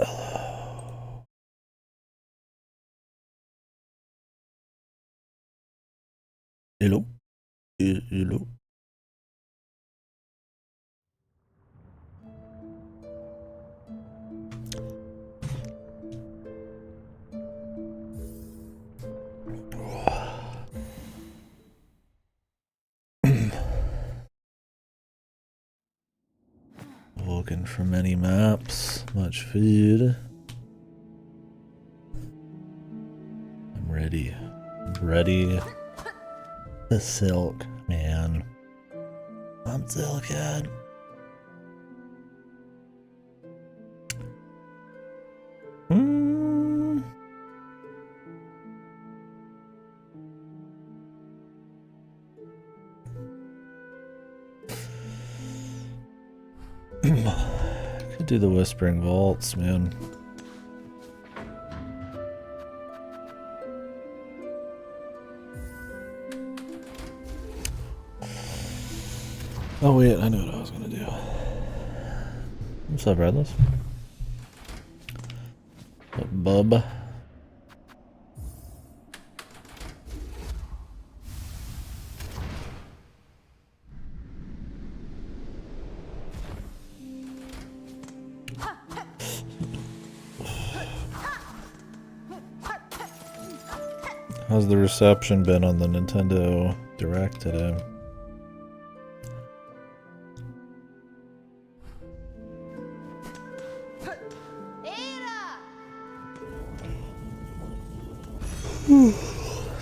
Hello? Hello? Looking for many maps, much food. I'm ready. I'm ready. The silk, man. I'm silken. Could do the Whispering Vaults, man. Oh wait, I know what I was gonna do. What's up, Redless? What's up, bub? How's the reception been on the Nintendo Direct today?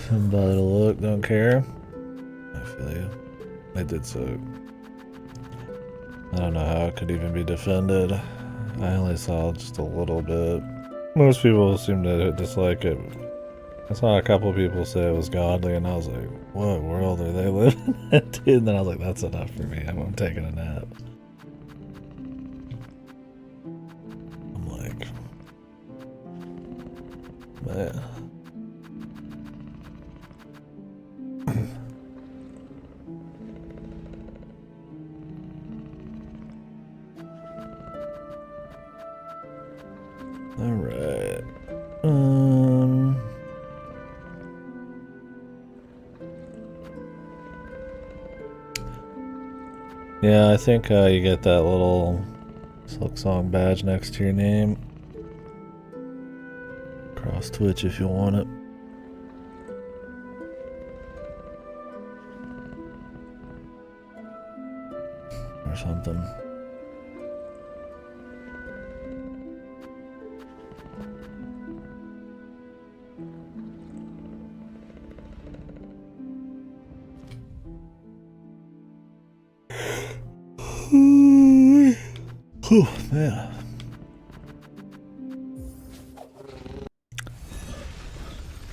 Somebody to look, don't care. I feel you. I did so. I don't know how it could even be defended. I only saw just a little bit. Most people seem to dislike it. I saw a couple people say it was godly, and I was like, what world are they living in? Dude, and then I was like, that's enough for me. I'm taking a nap. I'm like, man. Alright. Yeah, I think you get that little Silksong badge next to your name. Cross Twitch if you want it. Or something. Oh, man.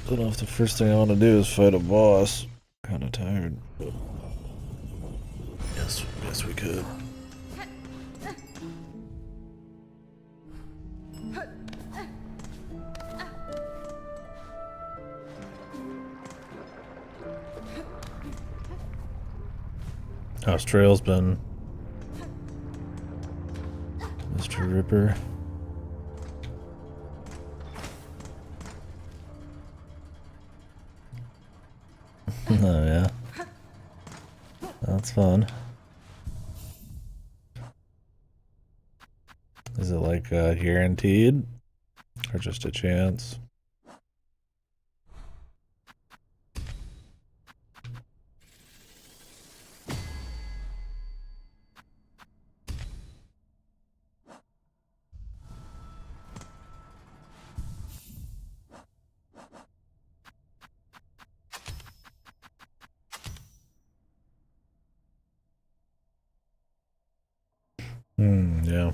I don't know if the first thing I want to do is fight a boss. Kinda tired. But yes, we could. How's Trails been? Mr. Ripper. Oh yeah. That's fun. Is it like guaranteed? Or just a chance? Yeah.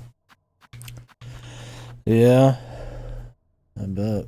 Yeah. I bet.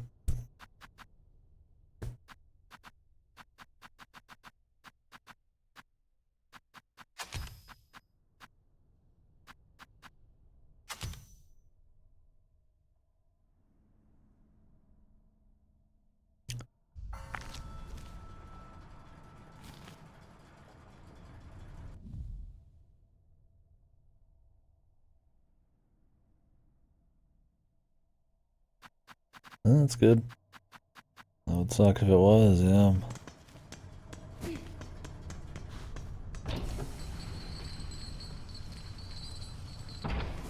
Oh, that's good. That would suck if it was, yeah.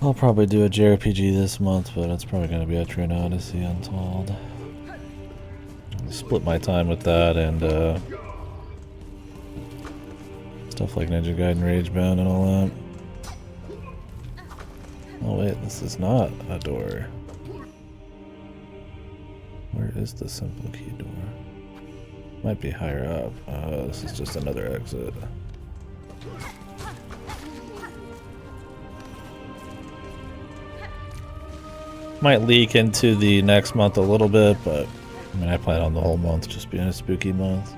I'll probably do a JRPG this month, but it's probably going to be a Train Odyssey Untold. I'll split my time with that and stuff like Ninja Gaiden Ragebound and all that. Oh wait, this is not a door. Where is the simple key door? Might be higher up. This is just another exit. Might leak into the next month a little bit, but I mean, I plan on the whole month just being a spooky month. So.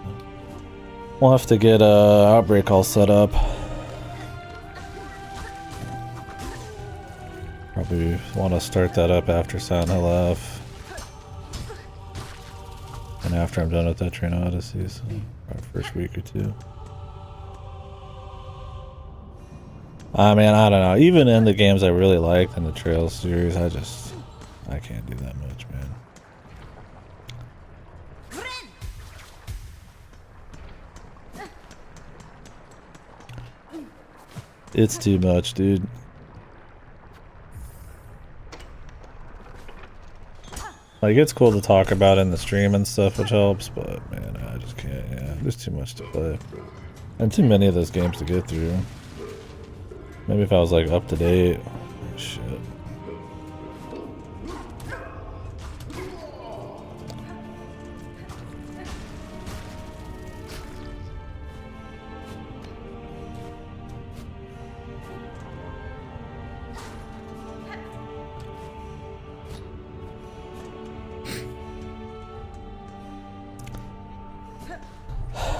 We'll have to get Outbreak all set up. Probably want to start that up after Silent Hill F. And after I'm done with that Train Odyssey, so our first week or two. I mean, I don't know. Even in the games I really liked in the Trails series, I can't do that much, man. It's too much, dude. Like, it's cool to talk about in the stream and stuff, which helps, but man, I just can't, yeah. There's too much to play. And too many of those games to get through. Maybe if I was, like, up to date. Oh, shit.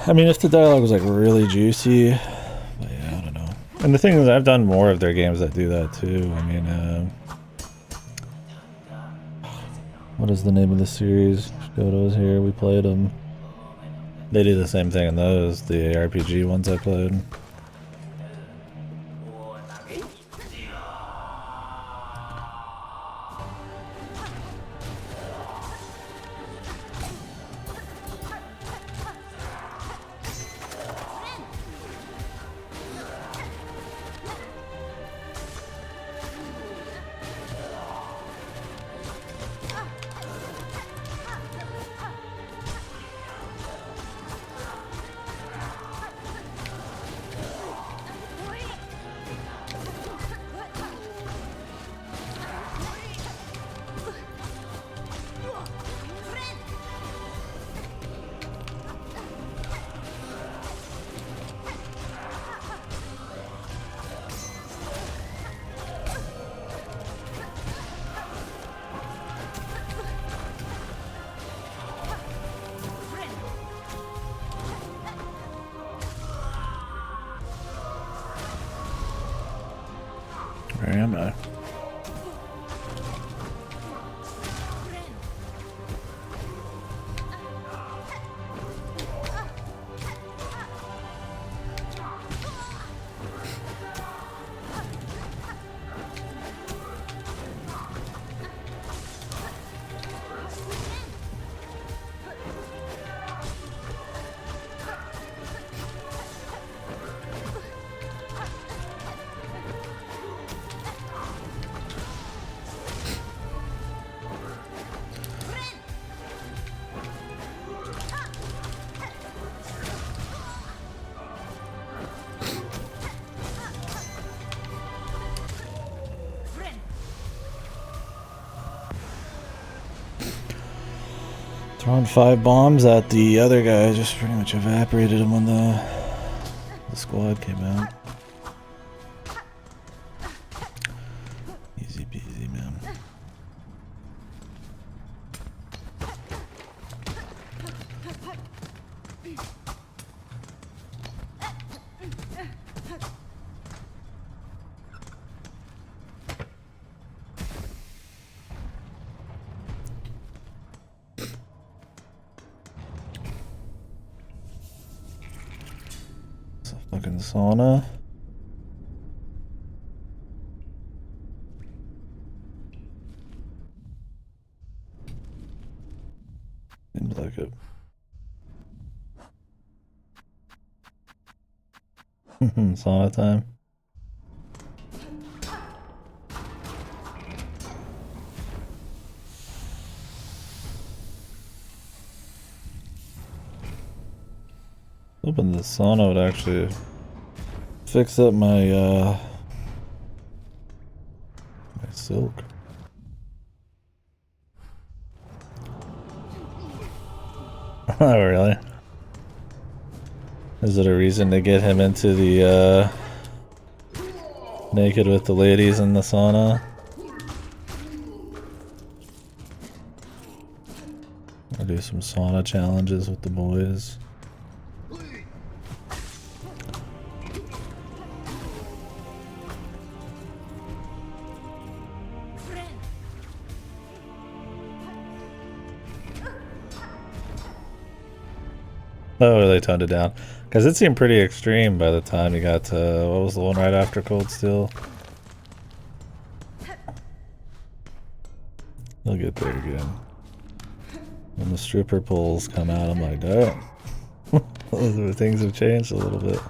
I mean, if the dialogue was like really juicy, but yeah, I don't know. And the thing is, I've done more of their games that do that too. I mean, what is the name of the series? Shoto's here, we played them. They do the same thing in those, the RPG ones I played. Where am I? Throwing 5 bombs at the other guy, just pretty much evaporated him when the squad came out. Easy peasy, man. Fucking sauna. Seems like it. Sauna time. Hoping the sauna would actually fix up my my silk. Oh, really? Is it a reason to get him into the naked with the ladies in the sauna? I'll do some sauna challenges with the boys. Oh, they toned it down. Because it seemed pretty extreme by the time you got to, what was the one right after Cold Steel? They'll get there again. When the stripper poles come out, I'm like, damn. Things have changed a little bit.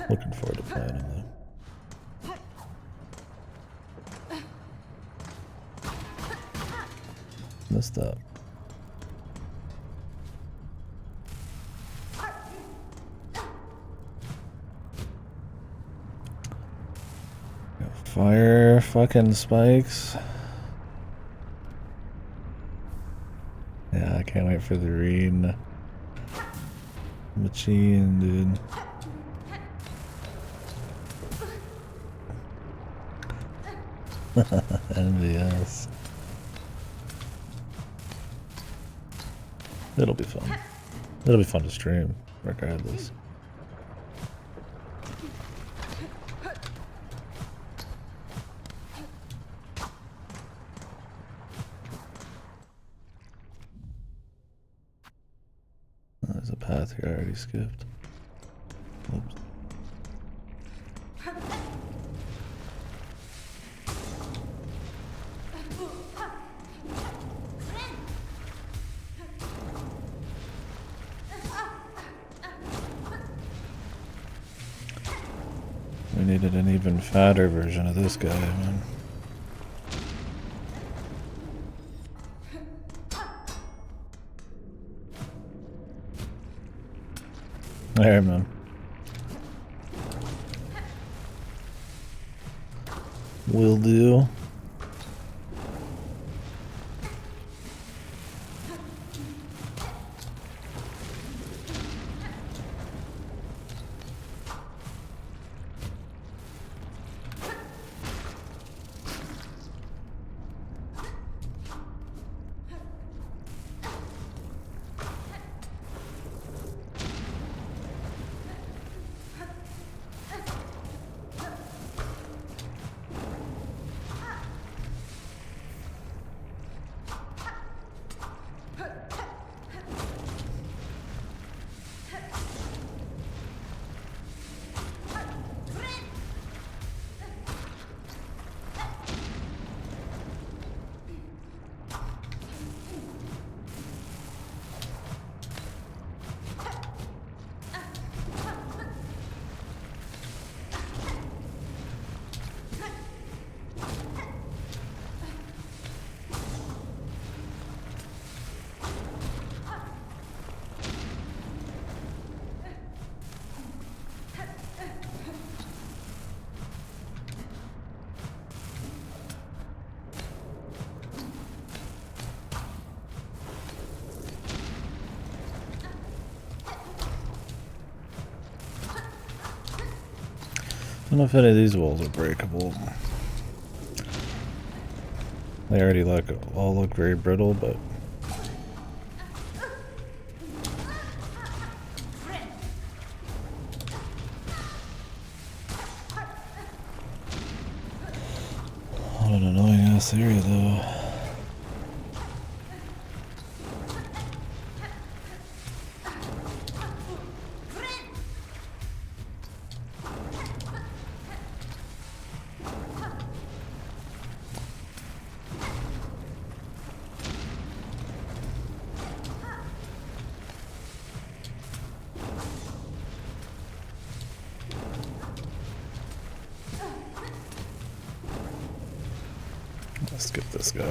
Looking forward to playing them though. Missed up. Fire fucking spikes. Yeah, I can't wait for the rain machine, dude. Envious. It'll be fun. It'll be fun to stream, regardless. There's a path here I already skipped. Oops. We needed an even fatter version of this guy, man. There, man. Will do. I don't know if any of these walls are breakable. They already all look very brittle, but what an annoying ass area though. Let's get this guy.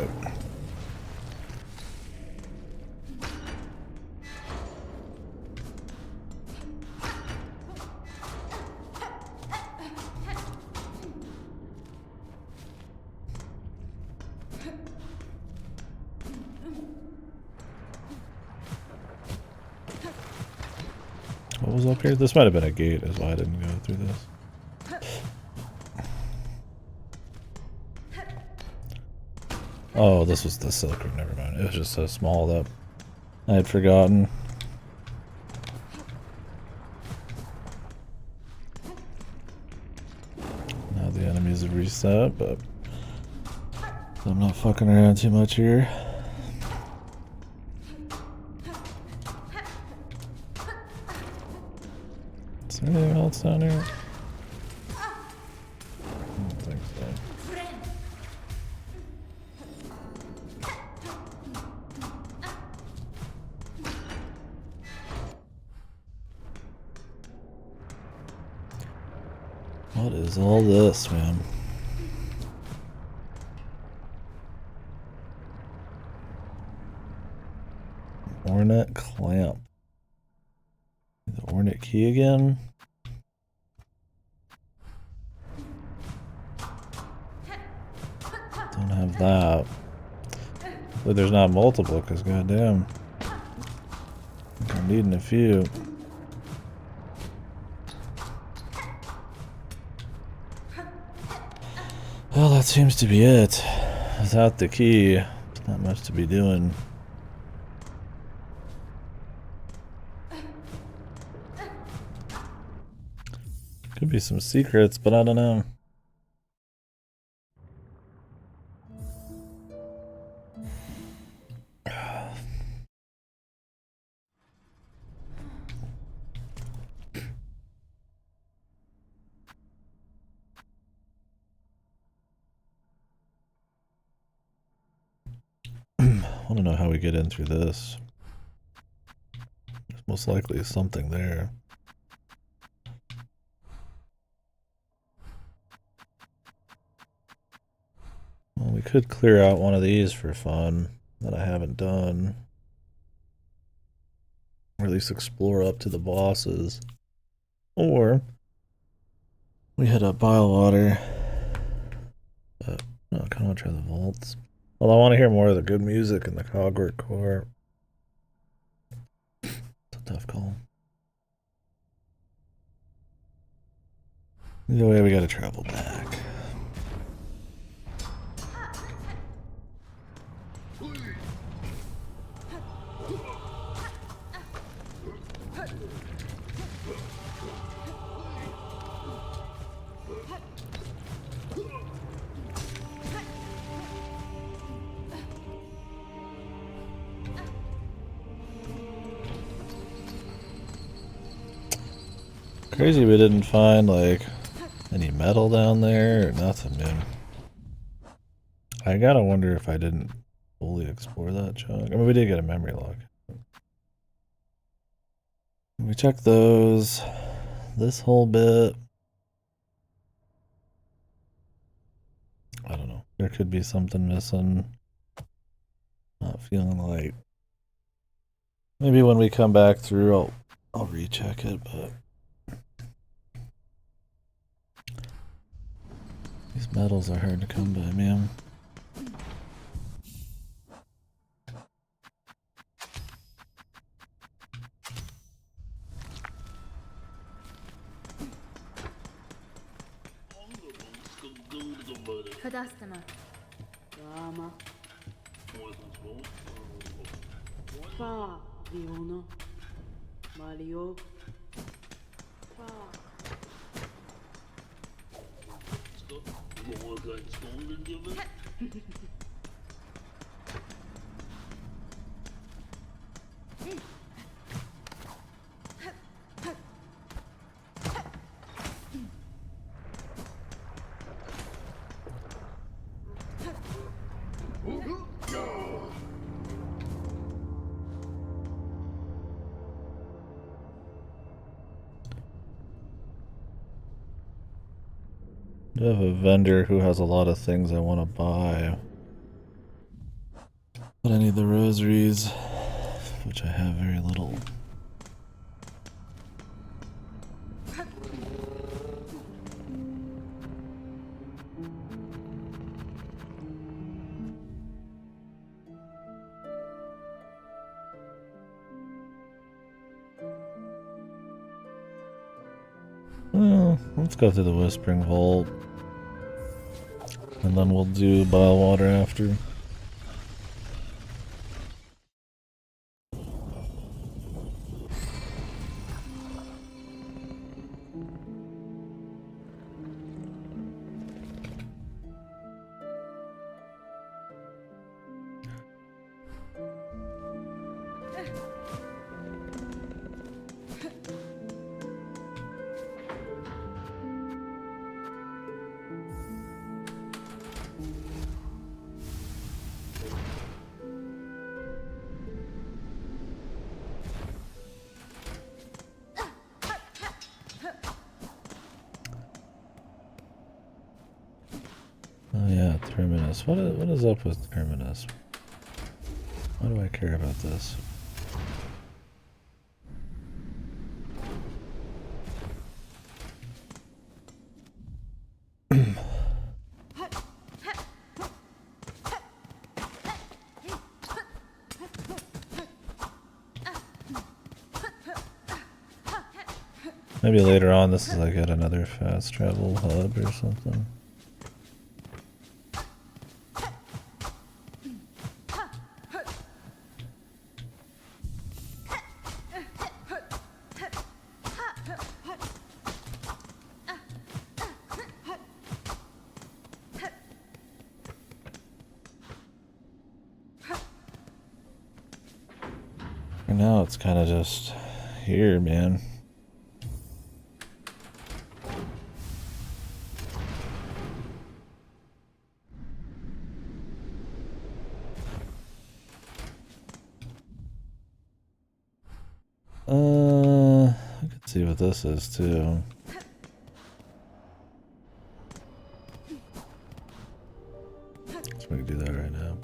What was up here? This might have been a gate, is why I didn't go through this. Oh, this was the silk room, never mind. It was just so small that I had forgotten. Now the enemies have reset, but I'm not fucking around too much here. Is there anything else down here? I don't think so. What is all this, man? Ornate clamp. The ornate key again? Don't have that. But there's not multiple, because goddamn. I'm needing a few. Well, that seems to be it. Without the key, there's not much to be doing. Could be some secrets, but I don't know. I want to know how we get in through this. There's most likely something there. Well, we could clear out one of these for fun that I haven't done. Or at least explore up to the bosses. Or we hit up Bilewater. But no, I kind of want to try the vaults. Well, I want to hear more of the good music in the Cogwork core. It's a tough call. Either way, we gotta travel back. Crazy we didn't find, like, any metal down there or nothing, man. I gotta wonder if I didn't fully explore that chunk. I mean, we did get a memory log. We checked those. This whole bit. I don't know. There could be something missing. Not feeling like. Maybe when we come back through, I'll recheck it, but. These metals are hard to come by, man. I have a vendor who has a lot of things I want to buy. But I need the rosaries, which I have very little. Well, let's go through the Whispering Vault. And then we'll do bile water after. Oh yeah, Terminus. What is up with Terminus? Why do I care about this? Maybe later on this is like at another fast travel hub or something. For now it's kind of just here, man. I could see what this is too. So we can do that right now.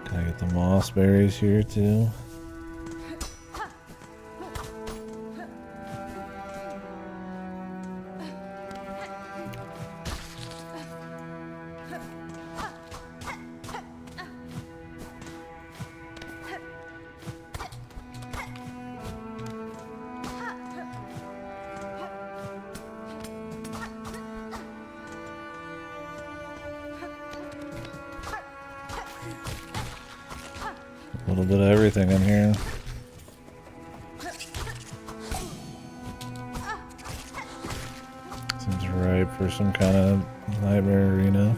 Can I get the moss berries here too? A little bit of everything in here. Seems ripe for some kind of nightmare arena.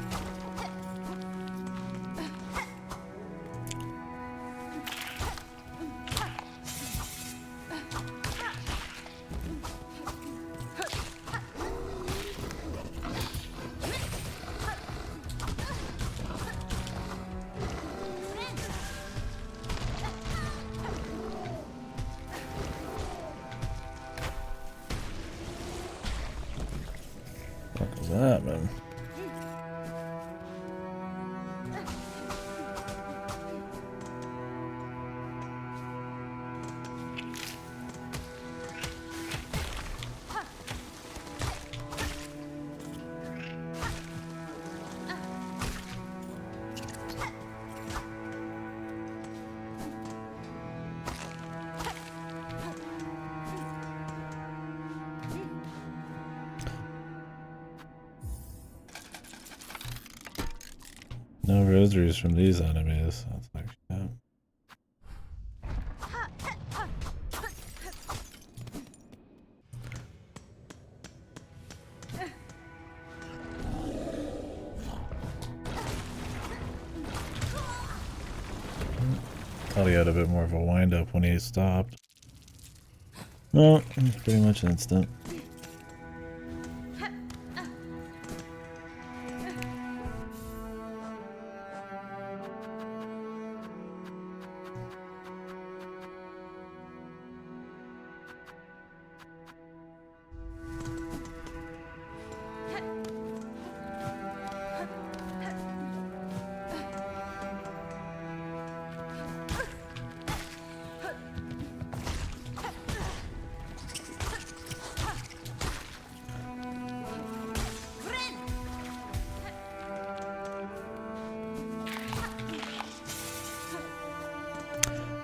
What is that, man? No rosaries from these enemies. That's like shit. thought he had a bit more of a wind up when he stopped. No, it's pretty much instant.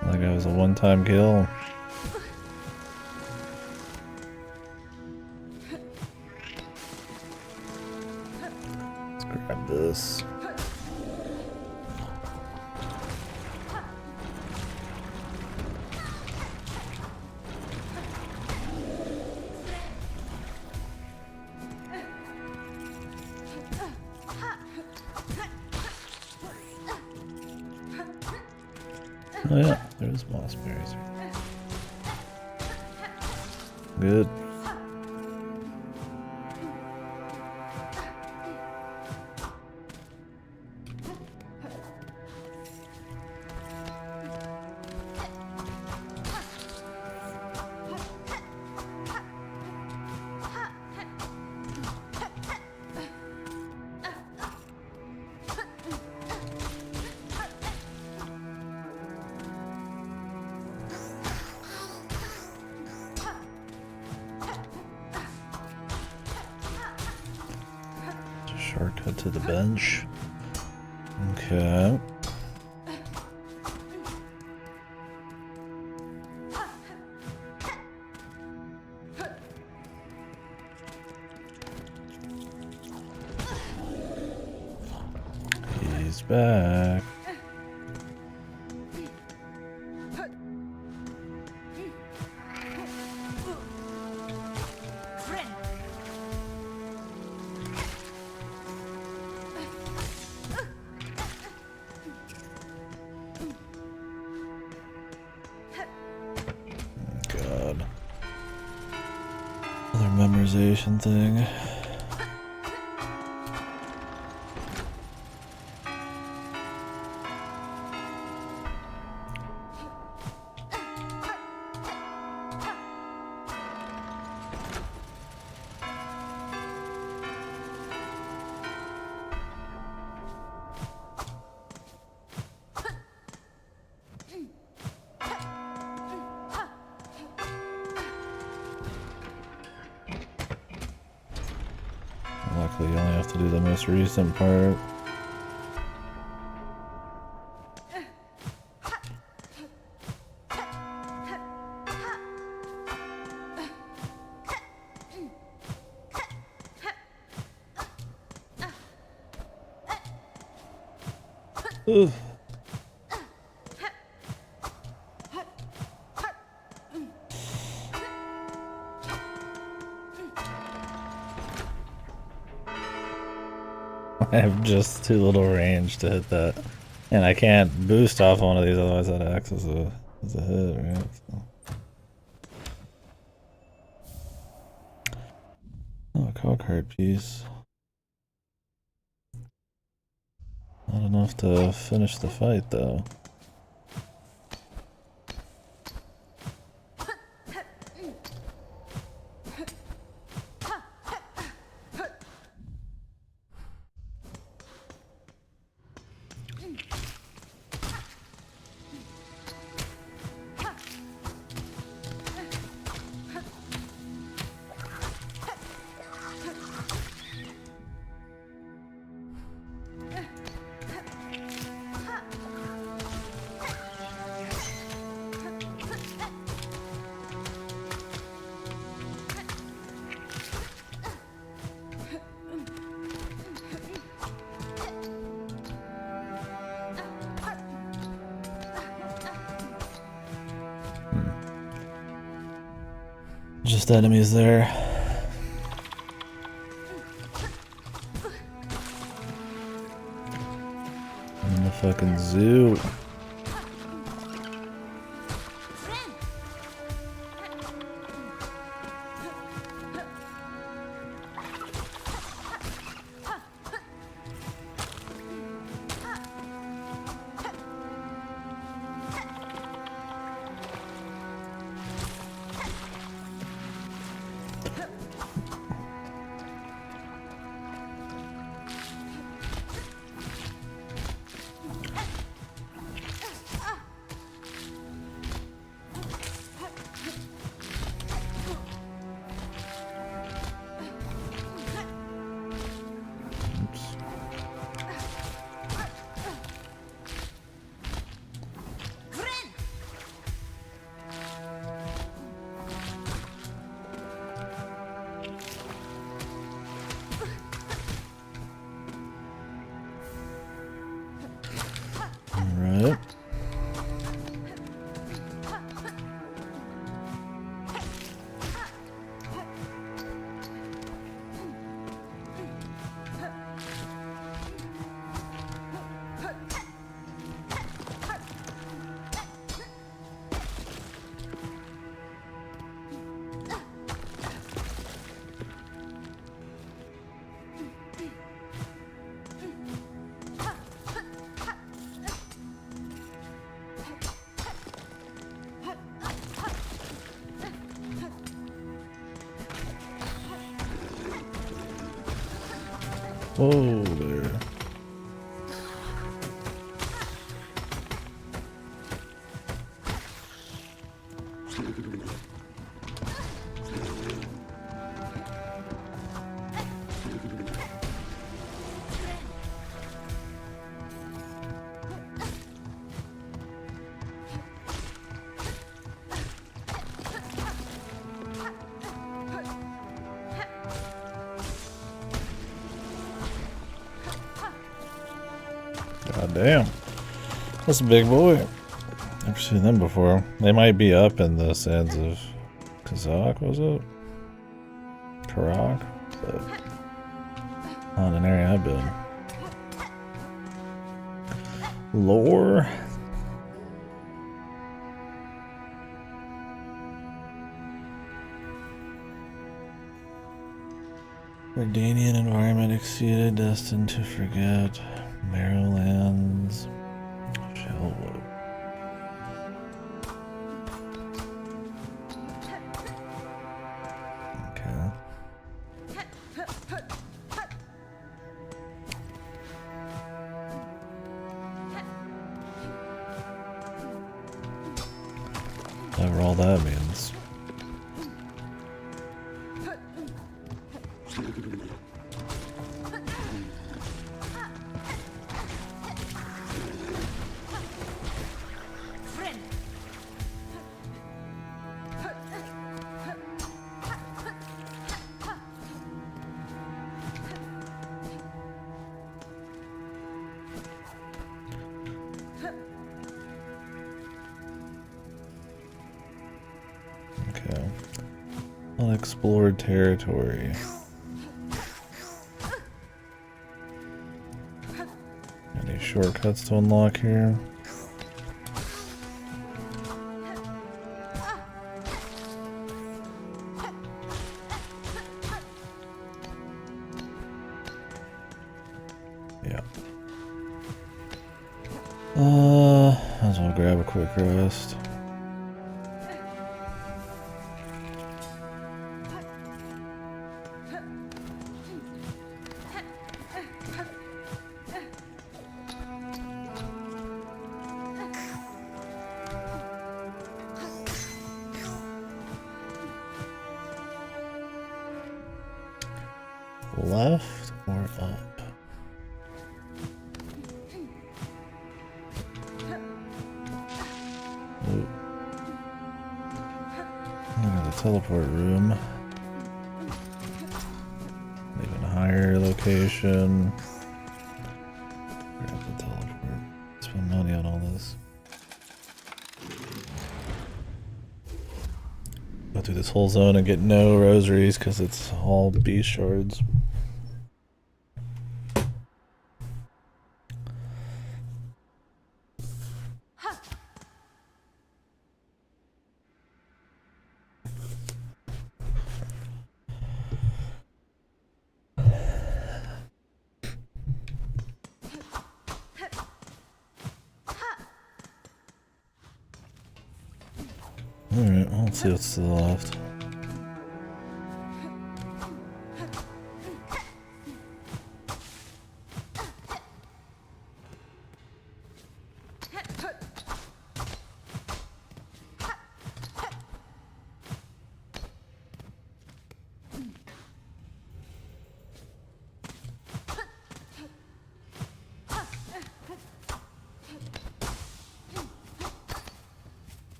That guy was a one-time kill. Let's grab this. Oh yeah, there's moss berries. Good. Shortcut to the bench. Okay. He's back. God. Another memorization thing. Luckily, you only have to do the most recent part. Ooh. I have just too little range to hit that. And I can't boost off one of these, otherwise that acts as a hit, right? So. Oh, a cog card piece. Not enough to finish the fight, though. Just enemies there. In the fucking zoo. Whoa there. God damn. That's a big boy. Never seen them before. They might be up in the sands of Kazakh, was it? Karak? But not an area I've been. Lore? Verdanian environment exceeded, destined to forget. Marrowlands. Shellwood. Okay. Whatever all that means. Okay. Unexplored territory. Any shortcuts to unlock here? Yeah. Might as well grab a quick rest. Left or up? Ooh. Look at the teleport room. Even higher location. Grab the teleport. Spend money on all this. Go through this whole zone and get no rosaries because it's all beast shards. Alright, let's see what's to the left.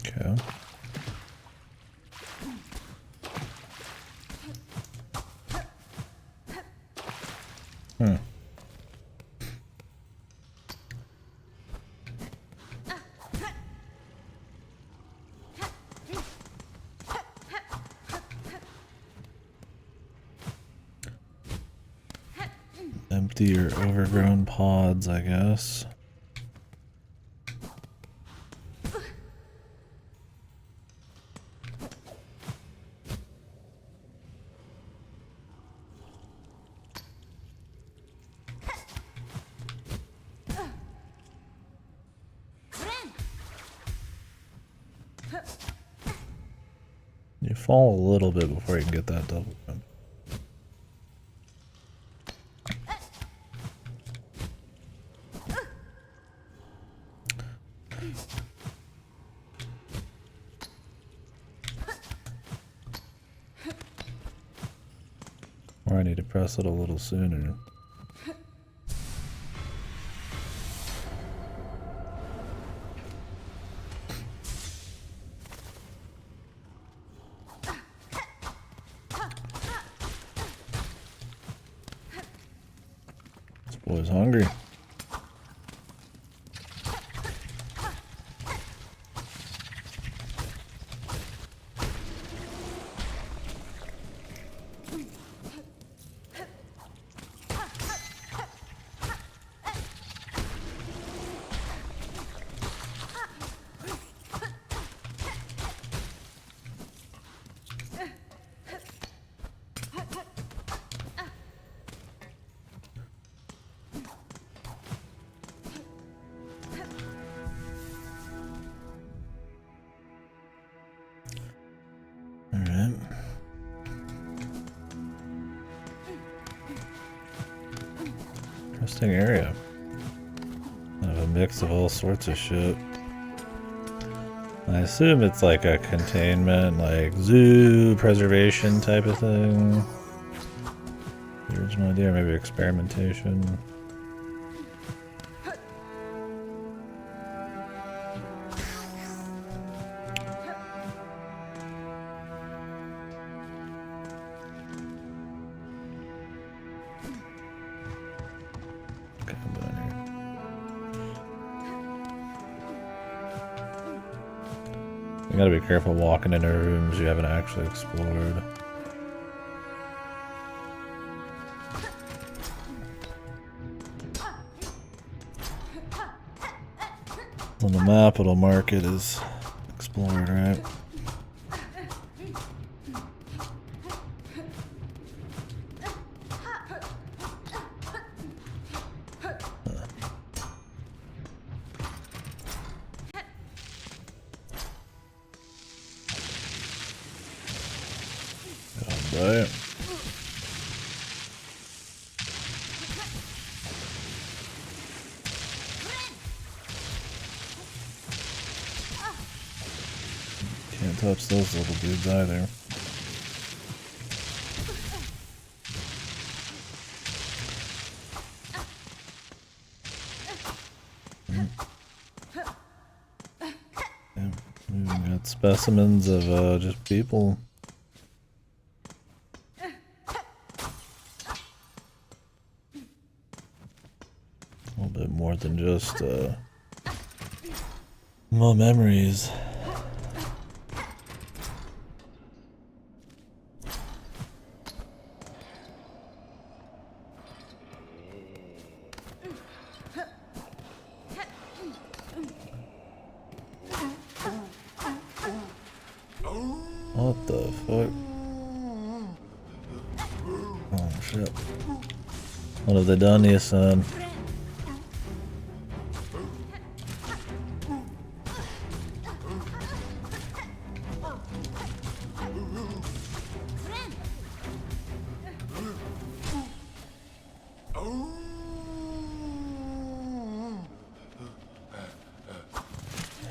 Okay. Empty or overgrown pods, I guess. You fall a little bit before you can get that double jump. Or I need to press it a little sooner. This boy's hungry. Alright. Interesting area. Kind of a mix of all sorts of shit. I assume it's like a containment, like zoo preservation type of thing. The original idea, or maybe experimentation. You gotta be careful walking into rooms you haven't actually explored. On the map, it'll mark it as explored, right? Right. Can't touch those little dudes either. Yeah, we got specimens of just people. A little bit more than just more memories. What the fuck? Oh shit. What have they done to you, son?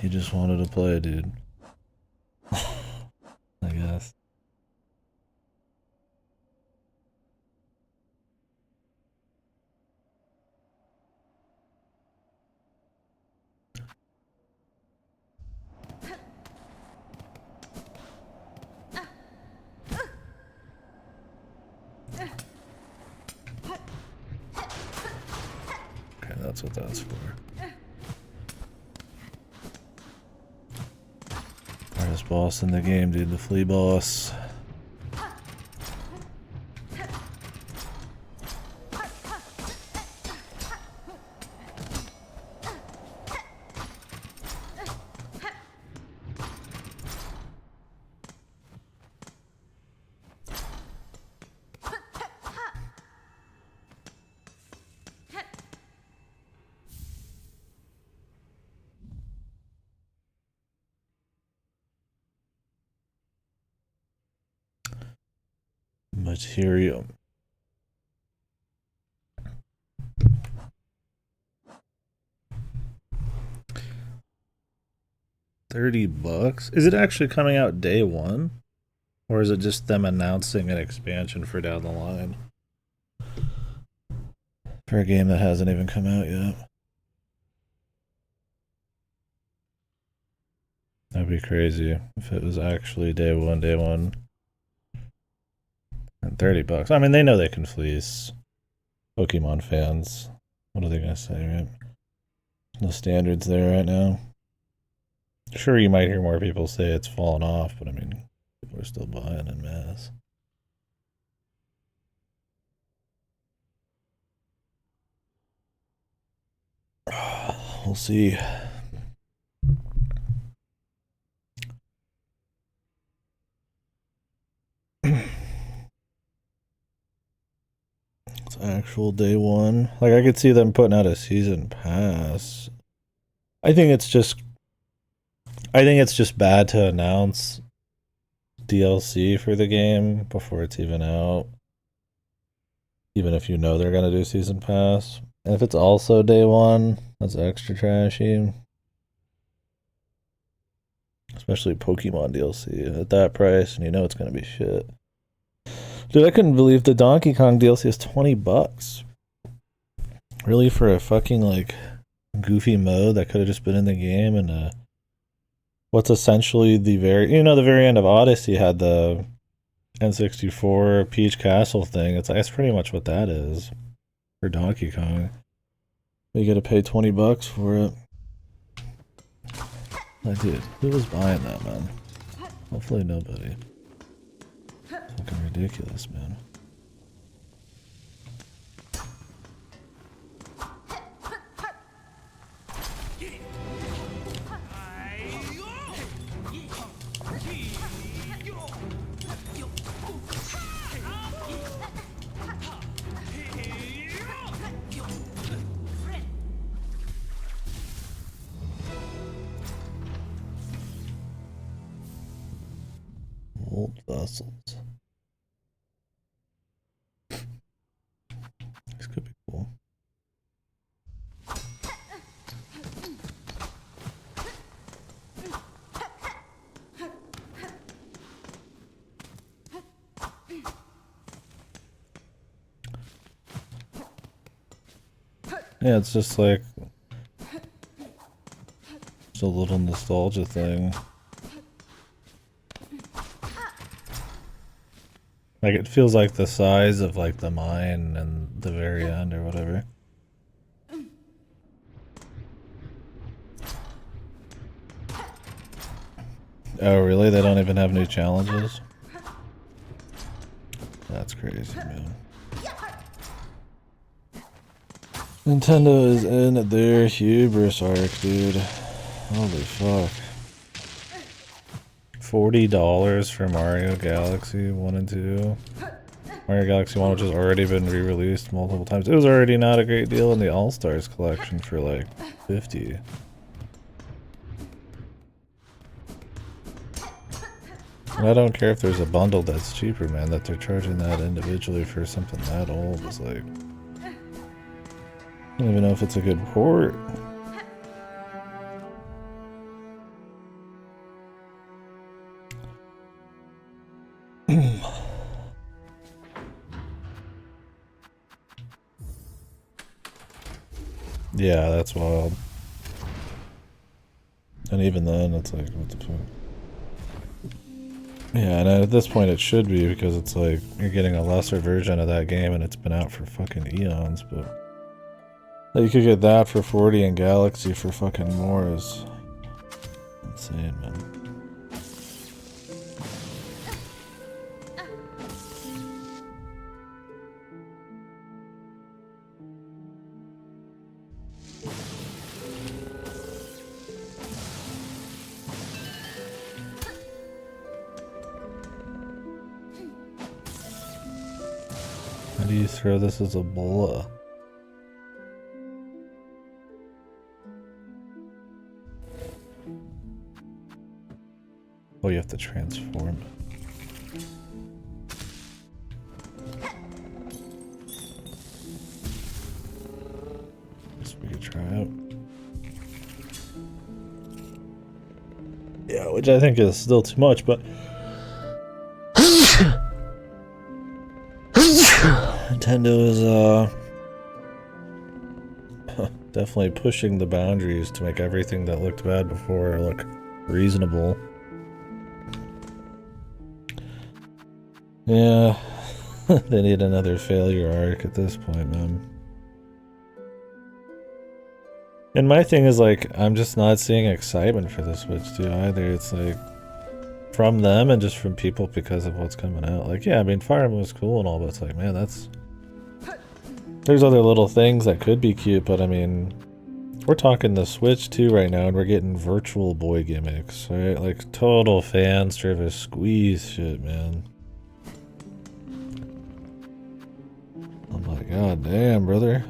He just wanted to play, dude. I guess. Okay, that's what that's for. Hardest boss in the game, dude. The flea boss. Material. $30? Is it actually coming out day one? Or is it just them announcing an expansion for down the line? For a game that hasn't even come out yet. That'd be crazy if it was actually day one. And $30. I mean, they know they can fleece Pokemon fans. What are they gonna say, right? The standards there right now. Sure, you might hear more people say it's fallen off, but I mean, people are still buying en masse. We'll see. It's actual day one. Like, I could see them putting out a season pass. I think it's just bad to announce DLC for the game before it's even out. Even if you know they're gonna do season pass. And if it's also day one, that's extra trashy. Especially Pokemon DLC at that price, and you know it's gonna be shit. Dude, I couldn't believe the Donkey Kong DLC is $20. Really, for a fucking like goofy mode that could have just been in the game, and what's essentially the very end of Odyssey had the N64 Peach Castle thing. It's pretty much what that is for Donkey Kong. You gotta pay $20 for it. Like, dude, who was buying that, man? Hopefully nobody. Fucking ridiculous, man. Old vessels. This could be cool. Yeah, it's just like it's a little nostalgia thing. Like, it feels like the size of like the mine and the very end or whatever. Oh, really? They don't even have new challenges? That's crazy, man. Nintendo is in their hubris arc, dude. Holy fuck. $40 for Mario Galaxy 1 and 2. Mario Galaxy 1, which has already been re-released multiple times. It was already not a great deal in the All-Stars collection for like $50. And I don't care if there's a bundle that's cheaper, man. That they're charging that individually for something that old is like... I don't even know if it's a good port. Yeah, that's wild. And even then, it's like, what the fuck? Yeah, and at this point it should be, because it's like, you're getting a lesser version of that game and it's been out for fucking eons, but... You could get that for 40 and Galaxy for fucking more is... insane, man. How do you throw this as a bola? Oh, you have to transform it. which I think is still too much, but Nintendo is definitely pushing the boundaries to make everything that looked bad before look reasonable. Yeah, they need another failure arc at this point, man. And my thing is, like, I'm just not seeing excitement for the Switch 2 either. It's like, from them and just from people because of what's coming out. Like, yeah, I mean, Fire Emblem was cool and all, but it's like, man, that's... There's other little things that could be cute, but I mean... We're talking the Switch 2 right now, and we're getting Virtual Boy gimmicks, right? Like, total fan service squeeze shit, man. I'm like, god damn, brother.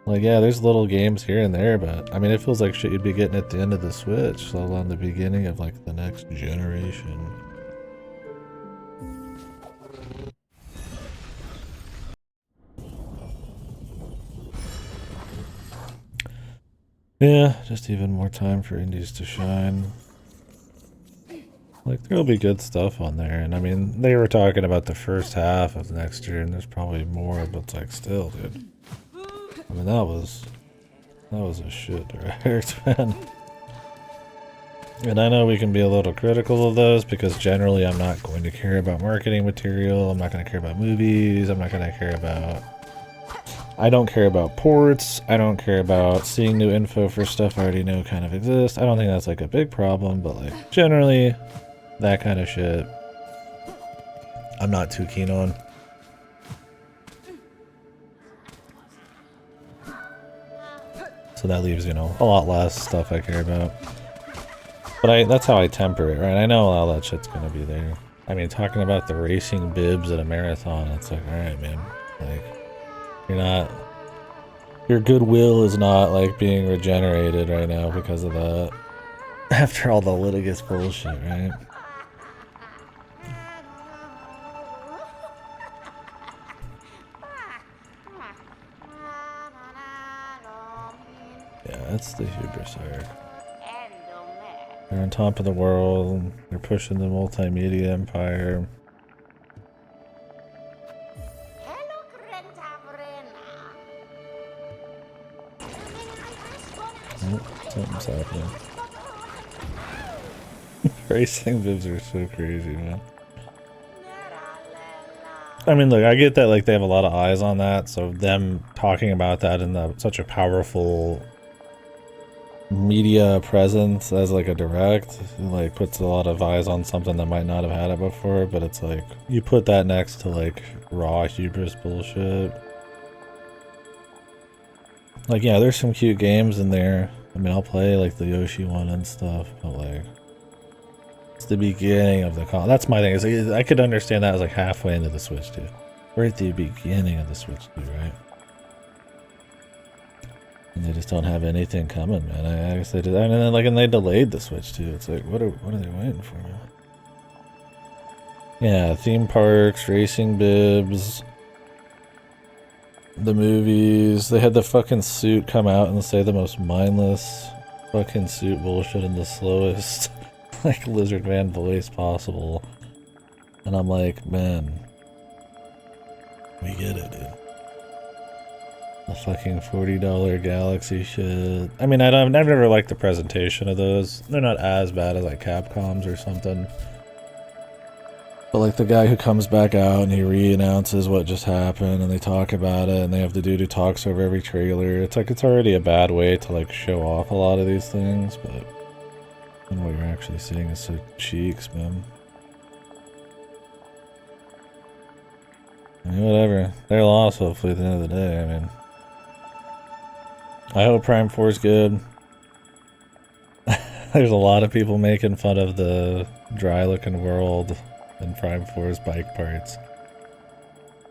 Like, yeah, there's little games here and there, but I mean, it feels like shit you'd be getting at the end of the Switch, let alone the beginning of like the next generation. Yeah, just even more time for indies to shine. Like, there'll be good stuff on there, and I mean, they were talking about the first half of next year, and there's probably more, but it's like, still, dude. I mean, that was a shit direct, man. And I know we can be a little critical of those because generally I'm not going to care about marketing material, I'm not going to care about movies, I'm not going to care about... I don't care about ports, I don't care about seeing new info for stuff I already know kind of exists. I don't think that's like a big problem, but like generally that kind of shit I'm not too keen on. So that leaves, you know, a lot less stuff I care about. But that's how I temper it, right? I know all that shit's gonna be there. I mean, talking about the racing bibs at a marathon, it's like, alright, man. Like, you're not... Your goodwill is not, like, being regenerated right now because of that. After all the litigious bullshit, right? Yeah, that's the hubris arc. They're on top of the world, they're pushing the multimedia empire. Oh, something's happening. Racing bibs are so crazy, man. I mean, look, I get that, like, they have a lot of eyes on that, so them talking about that in such a powerful media presence as, like, a direct, like, puts a lot of eyes on something that might not have had it before, but it's like, you put that next to, like, raw hubris bullshit. Like, yeah, there's some cute games in there. I mean, I'll play, like, the Yoshi one and stuff, but, like, it's the beginning of the con. That's my thing. Is like, I could understand that as like halfway into the Switch 2. We're at the beginning of the Switch 2, right? And they just don't have anything coming, man. I guess they did, and then, like, and they delayed the Switch 2. It's like, what are they waiting for? Yeah, theme parks, racing bibs, the movies. They had the fucking suit come out and say the most mindless fucking suit bullshit in the slowest like lizard man voice possible, and I'm like, man, we get it, dude. The fucking $40 Galaxy shit. I mean, I've never liked the presentation of those. They're not as bad as like Capcom's or something. But like the guy who comes back out and he re-announces what just happened and they talk about it and they have the dude who talks over every trailer. It's like, it's already a bad way to like show off a lot of these things, but and what you're actually seeing is so cheeks, man. I mean, whatever. They're lost, hopefully, at the end of the day. I mean, I hope Prime 4 is good. There's a lot of people making fun of the dry-looking world in Prime 4's bike parts.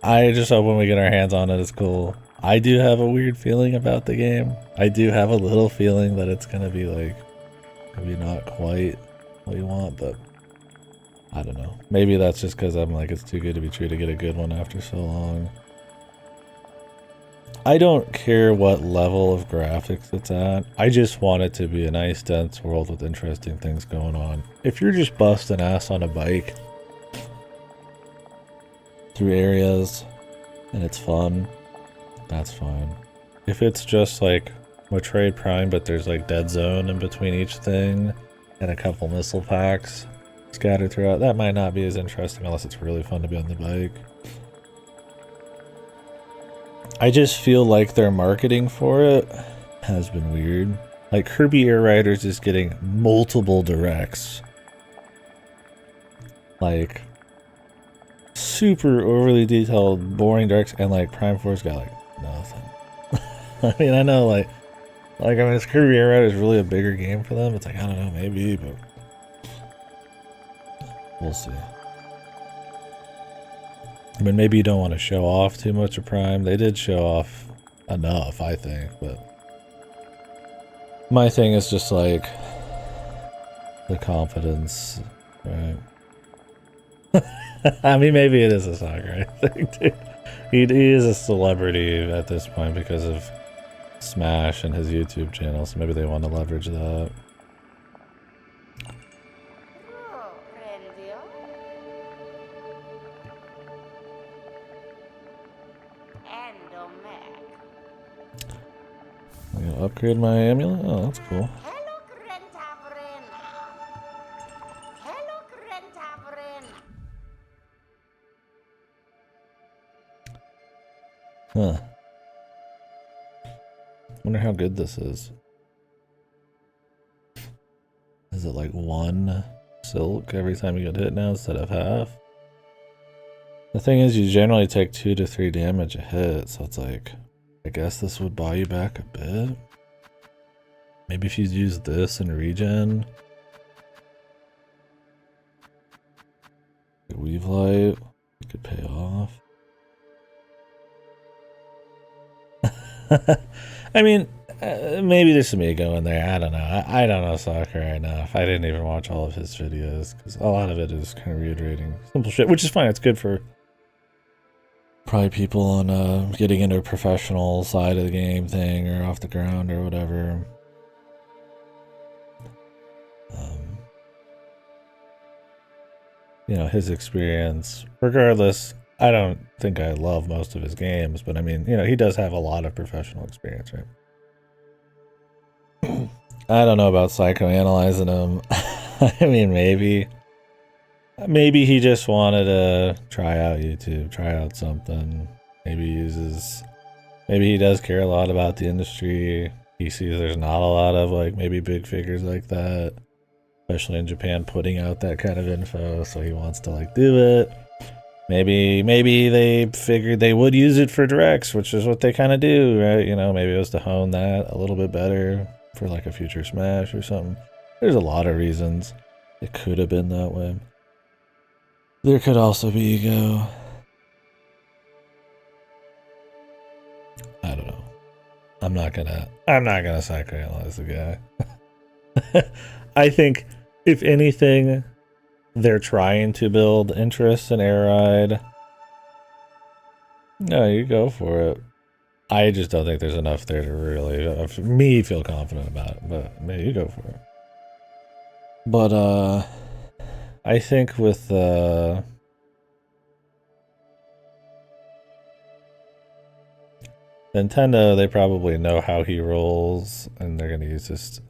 I just hope when we get our hands on it, it's cool. I do have a weird feeling about the game. I do have a little feeling that it's gonna be like, maybe not quite what you want, but I don't know. Maybe that's just because I'm like, it's too good to be true to get a good one after so long. I don't care what level of graphics it's at. I just want it to be a nice, dense world with interesting things going on. If you're just busting ass on a bike through areas and it's fun, that's fine. If it's just like Metroid Prime, but there's like dead zone in between each thing and a couple missile packs scattered throughout, that might not be as interesting unless it's really fun to be on the bike. I just feel like their marketing for it has been weird. Like Kirby Air Riders is getting multiple directs. Like super overly detailed, boring directs, and like Prime 4's got like nothing. I mean, I know like I mean, is Kirby Air Riders really a bigger game for them? It's like, I don't know, maybe, but we'll see. I mean, maybe you don't want to show off too much of Prime. They did show off enough, I think, but my thing is just like the confidence, right? I mean, maybe it is a Sakurai thing, too. He is a celebrity at this point because of Smash and his YouTube channel, so maybe they want to leverage that. I'm gonna upgrade my amulet? Oh, that's cool. Huh. Wonder how good this is. Is it like 1 silk every time you get hit now instead of half? The thing is, you generally take 2 to 3 damage a hit, so it's like, I guess this would buy you back a bit. Maybe if you use this in regen. Weave light, it could pay off. I mean, maybe there's some ego in there. I don't know. I don't know Sakurai enough. I didn't even watch all of his videos because a lot of it is kind of reiterating simple shit, which is fine. It's good for probably people on getting into a professional side of the game thing or off the ground or whatever. You know, his experience, regardless. I don't think I love most of his games, but I mean, you know, he does have a lot of professional experience, right? I don't know about psychoanalyzing him. I mean, maybe he just wanted to try out YouTube, try out something. Maybe he does care a lot about the industry. He sees there's not a lot of like maybe big figures like that, especially in Japan, putting out that kind of info, so he wants to like do it. Maybe they figured they would use it for directs, which is what they kind of do, right? You know, maybe it was to hone that a little bit better for like a future Smash or something. There's a lot of reasons it could have been that way. There could also be ego. I don't know. I'm not gonna psychoanalyze the guy. I think if anything, they're trying to build interest in Air Ride. No, you go for it. I just don't think there's enough there to really, for me, feel confident about it. But maybe you go for it. But I think with Nintendo, they probably know how he rolls, and they're gonna use this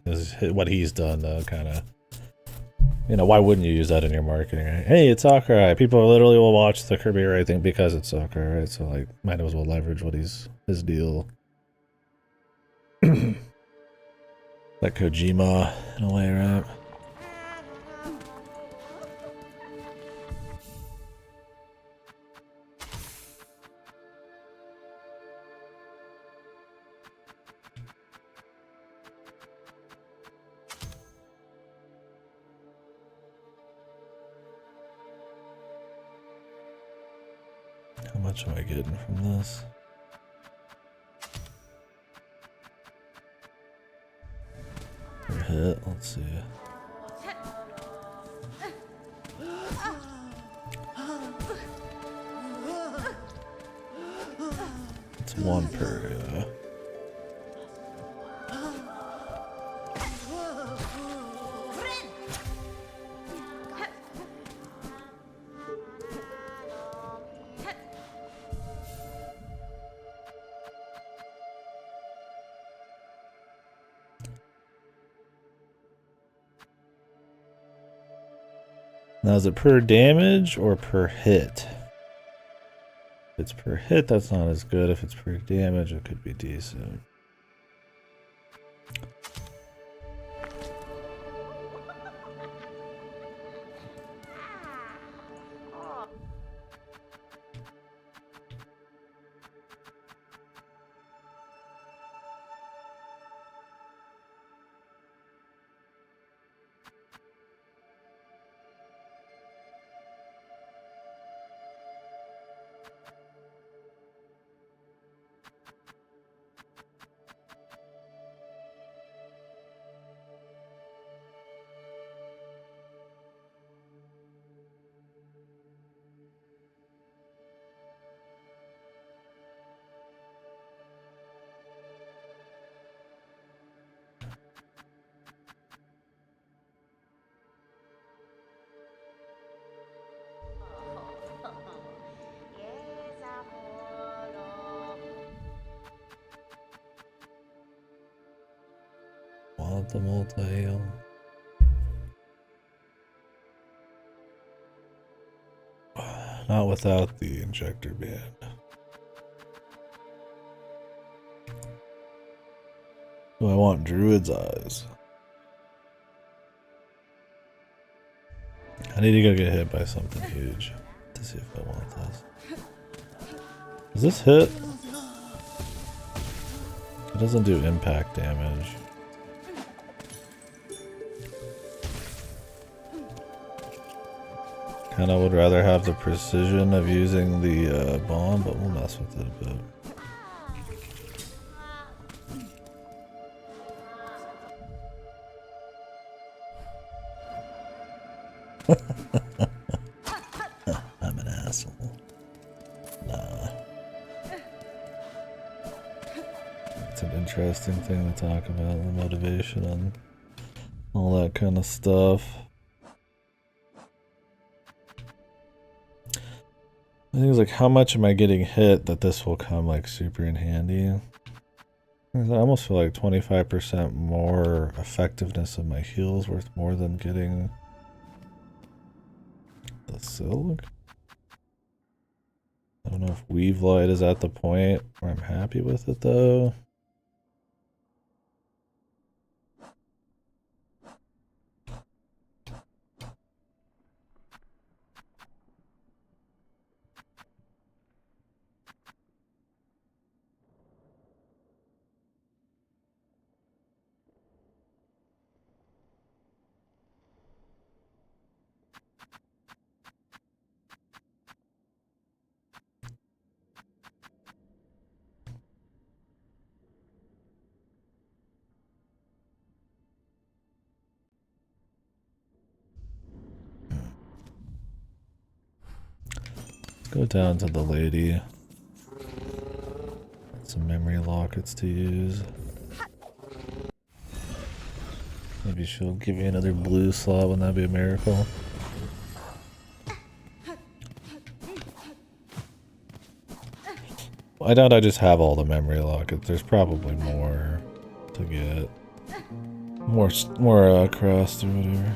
what he's done to kind of. You know, why wouldn't you use that in your marketing, right? Hey, it's Sakurai. People literally will watch the Kirby Air Ride thing because it's Sakurai, right? So, like, might as well leverage what his deal. Like Kojima, in a way, right? How much am I getting from this? Per hit, let's see. It's One per, yeah. Now, is it per damage or per hit? If it's per hit, that's not as good. If it's per damage, it could be decent. Want the multi-heal. Not without the injector band. Oh, I want Druid's Eyes. I need to go get hit by something huge to see if I want this. Does this hit? It doesn't do impact damage. Kinda would rather have the precision of using the bomb, but we'll mess with it a bit. I'm an asshole. Nah. It's an interesting thing to talk about, the motivation and all that kind of stuff. I think it's like, how much am I getting hit that this will come like super in handy? I almost feel like 25% more effectiveness of my heals worth more than getting the silk. I don't know if Weave Light is at the point where I'm happy with it though. Go down to the lady. Some memory lockets to use. Maybe she'll give me another blue slot. Wouldn't that be a miracle? I doubt I just have all the memory lockets. There's probably more to get. More crust or whatever.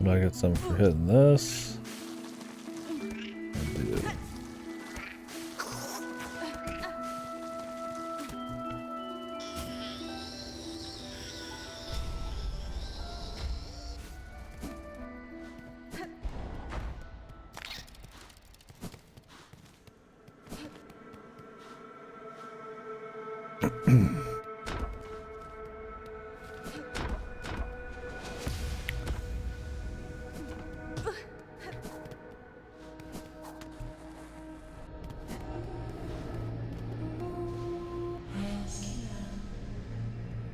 Do I get some for hitting this? I do.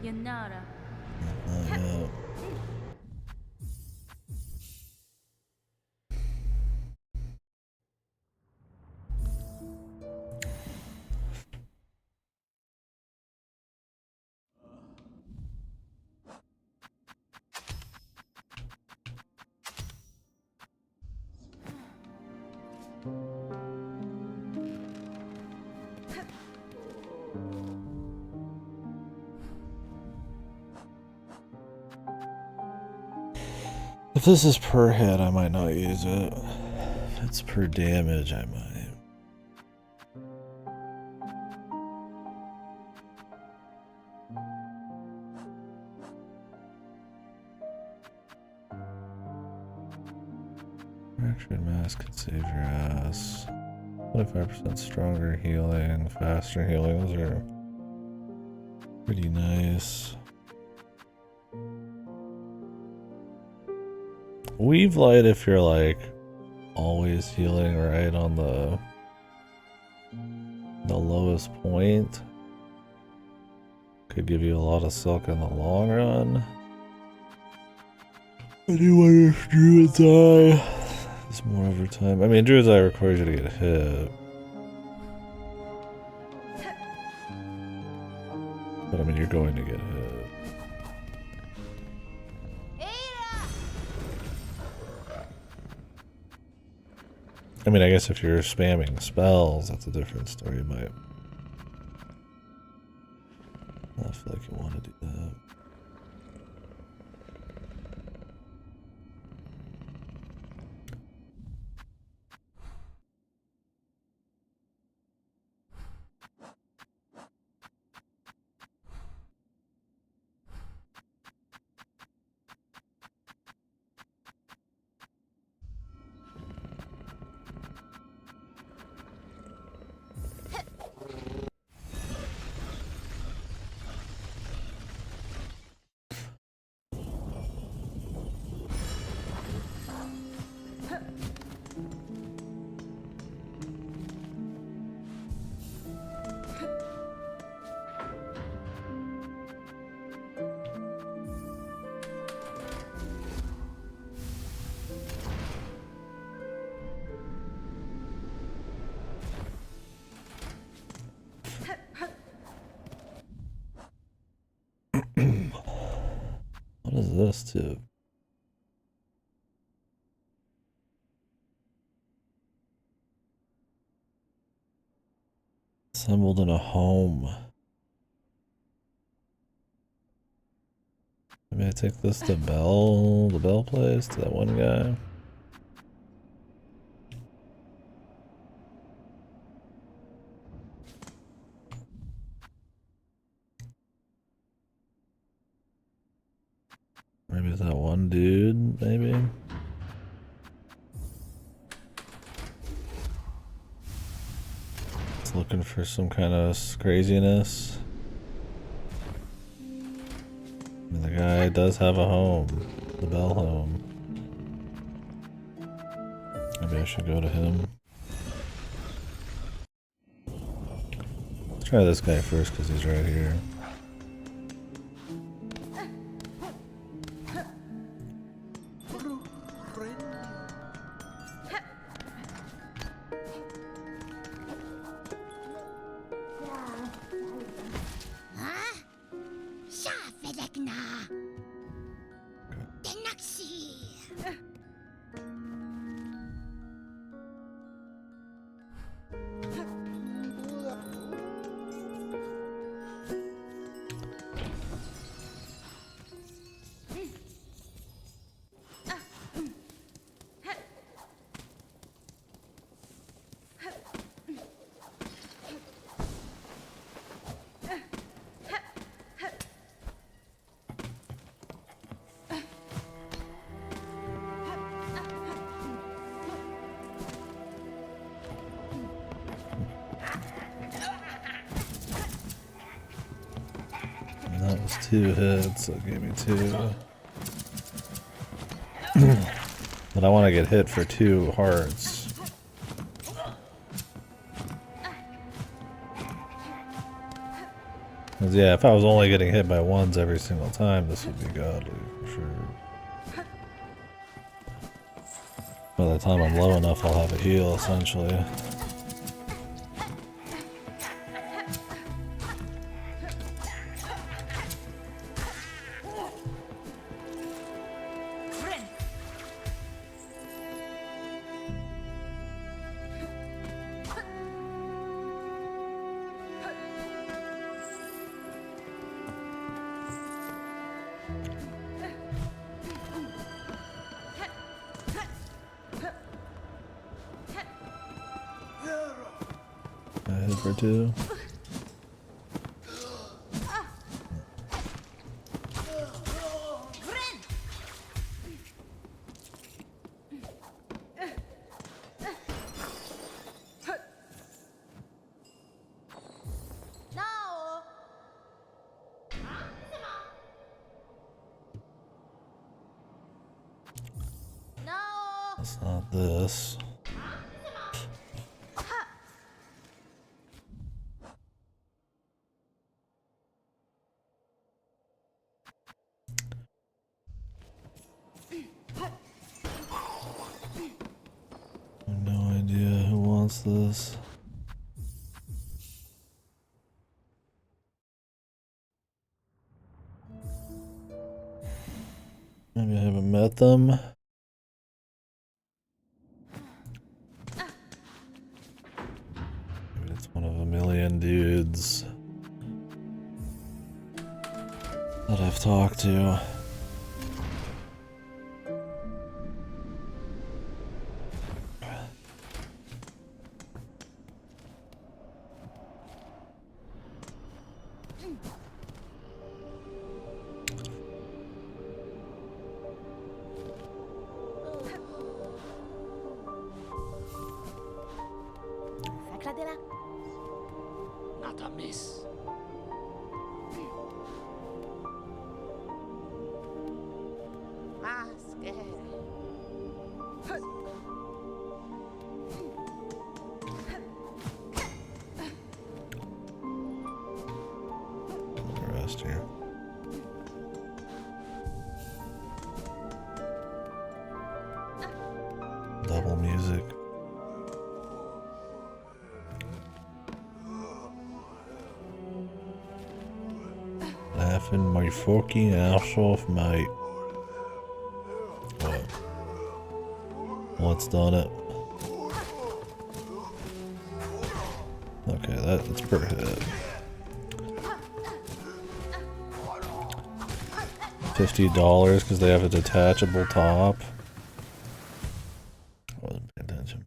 Yanara. Yeah. If this is per hit, I might not use it. If it's per damage, I might. Fractured mask could save your ass. 25% stronger healing, faster healing. Those are pretty nice. Weave light if you're like always healing right on the lowest point. Could give you a lot of silk in the long run. I do wonder if Druid's Eye is more over time. I mean, Druid's Eye requires you to get hit. But I mean, you're going to get hit. I mean, I guess if you're spamming spells, that's a different story. You might. I feel like you want to do that. What is this too? Assembled in a home. Maybe I take this to the Bell place, to that one guy. Maybe it's that one dude, maybe? It's looking for some kind of craziness. I mean, the guy does have a home. The Bell home. Maybe I should go to him. Let's try this guy first because he's right here. was 2 hits, so it gave me 2. But I want to get hit for 2 hearts. Cause yeah, if I was only getting hit by 1s every single time, this would be godly for sure. By the time I'm low enough, I'll have a heal essentially. I hit for 2. That's not this. I have no idea who wants this. Maybe I haven't met them. Maybe it's one of a million dudes that I've talked to. Not a miss. The rest here. Double music. Laughing my fucking ass off, mate. What? What's done it? Okay, that's per hit. $50 because they have a detachable top. I wasn't paying attention.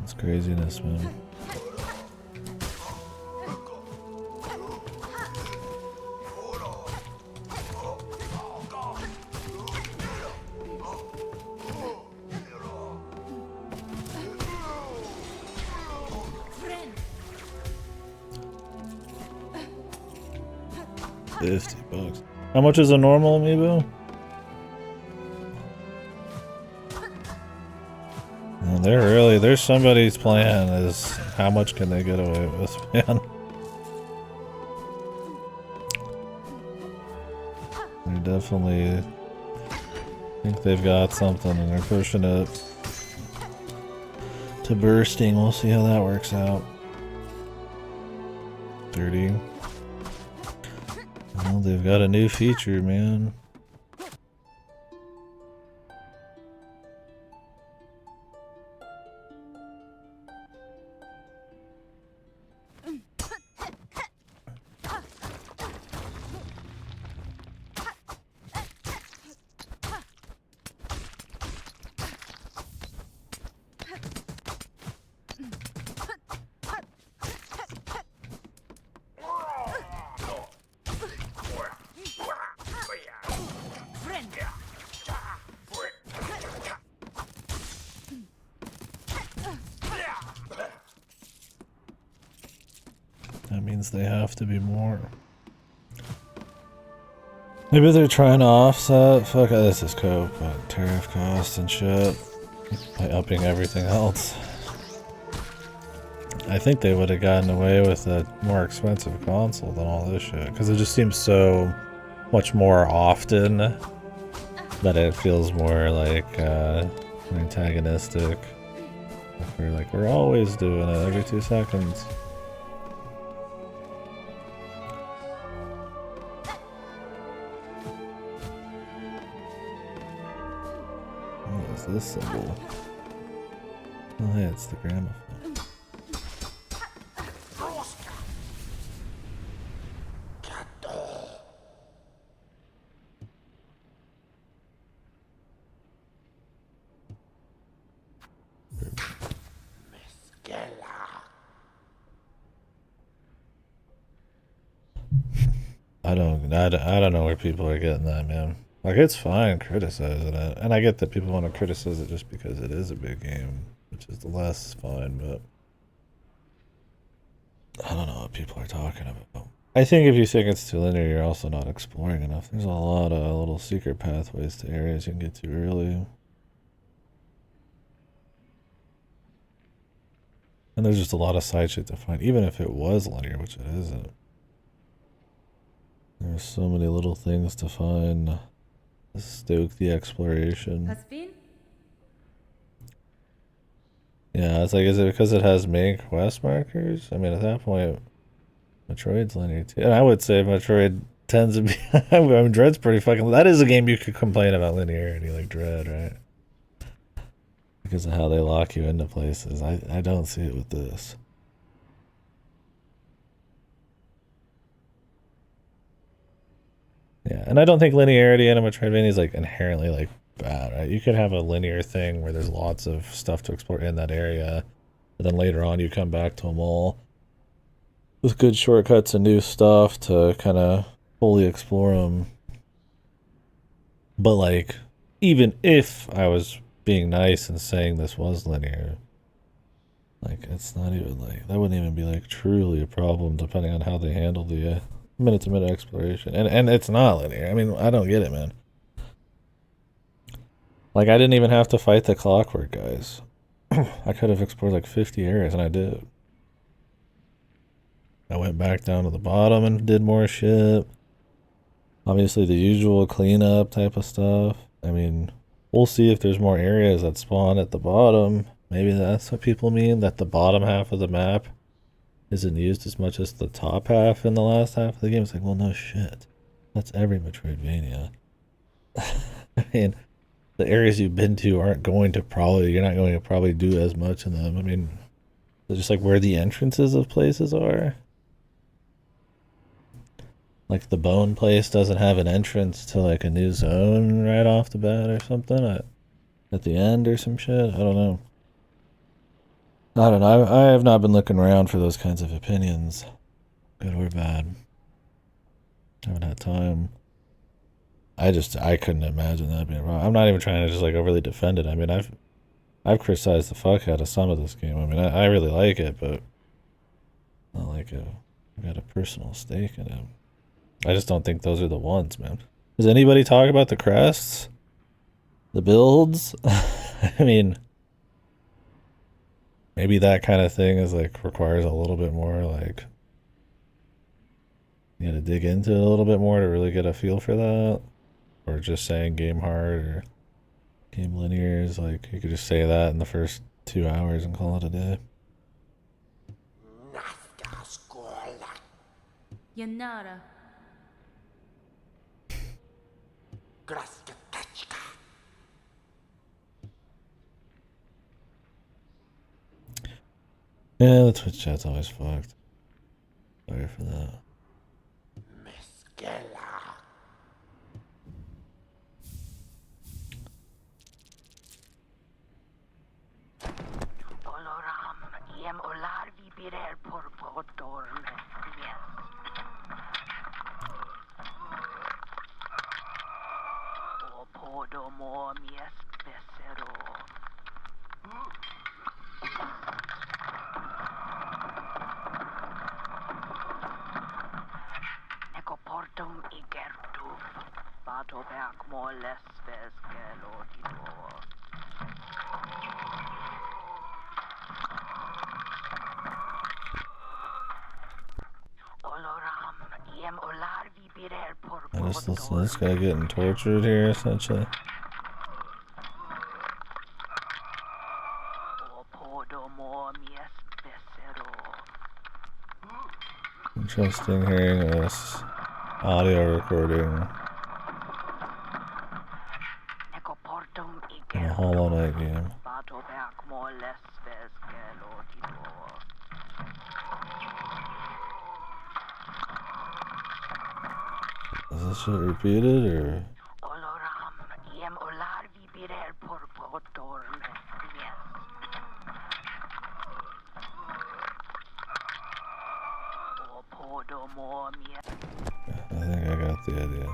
It's craziness, man. $50. How much is a normal amiibo? And there's somebody's plan is how much can they get away with, man? They definitely think they've got something and they're pushing it to bursting. We'll see how that works out. 30. Well, they've got a new feature, man. That means they have to be more. Maybe they're trying to offset. Fuck, this is cope, but tariff costs and shit by upping everything else. I think they would have gotten away with a more expensive console than all this shit, because it just seems so much more often that it feels more like antagonistic. We're always doing it every 2 seconds. What is this symbol? Oh yeah, it's the gramophone. I don't know where people are getting that, man. Like, it's fine criticizing it, and I get that people want to criticize it just because it is a big game, which is the less fine, but I don't know what people are talking about. I think if you think it's too linear, you're also not exploring enough. There's a lot of little secret pathways to areas you can get to early. And there's just a lot of side shit to find, even if it was linear, which it isn't. There's so many little things to find to stoke the exploration. Yeah, it's like, is it because it has main quest markers? I mean, at that point, Metroid's linear too. And I would say Metroid tends to be... I mean, Dread's pretty fucking... That is a game you could complain about linearity, like Dread, right? Because of how they lock you into places. I don't see it with this. Yeah, and I don't think linearity in a Metroidvania is like inherently like bad, right? You could have a linear thing where there's lots of stuff to explore in that area, but then later on you come back to them all with good shortcuts and new stuff to kind of fully explore them. But like, even if I was being nice and saying this was linear, like, it's not even like, that wouldn't even be like truly a problem depending on how they handle the minute-to-minute exploration. And it's not linear. I mean, I don't get it, man. Like, I didn't even have to fight the clockwork guys. I could have explored like 50 areas, and I did. I went back down to the bottom and did more shit. Obviously, the usual cleanup type of stuff. I mean, we'll see if there's more areas that spawn at the bottom. Maybe that's what people mean, that the bottom half of the map isn't used as much as the top half in the last half of the game. It's like, well, no shit. That's every Metroidvania. I mean, the areas you've been to aren't going to probably, you're not going to probably do as much in them. I mean, it's just like where the entrances of places are. Like the bone place doesn't have an entrance to like a new zone right off the bat or something at the end or some shit. I don't know. I don't know. I have not been looking around for those kinds of opinions, good or bad. I haven't had time. I couldn't imagine that being wrong. I'm not even trying to just like overly defend it. I mean, I've criticized the fuck out of some of this game. I mean, I really like it, but not like I've got a personal stake in it. I just don't think those are the ones, man. Does anybody talk about the crests? The builds? I mean, maybe that kind of thing is like requires a little bit more like you gotta dig into it a little bit more to really get a feel for that. Or just saying game hard or game linear is like you could just say that in the first 2 hours and call it a day. Yanara. Yeah, the Twitch chat's always fucked. Sorry for that. I just listen to this guy getting tortured here, essentially. Interesting hearing this audio recording in a Hollow Knight game. Is this shit repeated or? I think I got the idea.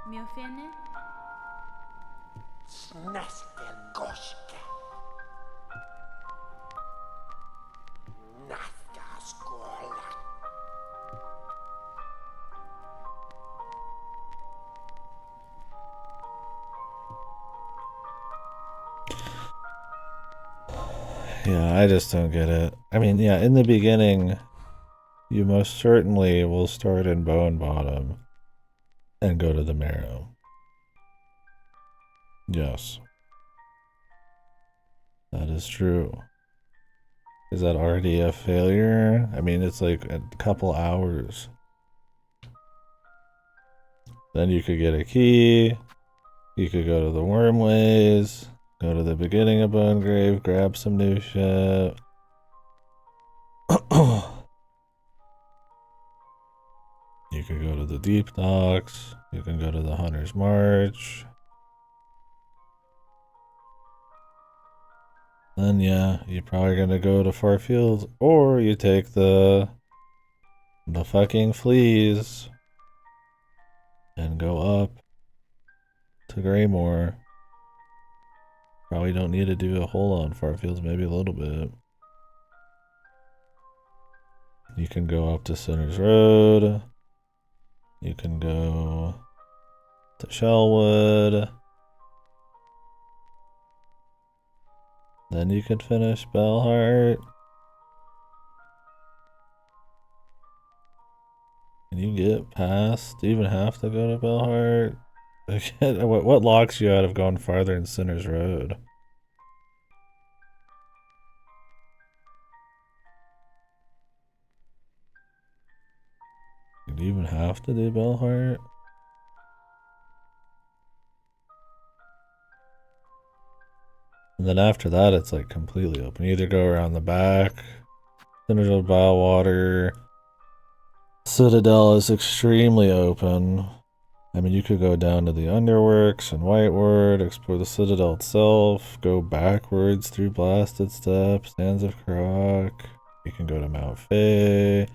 Miofene? Snaskelgoske. Naskaskola. Yeah, I just don't get it. I mean, yeah, in the beginning, you most certainly will start in Bone Bottom and go to the Marrow. Yes. That is true. Is that already a failure? I mean, it's like a couple hours. Then you could get a key. You could go to the Wormways. Go to the beginning of Bonegrave. Grab some new shit. You could go to the Deep Docks. You can go to the Hunter's March. Then yeah, you're probably gonna go to Far Fields, or you take the fucking fleas and go up to Greymore. Probably don't need to do a whole lot on Far Fields, maybe a little bit. You can go up to Sinner's Road. You can go to Shellwood. Then you could finish Bellheart. Can you get past? Do you even have to go to Bellheart? What locks you out of going farther in Sinner's Road? Do you even have to do Bellheart? And then after that, it's like completely open. You either go around the back, Sinner's Road, Bywater. Citadel is extremely open. I mean, you could go down to the Underworks and Whiteward, explore the Citadel itself, go backwards through Blasted Steps, Sands of Croc. You can go to Mount Fay.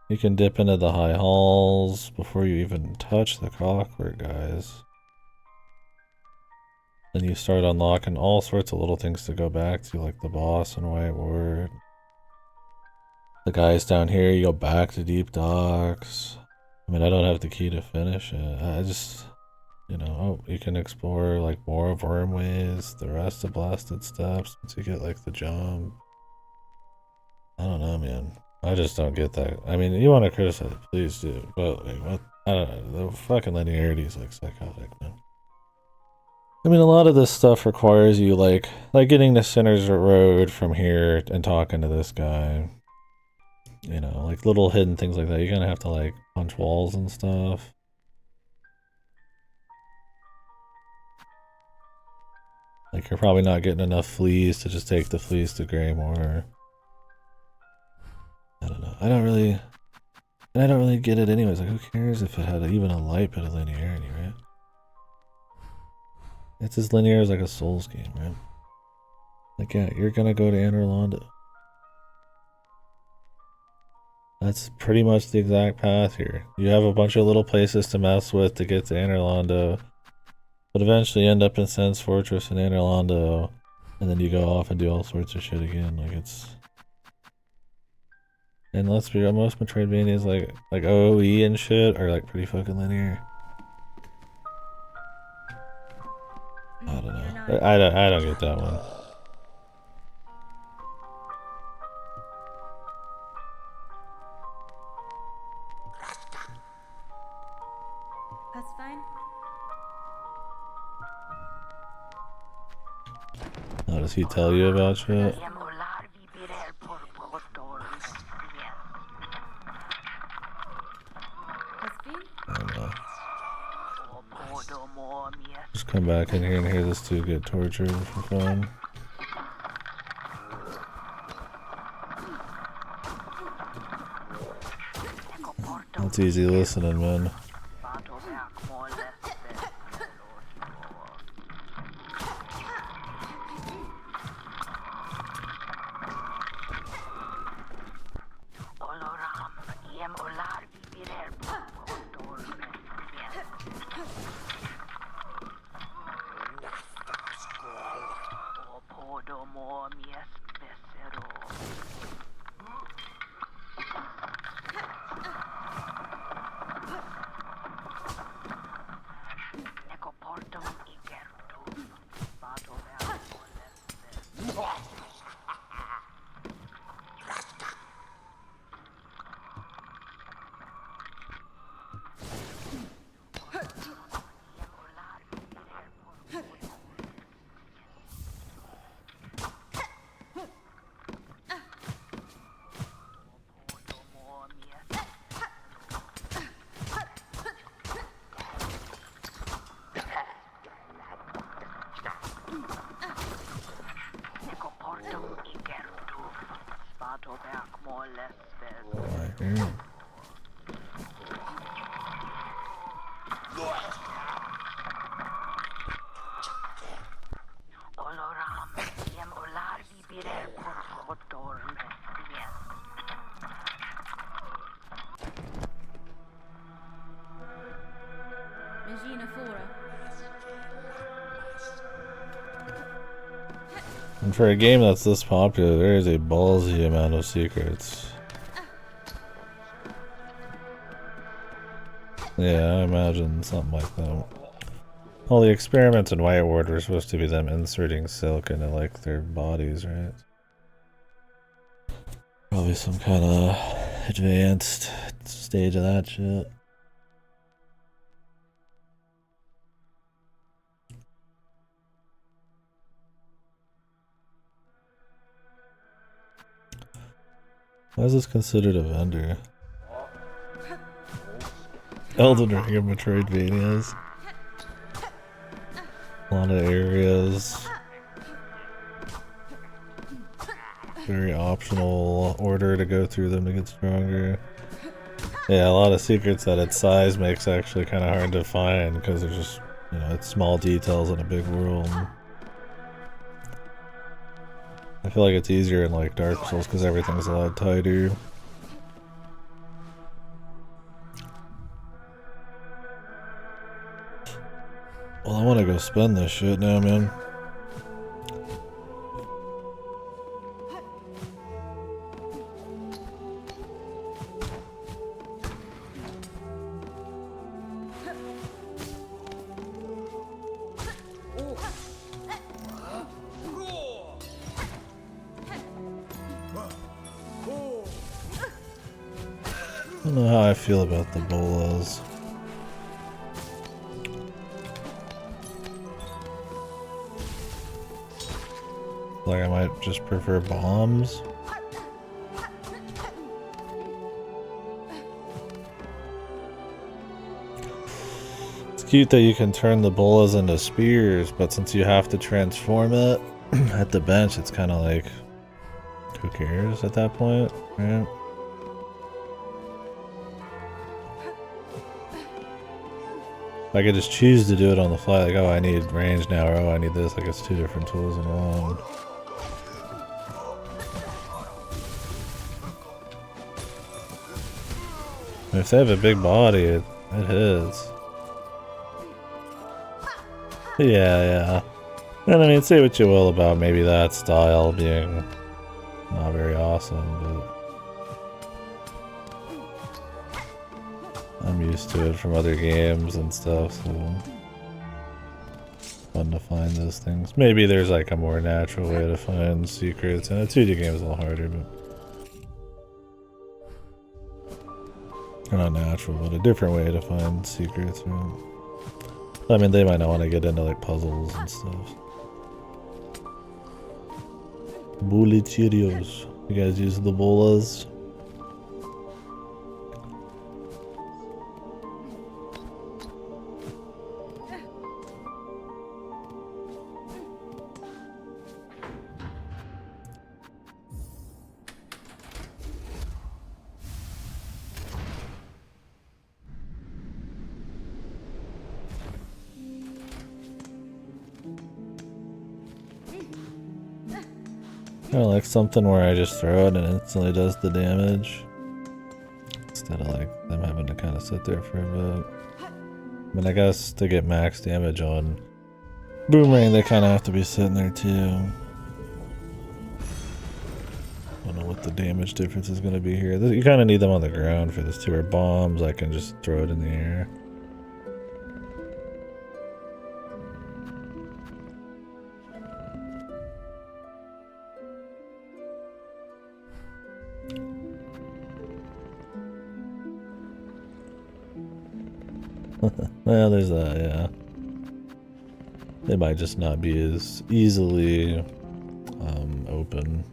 You can dip into the High Halls before you even touch the Clockwork, guys. Then you start unlocking all sorts of little things to go back to, like the boss in Whiteward. The guys down here, you go back to Deep Docks. I mean, I don't have the key to finish it. I just, you know, you can explore like more of Wormways, the rest of Blasted Steps once you get like the jump. I don't know, man. I just don't get that. I mean, you want to criticize it, please do. But like, what? I don't know. The fucking linearity is like psychotic, man. I mean, a lot of this stuff requires you like getting to Sinner's Road from here and talking to this guy. You know, like little hidden things like that. You're gonna have to like punch walls and stuff. Like you're probably not getting enough fleas to just take the fleas to Greymore. I don't know. I don't really get it anyways. Like who cares if it had even a light bit of linearity, right? It's as linear as like a Souls game, right? Like yeah, you're gonna go to Anor Londo. That's pretty much the exact path here. You have a bunch of little places to mess with to get to Anor Londo, but eventually end up in Sen's Fortress and Anor Londo, and then you go off and do all sorts of shit again. Like it's And let's be real, most Metroidvanias like OOE and shit are like pretty fucking linear. I don't know. I don't get that one. That's fine. Oh, does he tell you about shit? I don't know. Just come back in here and hear this dude get tortured for fun. That's easy listening, man. And for a game that's this popular, there is a ballsy amount of secrets. Yeah, I imagine something like that. Well, the experiments in White Ward were supposed to be them inserting silk into, like, their bodies, right? Probably some kind of advanced stage of that shit. Why is this considered a vendor? Elden Ring of Metroidvanias. A lot of areas. Very optional order to go through them to get stronger. Yeah, a lot of secrets that its size makes actually kind of hard to find because there's just, you know, it's small details in a big world. I feel like it's easier in like Dark Souls because everything's a lot tighter. Well, I want to go spend this shit now, man. I don't know how I feel about the bolas. Like I might just prefer bombs. It's cute that you can turn the bolas into spears, but since you have to transform it at the bench, it's kind of like, who cares at that point, right? I could just choose to do it on the fly, like, oh, I need range now, or oh, I need this, like it's two different tools in one. If they have a big body, it hits. Yeah. And I mean, say what you will about maybe that style being not very awesome, but I'm used to it from other games and stuff, so fun to find those things. Maybe there's like a more natural way to find secrets, and a 2D game is a little harder, but or not natural, but a different way to find secrets. Right? I mean, they might not want to get into like puzzles and stuff. Bully Cheerios. You guys use the bolas? I like something where I just throw it and it instantly does the damage. Instead of like them having to kind of sit there for a bit. I mean, I guess to get max damage on Boomerang, they kind of have to be sitting there too. I don't know what the damage difference is going to be here. You kind of need them on the ground for this too, or bombs. I can just throw it in the air. Well, there's that, yeah. They might just not be as easily open.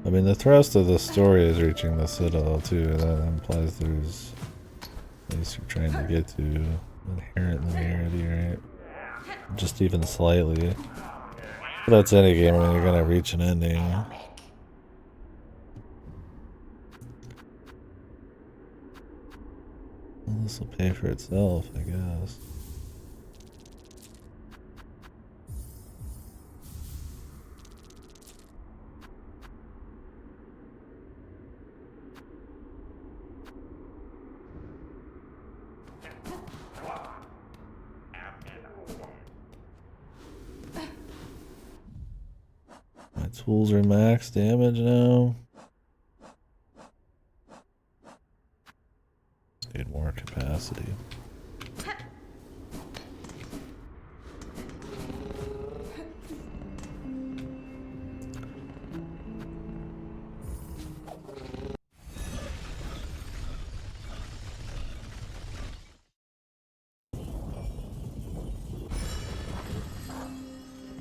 I mean, the thrust of the story is reaching the Citadel too. That implies there's a place you're trying to get to. Inherent linearity, right? Just even slightly. But that's any game when you're gonna reach an ending. Well, this will pay for itself, I guess. My tools are max damage now. Need more capacity.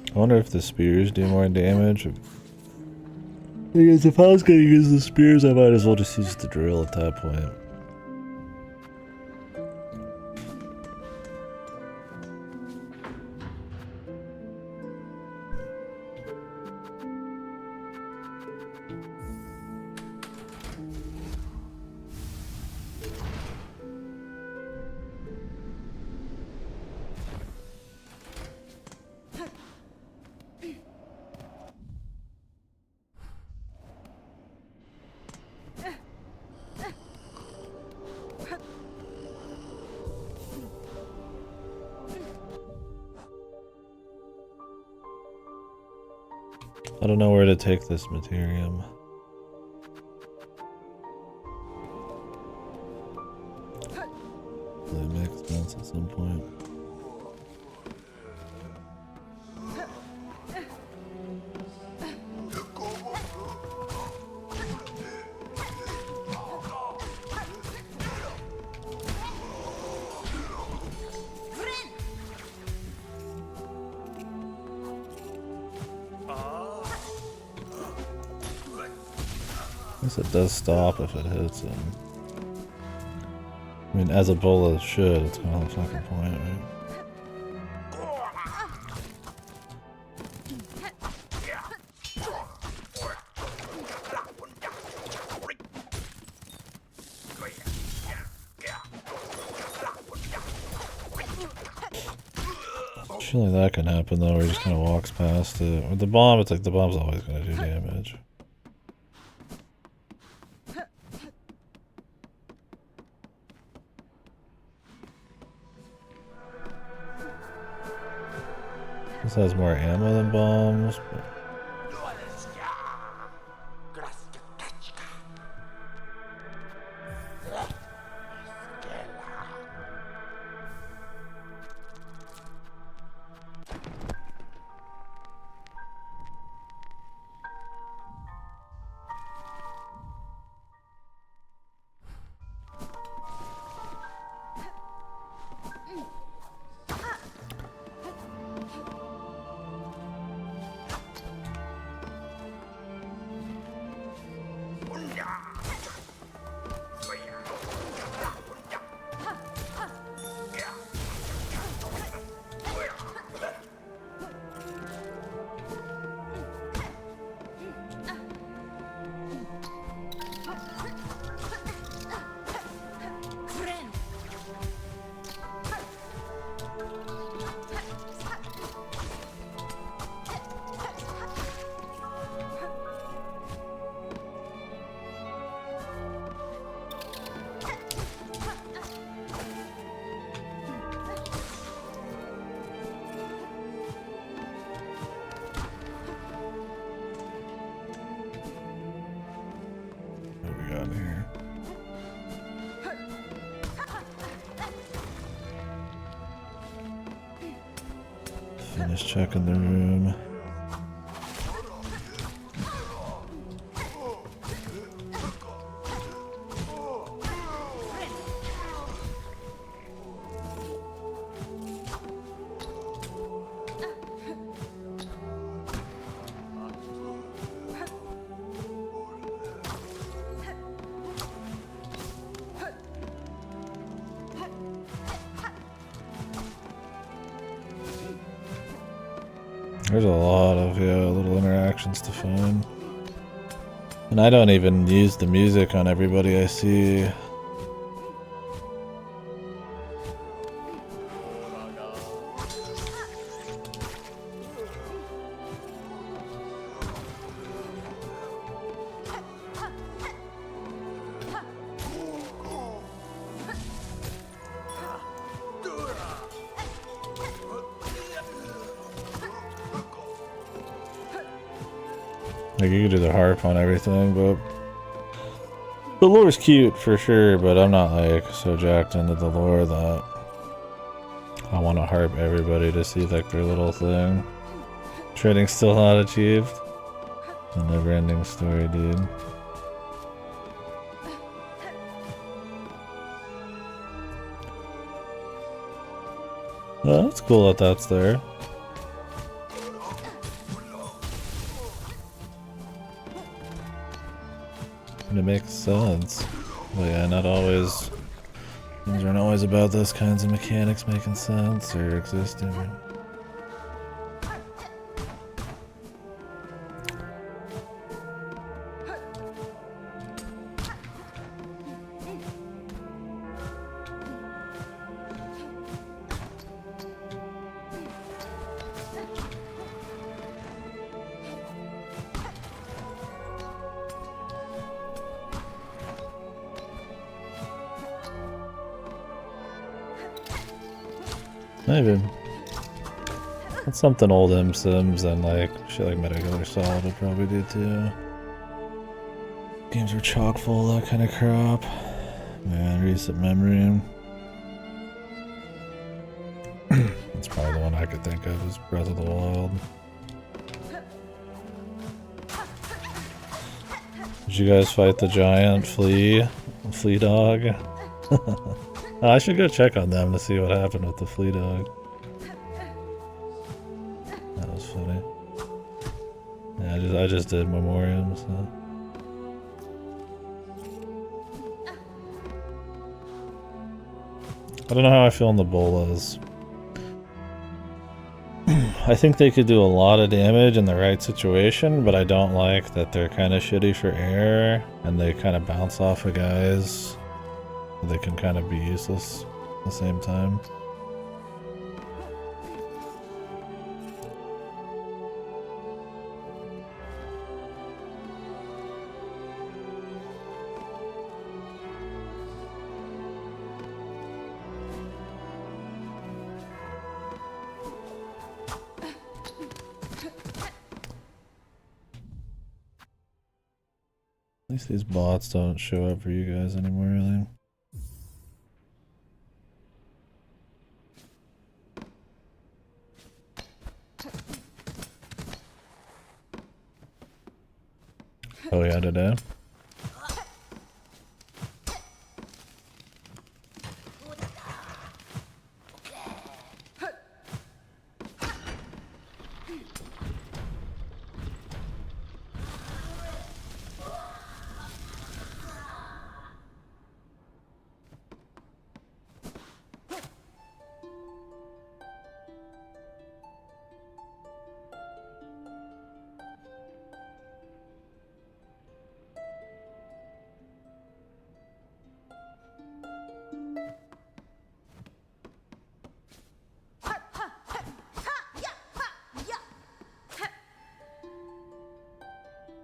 I wonder if the spears do more damage. Because if I was gonna use the spears, I might as well just use the drill at that point. I don't know where to take this materium. It makes sense at some point. I guess it does stop if it hits him. I mean, as a bullet should, it's kind of the fucking point, right? Surely that can happen though, where he just kind of walks past it. With the bomb, it's like the bomb's always going to do damage. This has more ammo than bombs, but what we got in here? Finish checking the room. There's a lot of little interactions to find. And I don't even use the music on everybody I see. Like, you can do the harp on everything, but the lore's cute for sure, but I'm not like so jacked into the lore that I want to harp everybody to see like their little thing. Trading still not achieved. The never-ending story, dude. Well, that's cool that that's there. And it makes sense. But yeah, not always. Things aren't always about those kinds of mechanics making sense or existing. Maybe. That's something old M-Sims and like shit like Metal Gear Solid would probably do too. Games were chock full of that kind of crap. Man, recent memory. That's probably the one I could think of is Breath of the Wild. Did you guys fight the giant flea dog? I should go check on them to see what happened with the flea dog. That was funny. Yeah, I just did Memoriam, so. I don't know how I feel in the bolas. I think they could do a lot of damage in the right situation, but I don't like that they're kind of shitty for air and they kind of bounce off of guys. They can kind of be useless at the same time. least these bots don't show up for you guys anymore, really. Oh yeah, today.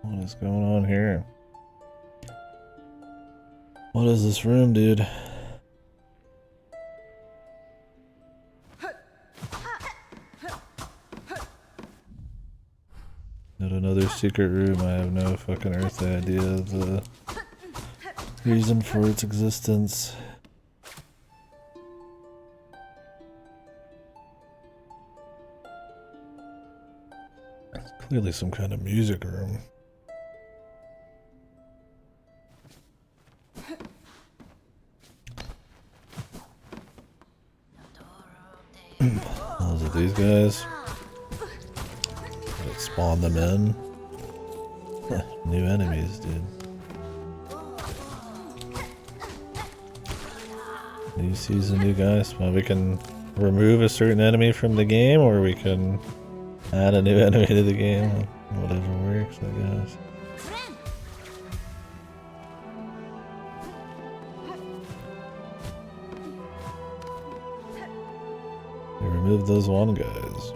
What is going on here? What is this room, dude? Not another secret room. I have no fucking earthly idea of the reason for its existence. It's clearly some kind of music room. Was it these guys? Did it spawn them in? New enemies, dude. New season, new guys. Well, we can remove a certain enemy from the game, or we can add a new enemy to the game. Whatever works, I guess. We removed those one guys.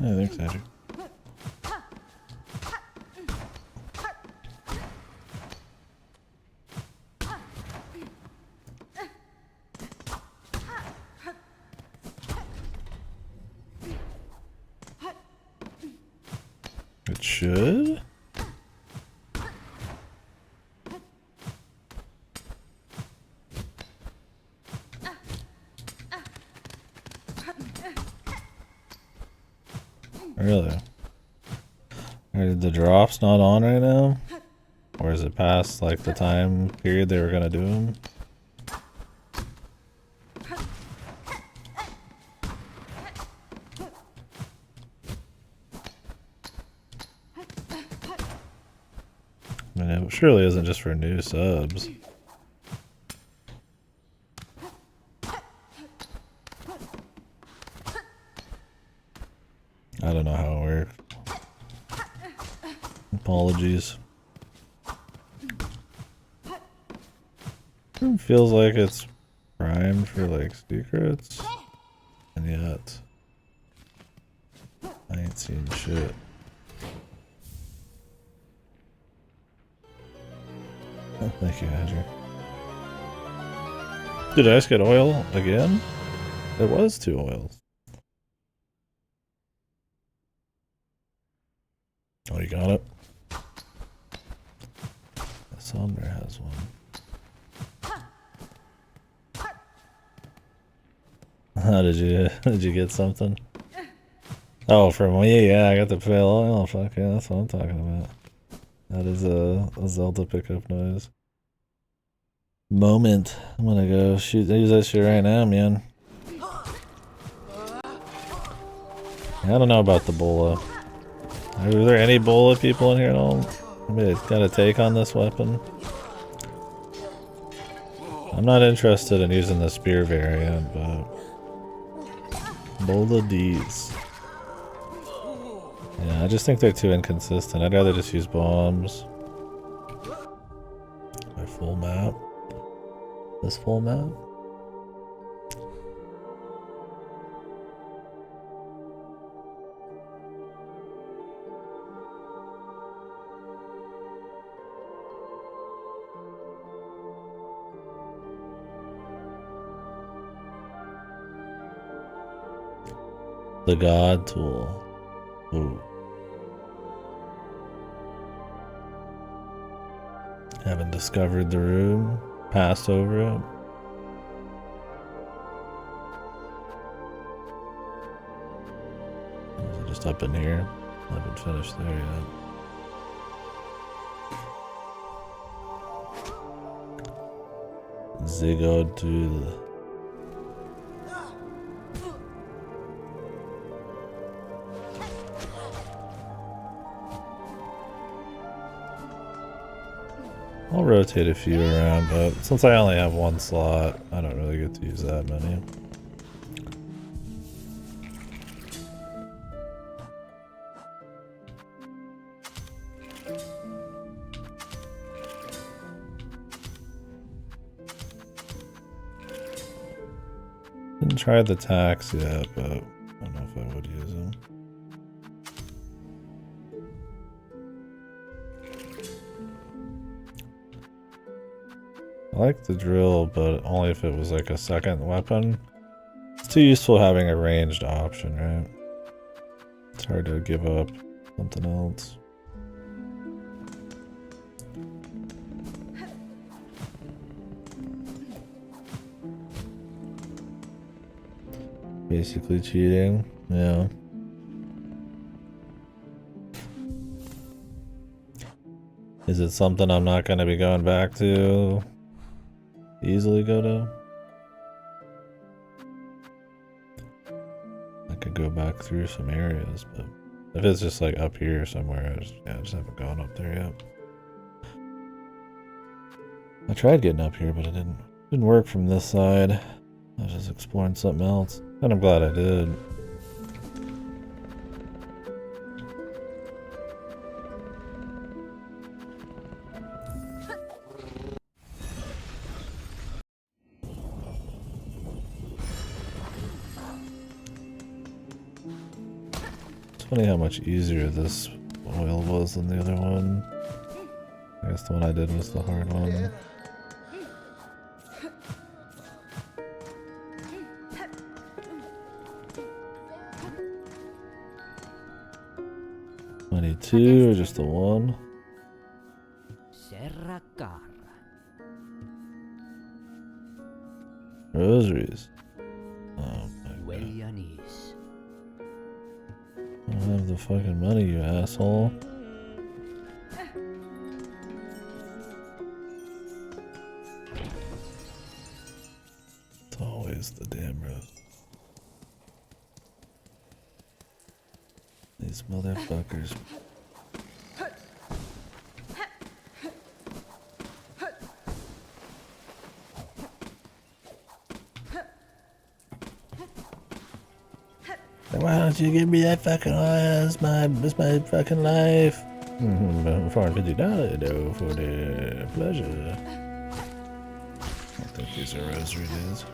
I think so. It should? Really? Are the drops not on right now? Or is it past like the time period they were gonna do them? I mean, it surely isn't just for new subs. I don't know how it works. Apologies. It feels like it's primed for like secrets, and yet I ain't seen shit. Oh, thank you, Andrew. Did I just get oil again? There was 2 oils. Oh, you got it? Sonder has one. How did you get something? Oh, from me, yeah, I got the pale oil. Fuck yeah, that's what I'm talking about. That is a Zelda pickup noise. Moment. I'm gonna go use that shit right now, man. I don't know about the Bola. Are there any Bola people in here at all? Maybe it's got a take on this weapon. I'm not interested in using the spear variant, but Bola D's. Yeah, I just think they're too inconsistent. I'd rather just use bombs. My full map. This full map? The God Tool. Ooh. Haven't discovered the room. Passed over it. Is it just up in here? I haven't finished there yet. Zigod to the... I'll rotate a few around, but since I only have one slot, I don't really get to use that many. Didn't try the tax yet, but I don't know if I would use them. I like the drill, but only if it was like a second weapon. It's too useful having a ranged option, right? It's hard to give up something else. Basically cheating, yeah. Is it something I'm not going to be going back to? Easily go to? I could go back through some areas, but if it's just like up here somewhere, I just haven't gone up there yet. I tried getting up here, but it didn't work from this side. I was just exploring something else, and I'm glad I did. Funny how much easier this oil was than the other one. I guess the one I did was the hard one. $22 or just the one? Rosaries. Oh my god. I don't have the fucking money, you asshole. It's always the damn rose. These motherfuckers. Why don't you give me that fucking oil? It's my fucking life. $450 though for the pleasure. I think these are rosary days.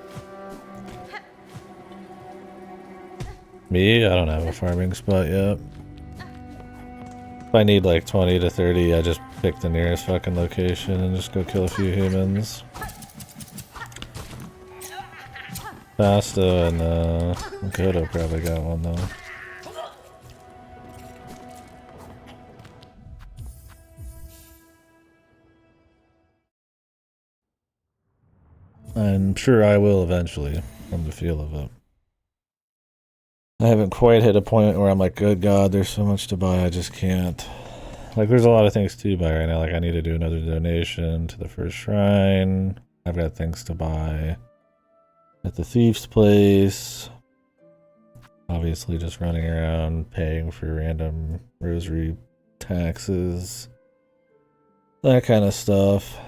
Me? I don't have a farming spot yet. If I need like 20 to 30, I just pick the nearest fucking location and just go kill a few humans. Pasta and Kodo probably got one though. I'm sure I will eventually, from the feel of it. I haven't quite hit a point where I'm like, good God, there's so much to buy, I just can't. Like, there's a lot of things to buy right now. Like, I need to do another donation to the first shrine. I've got things to buy at the thief's place. Obviously, just running around paying for random rosary taxes. That kind of stuff.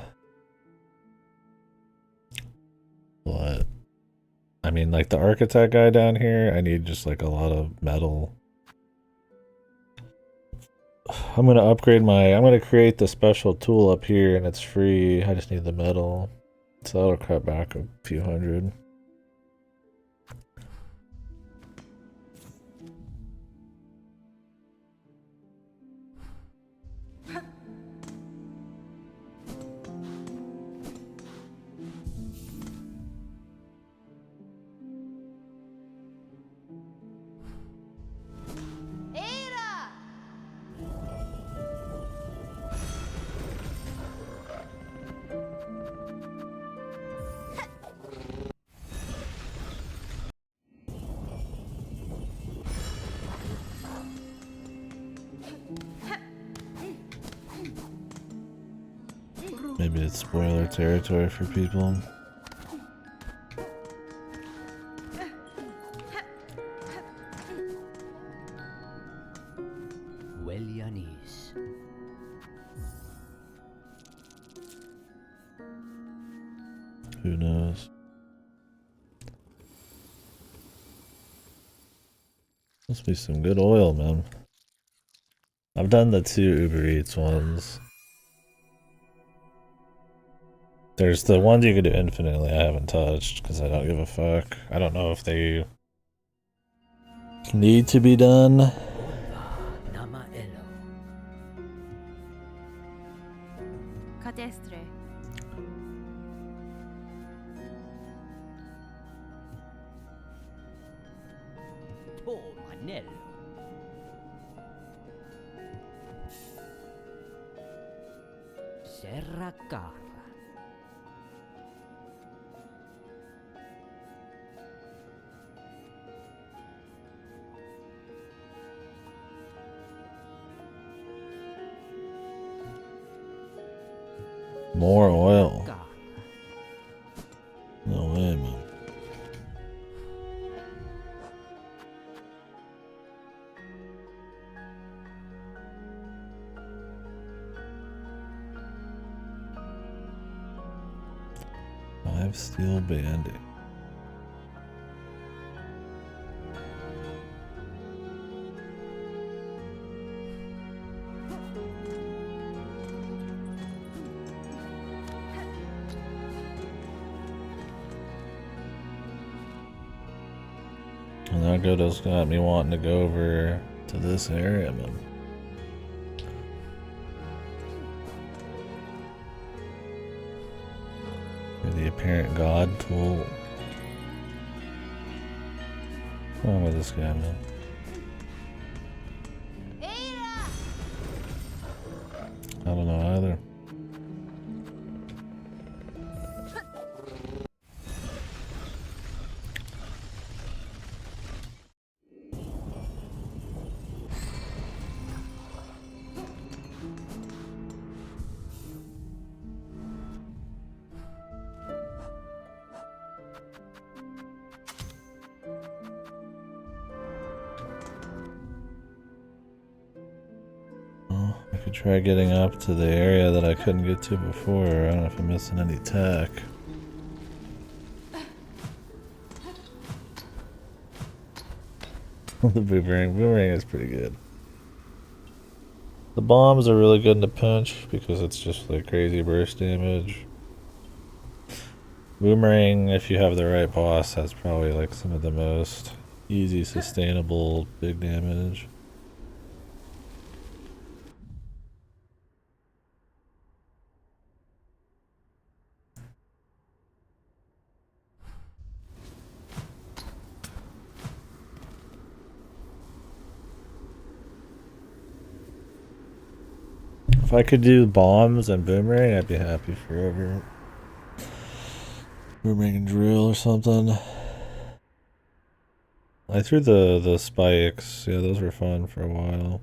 But, I mean, like the architect guy down here, I need just like a lot of metal. I'm gonna upgrade I'm gonna create the special tool up here and it's free. I just need the metal. So that'll cut back a few hundred. Maybe it's spoiler territory for people. Welyanis. Who knows? Must be some good oil, man. I've done the 2 Uber Eats ones. There's the ones you can do infinitely I haven't touched because I don't give a fuck. I don't know if they need to be done. Nama Elo. Cadestre. To Manello. Serra Carra. More oil. Carra. No way, man. Five steel banding. And that Godo's got me wanting to go over to this area, man. The apparent god tool. What's wrong with this guy, man? I don't know either. I could try getting up to the area that I couldn't get to before. I don't know if I'm missing any tech. The boomerang is pretty good. The bombs are really good in the pinch because it's just like crazy burst damage. Boomerang, if you have the right boss, has probably like some of the most easy, sustainable, big damage. If I could do bombs and boomerang, I'd be happy forever. Boomerang and drill or something. I threw the spikes. Yeah, those were fun for a while.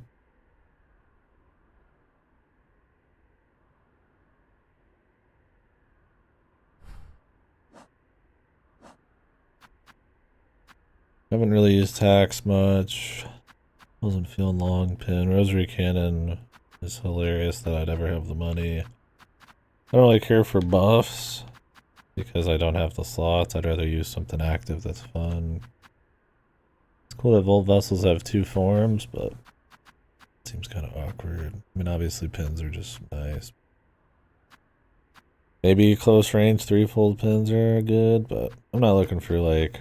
Haven't really used hacks much. Wasn't feeling long pin. Rosary Cannon is hilarious that I'd ever have the money. I don't really care for buffs because I don't have the slots. I'd rather use something active that's fun. It's cool that Volt Vessels have 2 forms, but it seems kind of awkward. I mean, obviously pins are just nice. Maybe close range 3-fold pins are good, but I'm not looking for like...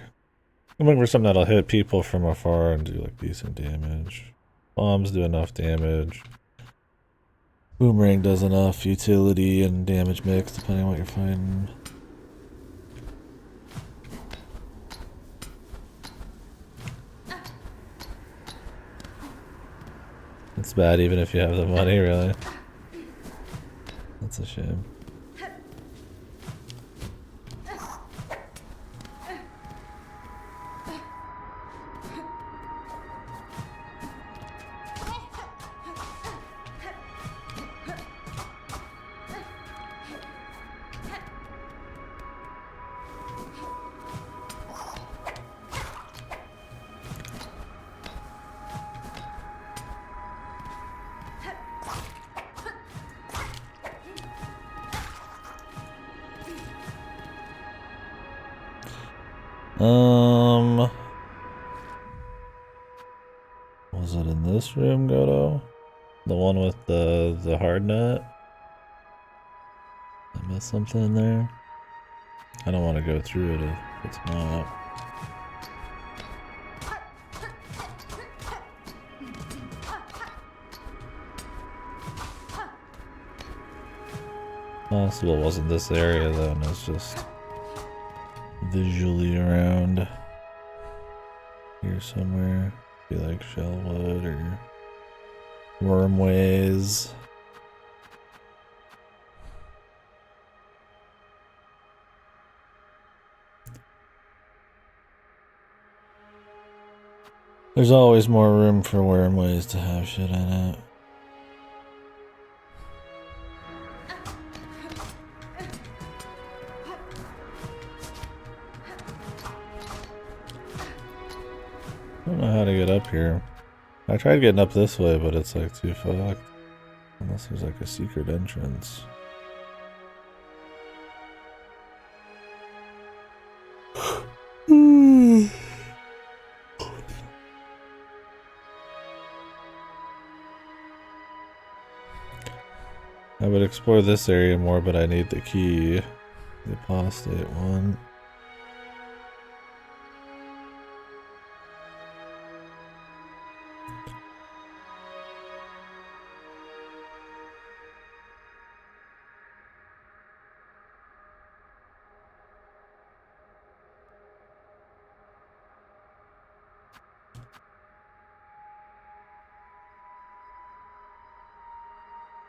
I'm looking for something that'll hit people from afar and do like decent damage. Bombs do enough damage. Boomerang does enough utility and damage mix depending on what you're fighting. It's bad even if you have the money, really. That's a shame. Was it in this room, Goto? The one with the hard nut? I missed something in there? I don't want to go through it if it's not. Possible it wasn't this area then, it's just visually around here somewhere. Be like Shellwood or Wormways. There's always more room for Wormways to have shit in it. I don't know how to get up here. I tried getting up this way, but it's like too fucked. Unless there's like a secret entrance. I would explore this area more, but I need the key. The apostate one.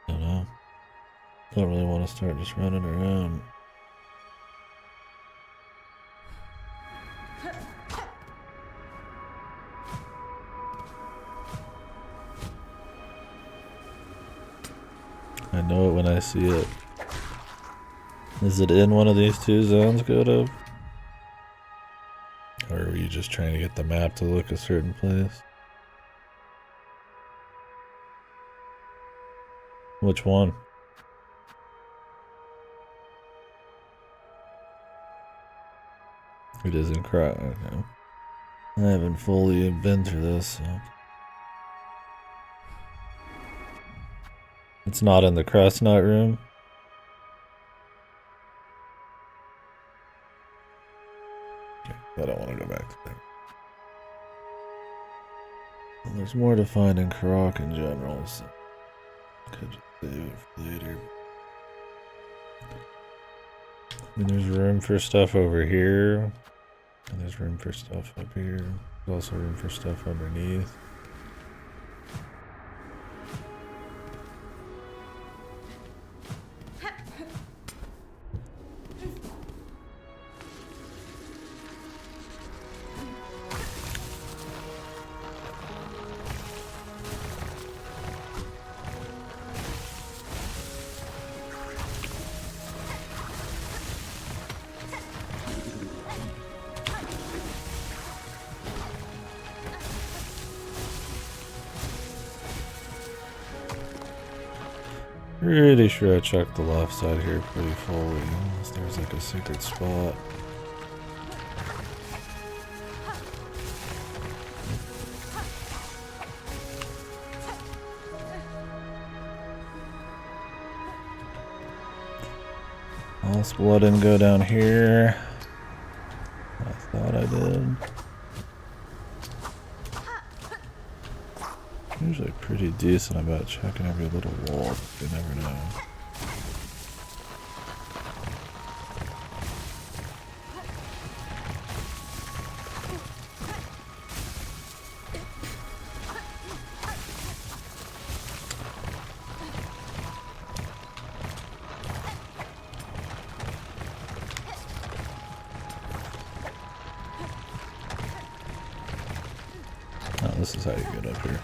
Don't know. Don't really want to start just running around. I know it when I see it. Is it in one of these 2 zones, Goto? Or are you just trying to get the map to look a certain place? Which one? It is in Cry. Okay. I haven't fully been through this, so. It's not in the Crest Nut room. Okay, I don't want to go back to that. Well, there's more to find in Karok in general, so could just save it for later. I mean, there's room for stuff over here, and there's room for stuff up here. There's also room for stuff underneath. Pretty sure I checked the left side here pretty fully, unless there's like a secret spot. Lost blood didn't go down here. I thought I did. Usually pretty decent about checking every little wall, but you never know. Oh, this is how you get up here.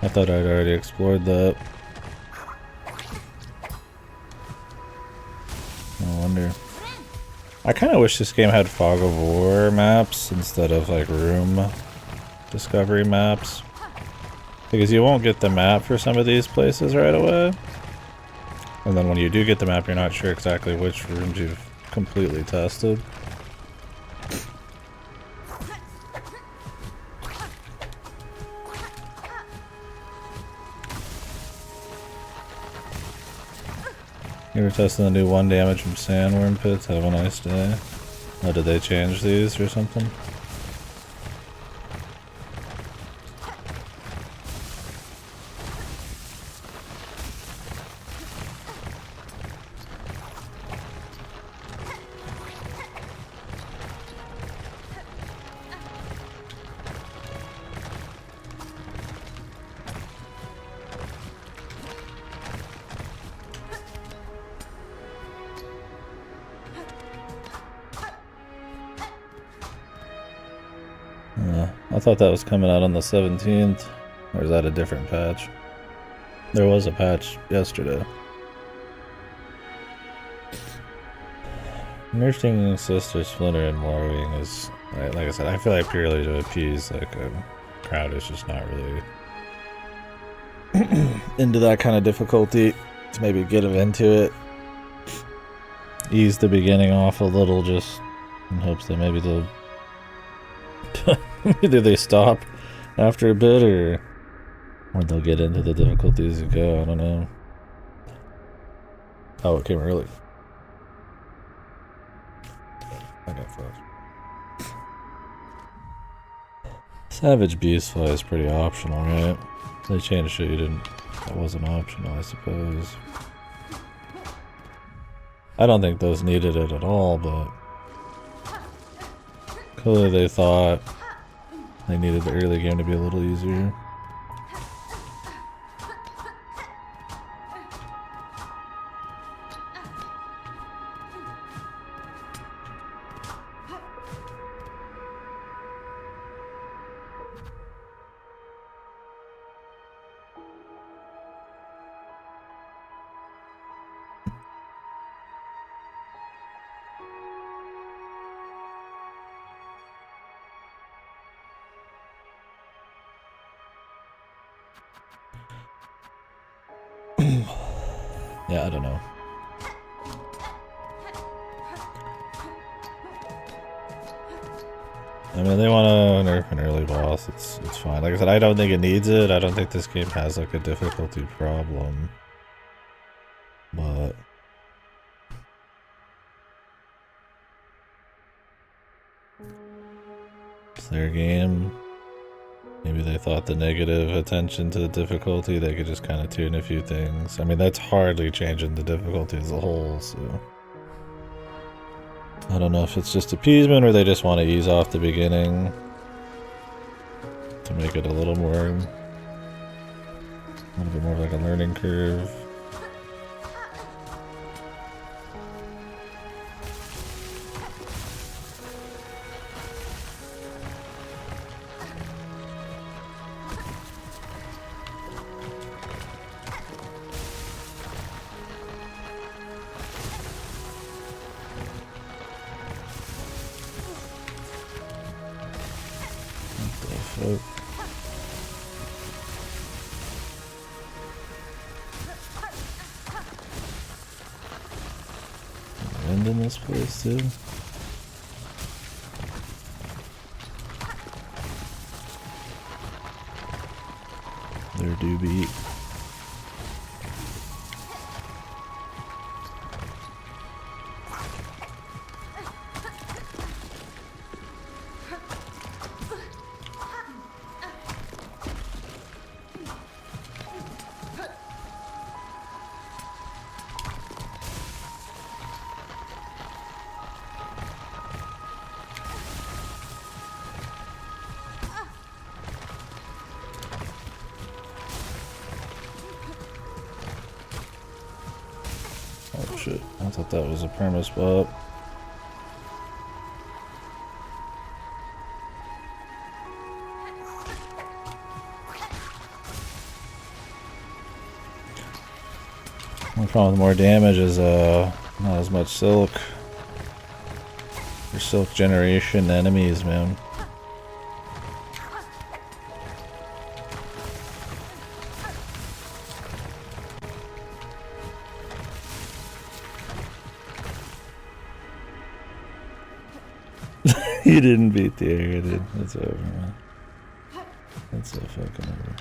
I thought I'd already explored that. No wonder. I kind of wish this game had fog of war maps instead of like room discovery maps. Because you won't get the map for some of these places right away. And then when you do get the map, you're not sure exactly which rooms you've completely tested. You were testing the new 1 damage from sandworm pits. Have a nice day. Oh, did they change these or something? I thought that was coming out on the 17th. Or is that a different patch? There was a patch yesterday. Nursing Sister Splinter and Warwing is, like I said, I feel like purely to appease like a crowd who's just not really into that kind of difficulty, to maybe get them into it. Ease the beginning off a little just in hopes that maybe they'll either they stop after a bit or they'll get into the difficulties as you go. I don't know. Oh, it came early. I got flash. Savage Beastfly is pretty optional, right? They changed shit you didn't. That wasn't optional, I suppose. I don't think those needed it at all, but clearly they thought they needed the early game to be a little easier. Yeah, I don't know. I mean, they want to nerf an early boss. It's fine. Like I said, I don't think it needs it. I don't think this game has like a difficulty problem. But it's their game. Maybe they thought the negative attention to the difficulty, they could just kind of tune a few things. I mean, that's hardly changing the difficulty as a whole, so I don't know if it's just appeasement or they just want to ease off the beginning to make it a little bit more like a learning curve. wind in this place too. There do be. Oh shit, I thought that was a perma spot. The problem with more damage is not as much silk. Your silk generation enemies, man. You didn't beat the area, dude. It's over, man. It's so fucking over.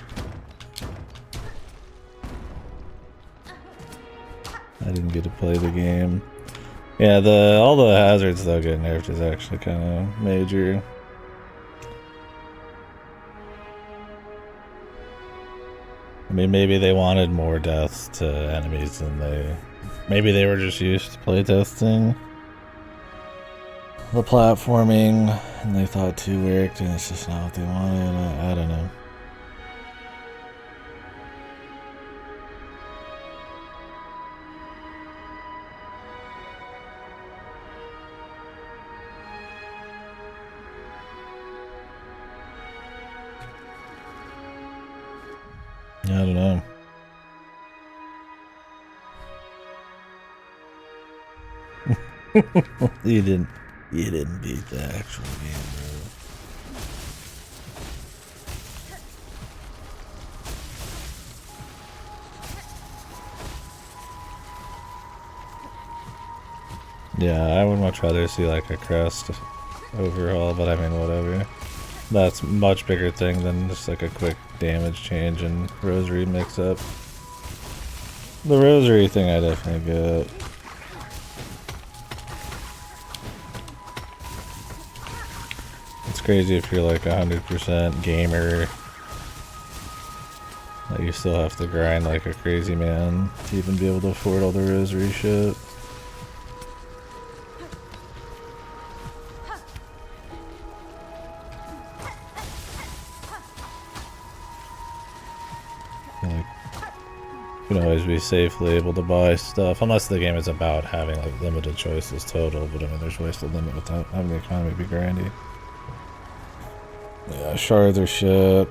I didn't get to play the game. Yeah, all the hazards though getting nerfed is actually kind of major. I mean, maybe they wanted more deaths to enemies than maybe they were just used to playtesting the platforming, and they thought 2 worked, and it's just not what they wanted. I don't know. I don't know. You didn't beat the actual game, bro. Yeah, I would much rather see like a crest overhaul, but I mean whatever. That's a much bigger thing than just like a quick damage change and rosary mix up. The rosary thing I definitely get. It's crazy if you're like 100% gamer that you still have to grind like a crazy man to even be able to afford all the rosary shit. Like, you can always be safely able to buy stuff, unless the game is about having like limited choices total, but I mean there's ways to limit without having the economy be grindy. Yeah, shards are shit.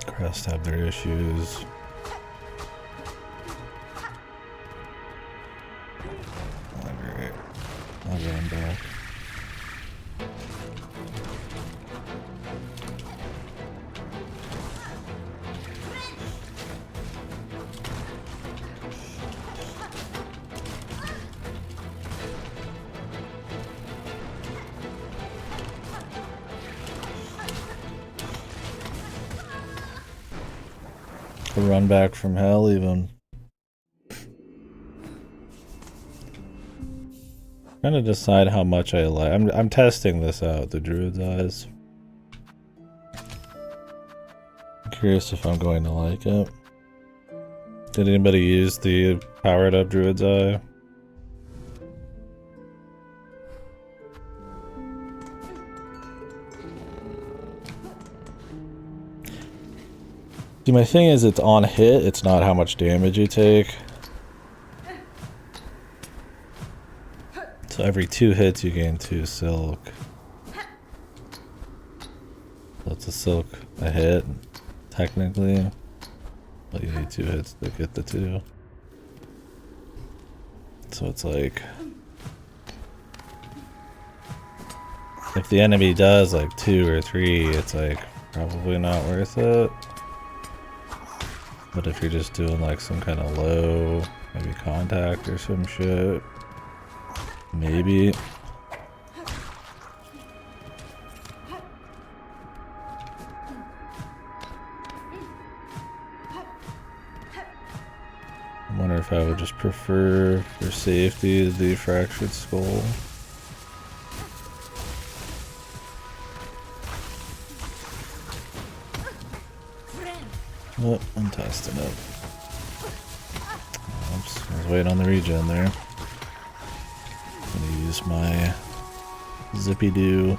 Crest have their issues. Alright, I'll run back. A run back from hell, even. Trying to decide how much I like. I'm testing this out, the Druid's Eyes. I'm curious if I'm going to like it. Did anybody use the powered up Druid's Eye? See, my thing is it's on hit, it's not how much damage you take. So every 2 hits you gain 2 silk. That's a silk a hit, technically. But you need 2 hits to get the 2. So it's like, if the enemy does like 2 or 3, it's like probably not worth it. But if you're just doing like some kind of low, maybe contact or some shit, maybe. I wonder if I would just prefer for safety the fractured skull. Oh, I'm testing it. Oops, I was waiting on the regen there. I'm gonna use my zippy doo.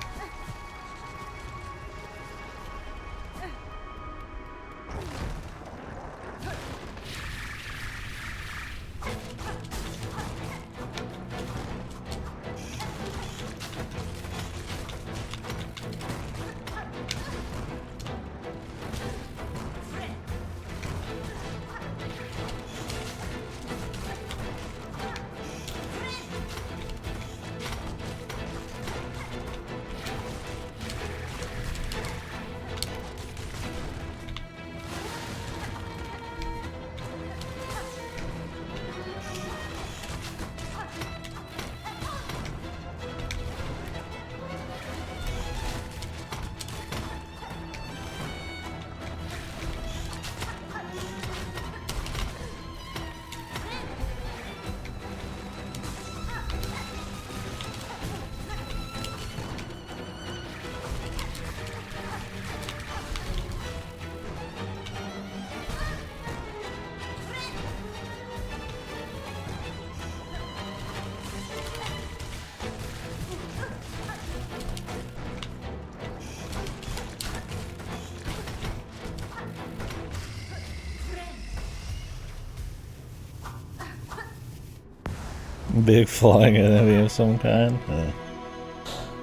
Big flying enemy of some kind.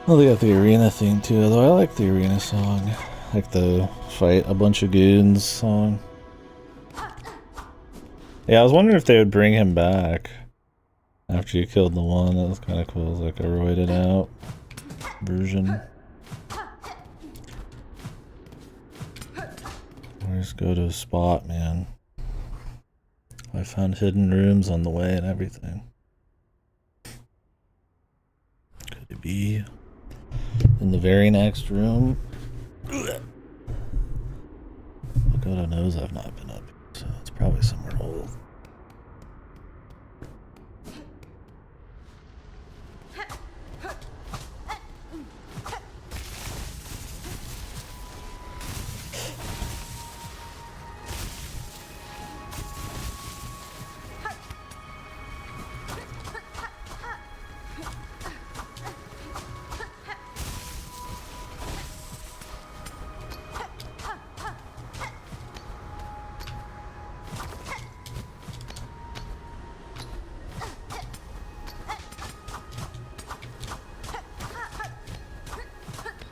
Well, they got the arena theme too, although I like the arena song. Like the fight a bunch of goons song. Yeah, I was wondering if they would bring him back after you killed the one. That was kind of cool. It was like a roided out version. Let's go to a spot, man. I found hidden rooms on the way and everything. Could it be in the very next room? God knows I've not been up, so it's probably somewhere old.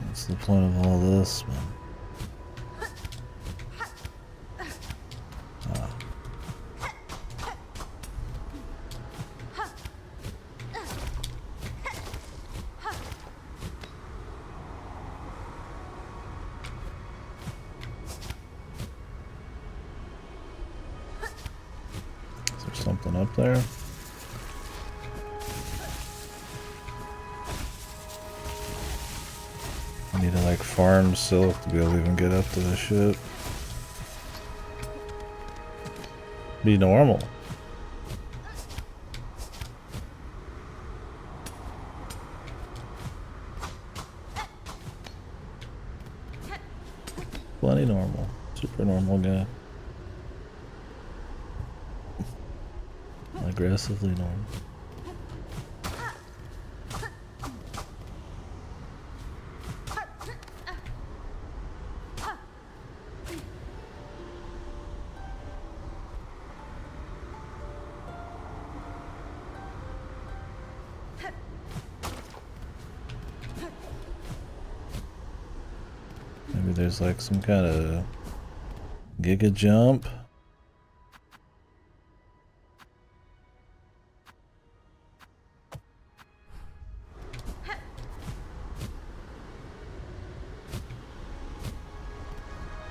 What's the point of all this, man? Is there something up there? I need to like farm silk to be able to even get up to the ship. Be normal. Plenty normal. Super normal guy. Aggressively normal. Maybe there's like some kind of giga jump.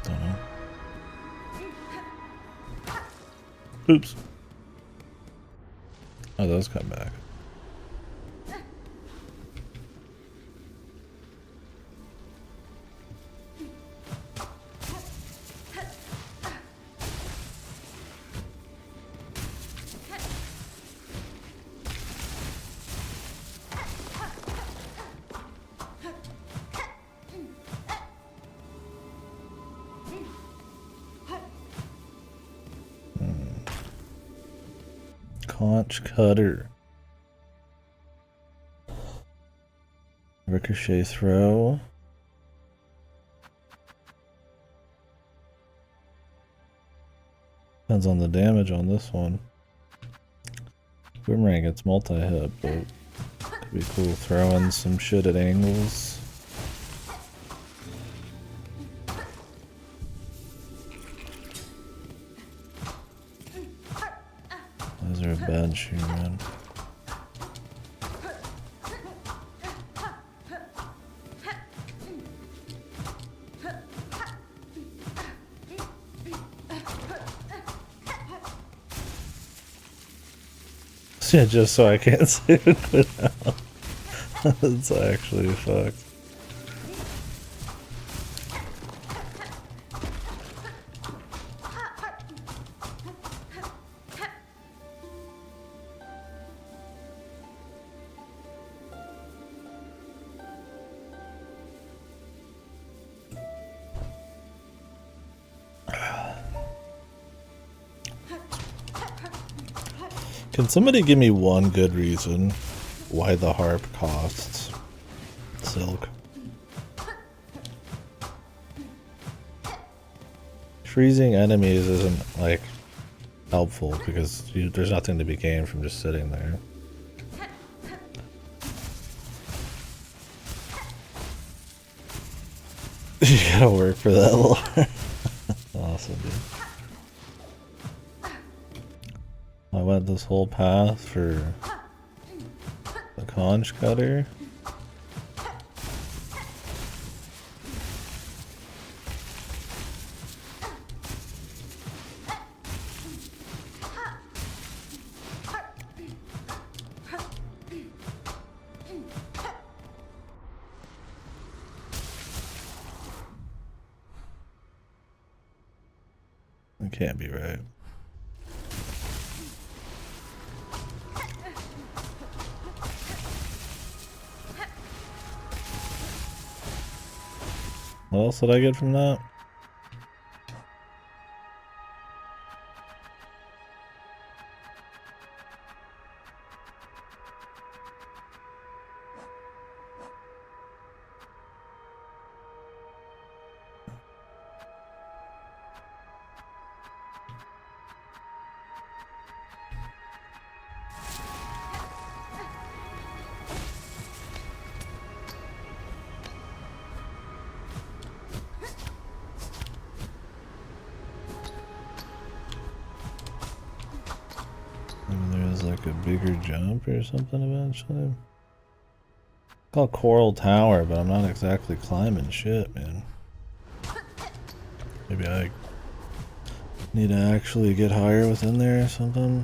Don't know. Oops. Oh, those come back. Conch cutter. Ricochet throw. Depends on the damage on this one. Boomerang gets multi-hit, but could be cool throwing some shit at angles. Those are a bad shoe, man. Yeah, just so I can't save it without. That's actually fucked. Can somebody give me one good reason why the harp costs silk? Freezing enemies isn't like helpful because there's nothing to be gained from just sitting there. You gotta work for that lore. Awesome, dude. I went this whole path for the conch cutter. It can't be right. What else did I get from that? Maybe there's like a bigger jump or something eventually. It's called Coral Tower, but I'm not exactly climbing shit, man. Maybe I need to actually get higher within there or something.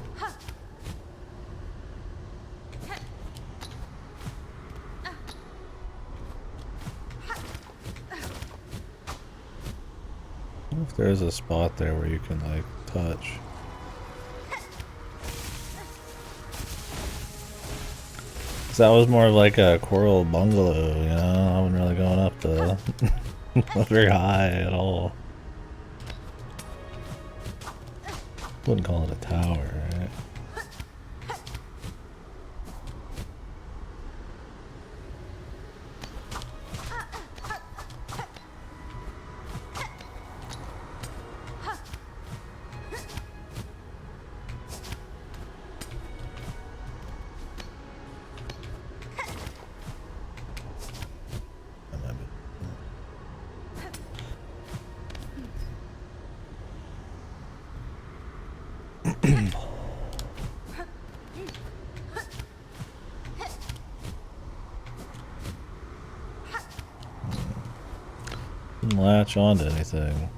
I wonder if there's a spot there where you can like touch. That was more like a coral bungalow, you know? I wasn't really going up the not very high at all. Wouldn't call it a tower, right? Didn't latch onto anything.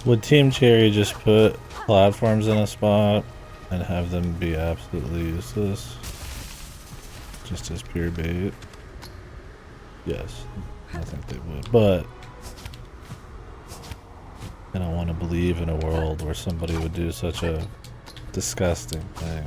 Would Team Cherry just put platforms in a spot and have them be absolutely useless? Just as pure bait? Yes, I think they would, but I don't want to believe in a world where somebody would do such a disgusting thing.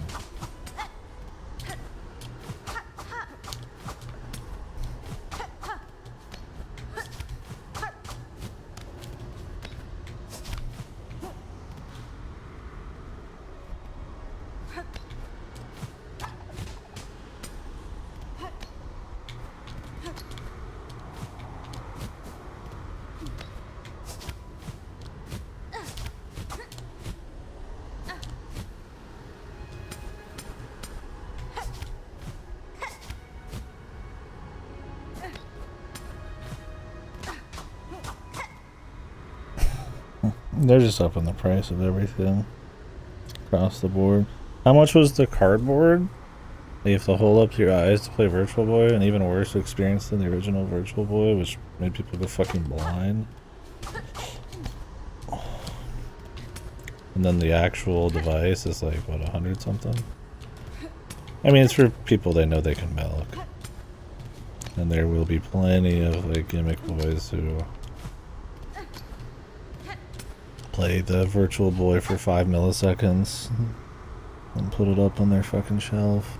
They're just upping the price of everything across the board. How much was the cardboard? You have to hold up your eyes to play Virtual Boy, and even worse experience than the original Virtual Boy, which made people go fucking blind. And then the actual device is like, what, 100 something? I mean, it's for people they know they can milk. And there will be plenty of like gimmick boys who play the Virtual Boy for 5 milliseconds and put it up on their fucking shelf.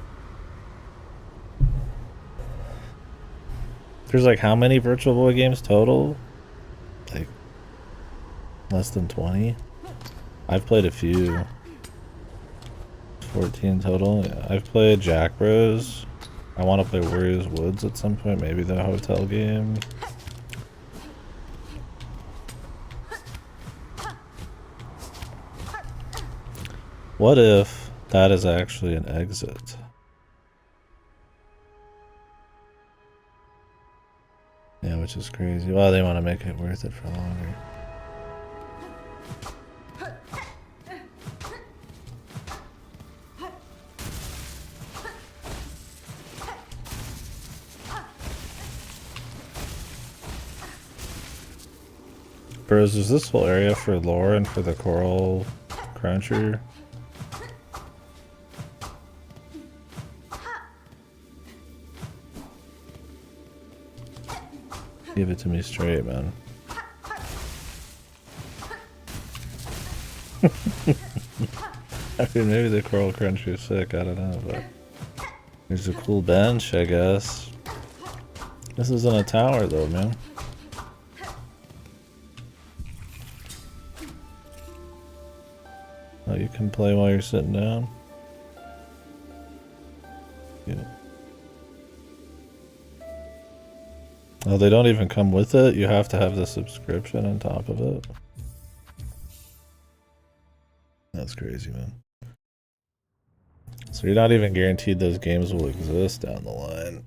There's like how many Virtual Boy games total? Like less than 20? I've played a few. 14 total. Yeah, I've played Jack Bros. I want to play Warriors Woods at some point, maybe the hotel game. What if that is actually an exit? Yeah, which is crazy. Well, they want to make it worth it for longer. Bros, is this whole area for lore and for the coral cruncher? Give it to me straight, man. I mean, maybe the coral cruncher is sick, I don't know, but there's a cool bench, I guess. This isn't a tower though, man. Oh, you can play while you're sitting down? Yeah. Oh, they don't even come with it? You have to have the subscription on top of it? That's crazy, man. So you're not even guaranteed those games will exist down the line.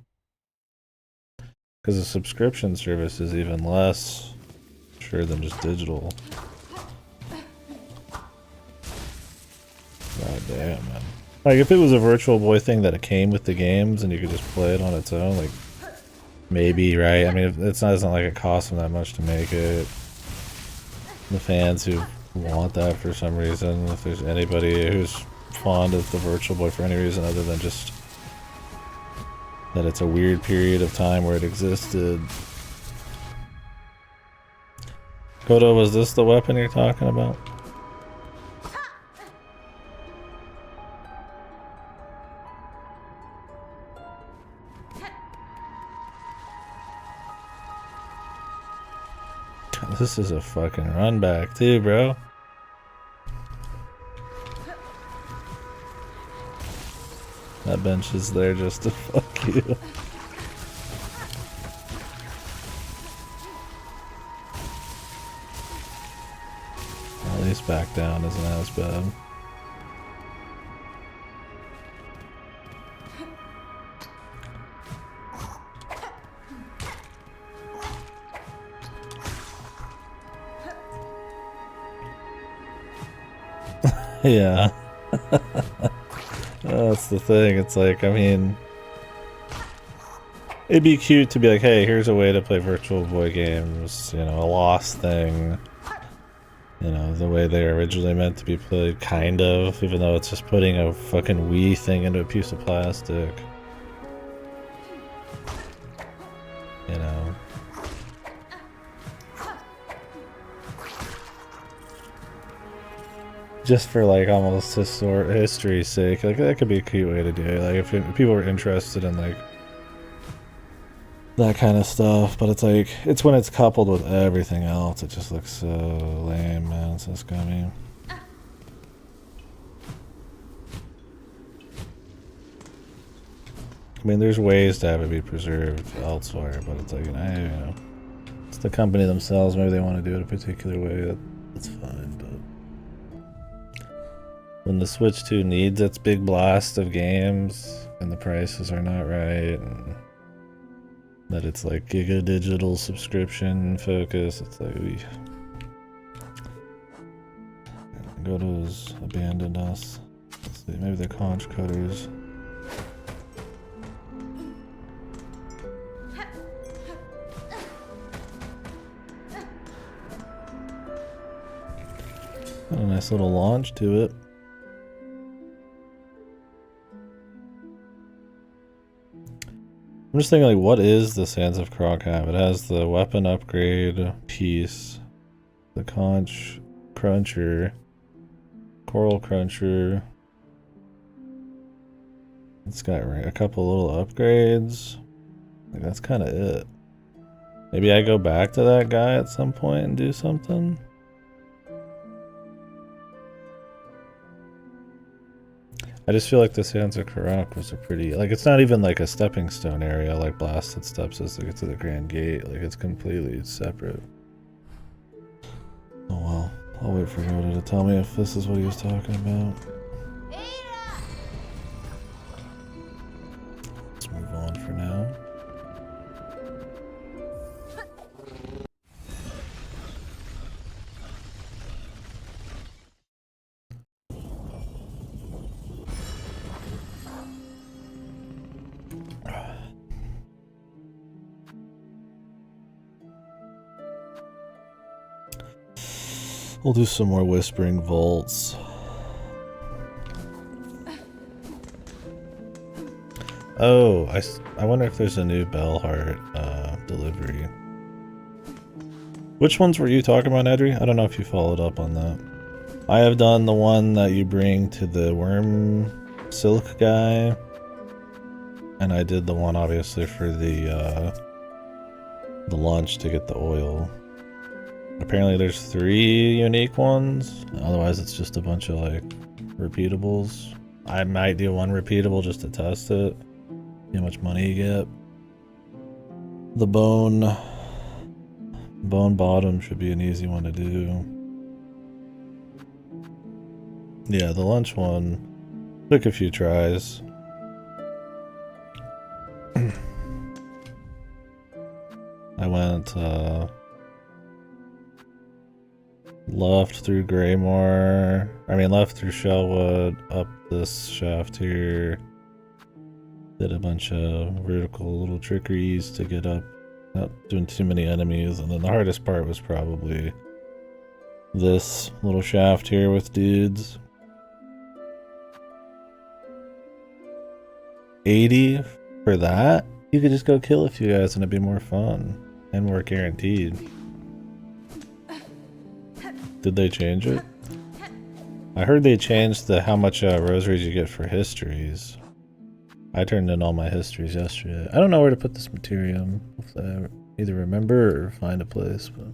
Because a subscription service is even less sure than just digital. God damn, man. Like, if it was a Virtual Boy thing that it came with the games and you could just play it on its own, like, maybe, right? I mean, it's not like it costs them that much to make it. The fans who want that for some reason, if there's anybody who's fond of the Virtual Boy for any reason other than just that it's a weird period of time where it existed. Kodo, was this the weapon you're talking about? This is a fucking run back too, bro. That bench is there just to fuck you. At least back down isn't as bad. Yeah. That's the thing. It's like, I mean, It'd be cute to be like, hey, here's a way to play Virtual Boy games, you know, a lost thing. You know, the way they were originally meant to be played, kind of, even though it's just putting a fucking Wii thing into a piece of plastic. You know. Just for like almost history's sake, like that could be a cute way to do it. Like if people were interested in like that kind of stuff, but it's like it's when it's coupled with everything else, it just looks so lame, man. It's so scummy. I mean, there's ways to have it be preserved elsewhere, but it's like, you know, it's the company themselves. Maybe they want to do it a particular way. That's fine, but when the Switch 2 needs its big blast of games and the prices are not right, and that it's like Giga Digital subscription focus, it's like we Goto's abandoned us. Let's see, maybe they're conch cutters. Got a nice little launch to it. I'm just thinking, like, what is the Sands of Croc have? It has the weapon upgrade piece, the conch cruncher, coral cruncher. It's got a couple little upgrades. Like, that's kind of it. Maybe I go back to that guy at some point and do something. I just feel like the Sands of Karak was a pretty, like, it's not even like a stepping stone area like Blasted Steps is to get to the Grand Gate. Like, it's completely separate. Oh well, I'll wait for Yoda to tell me if this is what he was talking about. Let's move on for now. We'll do some more Whispering Vaults. Oh, I wonder if there's a new Bellheart delivery. Which ones were you talking about, Edry? I don't know if you followed up on that. I have done the one that you bring to the worm silk guy. And I did the one obviously for the lunch to get the oil. Apparently there's 3 unique ones. Otherwise it's just a bunch of like repeatables. I might do one repeatable just to test it. See how much money you get. The bone bottom should be an easy one to do. Yeah, the lunch one took a few tries. I went left through Greymore. Left through Shellwood, up this shaft here. Did a bunch of vertical little trickeries to get up, not doing too many enemies. And then the hardest part was probably this little shaft here with dudes. 80 for that? You could just go kill a few guys and it'd be more fun and more guaranteed. Did they change it? I heard they changed the how much rosaries you get for histories. I turned in all my histories yesterday. I don't know where to put this material. Hopefully I either remember or find a place. But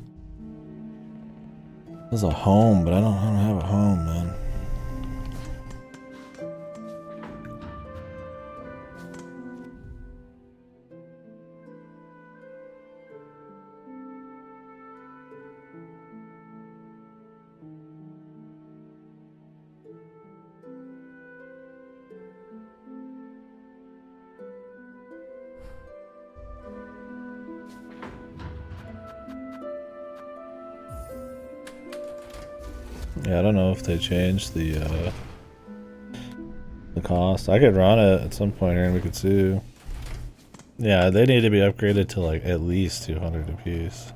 there's a home, but I don't have a home, man. Yeah, I don't know if they changed the cost. I could run it at some point here and we could see. Yeah, they need to be upgraded to like at least 200 apiece.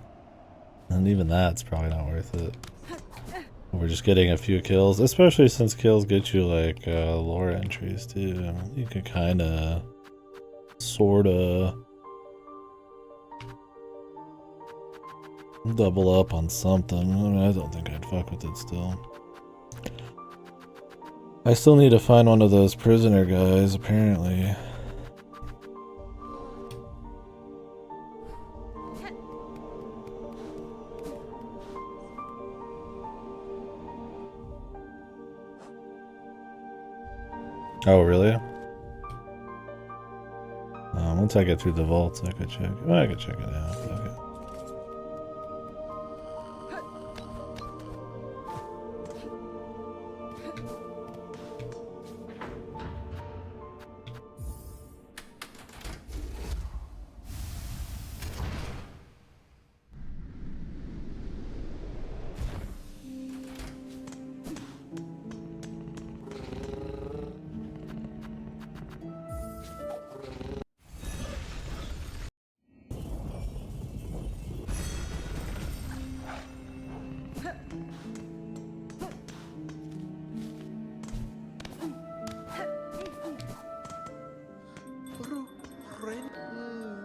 And even that's probably not worth it. We're just getting a few kills, especially since kills get you like lore entries too. You can kinda sorta double up on something. I mean, I don't think I'd fuck with it still. I still need to find one of those prisoner guys, apparently. Oh, really? Once I get through the vaults, I could check. Well, I could check it out. Okay.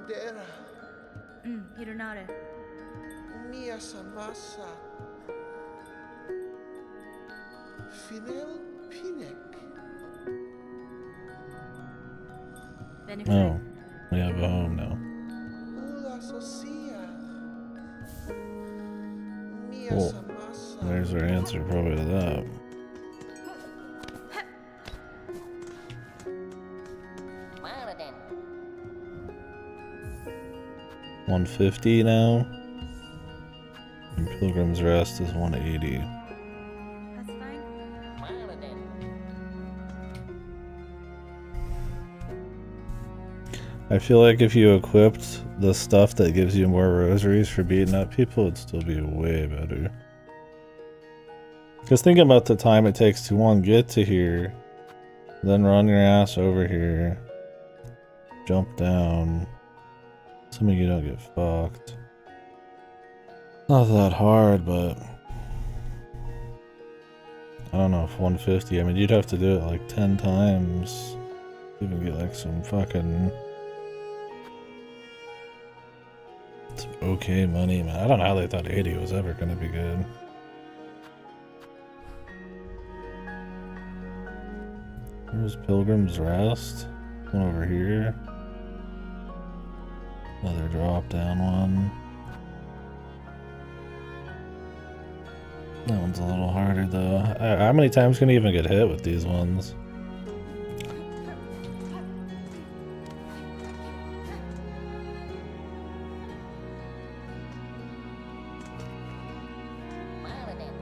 Dera Hironare. mia samasa Finel Pinek. Oh, we have a home now. Ula Socia mia Cool. samasa. There's our answer probably to that. Paladin. 150 now. And Pilgrim's Rest is 180. That's fine. Paladin. I feel like if you equipped the stuff that gives you more rosaries for beating up people, it'd still be way better. Because think about the time it takes to one, get to here, then run your ass over here, jump down, assuming you don't get fucked. Not that hard, but I don't know if 150, I mean you'd have to do it like 10 times to even get like some fucking some okay money, man. I don't know how they thought 80 was ever gonna be good. There's Pilgrim's Rest. One over here. Another drop down one. That one's a little harder though. How many times can you even get hit with these ones? Paladin.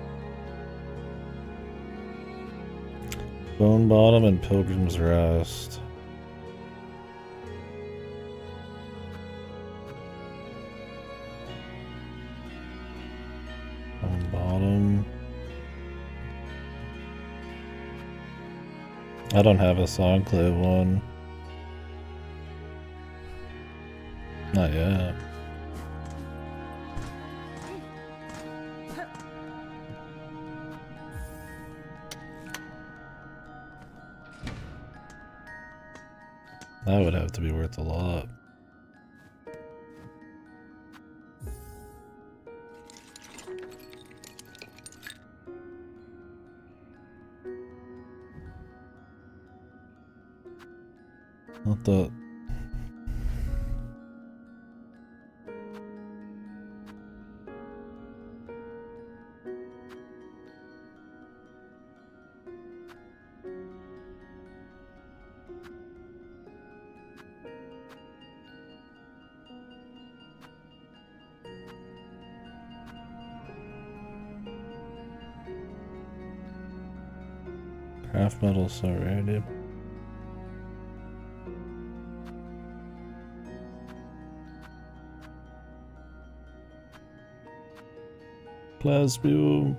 Bone Bottom and Pilgrim's Rest. Bone Bottom. I don't have a Songclave one. Not yet. That would have to be worth a lot. What the? Craft metal so rare, dude. Plasmium.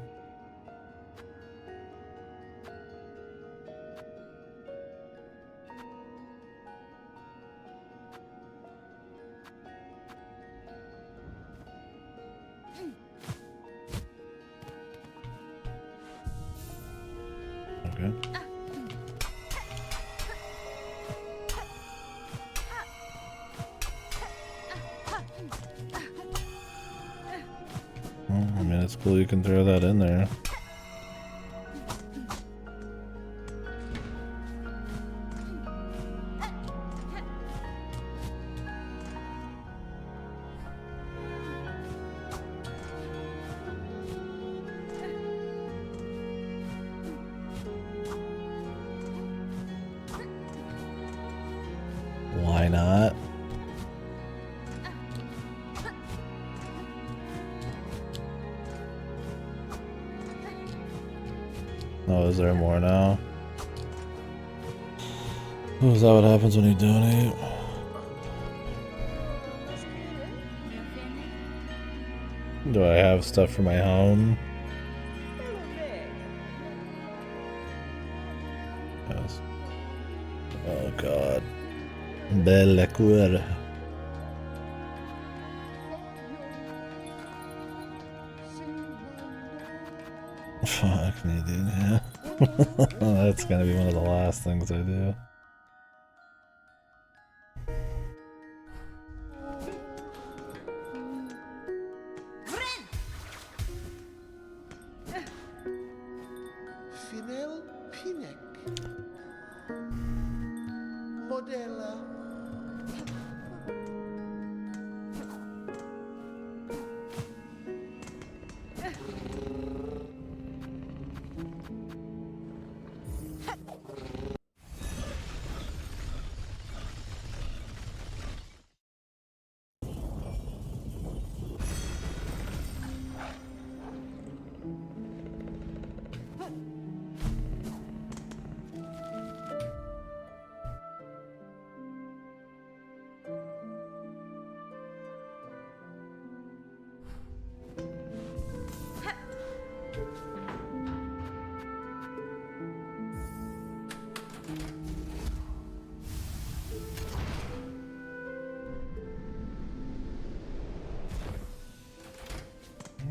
Well, I mean, it's cool you can throw that in there. Why not? Oh, is there more now? Oh, is that what happens when you donate? Do I have stuff for my home? Yes. Oh god. Bella cura. Fuck me, dude, yeah. That's gonna be one of the last things I do. Finel Pinek. Modella.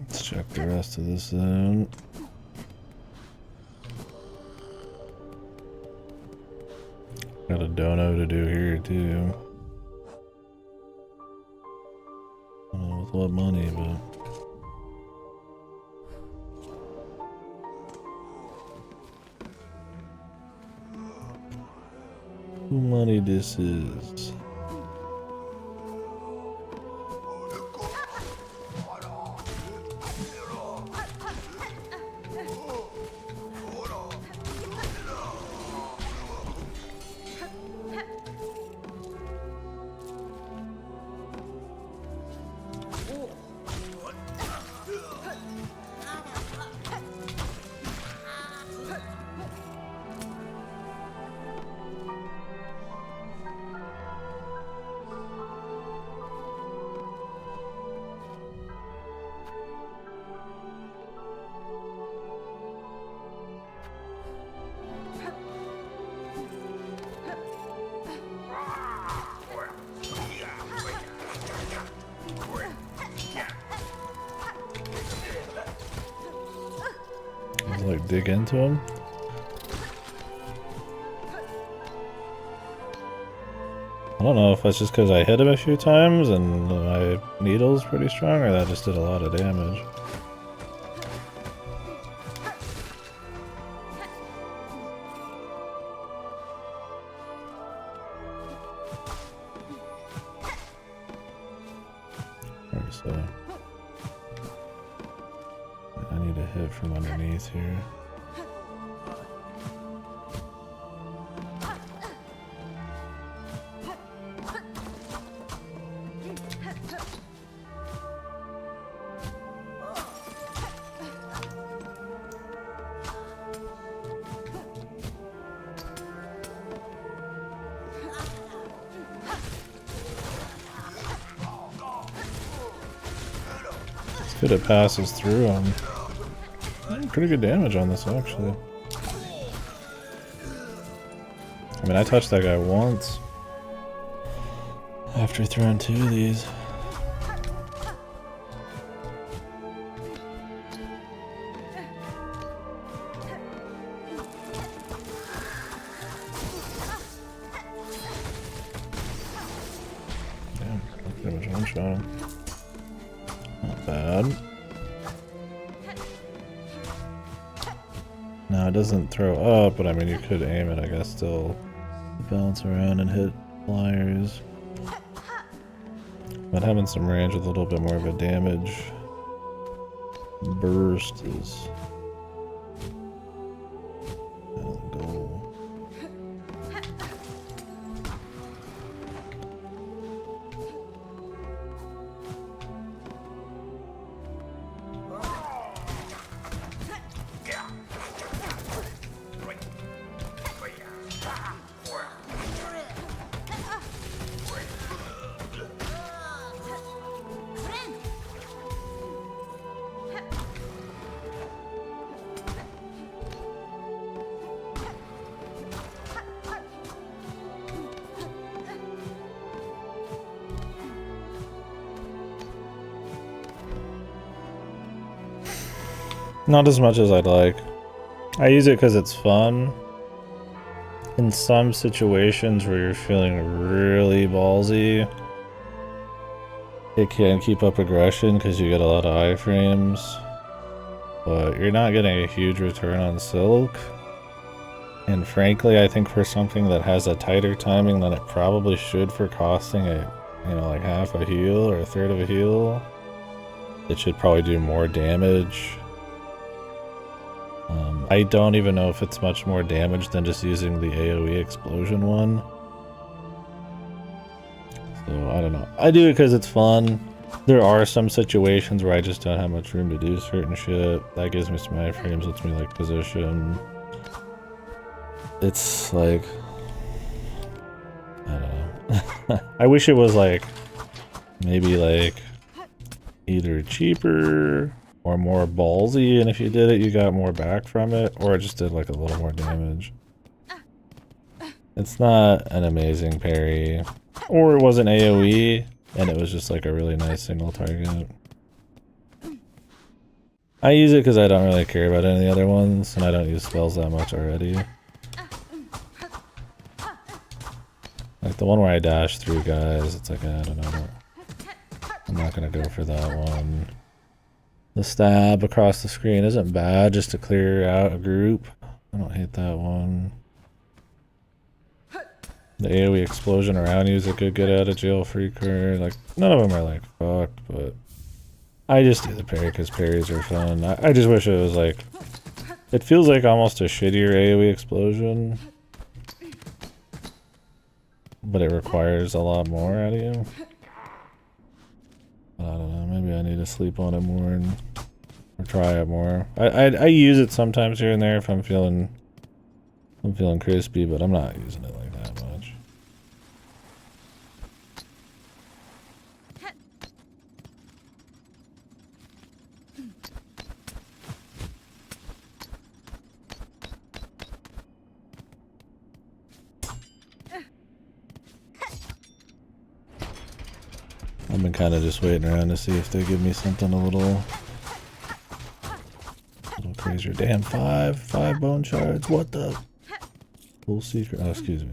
Let's check the rest of this out. Got a dono to do here too. I don't know with what money, but who money this is? Like dig into him. I don't know if that's just because I hit him a few times and my needle's pretty strong, or that just did a lot of damage. Alright, so I need a hit from underneath here. It's good it passes through him. Pretty good damage on this, actually. I mean, I touched that guy once after throwing 2 of these. Damn, I pretty much one-shot him. Not bad. No, it doesn't throw up, but I mean, you could aim it, I guess, still bounce around and hit flyers. But having some range with a little bit more of a damage burst is the goal. Not as much as I'd like. I use it because it's fun. In some situations where you're feeling really ballsy, it can keep up aggression because you get a lot of iframes. But you're not getting a huge return on Silk. And frankly, I think for something that has a tighter timing than it probably should for costing a, you know, like half a heal or a third of a heal, it should probably do more damage. I don't even know if it's much more damage than just using the AoE explosion one. So, I don't know. I do it because it's fun. There are some situations where I just don't have much room to do certain shit. That gives me some iframes, lets me like position. It's like, I don't know. I wish it was like, maybe like either cheaper or more ballsy, and if you did it, you got more back from it, or it just did like a little more damage. It's not an amazing parry, or it wasn't AoE, and it was just like a really nice single target. I use it because I don't really care about any of the other ones, and I don't use spells that much already. Like the one where I dash through guys, it's like, I don't know. I'm not gonna go for that one. The stab across the screen isn't bad just to clear out a group. I don't hate that one. The AoE explosion around you is a good get out of jail free card. Like, none of them are like fucked, but I just do the parry because parries are fun. I just wish it was like, it feels like almost a shittier AoE explosion, but it requires a lot more out of you. I don't know, maybe I need to sleep on it more and or try it more. I use it sometimes here and there if I'm feeling crispy, but I'm not using it like that much. I've been kind of just waiting around to see if they give me something a little crazier. Damn, five bone shards. What the? Full secret. Oh, excuse me.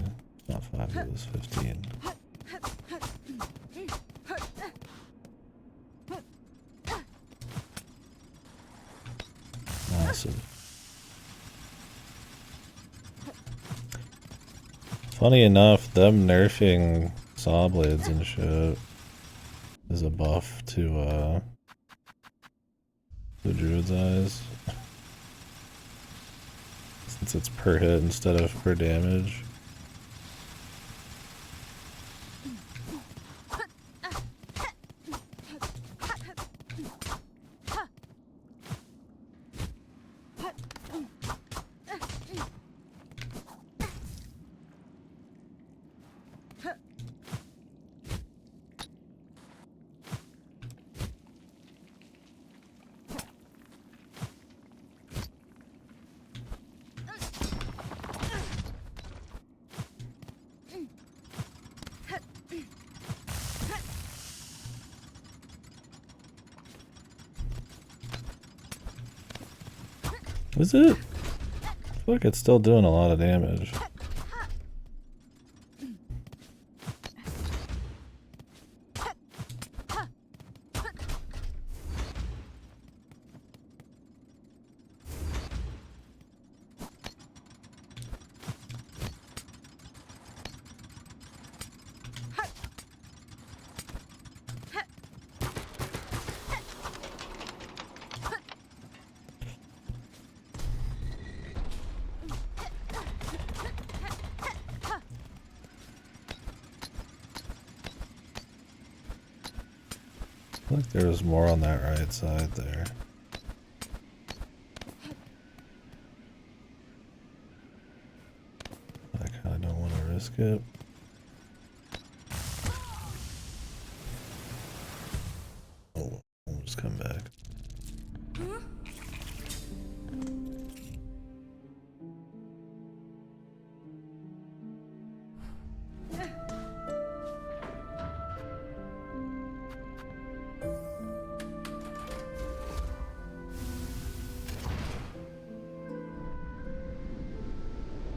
Not 5, it was 15. Awesome. Funny enough, them nerfing saw blades and shit is a buff to the Druid's Eyes. Since it's per hit instead of per damage. Is it? I feel like it's still doing a lot of damage. feel like there was more on that right side there. I kinda don't want to risk it. Oh, we'll just come back.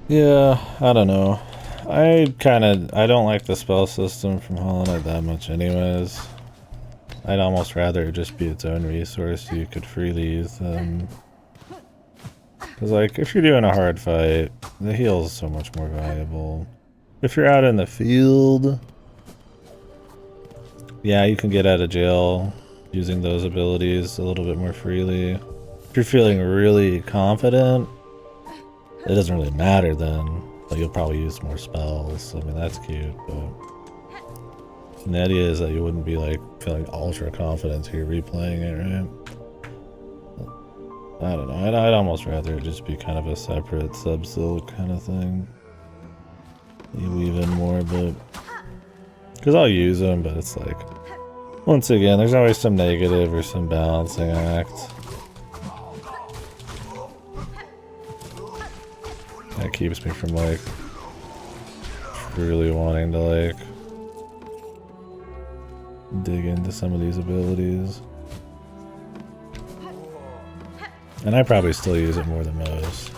Yeah, I don't know. I don't like the spell system from Hollow Knight that much anyways. I'd almost rather it just be its own resource so you could freely use them. Because like, if you're doing a hard fight, the heal is so much more valuable. If you're out in the field, yeah, you can get out of jail using those abilities a little bit more freely. If you're feeling really confident, it doesn't really matter then, but you'll probably use more spells. I mean, that's cute, but and the idea is that you wouldn't be like feeling ultra confident so you're replaying it, right? I don't know. I'd almost rather it just be kind of a separate sub-silk kind of thing. You weave in more, but because I'll use them, but it's like once again, there's always some negative or some balancing act. That keeps me from like really wanting to like dig into some of these abilities. And I probably still use it more than most.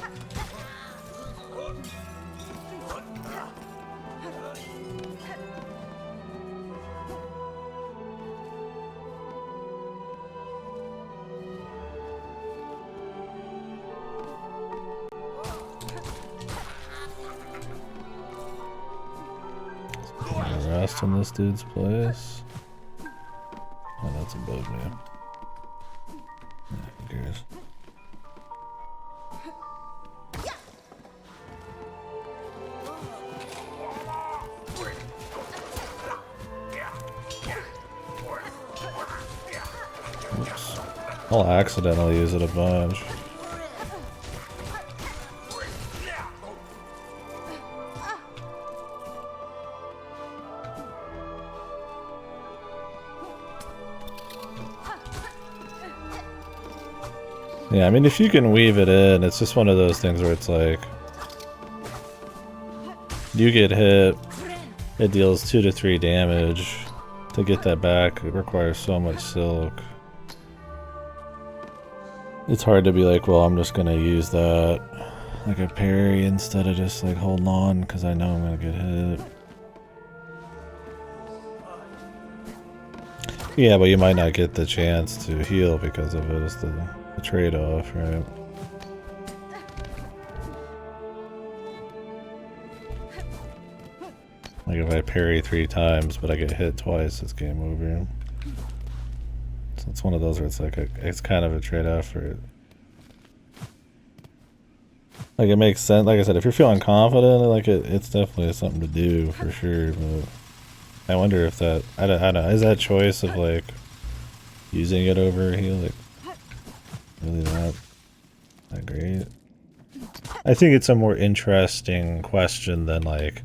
Rest in this dude's place. Oh, that's above me. Yeah, who cares? Oops. I'll accidentally use it a bunch. Yeah, I mean, if you can weave it in, it's just one of those things where it's like, you get hit, it deals 2 to 3 damage. To get that back, it requires so much silk. It's hard to be like, well, I'm just gonna use that like a parry instead of just like holding on because I know I'm gonna get hit. Yeah, but you might not get the chance to heal because of it. It's the trade-off, right? Like if I parry 3 times but I get hit twice, it's game over. So it's one of those where it's like it's kind of a trade-off for it. Like it makes sense. Like I said, if you're feeling confident, like it's definitely something to do for sure. But I wonder if that I don't know, is that choice of like using it over a heal like really not that great? I think it's a more interesting question than like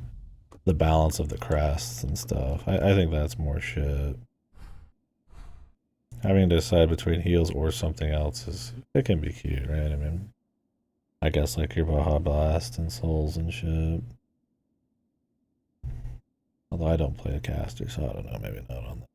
the balance of the crests and stuff. I think that's more shit. Having to decide between heals or something else it can be cute, right? I mean, I guess like your Baja Blast and Souls and shit. Although I don't play a caster, so I don't know, maybe not on that.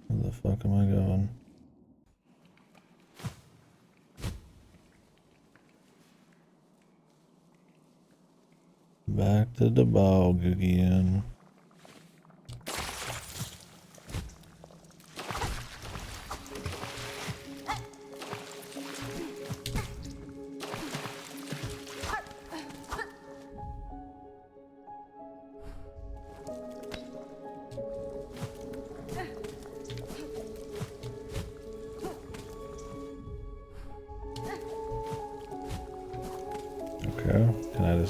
Where the fuck am I going? Back to the bog again.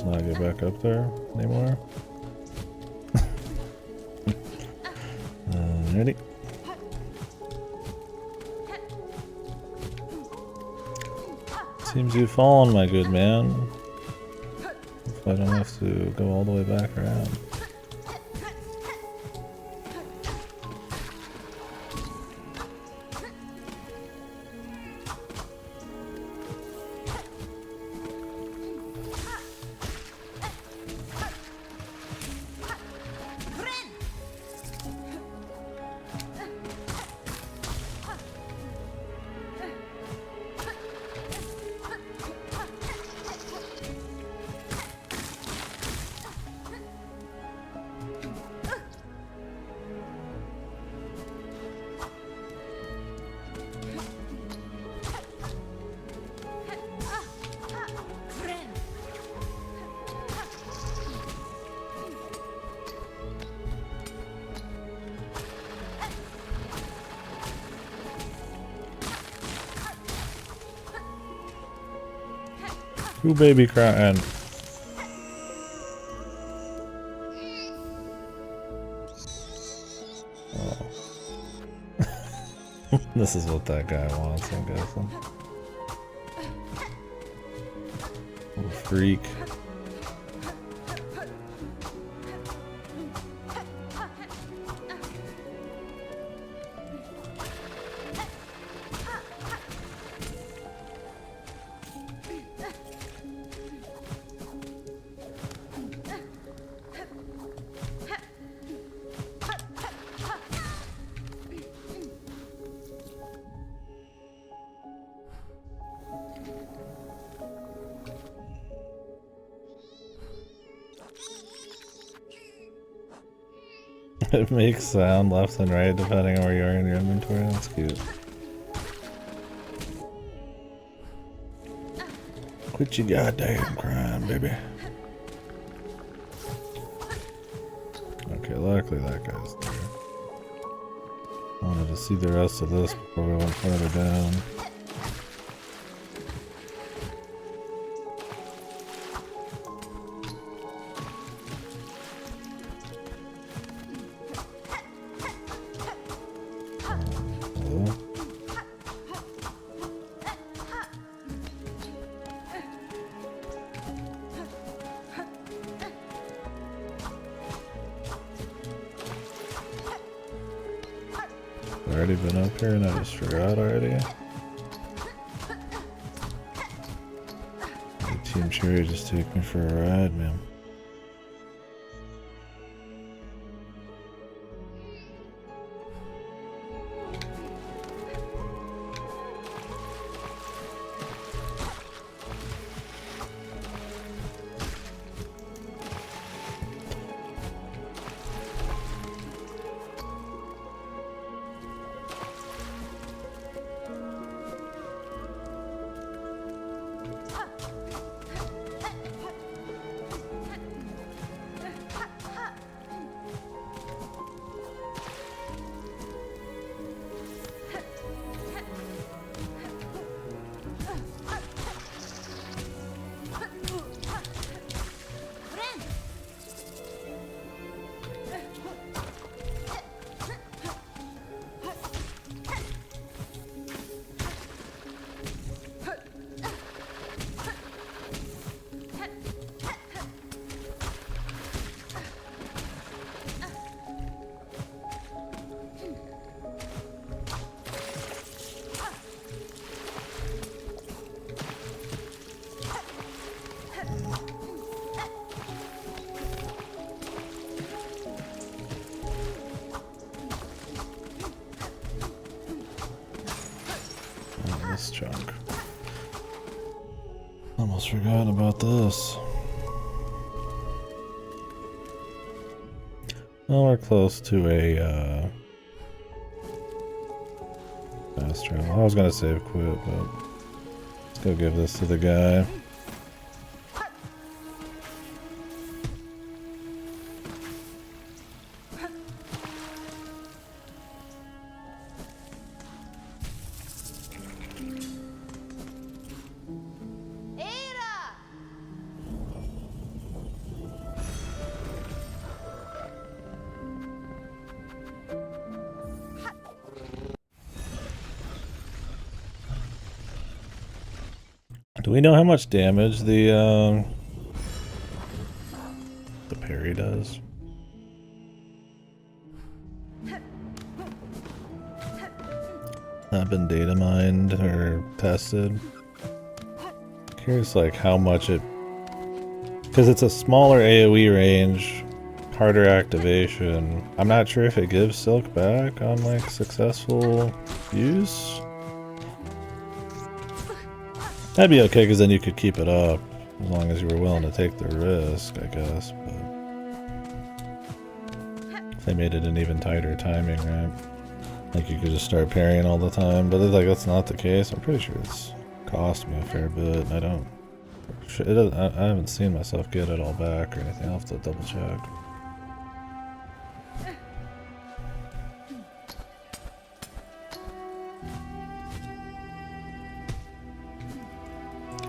not get back up there anymore. Ready? Seems you've fallen, my good man. If I don't have to go all the way back around. Who baby crying? Oh. This is what that guy wants, I'm guessing. Little freak. It makes sound left and right depending on where you are in your inventory. That's cute. Quit your goddamn crying, baby. Okay, luckily that guy's there. I wanted to see the rest of this before we went further down. Already been up here and I just forgot already. Team Cherry just take me for a ride, man. This chunk. Almost forgot about this. Well, we're close to a fast travel. I was gonna save quit, but let's go give this to the guy. Do we know how much damage the parry does? Not been data mined or tested. Curious like how much it, because it's a smaller AoE range, harder activation. I'm not sure if it gives Silk back on like successful use. That'd be okay because then you could keep it up as long as you were willing to take the risk, I guess. But if they made it an even tighter timing, right? Like you could just start parrying all the time, but it's like that's not the case. I'm pretty sure it's cost me a fair bit. I don't. I haven't seen myself get it all back or anything. I'll have to double check.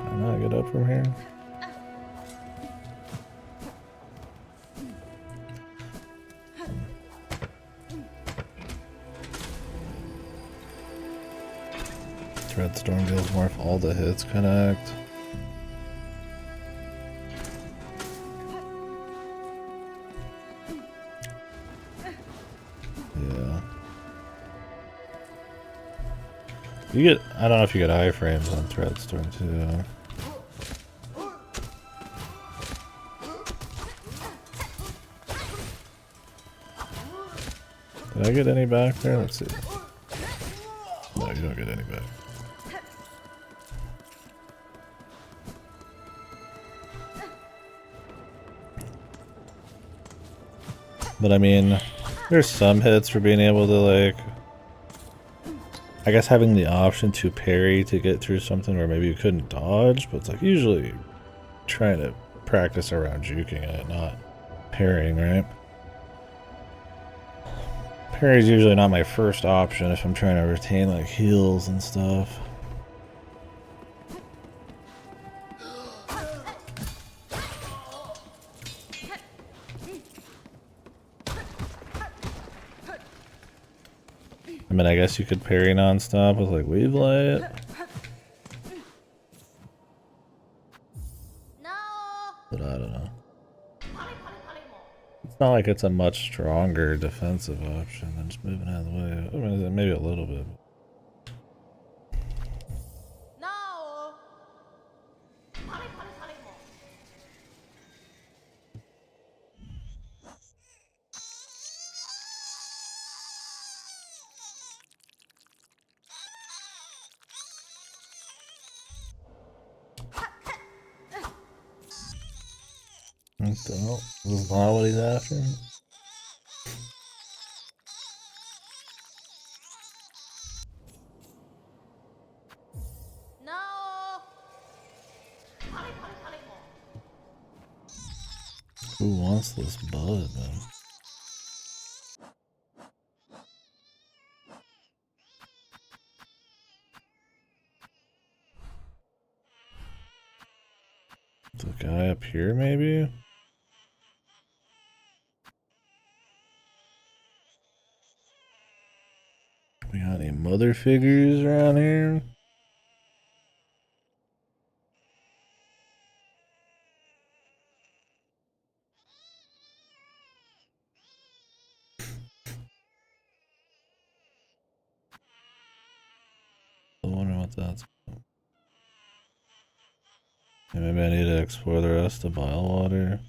Can I get up from here? Dreadstorm deals more if all the hits connect. Yeah. You get, I don't know if you get iframes on Dreadstorm too. Did I get any back there? Let's see. No, you don't get any back. But I mean, there's some hits for being able to like, I guess having the option to parry to get through something where maybe you couldn't dodge, but it's like usually trying to practice around juking it, not parrying, right? Parry is usually not my first option if I'm trying to retain like heals and stuff. I mean, I guess you could parry non-stop with like Weave Light. But I don't know. It's not like it's a much stronger defensive option than just moving out of the way. I mean, maybe a little bit. What the hell? This is not what he's after? Who wants this bud, man? The guy up here, maybe? We got any mother figures around here? I wonder what that's about. Maybe I need to explore the rest of Bilewater.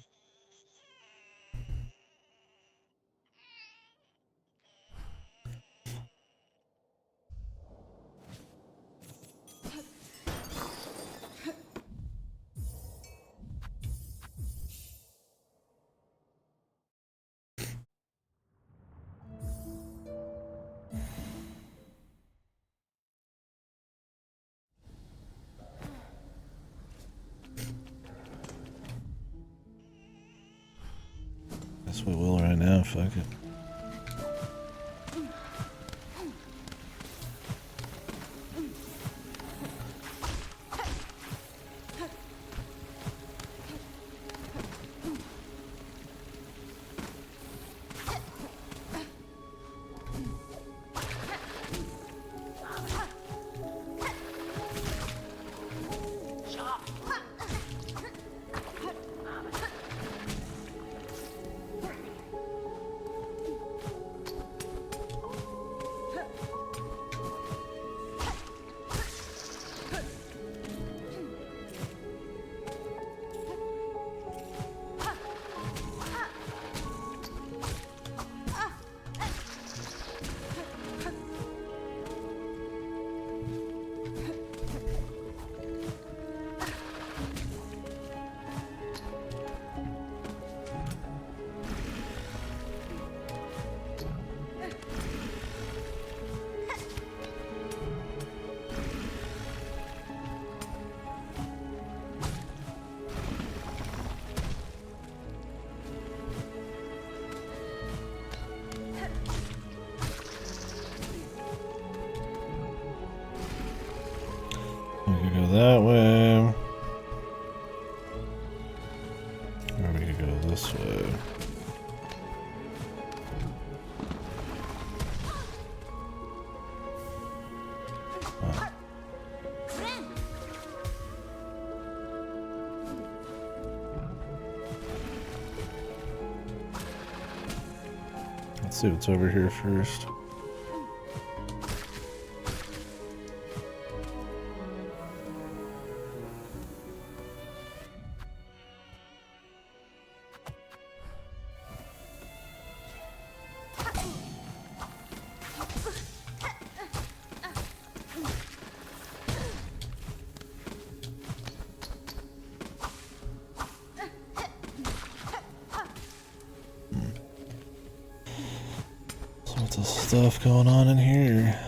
Guess we will right now, fuck it. Let's see what's over here first. What's the stuff going on in here?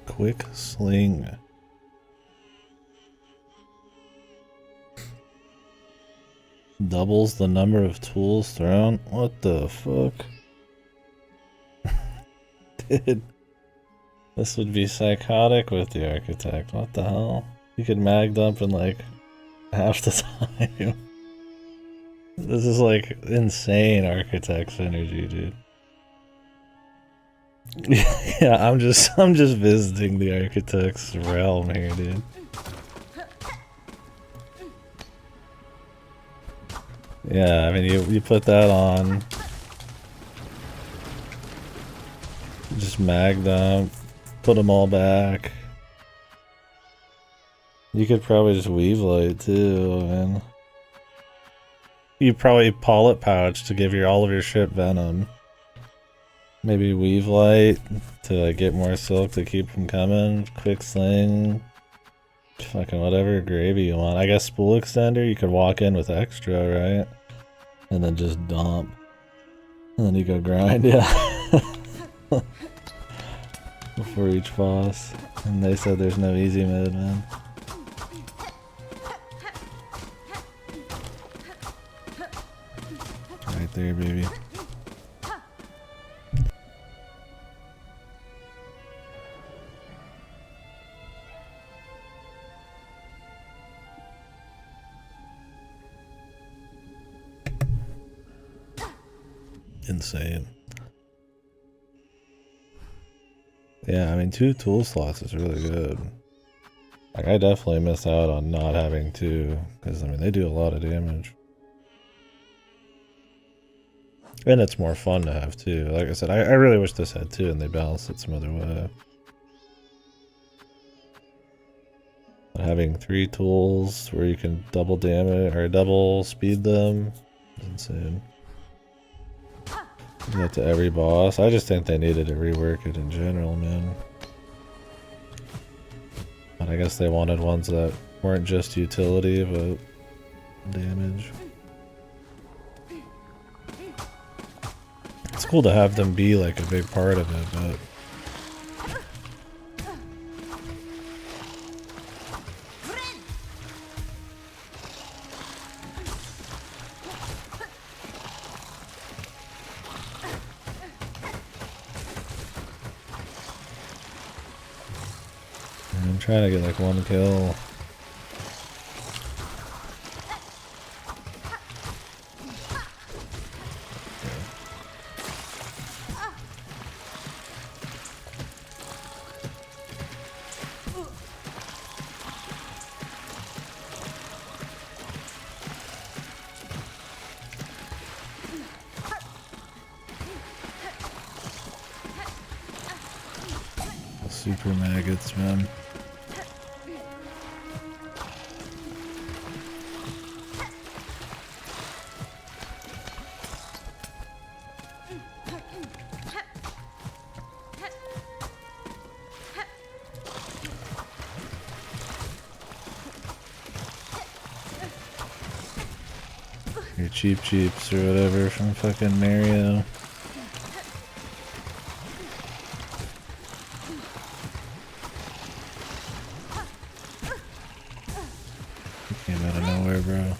Quick sling. Doubles the number of tools thrown? What the fuck? Dude. This would be psychotic with the architect. What the hell? You could mag dump in like half the time. This is like insane architect's energy, dude. Yeah, I'm just visiting the architect's realm here, dude. Yeah, I mean, you put that on. Just mag them, put them all back. You could probably just weave light too, man. You probably pollet pouch to give all of your shit venom. Maybe weave light to like get more silk to keep them coming. Quick sling. Fucking whatever gravy you want. I guess spool extender, you could walk in with extra, right? And then just dump. And then you go grind, yeah. Before each boss. And they said there's no easy mode, man. Right there, baby. Insane. Yeah, I mean, 2 tool slots is really good. Like, I definitely miss out on not having 2, because, I mean, they do a lot of damage. And it's more fun to have 2. Like I said, I really wish this had 2 and they balanced it some other way. But having 3 tools where you can double damage, or double speed them, is insane. Do that to every boss. I just think they needed to rework it in general, man. But I guess they wanted ones that weren't just utility, but damage. It's cool to have them be like a big part of it, but... I'm trying to get like 1 kill. Super maggots, man. Your cheap cheeps or whatever from fucking Mario. Came out of nowhere, bro.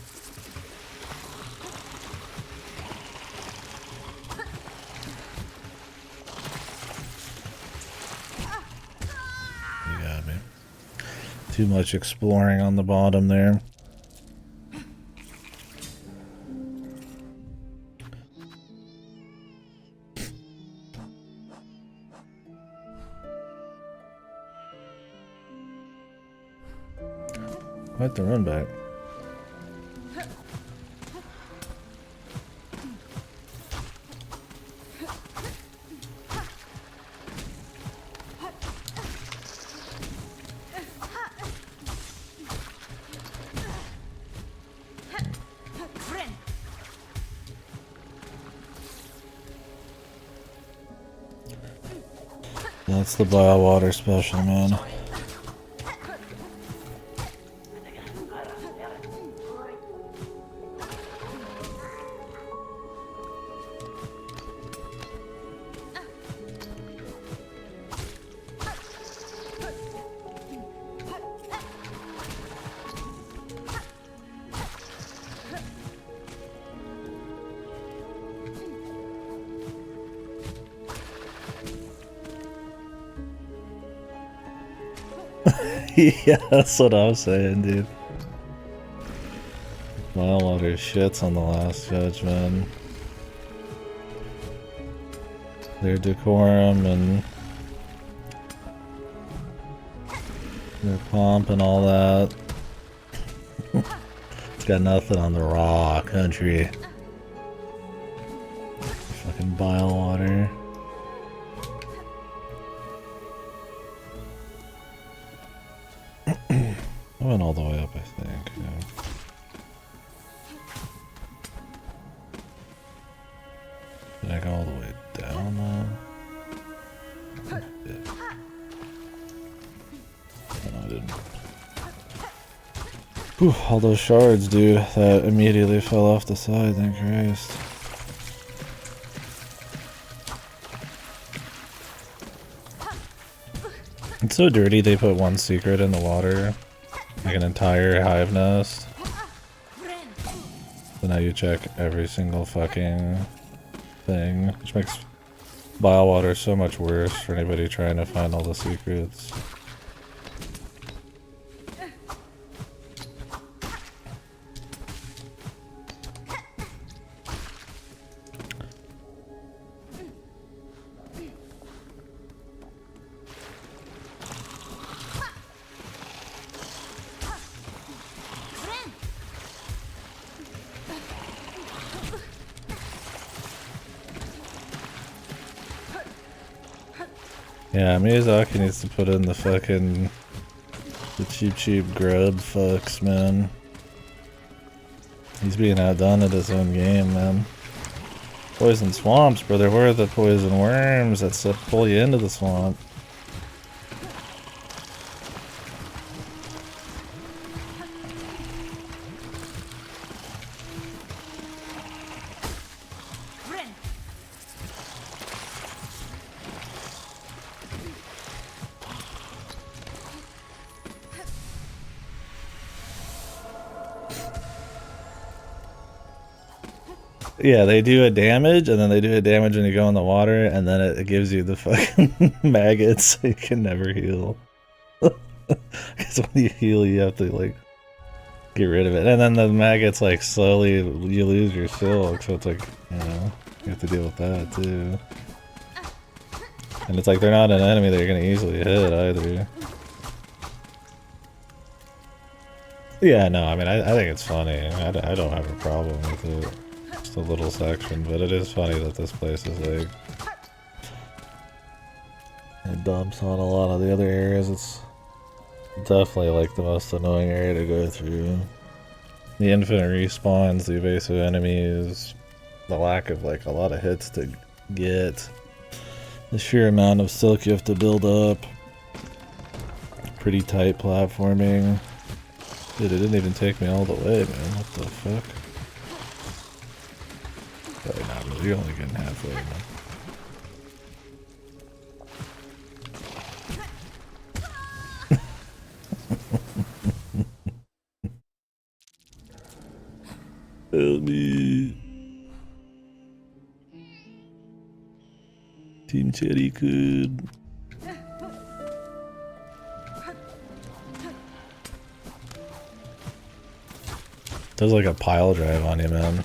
You got me. Too much exploring on the bottom there. Why'd they run back? That's the bile water special, man. Yeah, that's what I'm saying, dude. Water shits on the Last Judgment. Their decorum and their pomp and all that. It's got nothing on the raw country. Fucking bile water. I went all the way up, I think. Yeah. Did I go all the way down though? Yeah. Oh, no, I didn't. Whew, all those shards, dude, that immediately fell off the side, thank Christ. It's so dirty they put one secret in the water. Like an entire hive nest. So now you check every single fucking thing. Which makes bile water so much worse for anybody trying to find all the secrets. Yeah, Miyazaki needs to put in the fucking cheap grub fucks, man. He's being outdone at his own game, man. Poison swamps, brother. Where are the poison worms that pull you into the swamp? Yeah, they do a damage, and then they do a damage when you go in the water, and then it gives you the fucking maggots, so you can never heal. Because when you heal, you have to, like, get rid of it. And then the maggots, like, slowly, you lose your silk, so it's like, you know, you have to deal with that, too. And it's like, they're not an enemy that you're gonna easily hit, either. Yeah, no, I mean, I think it's funny. I don't have a problem with it. Just a little section, but it is funny that this place is like it dumps on a lot of the other areas. It's definitely like the most annoying area to go through. The infinite respawns, the evasive enemies, the lack of like a lot of hits to get, the sheer amount of silk you have to build up, pretty tight platforming. Dude, it didn't even take me all the way, man. What the fuck? Probably not really. You're only getting halfway, man. Help me. Team Cherry could. There's like a pile drive on you, man.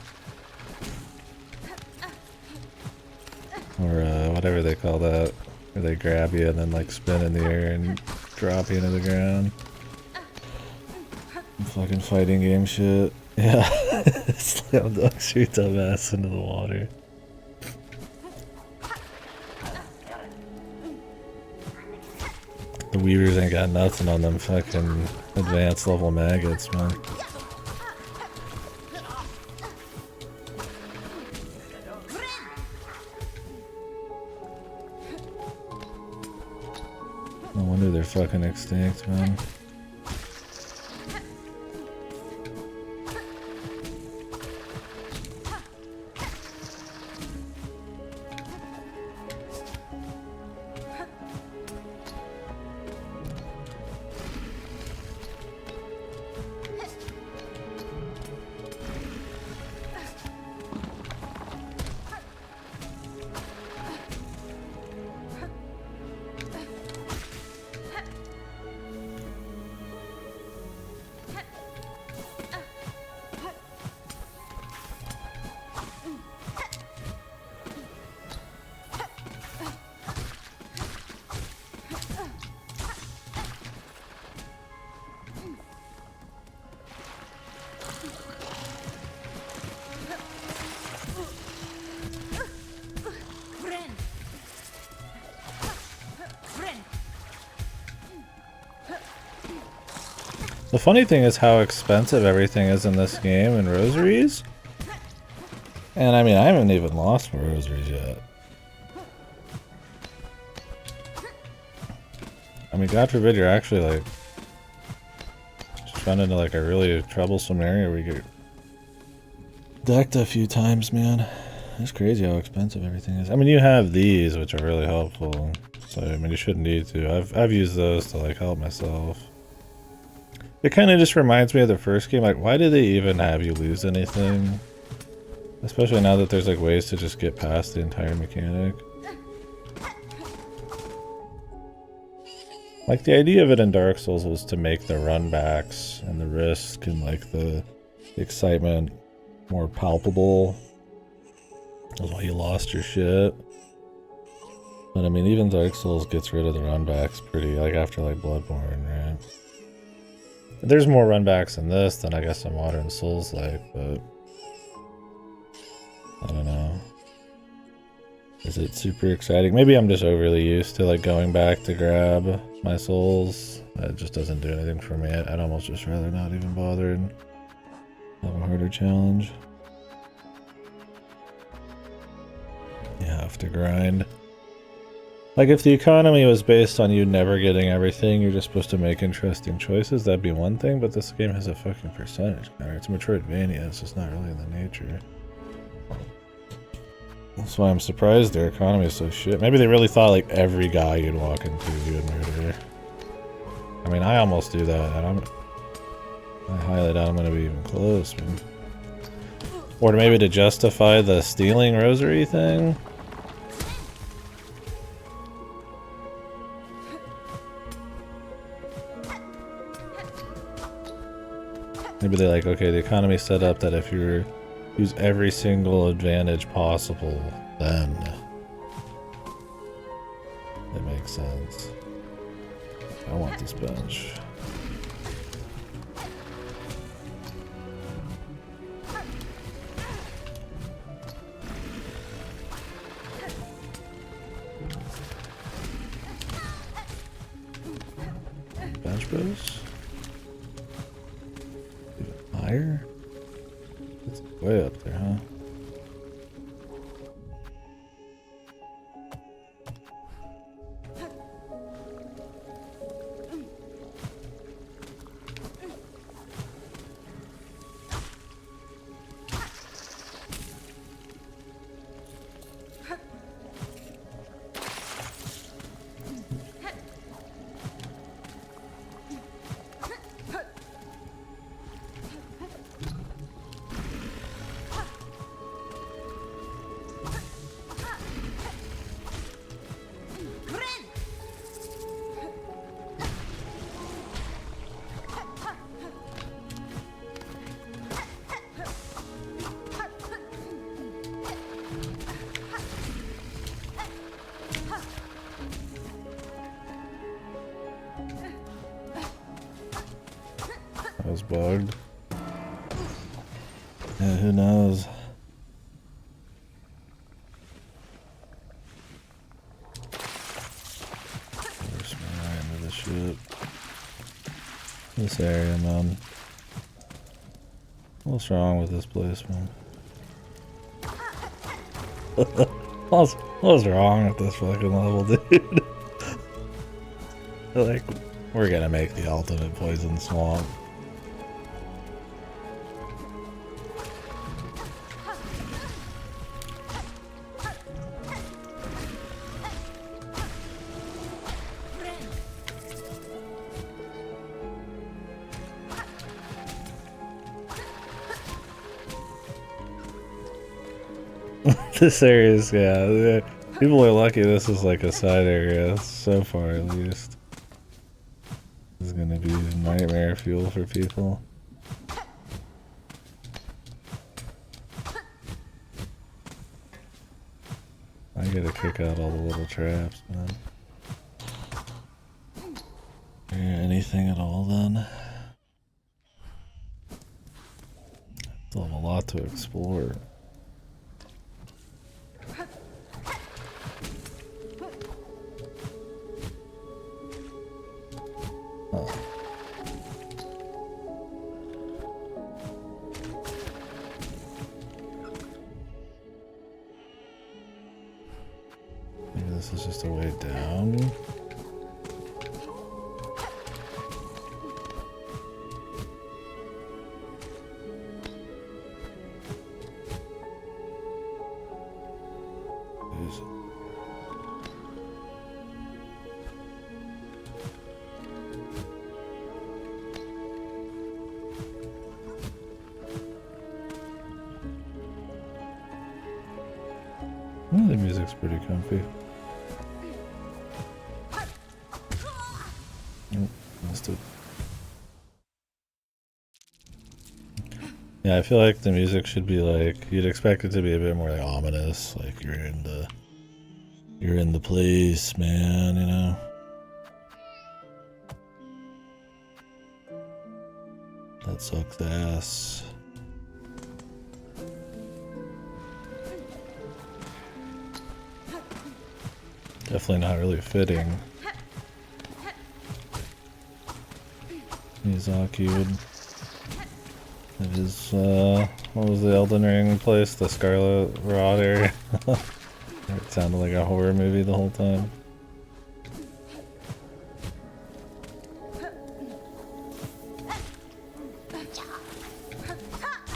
Or whatever they call that. Where they grab you and then like spin in the air and drop you into the ground. Fucking fighting game shit. Yeah. Slam dunk shoot dumbass into the water. The weavers ain't got nothing on them fucking advanced level maggots, man. No wonder they're fucking extinct, man. The funny thing is how expensive everything is in this game in rosaries. And I mean, I haven't even lost my rosaries yet. I mean, God forbid you're actually like just run into like a really troublesome area where you get decked a few times, man. It's crazy how expensive everything is. I mean, you have these, which are really helpful. So I mean, you shouldn't need to. I've used those to like help myself. It kind of just reminds me of the first game. Like, why did they even have you lose anything? Especially now that there's like ways to just get past the entire mechanic. Like, the idea of it in Dark Souls was to make the runbacks and the risk and like the excitement more palpable. That's why you lost your shit. But I mean, even Dark Souls gets rid of the runbacks pretty, like after like Bloodborne, right? There's more runbacks in this than I guess in Modern Souls like, but I don't know. Is it super exciting? Maybe I'm just overly used to like going back to grab my souls. It just doesn't do anything for me. I'd almost just rather not even bother and have a harder challenge. You have to grind. Like, if the economy was based on you never getting everything, you're just supposed to make interesting choices, that'd be one thing, but this game has a fucking percentage counter. It's Metroidvania, it's just not really in the nature. That's why I'm surprised their economy is so shit. Maybe they really thought, like, every guy you'd walk into you would murder. I mean, I almost do that, and I highly doubt I'm gonna be even close, man. Or maybe to justify the stealing rosary thing? Maybe they're like, okay, the economy's set up that if you use every single advantage possible, then it makes sense. I want this bench. Bench boost? Higher? It's way up there, huh? was bugged. Yeah, who knows? Force me right into the shit. This area, man. What's wrong with this place, man? What's wrong with this fucking level, dude? Like, we're gonna make the ultimate poison swamp. This area is, yeah, people are lucky this is like a side area, so far at least. This is gonna be nightmare fuel for people. I gotta kick out all the little traps, man. Anything at all then? Still have a lot to explore. Maybe this is just a way down. Well, the music's pretty comfy. Oh, missed it. Yeah, I feel like the music should be like, you'd expect it to be a bit more like ominous, like you're in the place, man, you know? That sucks ass. Definitely not really fitting. He's awkward. It is, what was the Elden Ring place? The Scarlet Rot area? It sounded like a horror movie the whole time.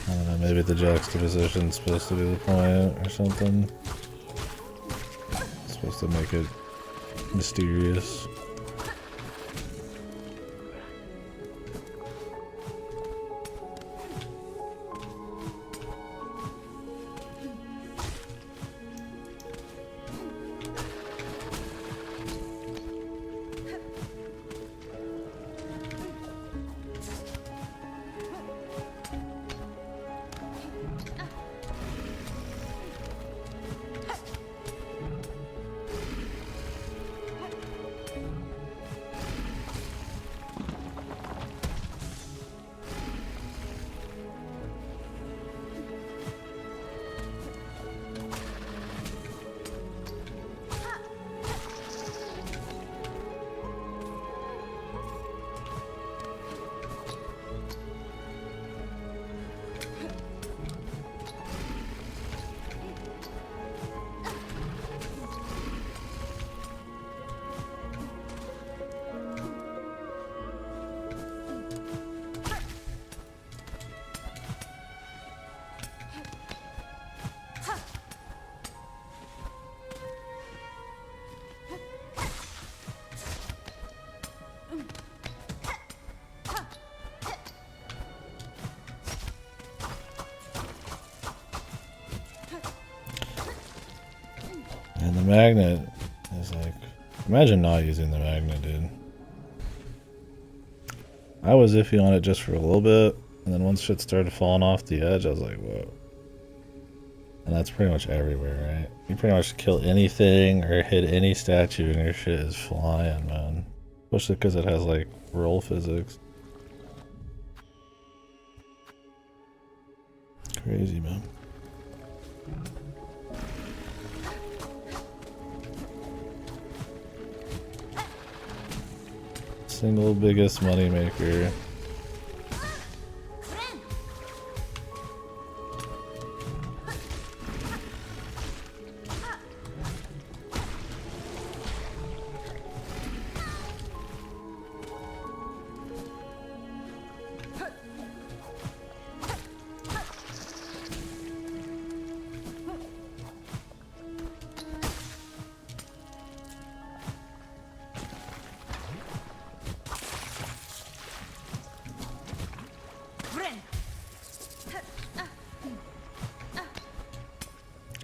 I don't know, maybe the juxtaposition's supposed to be the point or something. It's supposed to make it mysterious. And the magnet is like, imagine not using the magnet, dude. I was iffy on it just for a little bit, and then once shit started falling off the edge, I was like, whoa. And that's pretty much everywhere, right? You pretty much kill anything or hit any statue and your shit is flying, man. Especially because it has like roll physics. Crazy, man. Single biggest moneymaker.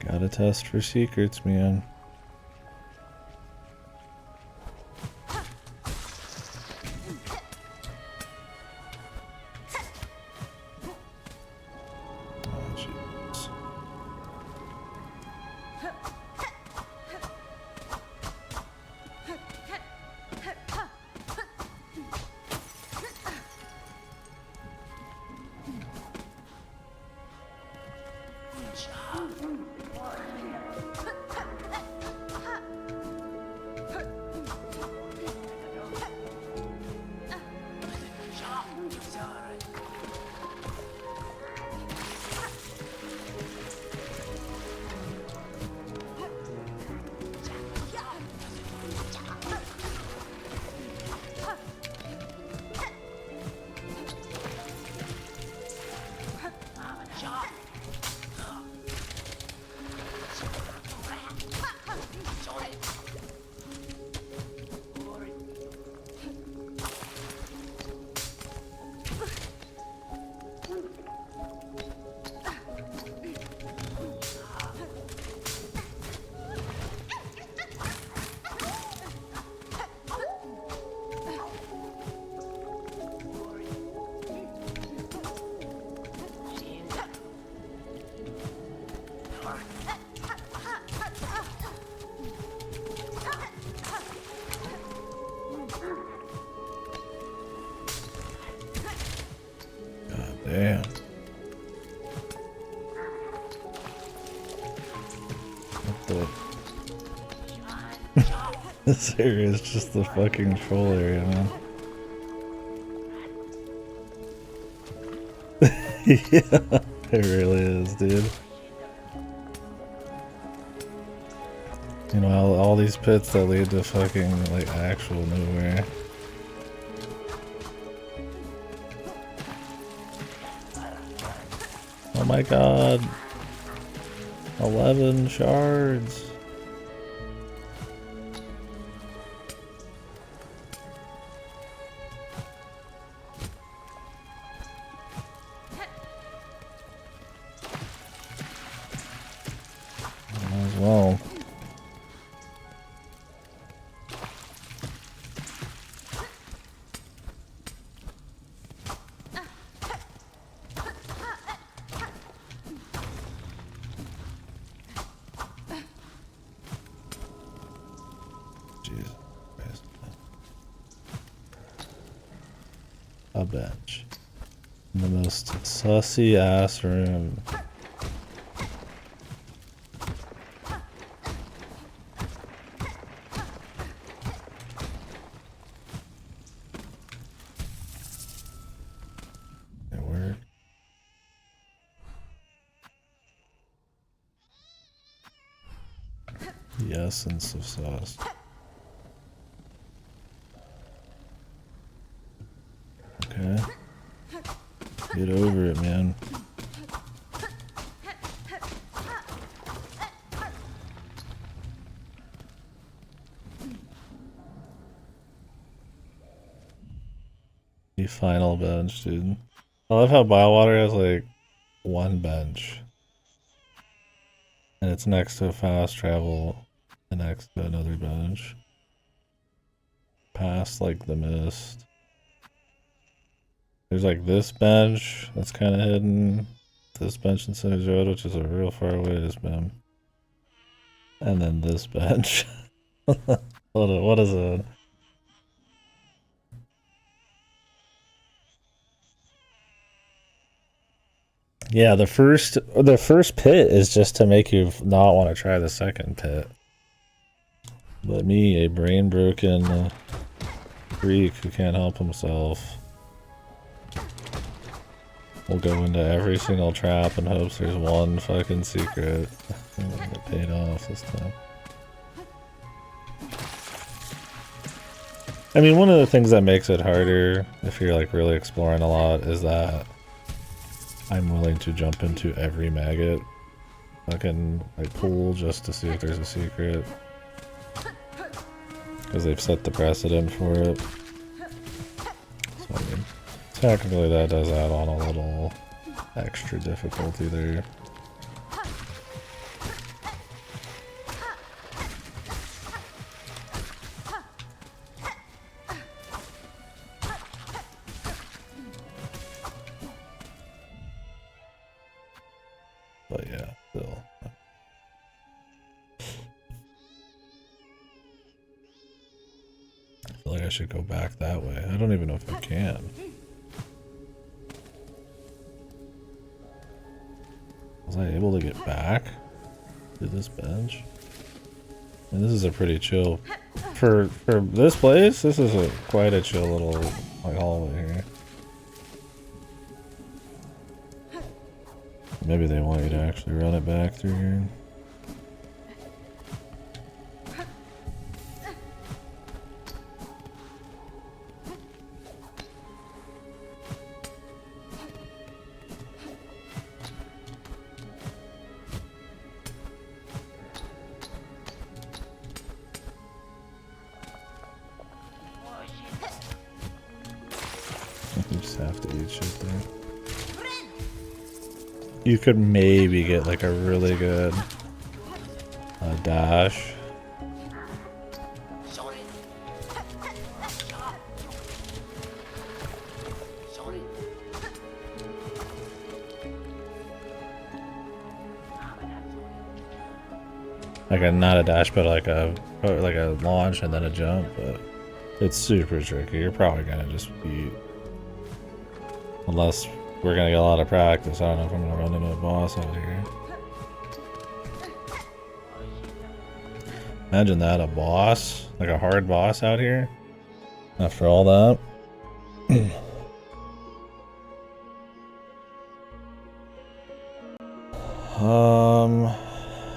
Gotta test for secrets, man. Oh, jeez. Damn. What the? This area is just the fucking troll area, man. Yeah, it really is, dude. You know, all these pits that lead to fucking, like, actual nowhere. Oh my god. 11 shards. Might as well. A bench. In the most sussy ass room. It worked. The essence of sauce. Okay. Get over it, man. The final bench, dude. I love how Biowater has like one bench. And it's next to a fast travel and next to another bench. Past like the mist. There's like this bench that's kind of hidden. This bench in Sunny's Road, which is a real far ways, man. And then this bench. What is it? Yeah, the first pit is just to make you not want to try the second pit. But me, a brain broken freak who can't help himself, will go into every single trap in hopes there's one fucking secret. I'm gonna get paid off this time. I mean, one of the things that makes it harder if you're like really exploring a lot is that I'm willing to jump into every maggot fucking like pool just to see if there's a secret. Because they've set the precedent for it. So I mean, technically that does add on a little extra difficulty there. But yeah, still. I feel like I should go back that way. I don't even know if I can. Was I able to get back to this bench? And this is a pretty chill for this place. This is quite a chill little like hallway here. Maybe they want you to actually run it back through here. You just have to eat shit there. You could maybe get like a really good dash. Like a not a dash, but like a launch and then a jump. But it's super tricky. You're probably gonna just beat, unless we're gonna get a lot of practice. I don't know if I'm gonna run into a boss out here. Imagine that, a boss, like a hard boss out here. After all that.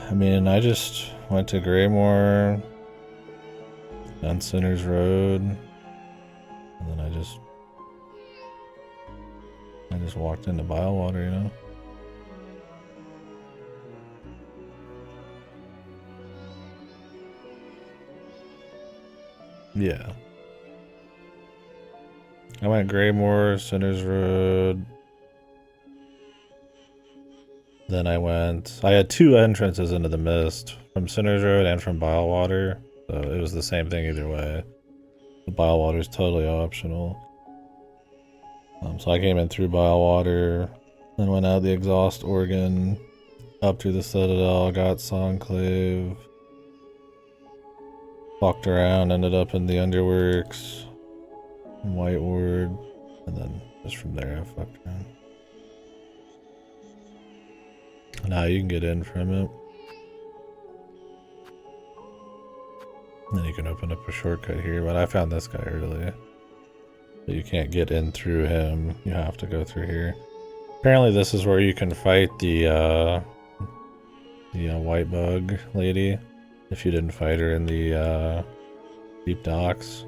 I mean, I just went to Greymore, down Sinner's Road, and then I just walked into Bilewater, you know? Yeah. I went Greymore, Sinner's Road. Then I had two entrances into the mist, from Sinner's Road and from Bilewater. So it was the same thing either way. The Bilewater is totally optional. So I came in through Bilewater, then went out the exhaust organ, up through the Citadel, got Songclave, walked around, ended up in the Underworks, White Ward, and then just from there I fucked around. Now you can get in from it. Then you can open up a shortcut here, but I found this guy early. But you can't get in through him, you have to go through here. Apparently this is where you can fight the white bug lady, if you didn't fight her in the deep docks.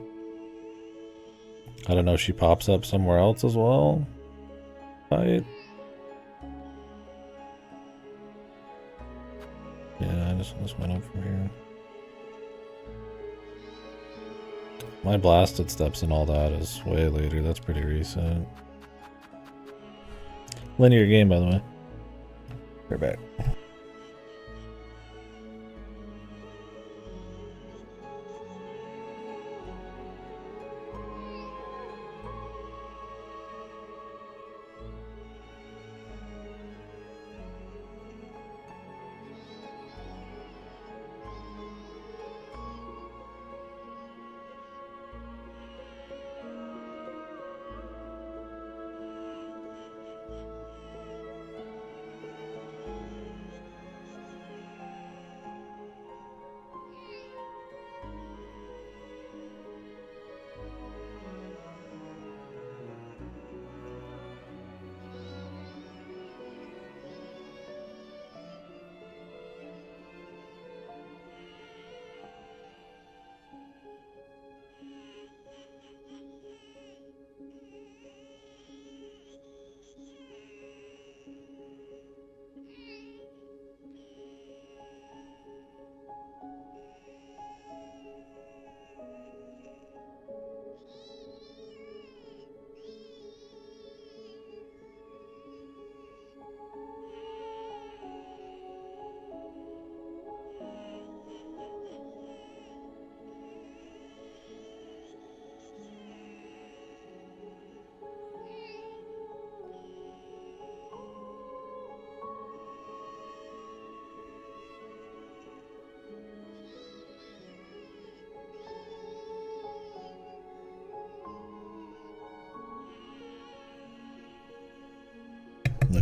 I don't know if she pops up somewhere else as well. Fight. Yeah, I just went up from here. My blasted steps and all that is way later. That's pretty recent. Linear game, by the way. We're back.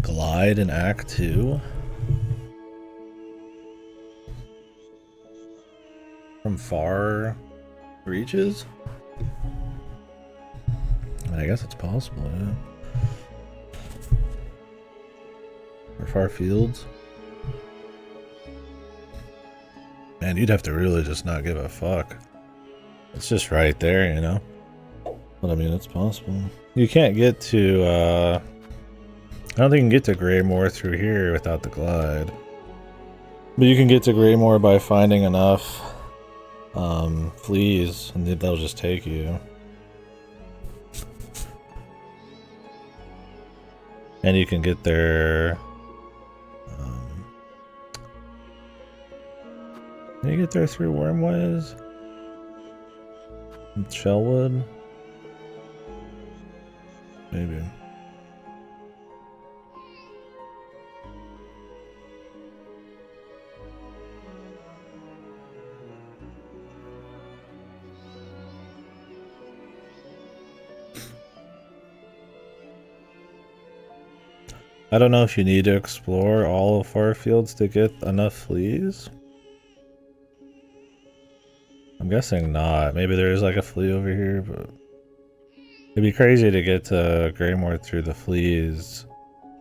glide in Act 2? From far reaches? I mean, I guess it's possible, yeah. Or far fields? Man, you'd have to really just not give a fuck. It's just right there, you know? But I mean, it's possible. You can't get to, I don't think you can get to Greymore through here without the glide. But you can get to Greymore by finding enough, fleas, and they'll just take you. And you can get there, can you get there through Wormways? With Shellwood? Maybe. I don't know if you need to explore all of Farfields to get enough fleas. I'm guessing not. Maybe there is like a flea over here, but it'd be crazy to get to Greymore through the fleas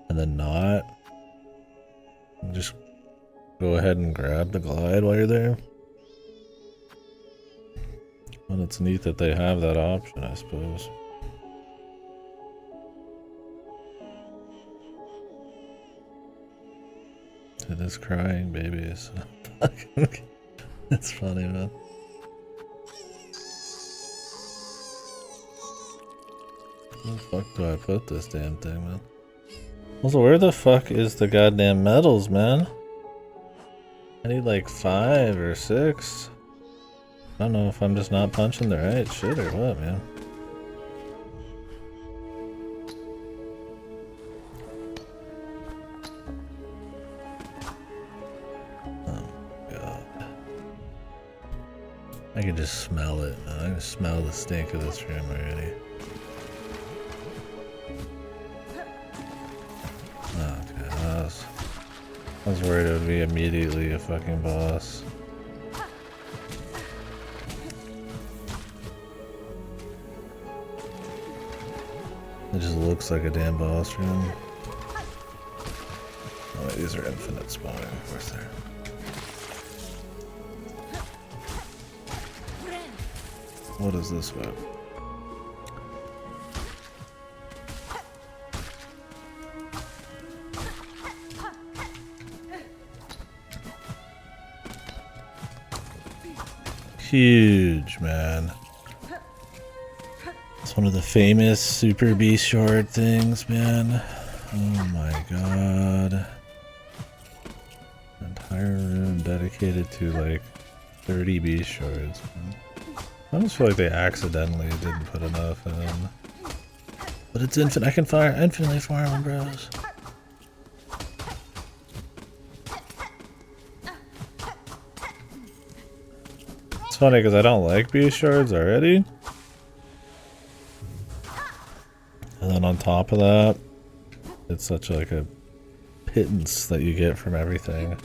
and then not. Just go ahead and grab the glide while you're there. Well, it's neat that they have that option, I suppose. To this crying babies. It's funny, man. Where the fuck do I put this damn thing, man? Also, where the fuck is the goddamn medals, man? I need like 5 or 6. I don't know if I'm just not punching the right shit or what, man. I can just smell it. I can smell the stink of this room already. Okay, I was worried it would be immediately a fucking boss. It just looks like a damn boss room. Oh wait, these are infinite spawning, of course they're. What is this web? Huge, man. It's one of the famous Super B short things, man. Oh my god. Entire room dedicated to like 30 B shorts. I almost feel like they accidentally didn't put enough in. But it's infinite. I can fire infinitely farm them, bros. It's funny because I don't like B shards already. And then on top of that, it's such like a pittance that you get from everything.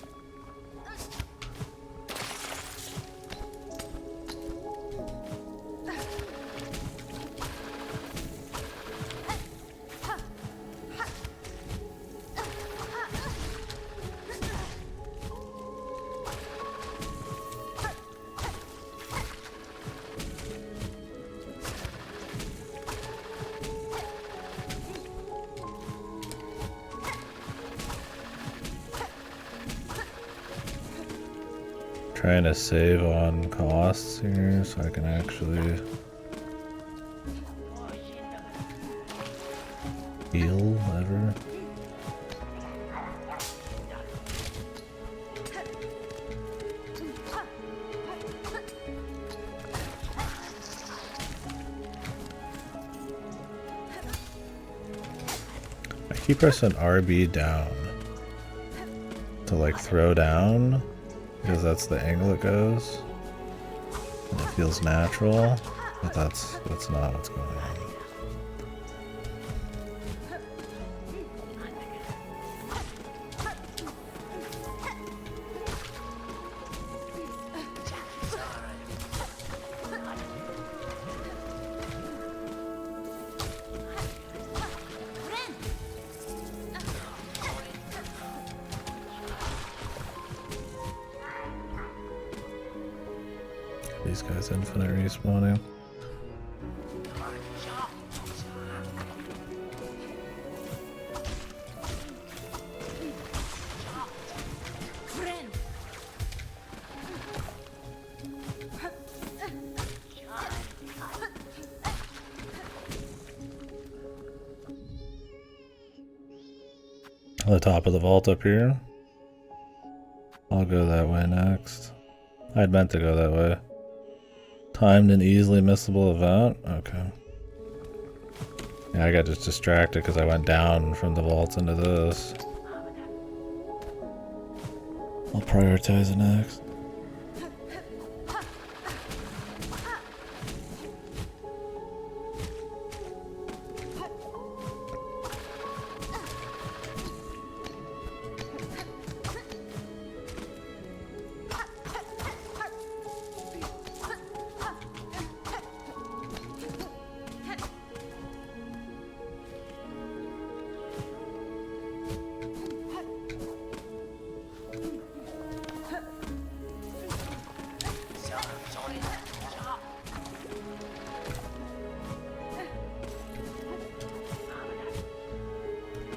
Trying to save on costs here so I can actually heal ever. I keep pressing RB down to like throw down. Because that's the angle it goes. And it feels natural, but that's not what's going on. These guys infinite respawning. The top of the vault up here. I'll go that way next. I'd meant to go that way. Timed and easily missable event? Okay. Yeah, I got just distracted because I went down from the vault into this. I'll prioritize it next.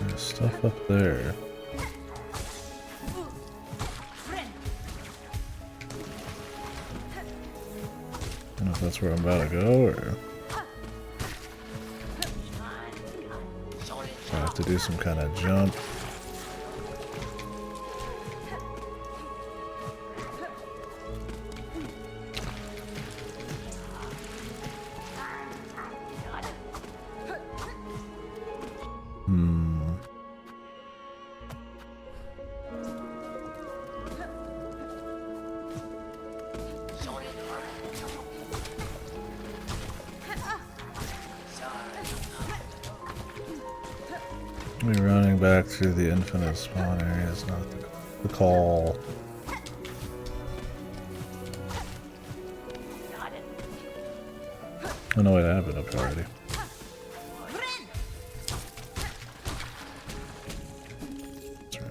There's stuff up there. I don't know if that's where I'm about to go, or I have to do some kind of jump. We're running back through the infinite spawn area is not the call. Oh no, it happened up already. That's right.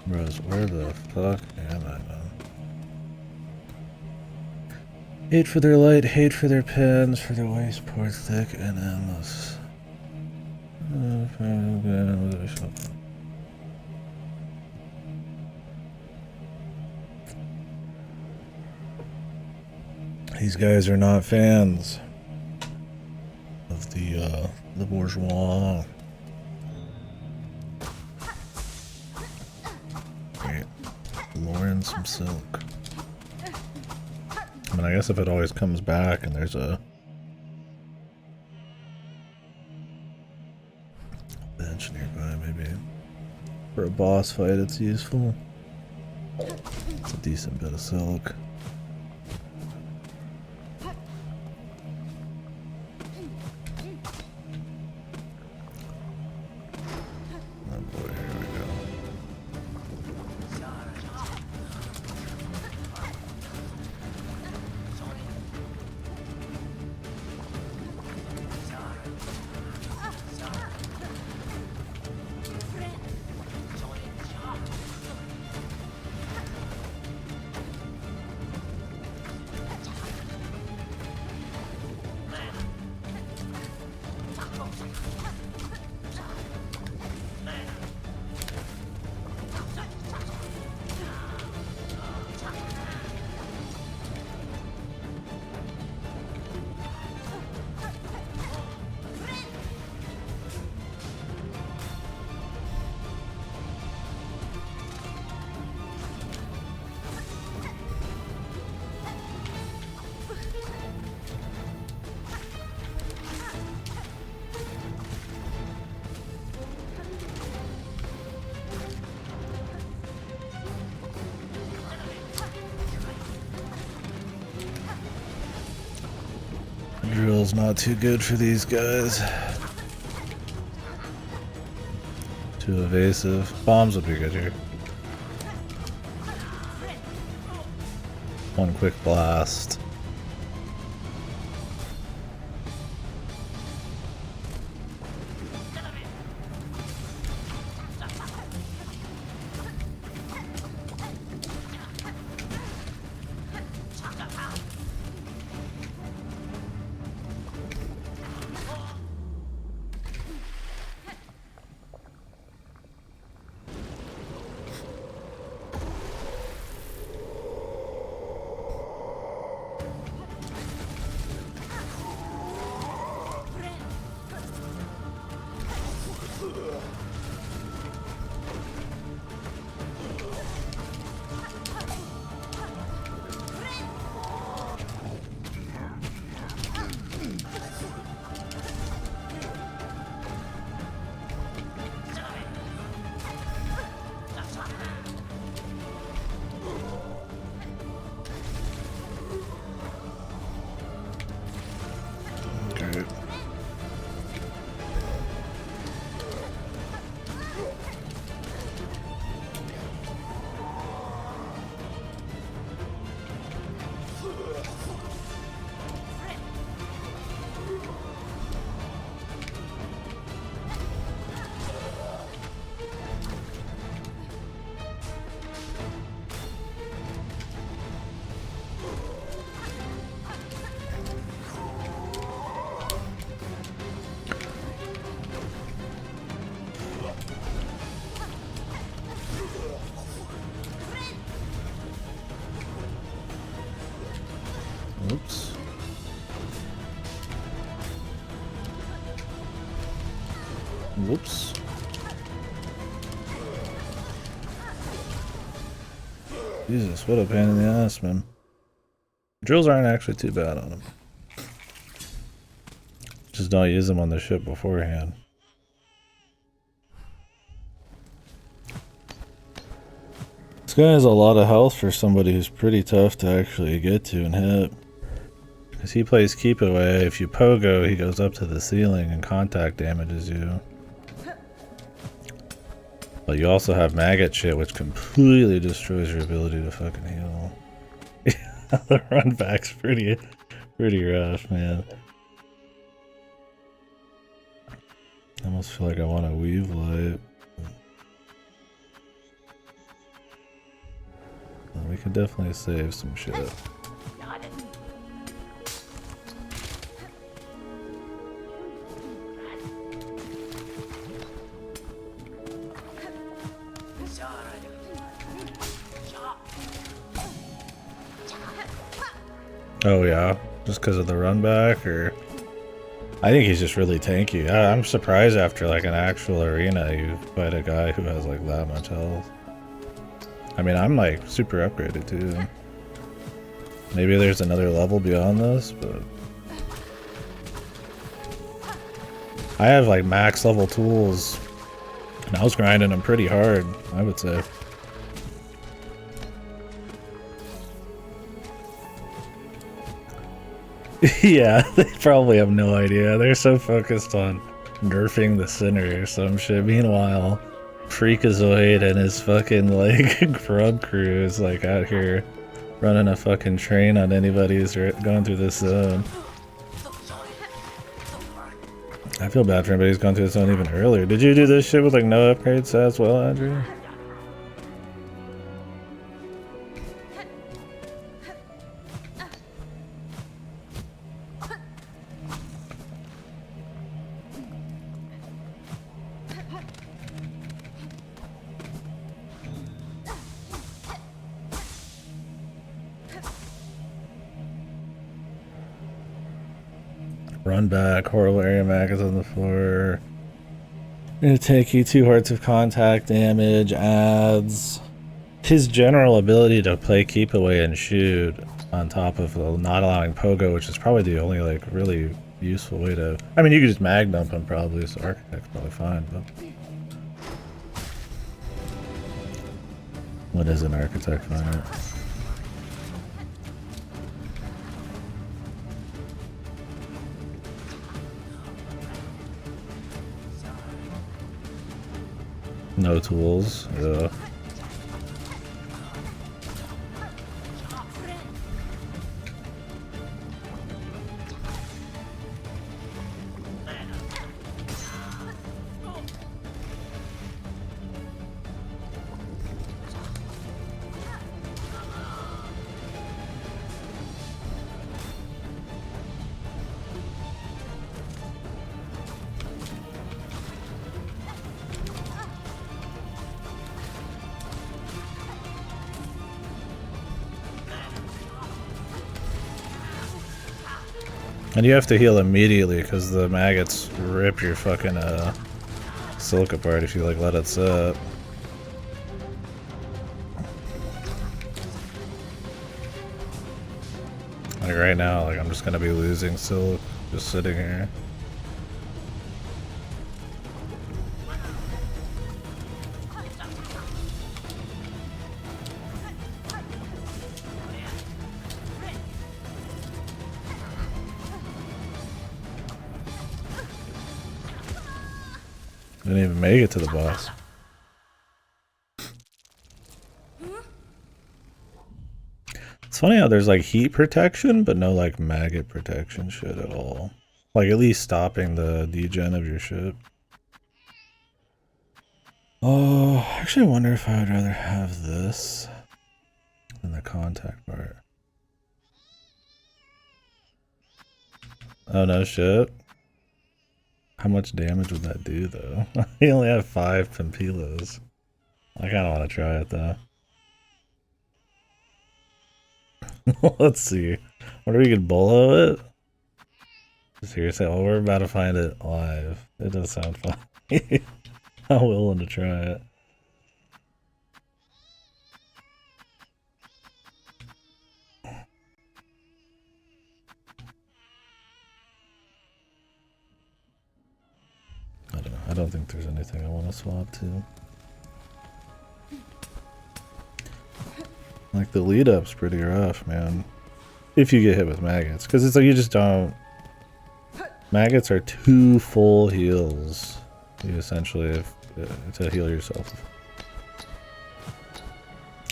Rose, where the fuck am I, man? Hate for their light, hate for their pens, for their waste, poor, thick, and endless. These guys are not fans of the bourgeois. Lauren some silk. I mean, I guess if it always comes back and there's a bench nearby, maybe for a boss fight it's useful. It's a decent bit of silk. Oh boy, here we go. Drill's not too good for these guys. Too evasive. Bombs would be good here. One quick blast. Oops. Whoops. Jesus, what a pain in the ass, man. Drills aren't actually too bad on him. Just don't use them on the ship beforehand. This guy has a lot of health for somebody who's pretty tough to actually get to and hit. Because he plays keep away. If you pogo, he goes up to the ceiling and contact damages you. But you also have maggot shit, which completely destroys your ability to fucking heal. The run back's pretty rough, man. I almost feel like I want to weave light. We could definitely save some shit. Oh yeah, just because of the run back, or I think he's just really tanky. I'm surprised after like an actual arena you fight a guy who has like that much health. I mean, I'm like super upgraded too. Maybe there's another level beyond this, but I have like max level tools and I was grinding them pretty hard, I would say. Yeah, they probably have no idea. They're so focused on nerfing the center or some shit. Meanwhile, Freakazoid and his fucking like grub crew is like out here running a fucking train on anybody who's going through this zone. I feel bad for anybody who's gone through this zone even earlier. Did you do this shit with like no upgrades as well, Andrew? Run back, horrible area mag is on the floor. Gonna take you 2 hearts of contact damage, adds his general ability to play keep away and shoot on top of not allowing pogo, which is probably the only like really useful way to, I mean you could just mag dump him probably, so Architect's probably fine, but what is an Architect find? No tools. Yeah. And you have to heal immediately because the maggots rip your fucking silk apart if you like let it sit. Like right now, like I'm just gonna be losing silk just sitting here. Didn't even make it to the boss. It's funny how there's like heat protection, but no like maggot protection shit at all. Like at least stopping the degen of your ship. Oh, I actually wonder if I would rather have this than the contact part. Oh no shit. How much damage would that do though? You only have 5 Pimpilos. I kinda wanna try it though. Let's see. Wonder if we could bolo it? Seriously, well, we're about to find it live. It does sound fun. I'm willing to try it. I don't know. I don't think there's anything I want to swap to. Like the lead up's pretty rough, man. If you get hit with maggots, because it's like you just don't. Maggots are 2 full heals. You essentially have to heal yourself,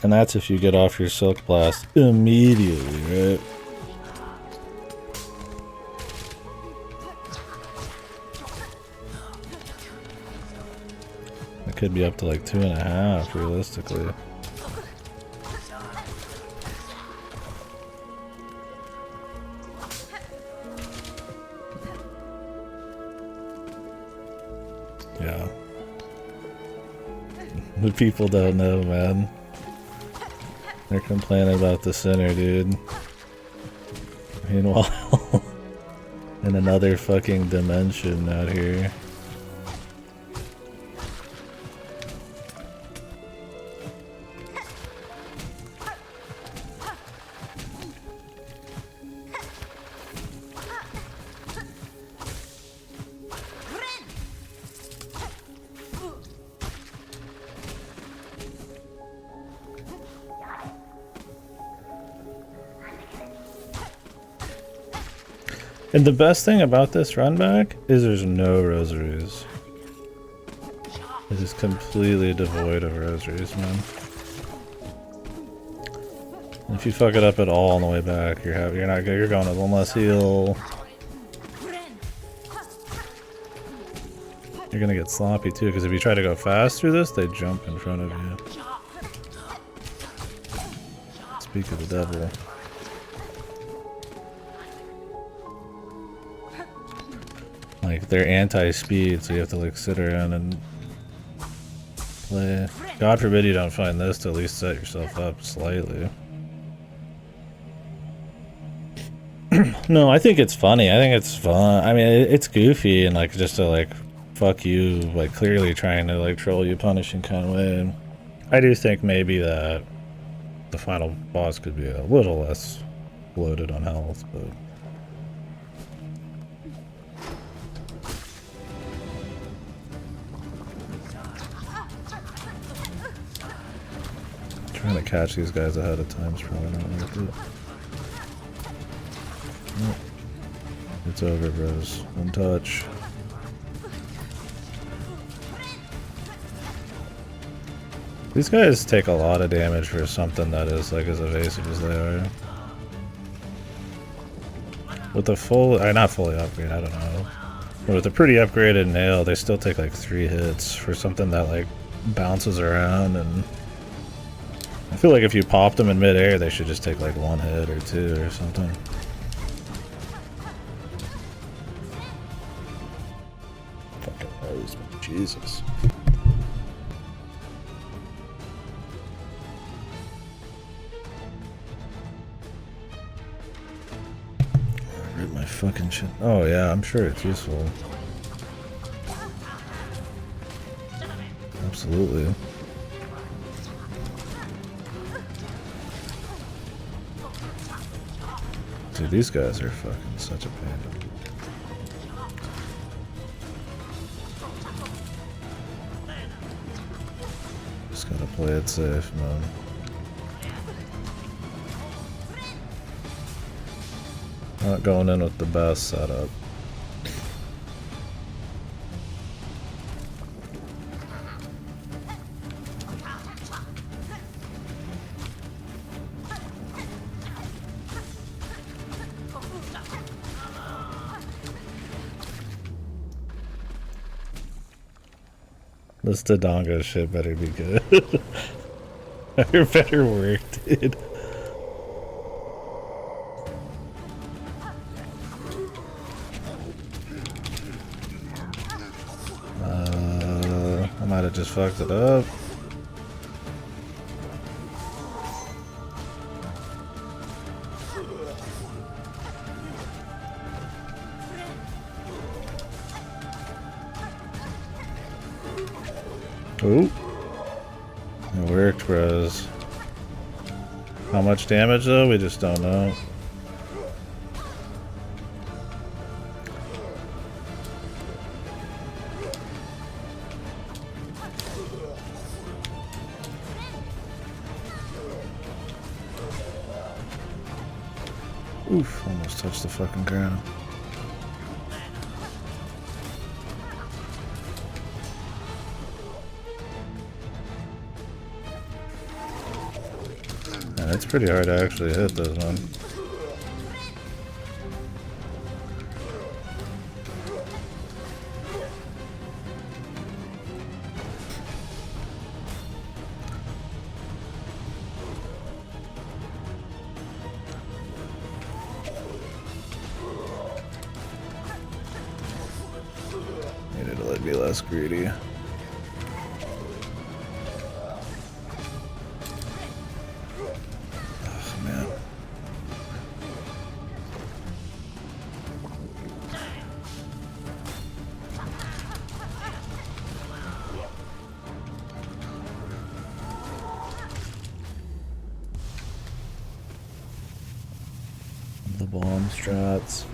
and that's if you get off your silk blast immediately, right? It could be up to like 2.5 realistically. Yeah. The people don't know, man. They're complaining about the center, dude. Meanwhile, in another fucking dimension out here. And the best thing about this run back is there's no rosaries. It is completely devoid of rosaries, man. And if you fuck it up at all on the way back, you're going to one less heal. You're gonna get sloppy too, because if you try to go fast through this, they jump in front of you. Speak of the devil. Like, they're anti-speed, so you have to, like, sit around and play. God forbid you don't find this to at least set yourself up slightly. No, I think it's funny. I think it's fun. I mean, it's goofy and, like, just to, like, fuck you, like, clearly trying to, like, troll you, punishing kind of way. I do think maybe that the final boss could be a little less loaded on health, but... Trying to catch these guys ahead of time is probably not worth it. Nope. It's over, bros. One touch. These guys take a lot of damage for something that is like as evasive as they are. With a full, not fully upgrade, I don't know. But with a pretty upgraded nail, they still take like 3 hits for something that like bounces around, and I feel like if you pop them in midair, they should just take like 1 hit or 2 or something. Fucking nose, Jesus. Rip my fucking shit. Oh yeah, I'm sure it's useful. Absolutely. Dude, these guys are fucking such a pain. Just gotta play it safe, man. Not going in with the best setup. This Tadanga shit better be good. It better work, dude. I might have just fucked it up. Ooh. It worked, bros. How much damage though? We just don't know. Oof, almost touched the fucking ground. Man, it's pretty hard to actually hit this one. Needed to let me be less greedy. Oh, man. The bomb strats.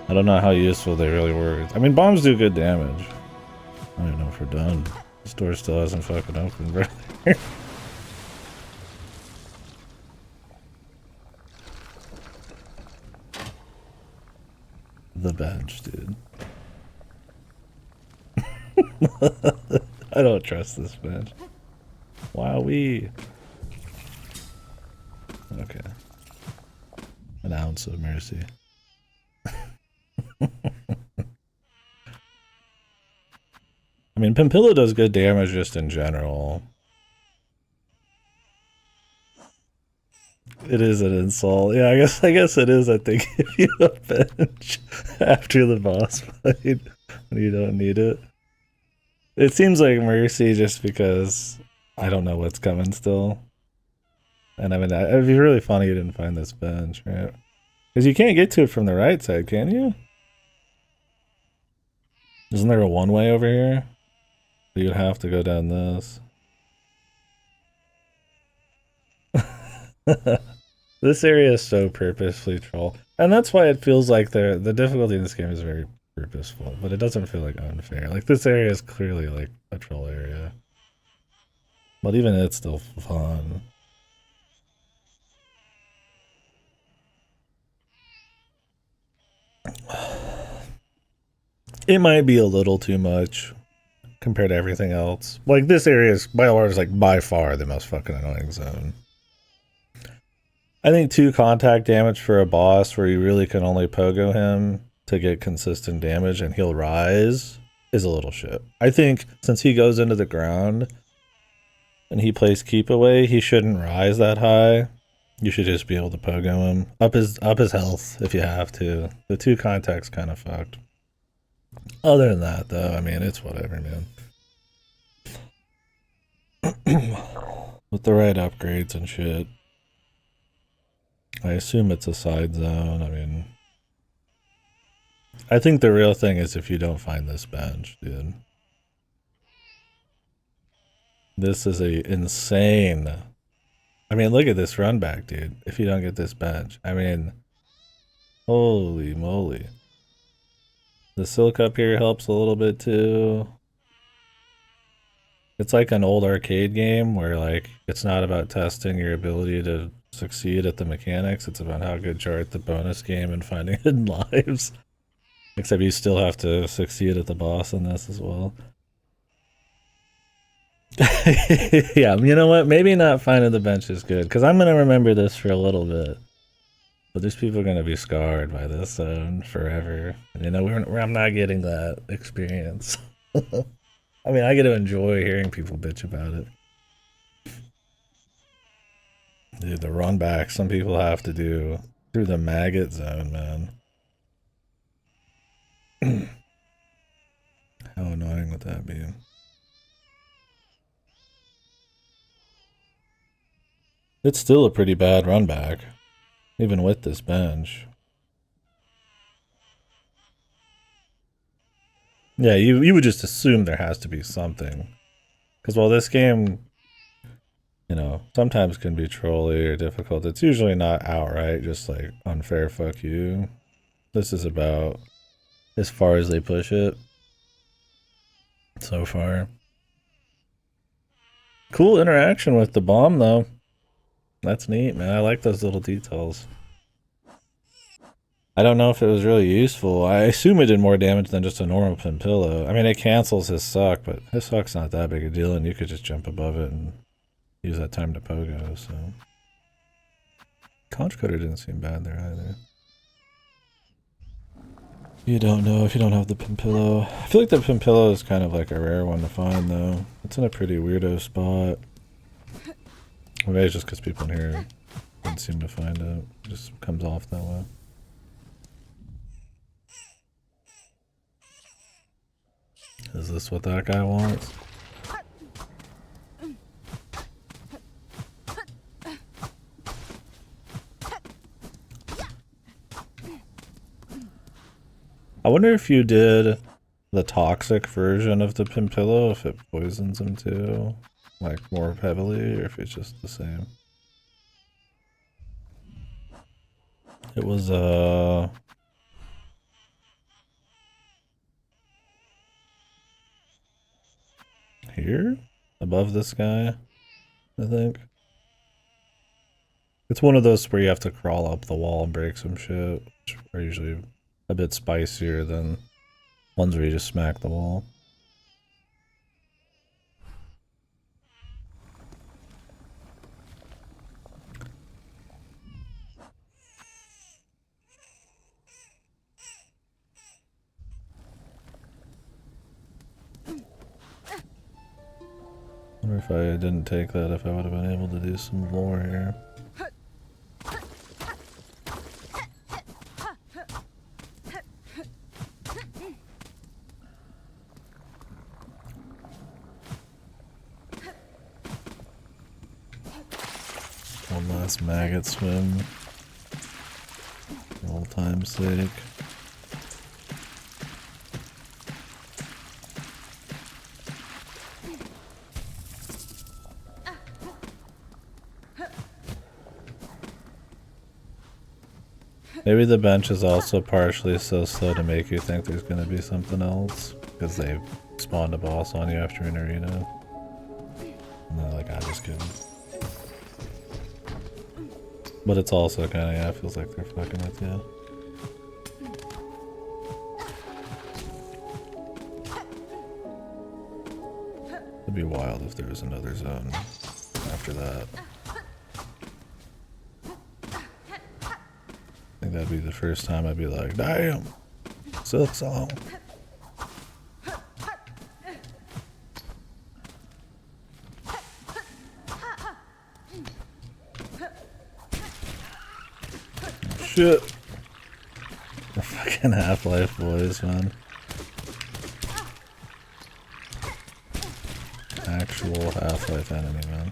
I don't know how useful they really were. I mean, bombs do good damage. I don't even know if we're done. This door still hasn't fucking opened, bro. The bench, dude. I don't trust this bench. Wowee. Okay. An ounce of mercy. I mean, Pimpilla does good damage just in general. It is an insult. Yeah, I guess it is. I think if you have bench after the boss fight when you don't need it. It seems like mercy just because I don't know what's coming still. And I mean, it'd be really funny you didn't find this bench, right? Because you can't get to it from the right side, can you? Isn't there a one-way over here? You'd have to go down this. This area is so purposefully troll. And that's why it feels like the difficulty in this game is very purposeful, but it doesn't feel like unfair. Like this area is clearly like a troll area. But even it's still fun. It might be a little too much. compared to everything else. Like, this area is, by far, is like by far the most fucking annoying zone. I think 2 contact damage for a boss where you really can only pogo him to get consistent damage and he'll rise is a little shit. I think since he goes into the ground and he plays keep away, he shouldn't rise that high. You should just be able to pogo him. Up his health if you have to. The 2 contacts kind of fucked. Other than that, though, I mean, it's whatever, man. With the right upgrades and shit. I assume it's a side zone. I mean, I think the real thing is if you don't find this bench, dude. This is a insane. I mean, look at this run back, dude. If you don't get this bench, I mean, holy moly. The silk up here helps a little bit too. It's like an old arcade game where, like, it's not about testing your ability to succeed at the mechanics. It's about how good you are at the bonus game and finding hidden lives. Except you still have to succeed at the boss in this as well. Yeah, you know what? Maybe not finding the bench is good, because I'm going to remember this for a little bit. But these people are going to be scarred by this zone forever. And, you know, I'm not getting that experience. I mean, I get to enjoy hearing people bitch about it. Dude, the run back some people have to do through the maggot zone, man. How annoying would that be? It's still a pretty bad run back, even with this bench. Yeah, you would just assume there has to be something. Because while this game, you know, sometimes can be trolly or difficult, it's usually not outright just like unfair fuck you. This is about as far as they push it so far. Cool interaction with the bomb though. That's neat, man. I like those little details. I don't know if it was really useful. I assume it did more damage than just a normal pin pillow. I mean, it cancels his suck, but his suck's not that big a deal, and you could just jump above it and use that time to pogo, so. Conch Cutter didn't seem bad there either. You don't know if you don't have the pin pillow. I feel like the pin pillow is kind of like a rare one to find, though. It's in a pretty weirdo spot. Maybe it's just because people in here didn't seem to find it. It just comes off that way. Is this what that guy wants? I wonder if you did the toxic version of the Pimpillo, if it poisons him too, like more heavily, or if it's just the same. It was here? Above this guy, I think. It's one of those where you have to crawl up the wall and break some shit, which are usually a bit spicier than ones where you just smack the wall. I wonder if I didn't take that, if I would have been able to do some more here. One last maggot swim, for old time's sake. Maybe the bench is also partially so slow to make you think there's going to be something else, because they spawned a boss on you after an arena. And they're like, ah, just kidding. But it's also kind of, yeah, it feels like they're fucking with you. It'd be wild if there was another zone after that. I think that'd be the first time I'd be like, damn, Silksong. Shit. The fucking Half-Life boys, man. Actual Half-Life enemy, man.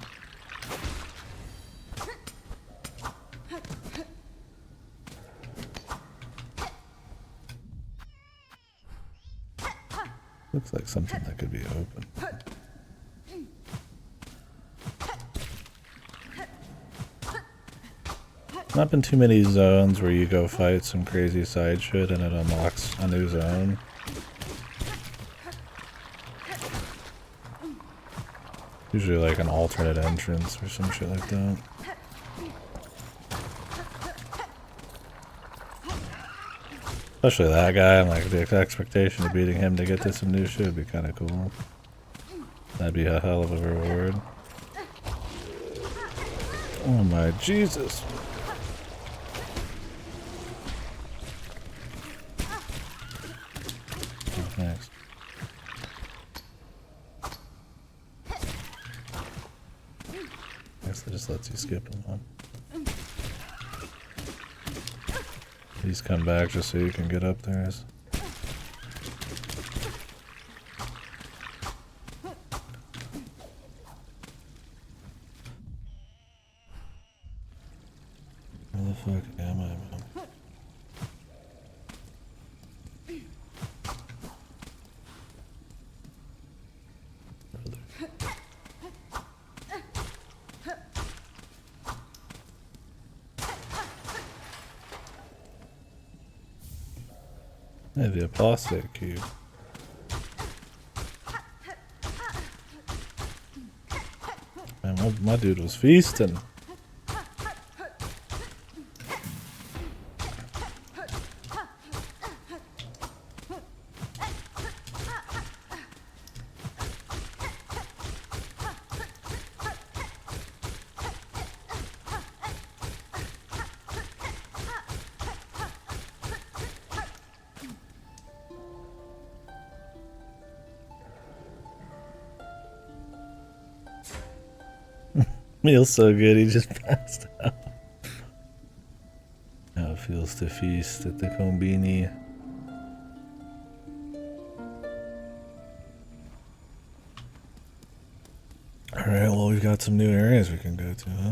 Looks like something that could be open. Not been too many zones where you go fight some crazy side shit and it unlocks a new zone. Usually like an alternate entrance or some shit like that. Especially that guy, and like the expectation of beating him to get to some new shit would be kind of cool. That'd be a hell of a reward. Oh my Jesus. What's next? I guess that just lets you skip them, huh? Please come back just so you can get up there. Where the fuck am I, man? Hey, the apostate cube. Man, my dude was feasting. Feels so good, he just passed out. How it feels to feast at the Combini. Alright, well, we've got some new areas we can go to, huh?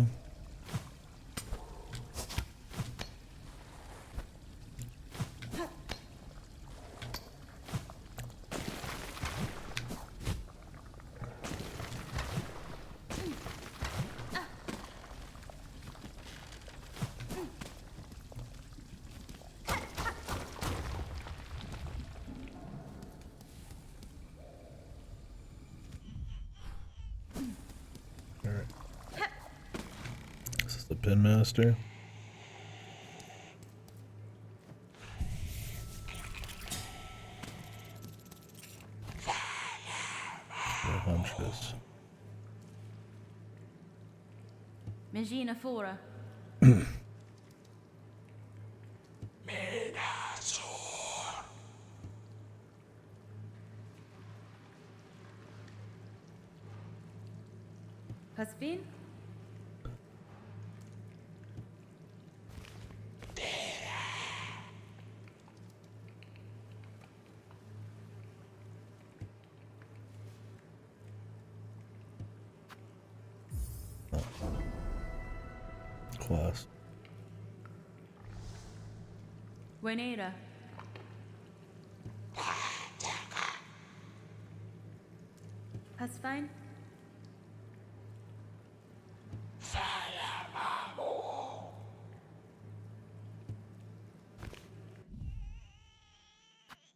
Pin master. Huntress. Magina Fora. Pasvin? Class. Buenera. Pasfine?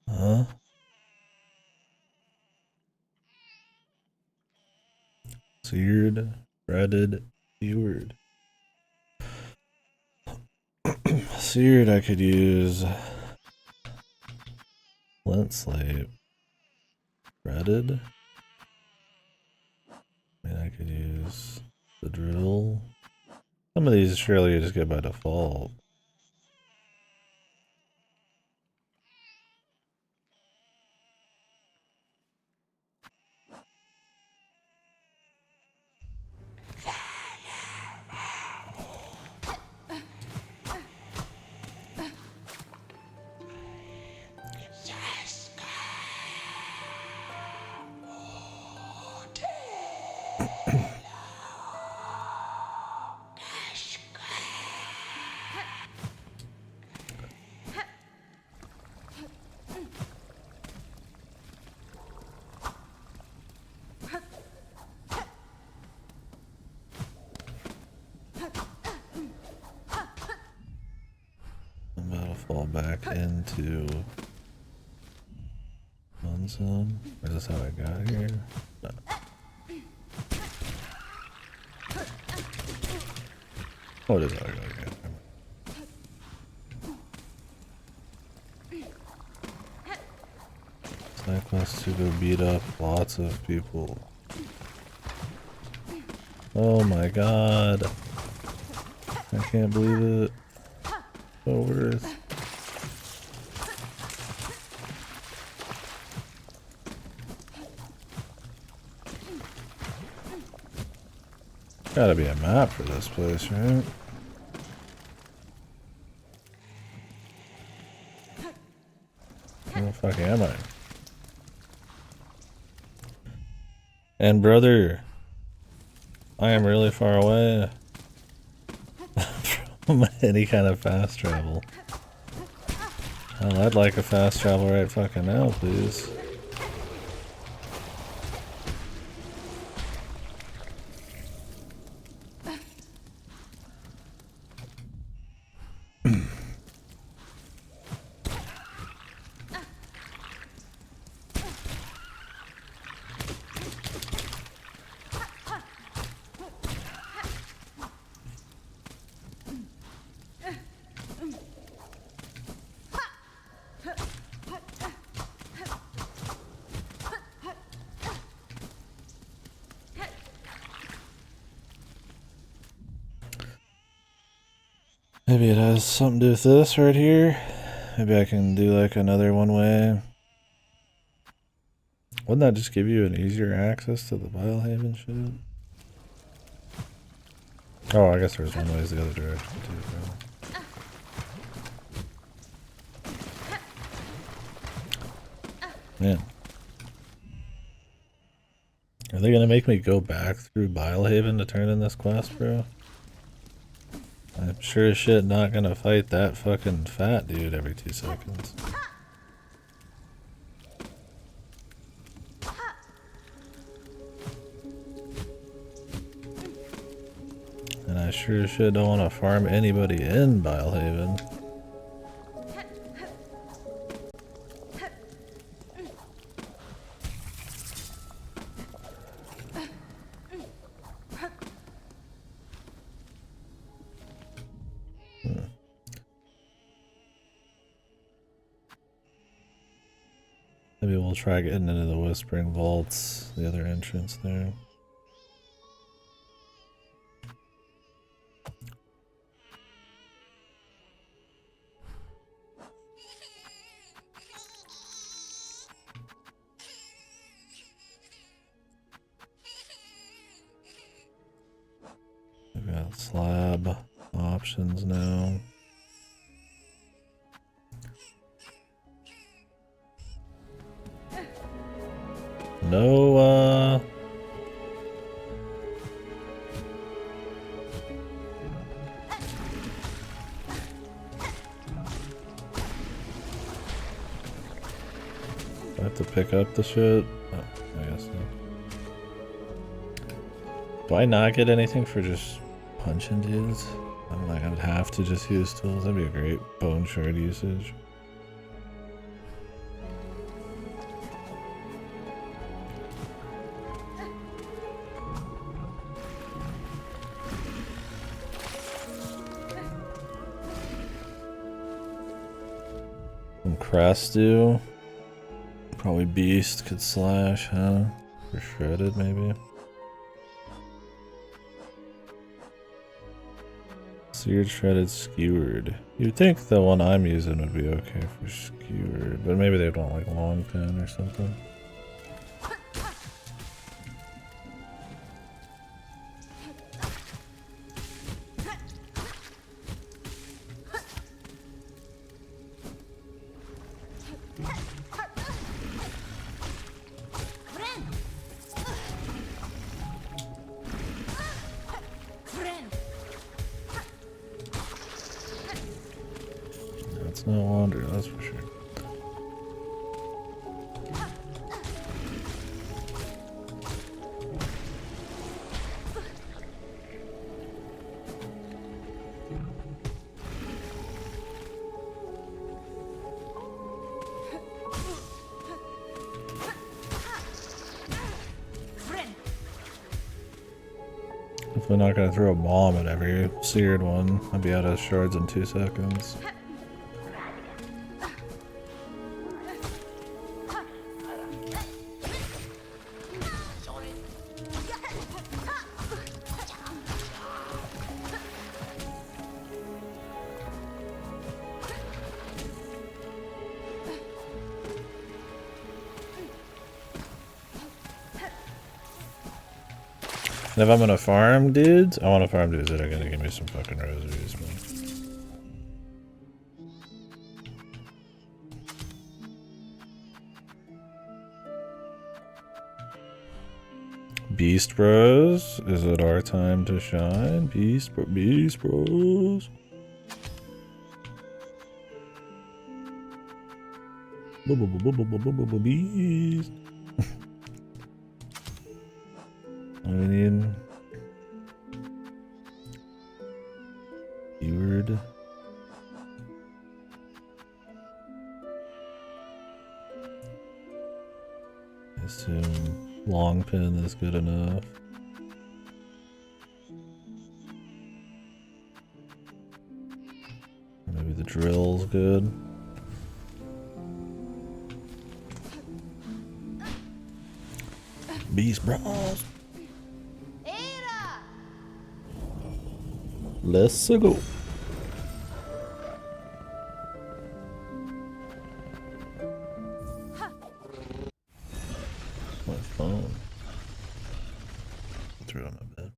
Huh? Seared, breaded, seared. Seared, I could use flint slate. Breaded. I mean, I could use the drill. Some of these surely you just get by default. I'm about to fall back into one zone. Is this how I got here? No. Oh, it is how I got here. Side quest to go beat up lots of people. Oh my god. I can't believe it. Over. Gotta be a map for this place, right? Where the fuck am I? And brother, I am really far away from any kind of fast travel. Hell, I'd like a fast travel right fucking now, please. Maybe it has something to do with this right here. Maybe I can do like another one way. Wouldn't that just give you an easier access to the Vilehaven shit? Oh, I guess there's one way the other direction too, bro. Man. Are they gonna make me go back through Vilehaven to turn in this quest, bro? I'm sure as shit not gonna fight that fucking fat dude every 2 seconds. And I sure as shit don't want to farm anybody in Vilehaven. Maybe we'll try getting into the Whispering Vaults, the other entrance there. We've got slab options now. No, I have to pick up the shit? Oh, I guess so. Do I not get anything for just punching dudes? I'm like, I would have to just use tools. That'd be a great bone shard usage. Crastu. Probably Beast could slash, huh? Or Shredded, maybe. Seared, shredded, skewered. You'd think the one I'm using would be okay for skewered, but maybe they'd want like long pin or something. That's no wonder, that's for sure. Definitely not gonna throw a bomb at every seared one. I'd be out of shards in 2 seconds. And if I'm gonna farm dudes, I want to farm dudes that are gonna give me some fucking rosaries, man. Beast Bros, is it our time to shine? Beast Bros. Beast. What do we need? Keyword. I assume long pin is good enough. Maybe the drill's good. Beast Bros. Let's go. My phone. I threw it on my bed.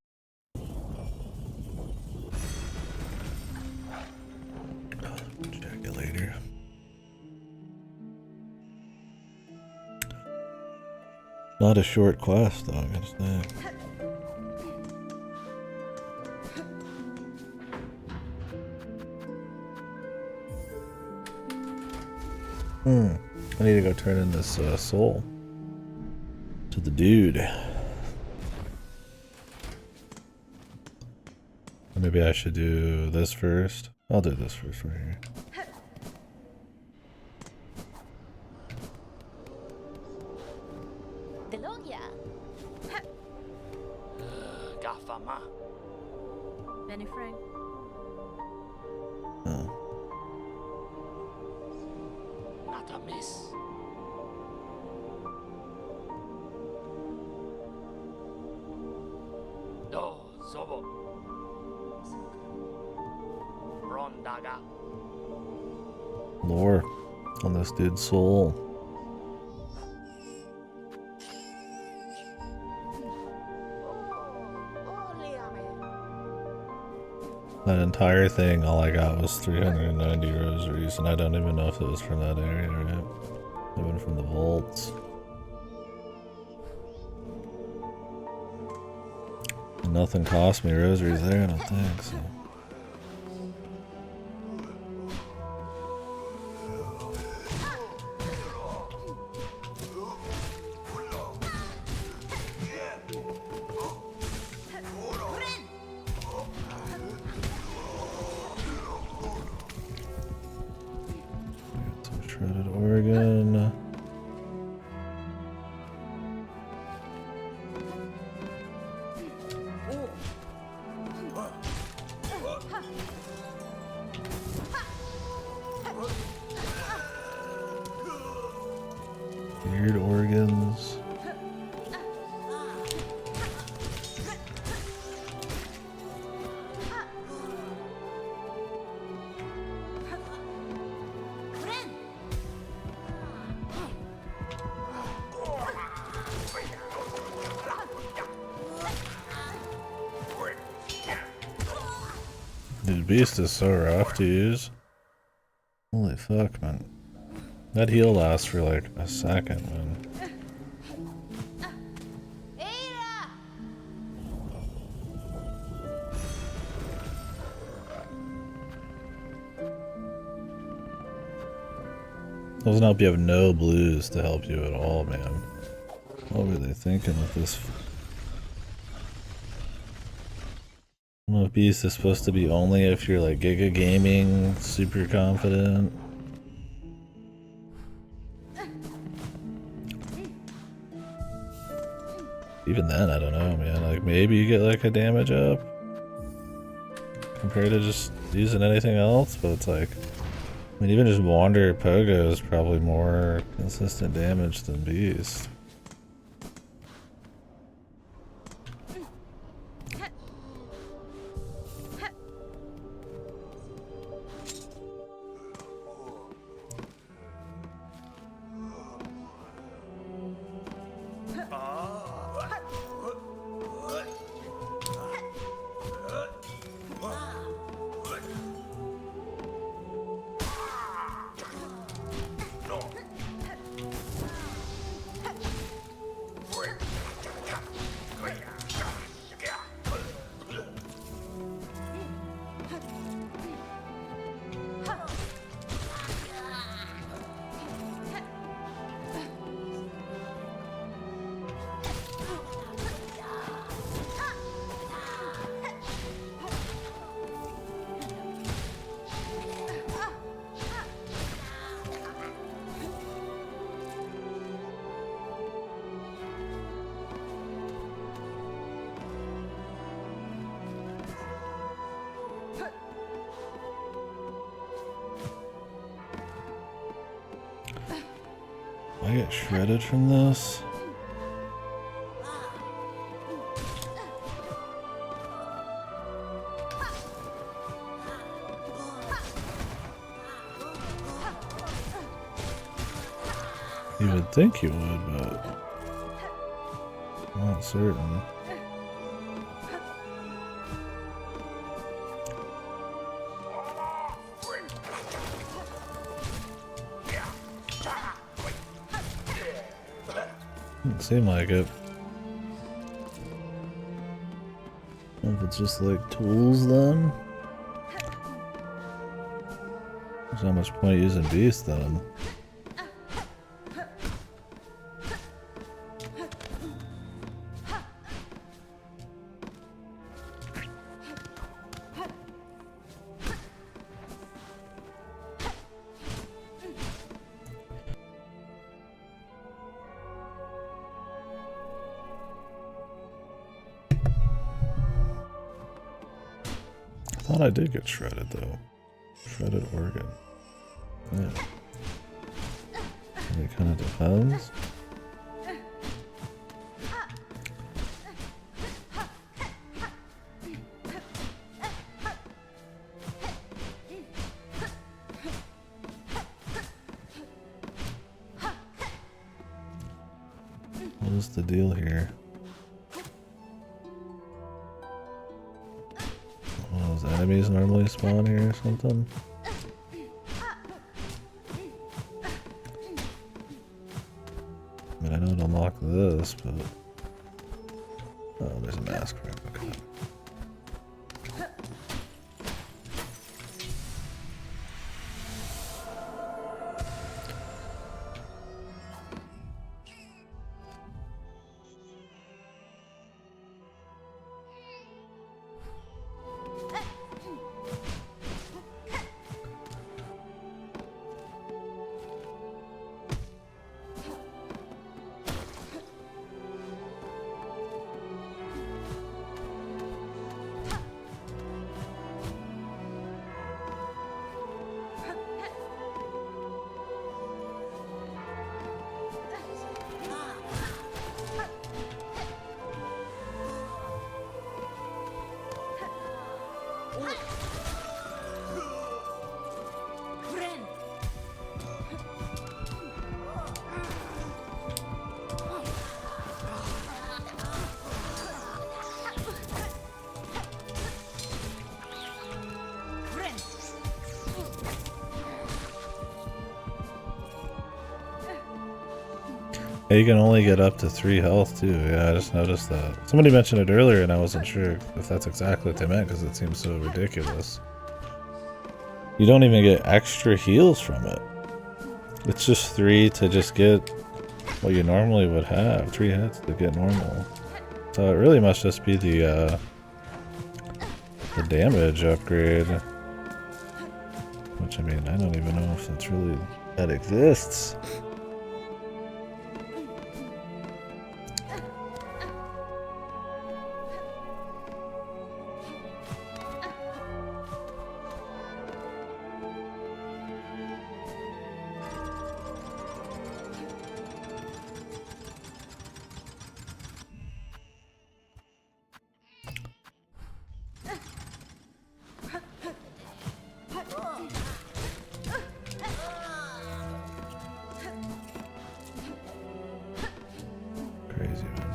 Check it later. Not a short quest though, I gotta say. I need to go turn in this soul to the dude. Or maybe I should do this first. I'll do this first right here. Benny Frank. Oh. Not a miss. Do Zobo. Rondaga. Lore on this dude's soul. That entire thing, all I got was 390 rosaries, and I don't even know if it was from that area, right? Even from the vaults. And nothing cost me rosaries there, I don't think, so. Shredded Oregon. Weird organs. beast is so rough to use. Holy fuck, man. That heal lasts for like a second, man. Doesn't help you have no blues to help you at all, man. What were they thinking with this? I don't know if Beast is supposed to be only if you're like Giga Gaming, super confident. Even then, I don't know, man. Like, maybe you get like a damage up compared to just using anything else, but it's like, I mean, even just Wander Pogo is probably more consistent damage than Beast. I get shredded from this. You would think you would, but I'm not certain. Doesn't seem like it. If it's just like tools, then there's not much point using Beast then. I thought I did get shredded though. Shredded organ. Yeah. It kind of depends. What is the deal here? Enemies normally spawn here or something? I mean, I know to unlock this, but... Oh, there's a mask for it. Okay. Yeah, you can only get up to 3 health too. Yeah, I just noticed that. Somebody mentioned it earlier and I wasn't sure if that's exactly what they meant because it seems so ridiculous. You don't even get extra heals from it. It's just 3 to just get what you normally would have. 3 hits to get normal. So it really must just be the damage upgrade. Which I mean, I don't even know if that's really that exists. Crazy, man.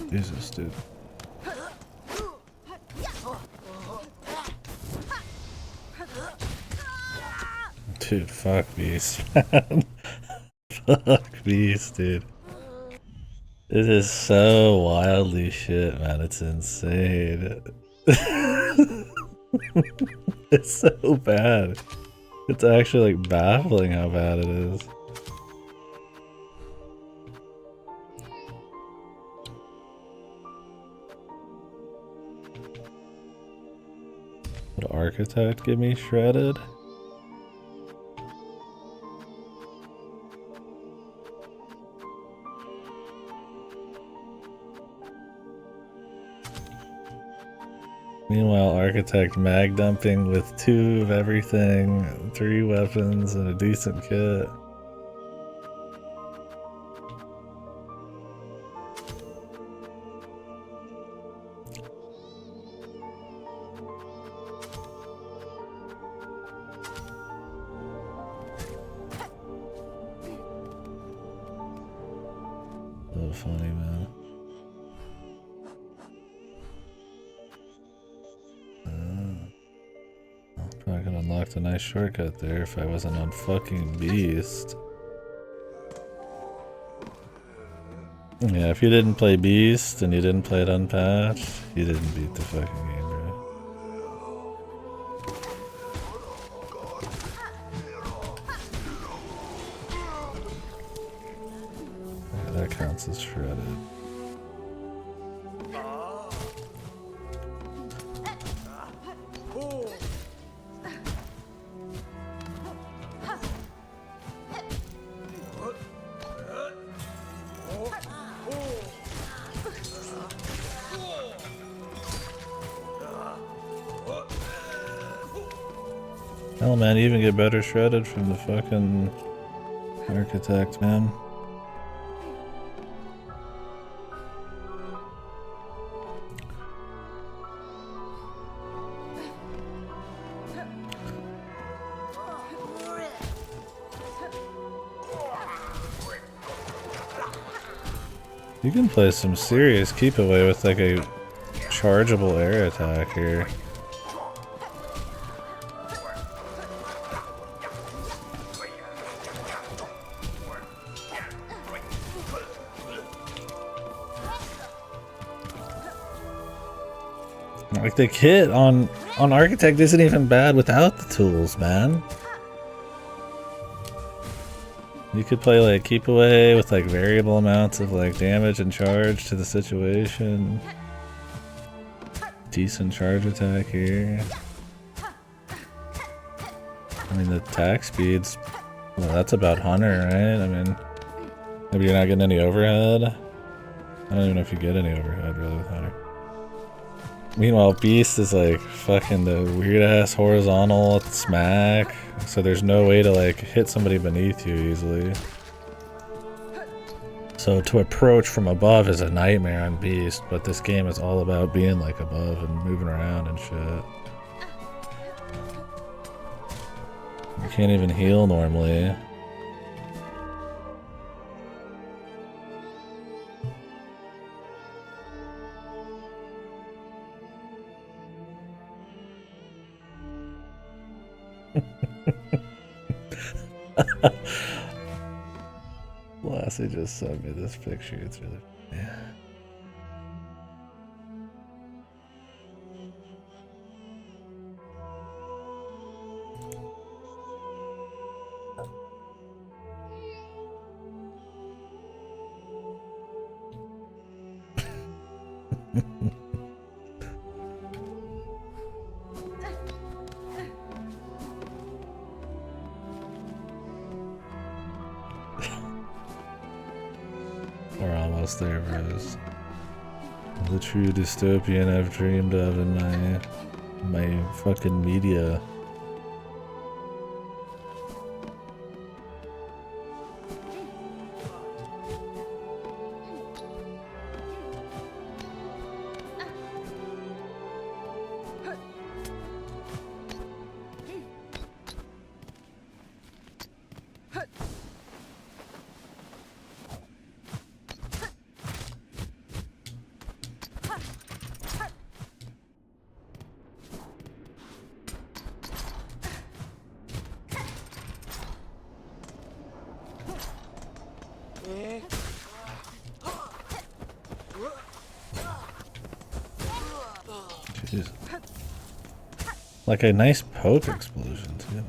Jesus, dude. Dude, fuck Beast, man. Fuck Beast, dude. It is so wildly shit, man. It's insane. It's so bad. It's actually like baffling how bad it is. Would Architect get me shredded? Meanwhile, Architect mag dumping with 2 of everything, 3 weapons, and a decent kit. So funny, man. Probably could unlock a nice shortcut there if I wasn't on fucking Beast. Yeah, if you didn't play Beast and you didn't play it unpatched, you didn't beat the fucking game, bro. Yeah, that counts as shredded. Hell, man, you even get better shredded from the fucking Architect, man. You can play some serious keep away with like a chargeable air attack here. Like the kit on Architect isn't even bad without the tools, man. You could play like keep away with like variable amounts of like damage and charge to the situation. Decent charge attack here. I mean the attack speeds, well that's about Hunter, right? I mean, maybe you're not getting any overhead. I don't even know if you get any overhead really with Hunter. Meanwhile, Beast is like fucking the weird ass horizontal smack, so there's no way to like hit somebody beneath you easily. So to approach from above is a nightmare on Beast, but this game is all about being like above and moving around and shit. You can't even heal normally. Lassie just sent me this picture, it's really funny. We're almost there, bros. The true dystopian I've dreamed of in my fucking media. Jeez. Like a nice poke explosion too.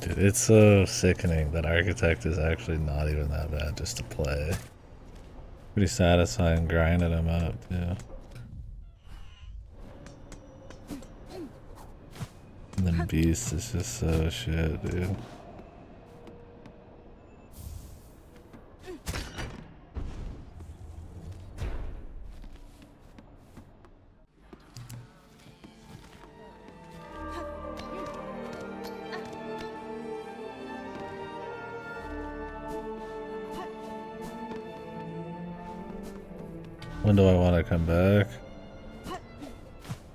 Dude, it's so sickening that Architect is actually not even that bad just to play. Pretty satisfying grinding him up, too. And then Beast is just so shit, dude. When do I want to come back?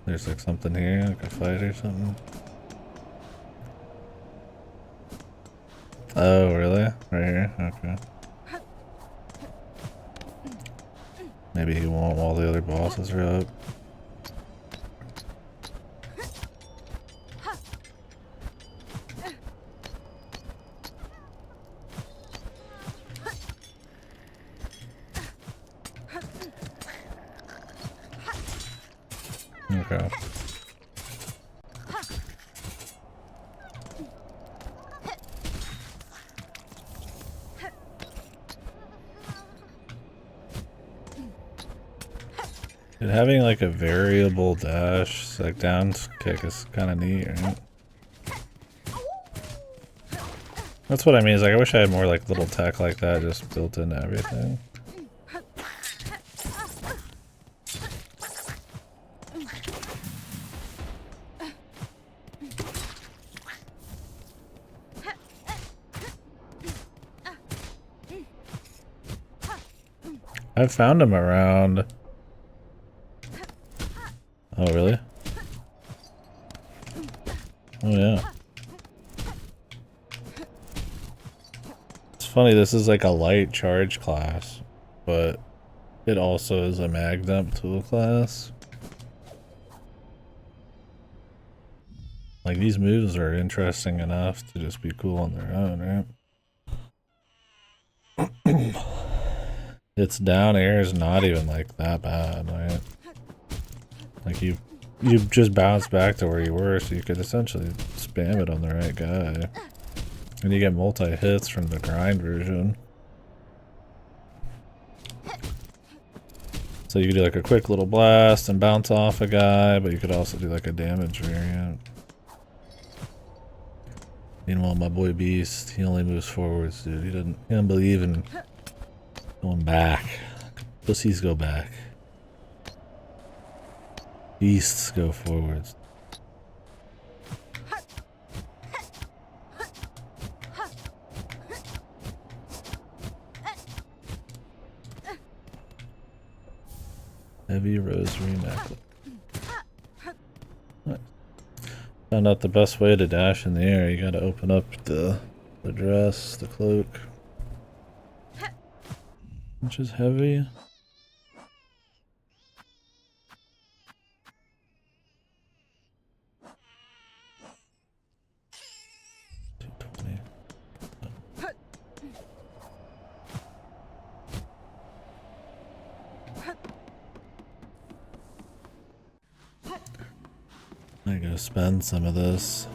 There's like something here, like a fight or something. Oh, really? Right here? Okay. Maybe he won't while the other bosses are up. Okay. Dude, having like a variable dash, like down kick is kind of neat, right? That's what I mean, is like I wish I had more like little tech like that just built into everything. I've found him around. Oh, really? Oh, yeah. It's funny, this is like a light charge class, but it also is a mag dump tool class. Like, these moves are interesting enough to just be cool on their own, right? Its down air is not even like that bad, right? Like you just bounce back to where you were, so you could essentially spam it on the right guy. And you get multi-hits from the grind version. So you could do like a quick little blast and bounce off a guy, but you could also do like a damage variant. Meanwhile, my boy Beast, he only moves forwards, dude. He doesn't believe in going back. Pussies go back. Beasts go forwards. Heavy rosary necklace. Nice. Found out the best way to dash in the air. You gotta open up the dress, the cloak. Which is heavy. I'm gonna spend some of this.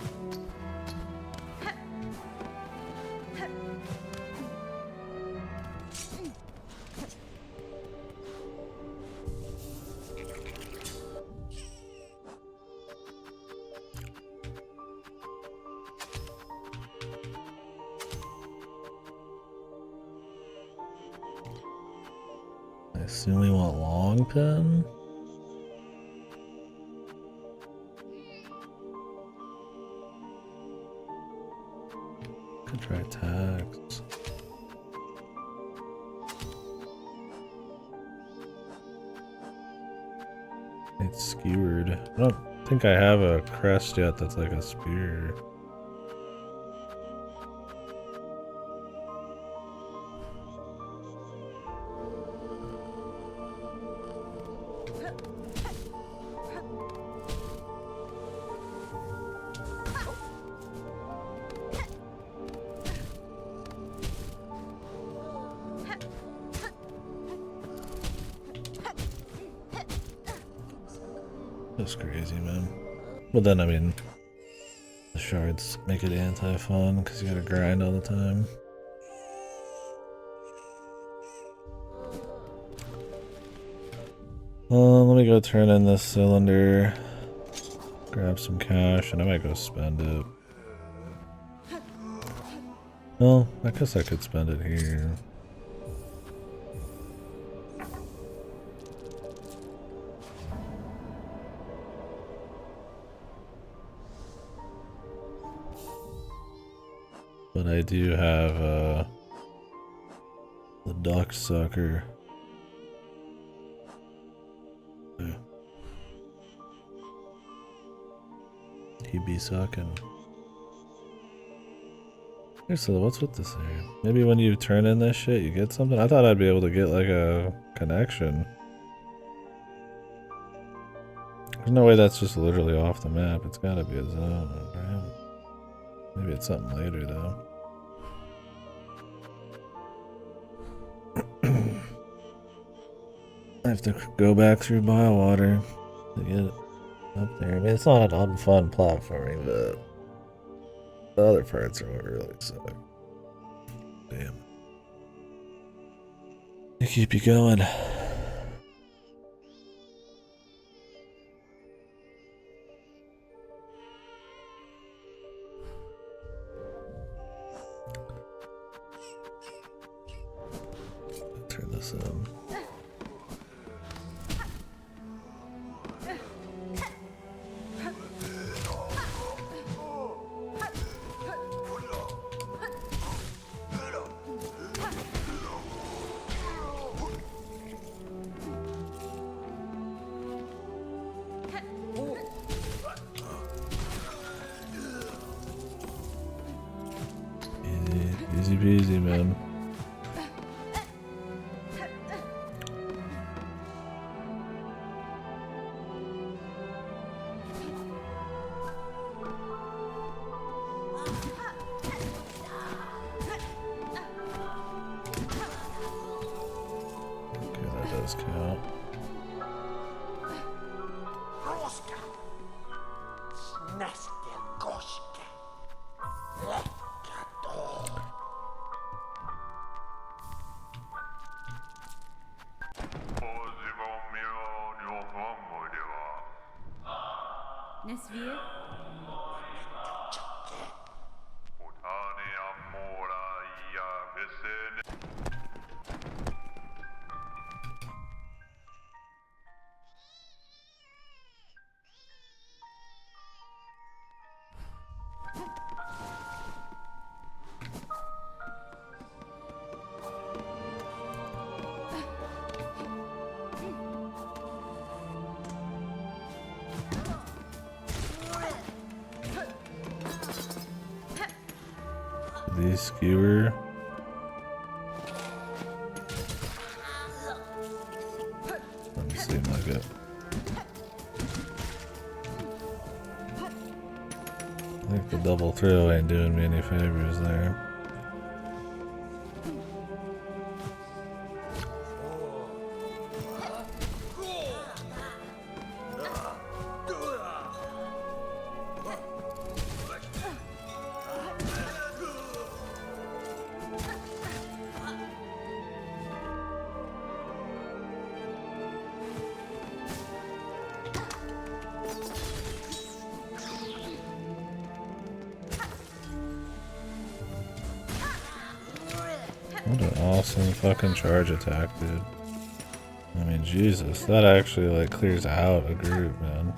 I assume we want long pin. Could try tags. It's skewered. I don't think I have a crest yet that's like a spear. That's crazy, man. But then, I mean, the shards make it anti-fun because you gotta grind all the time. Let me go turn in this cylinder, grab some cash, and I might go spend it. Well, I guess I could spend it here. But I do have the duck sucker. He be sucking. Here, so what's with this here? Maybe when you turn in this shit, you get something? I thought I'd be able to get like a connection. There's no way that's just literally off the map. It's gotta be a zone, right? Maybe it's something later though. I have to go back through Biowater to get it up there. I mean, it's not an unfun platforming, but the other parts are what really suck. Damn. They keep you going. Turn this on. Easy peasy, man. Nestel Goshke. Lekkato. Nesvir? The skewer. Doesn't seem like it. I think the double throw ain't doing me any favors there. What an awesome fucking charge attack, dude. I mean, Jesus, that actually like clears out a group, man.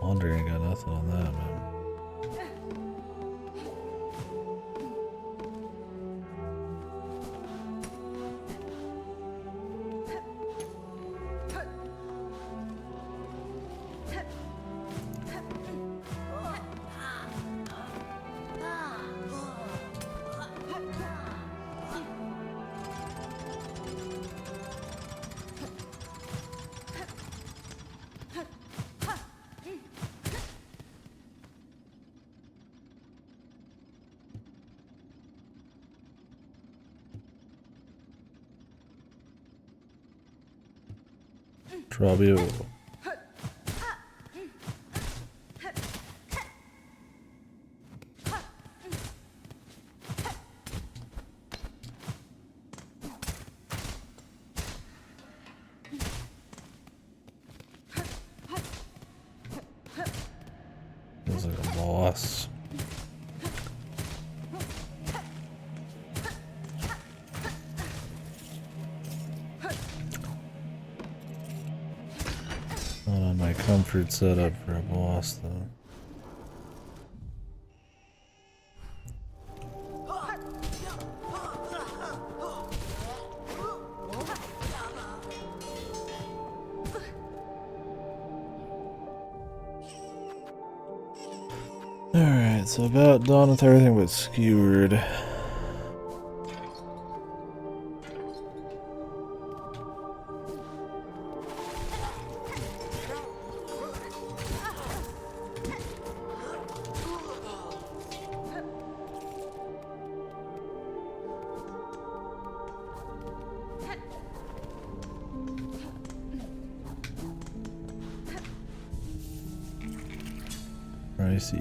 Wonder ain't got nothing on that, man. Trouble. Feels like a boss. Not on my comfort setup for a boss, though. Alright, so about done with everything but skewered. I see.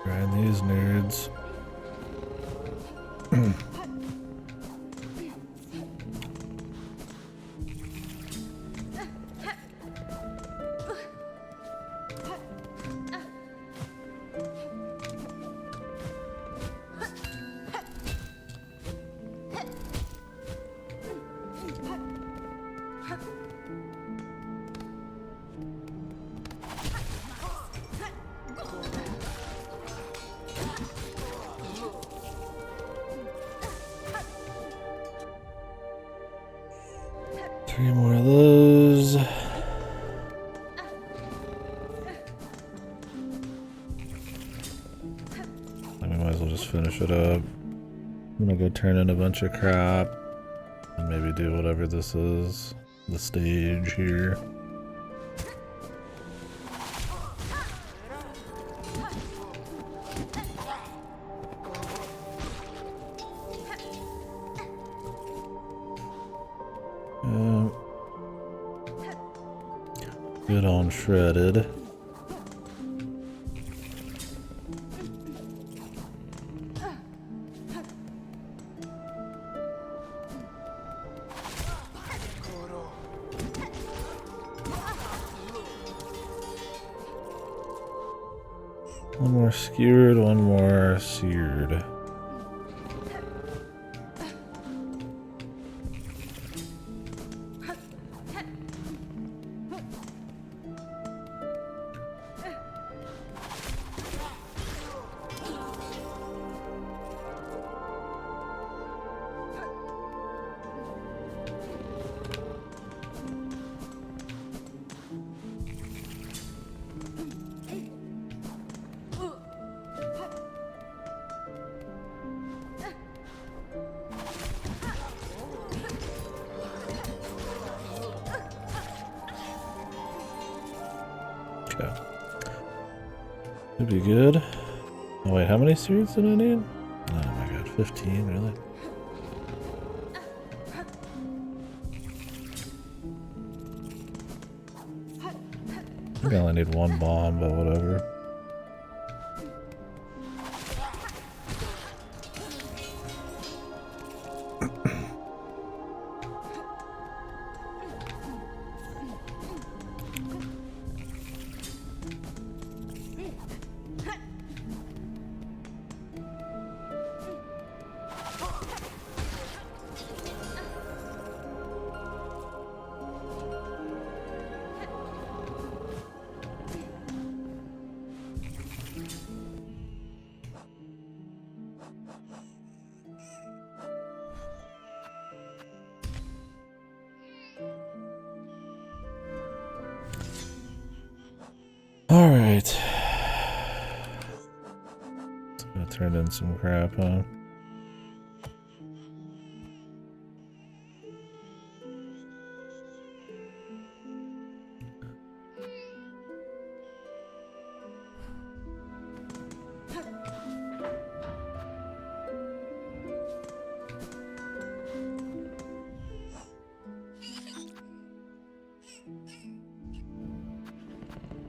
Grind these nerds. Three more of those. We might as well just finish it up. I'm gonna go turn in a bunch of crap and maybe do whatever this is. The stage here. Good on shredded. One more skewered, one more seared. Okay. Should be good. Oh wait, how many seeds did I need? Oh my god, 15, really? I think I only need one bomb, but whatever. Alright. It's gonna turn in some crap, huh?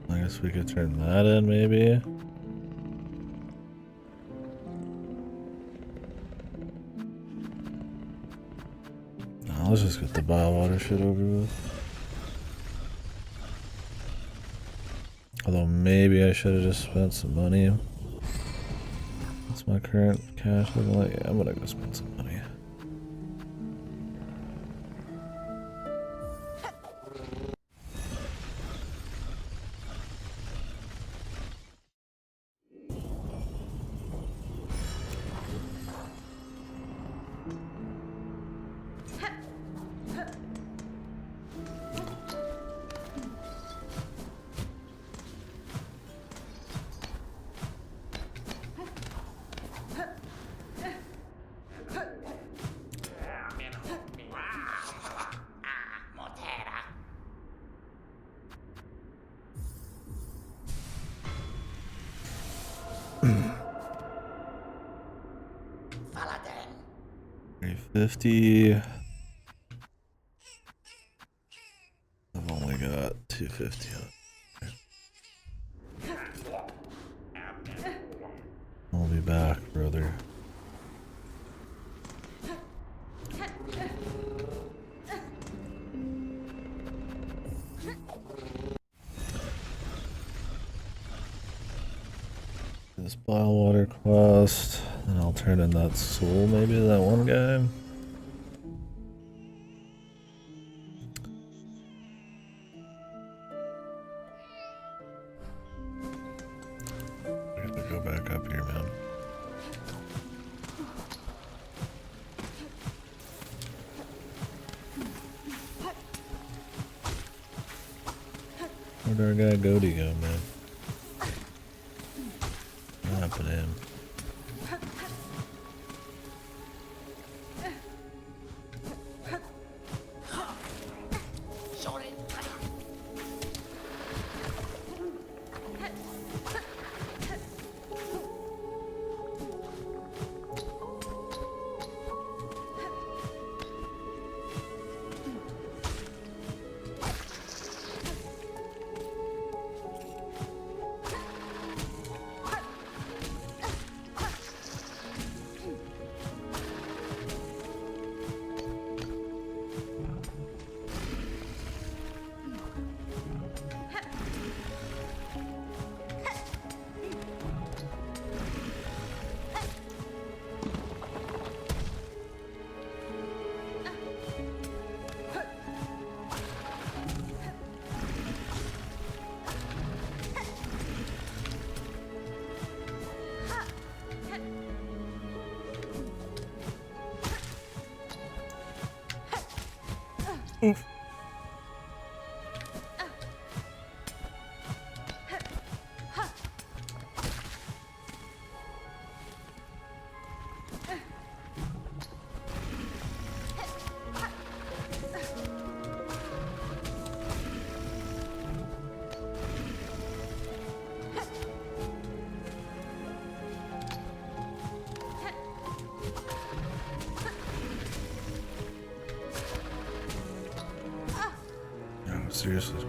I guess we could turn that in, maybe. No, let's just get the biowater shit over with. Although maybe I should have just spent some money. What's my current cash looking like? Yeah, I'm gonna go spend some money. Valaden. 350. I've only got 250. I'll be back, brother. Water quest. And I'll turn in that soul maybe to that one guy. I gotta go back up here, man. Where'd our guy Goaty go, man? What happened to him? Oof. Seriously.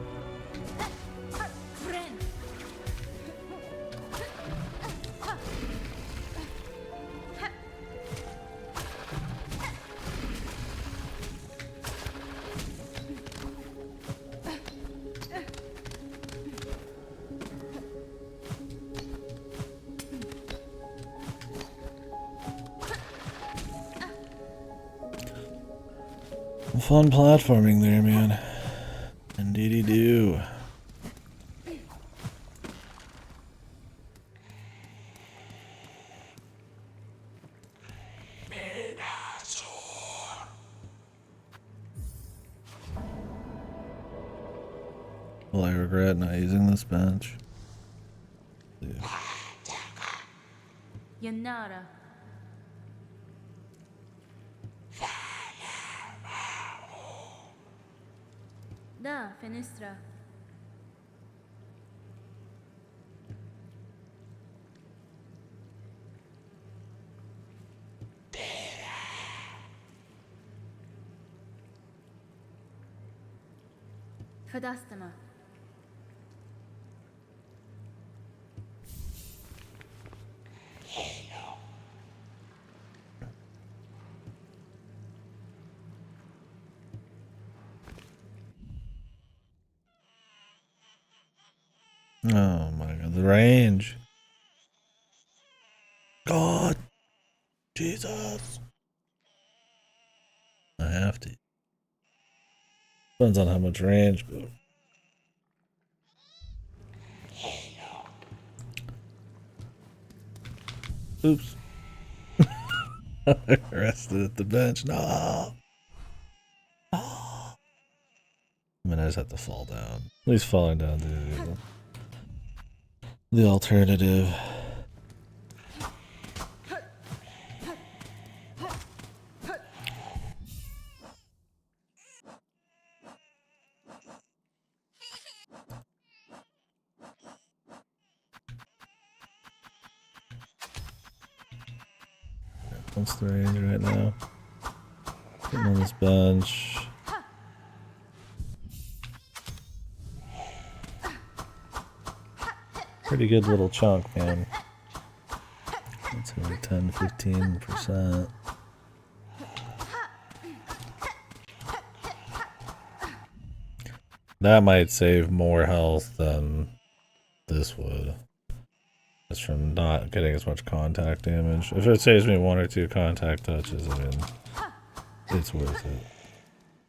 Fun platforming there, man. Indeedy do. Will I regret not using this bench? Yeah. Yanara. Da, Fenestra. Fadastama. Oh my god, the range. God. Jesus. I have to. Depends on how much range, but. Oops. Arrested at the bench. No. I mean, I just have to fall down. At least falling down to the alternative. What's the range right now? Sitting on this bench. Pretty good little chunk, man. That's only 10-15%. That might save more health than this would. Just from not getting as much contact damage. If it saves me 1 or 2 contact touches, I mean, it's worth it.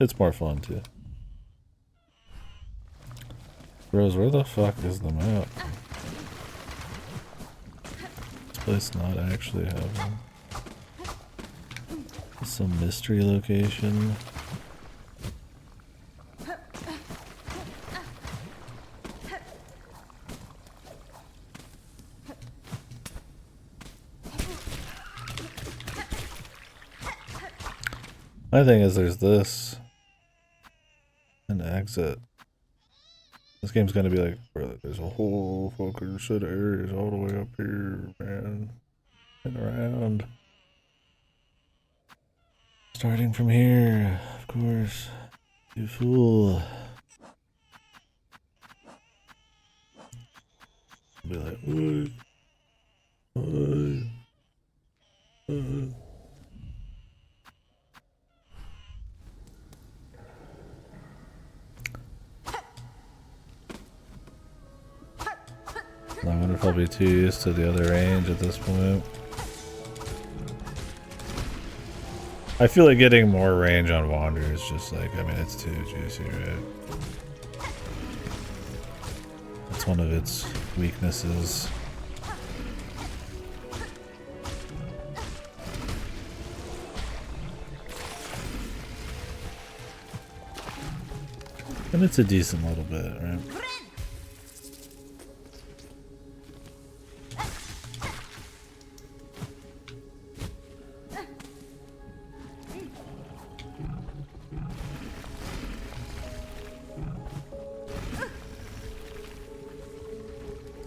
It's more fun too. Bros, where the fuck is the map? This place not actually have one. Some mystery location. My thing is there's this. An exit. This game's gonna be like, bro, there's a whole fucking set of areas all the way up here, man. And around. Starting from here, of course. You fool. Be like, what? I wonder if I'll be too used to the other range at this point. I feel like getting more range on Wander is just like, I mean, it's too juicy, right? That's one of its weaknesses. And it's a decent little bit, right?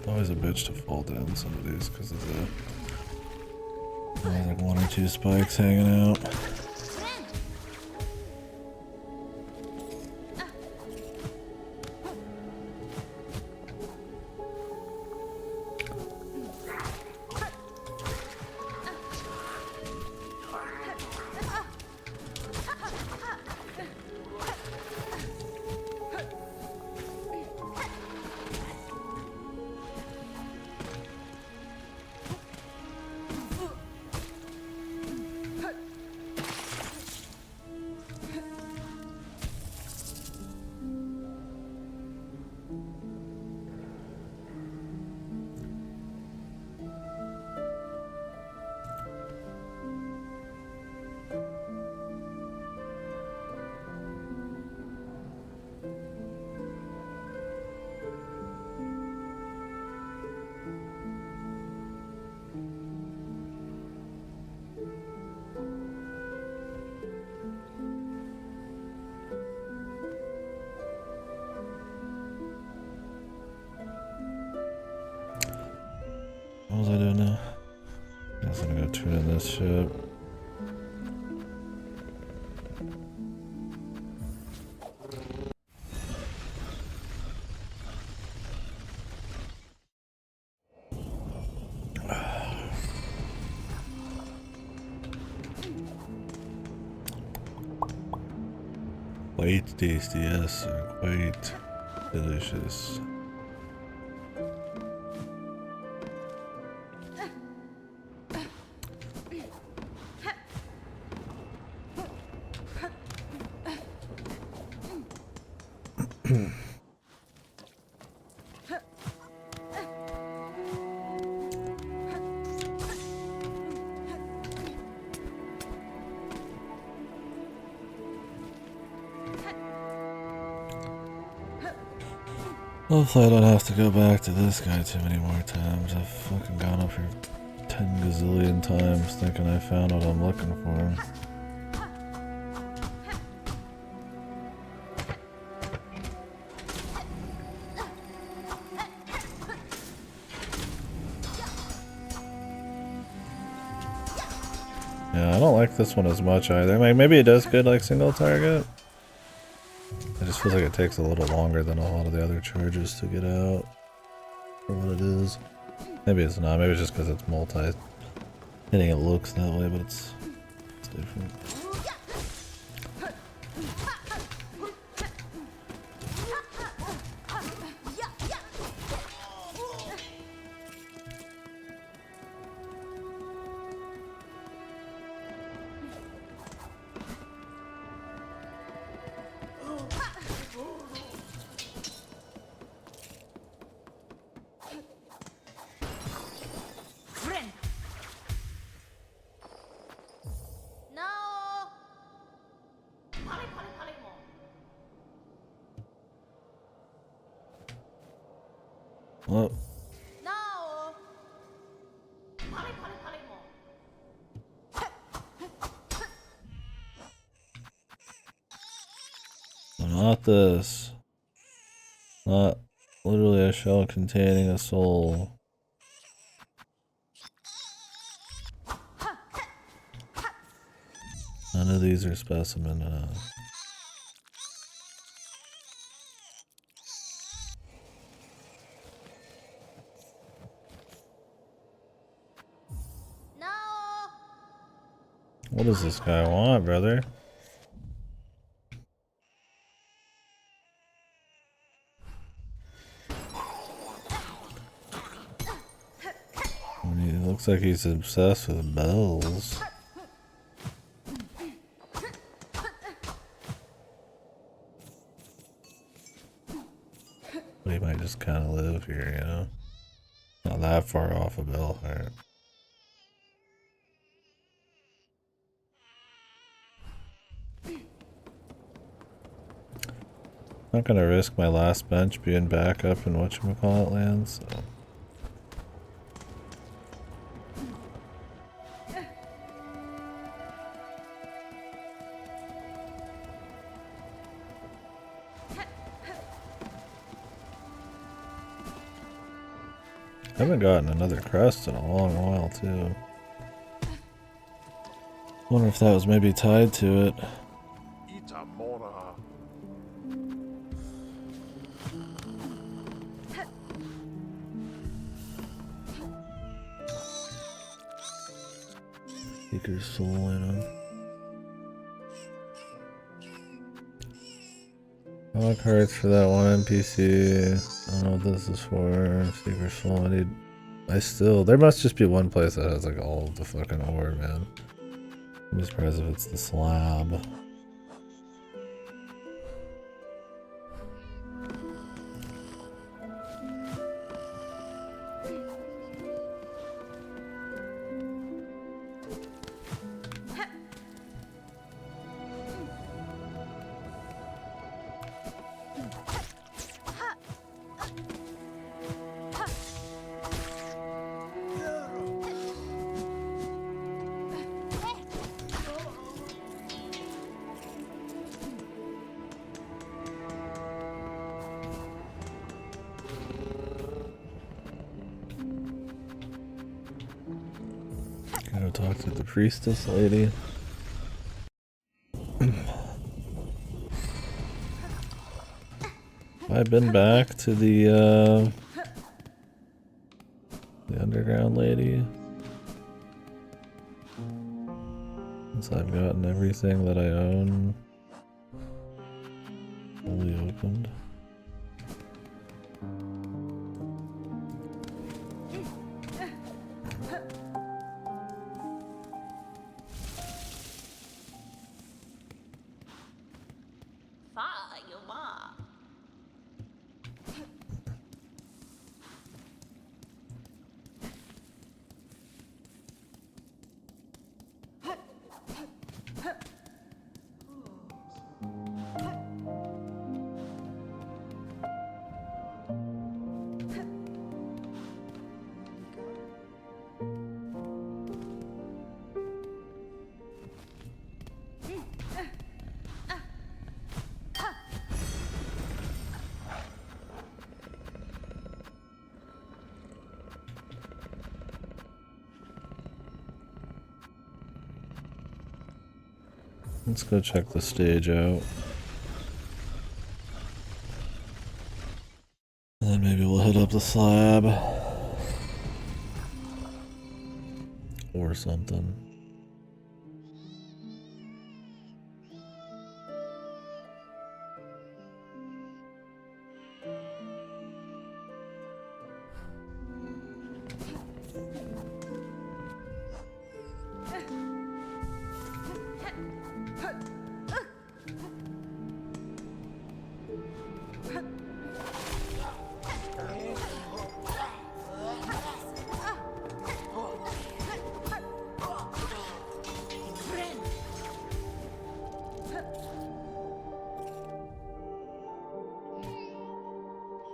Always a bitch to fall down some of these because of the like 1 or 2 spikes hanging out. What was I doing now? I was gonna go turn in this ship. Quite tasty, yes, sir. Quite delicious. Hopefully I don't have to go back to this guy too many more times. I've fucking gone up here 10 gazillion times thinking I found what I'm looking for. Yeah, I don't like this one as much either. Like, maybe it does good like single target. It just feels like it takes a little longer than a lot of the other charges to get out for what it is. Maybe it's not. Maybe it's just because it's multi. I think it looks that way, but it's different. Oh, Now. not this. Not literally a shell containing a soul. None of these are specimen enough. Now. What does this guy want, brother? I mean, it looks like he's obsessed with bells. But he might just kind of live here, you know? Not that far off a bell heart. Not gonna risk my last bench being back up in whatchamacallit land, so. I haven't gotten another crest in a long while, too. Wonder if that was maybe tied to it. Seeker's soul in him. All cards for that one NPC. I don't know what this is for. Seeker's soul. There must just be one place that has like all of the fucking ore, man. I'm surprised if it's the slab. Gotta talk to the priestess lady. I've been back to the underground lady. Since I've gotten everything that I own fully opened. Let's go check the stage out. And then maybe we'll hit up the slab. Or something.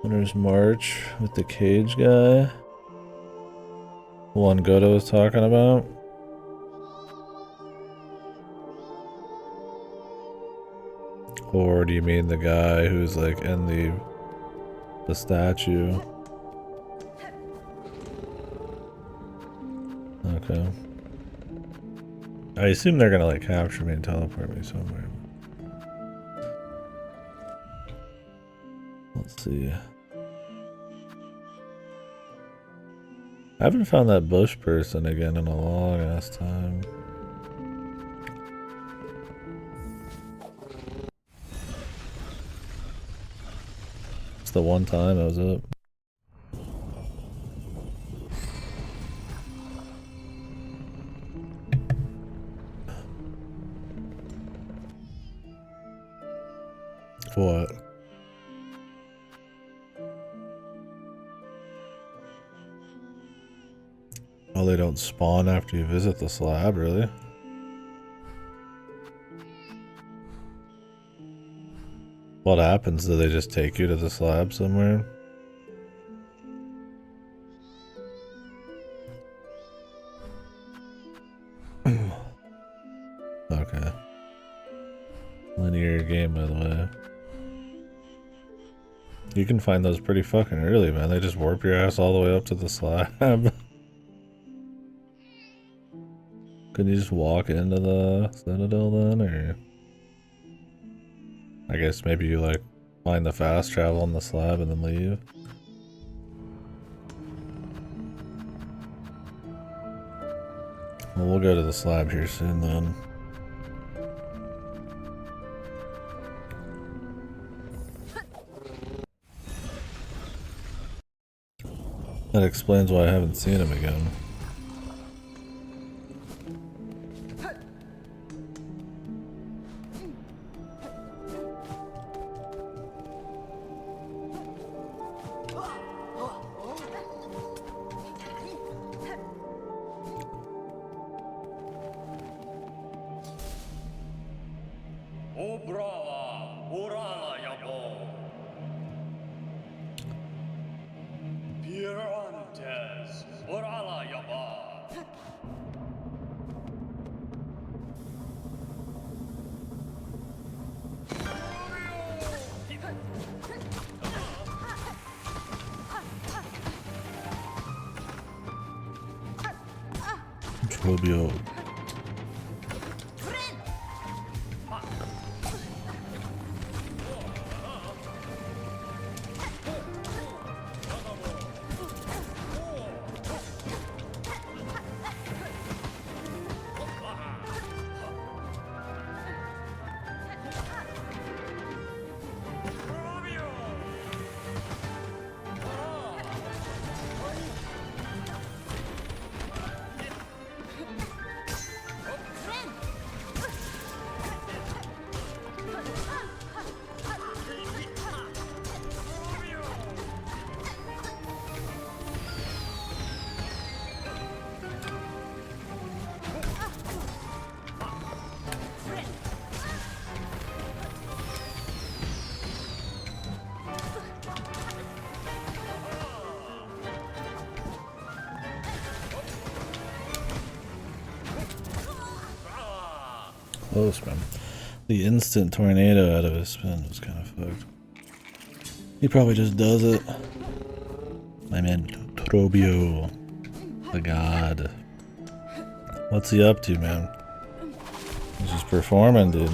Winter's March with the cage guy. One Goto was talking about. Or do you mean the guy who's like in the statue? Okay. I assume they're gonna like capture me and teleport me somewhere. Let's see. I haven't found that bush person again in a long ass time. It's the one time that was it. What? Oh, they don't spawn after you visit the slab, really? What happens? Do they just take you to the slab somewhere? Okay. Linear game, by the way. You can find those pretty fucking early, man. They just warp your ass all the way up to the slab. Could you just walk into the Citadel then, or... I guess maybe you like find the fast travel on the slab and then leave. Well, we'll go to the slab here soon then. That explains why I haven't seen him again. Trobio. Close, man. The instant tornado out of his spin was kind of fucked. He probably just does it. My man Trobio, the god. What's he up to, man? He's just performing, dude.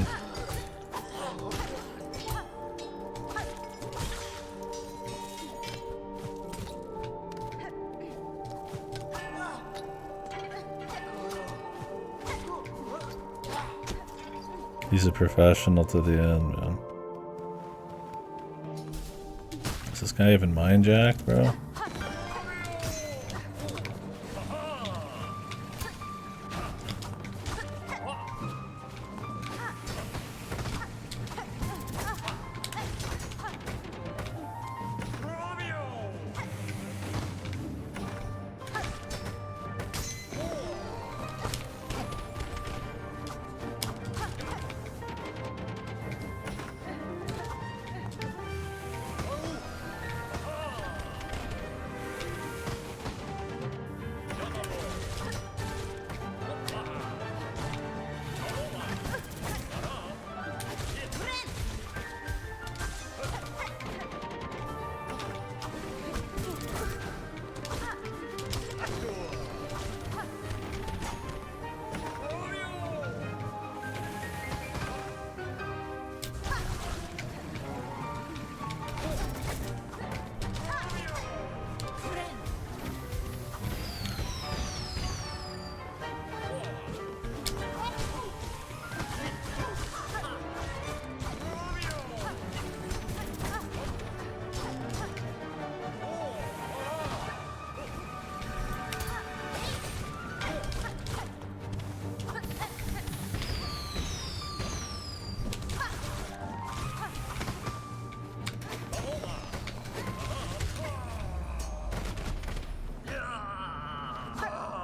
He's a professional to the end, man. Is this guy even mind jack, bro?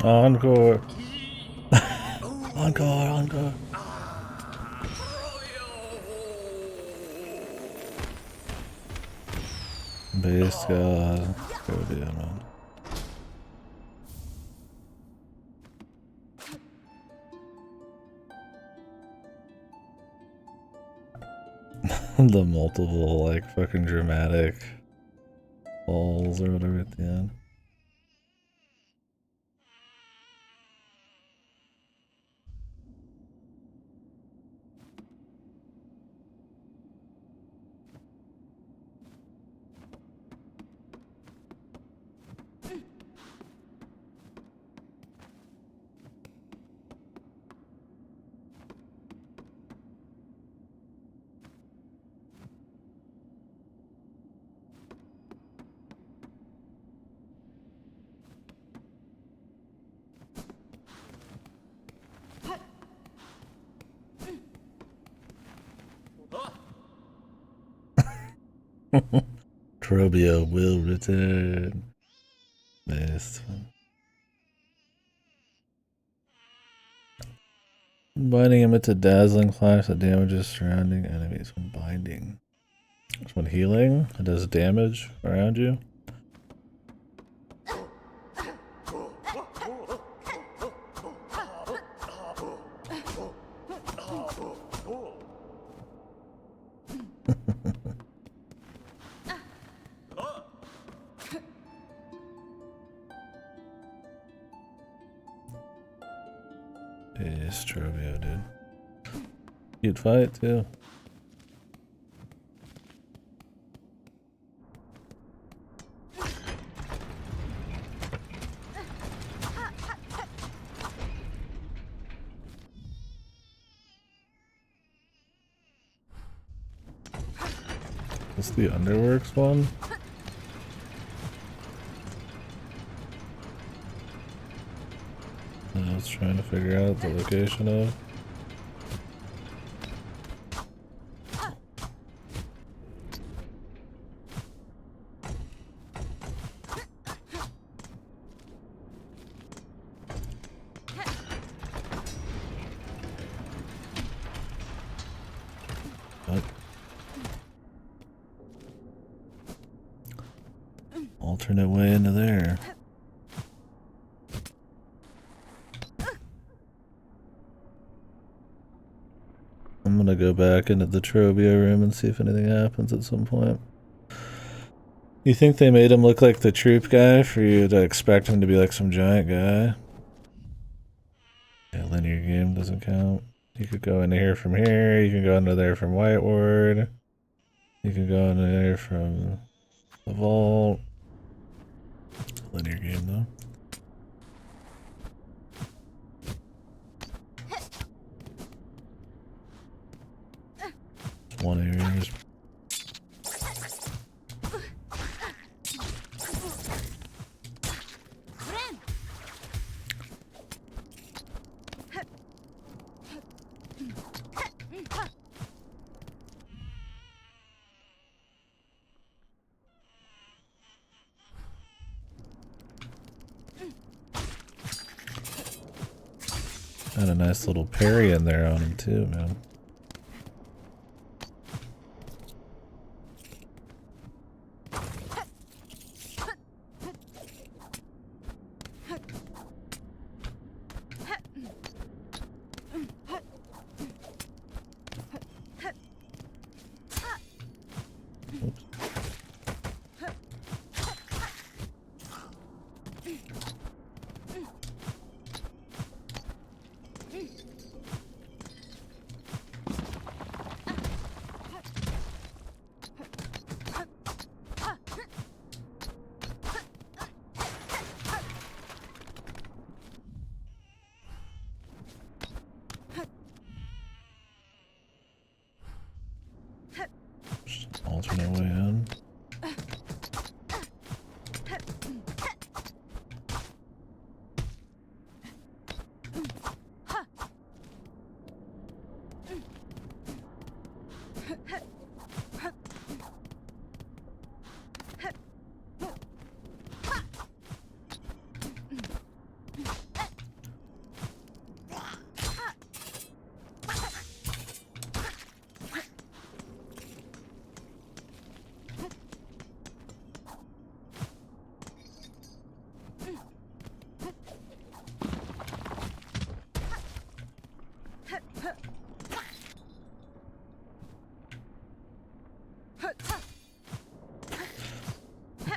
Encore. Encore, encore. Base god. Go down, man. The multiple, like, fucking dramatic falls or whatever at the end. Trobio will return. Best. Binding emits a dazzling flash that damages surrounding enemies when binding. When healing, it does damage around you. Yes, Trobio, dude. You'd fight too. Is this the Underworks one? I was trying to figure out the location of. Alternate way into there. I'm gonna go back into the Trobio room and see if anything happens at some point. You think they made him look like the troop guy for you to expect him to be like some giant guy? Yeah, linear game doesn't count. You could go into here from here, you can go into there from White Ward. You can go into there from the vault. Linear game though. One area is got a nice little parry in there on him too, man.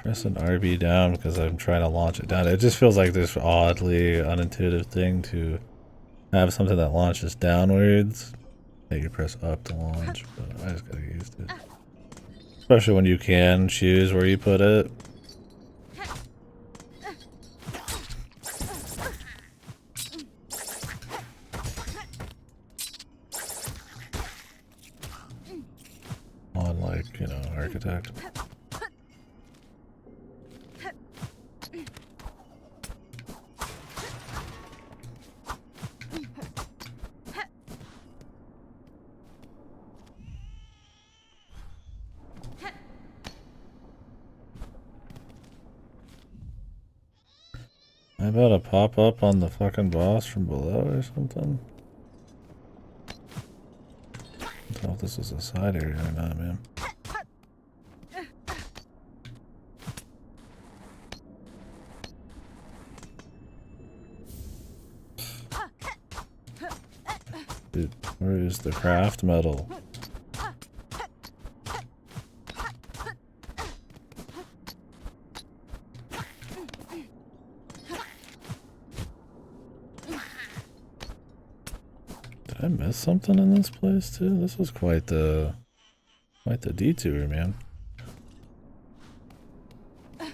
Pressing RB down because I'm trying to launch it down. It just feels like this oddly unintuitive thing to have something that launches downwards. Yeah, you press up to launch, but I just gotta get used to it. Especially when you can choose where you put it. On, like, you know, Architect. I about to pop up on the fucking boss from below or something? I don't know if this is a side area or not, man. Dude, where is the craft metal? Did I miss something in this place too? This was quite the detour, man. I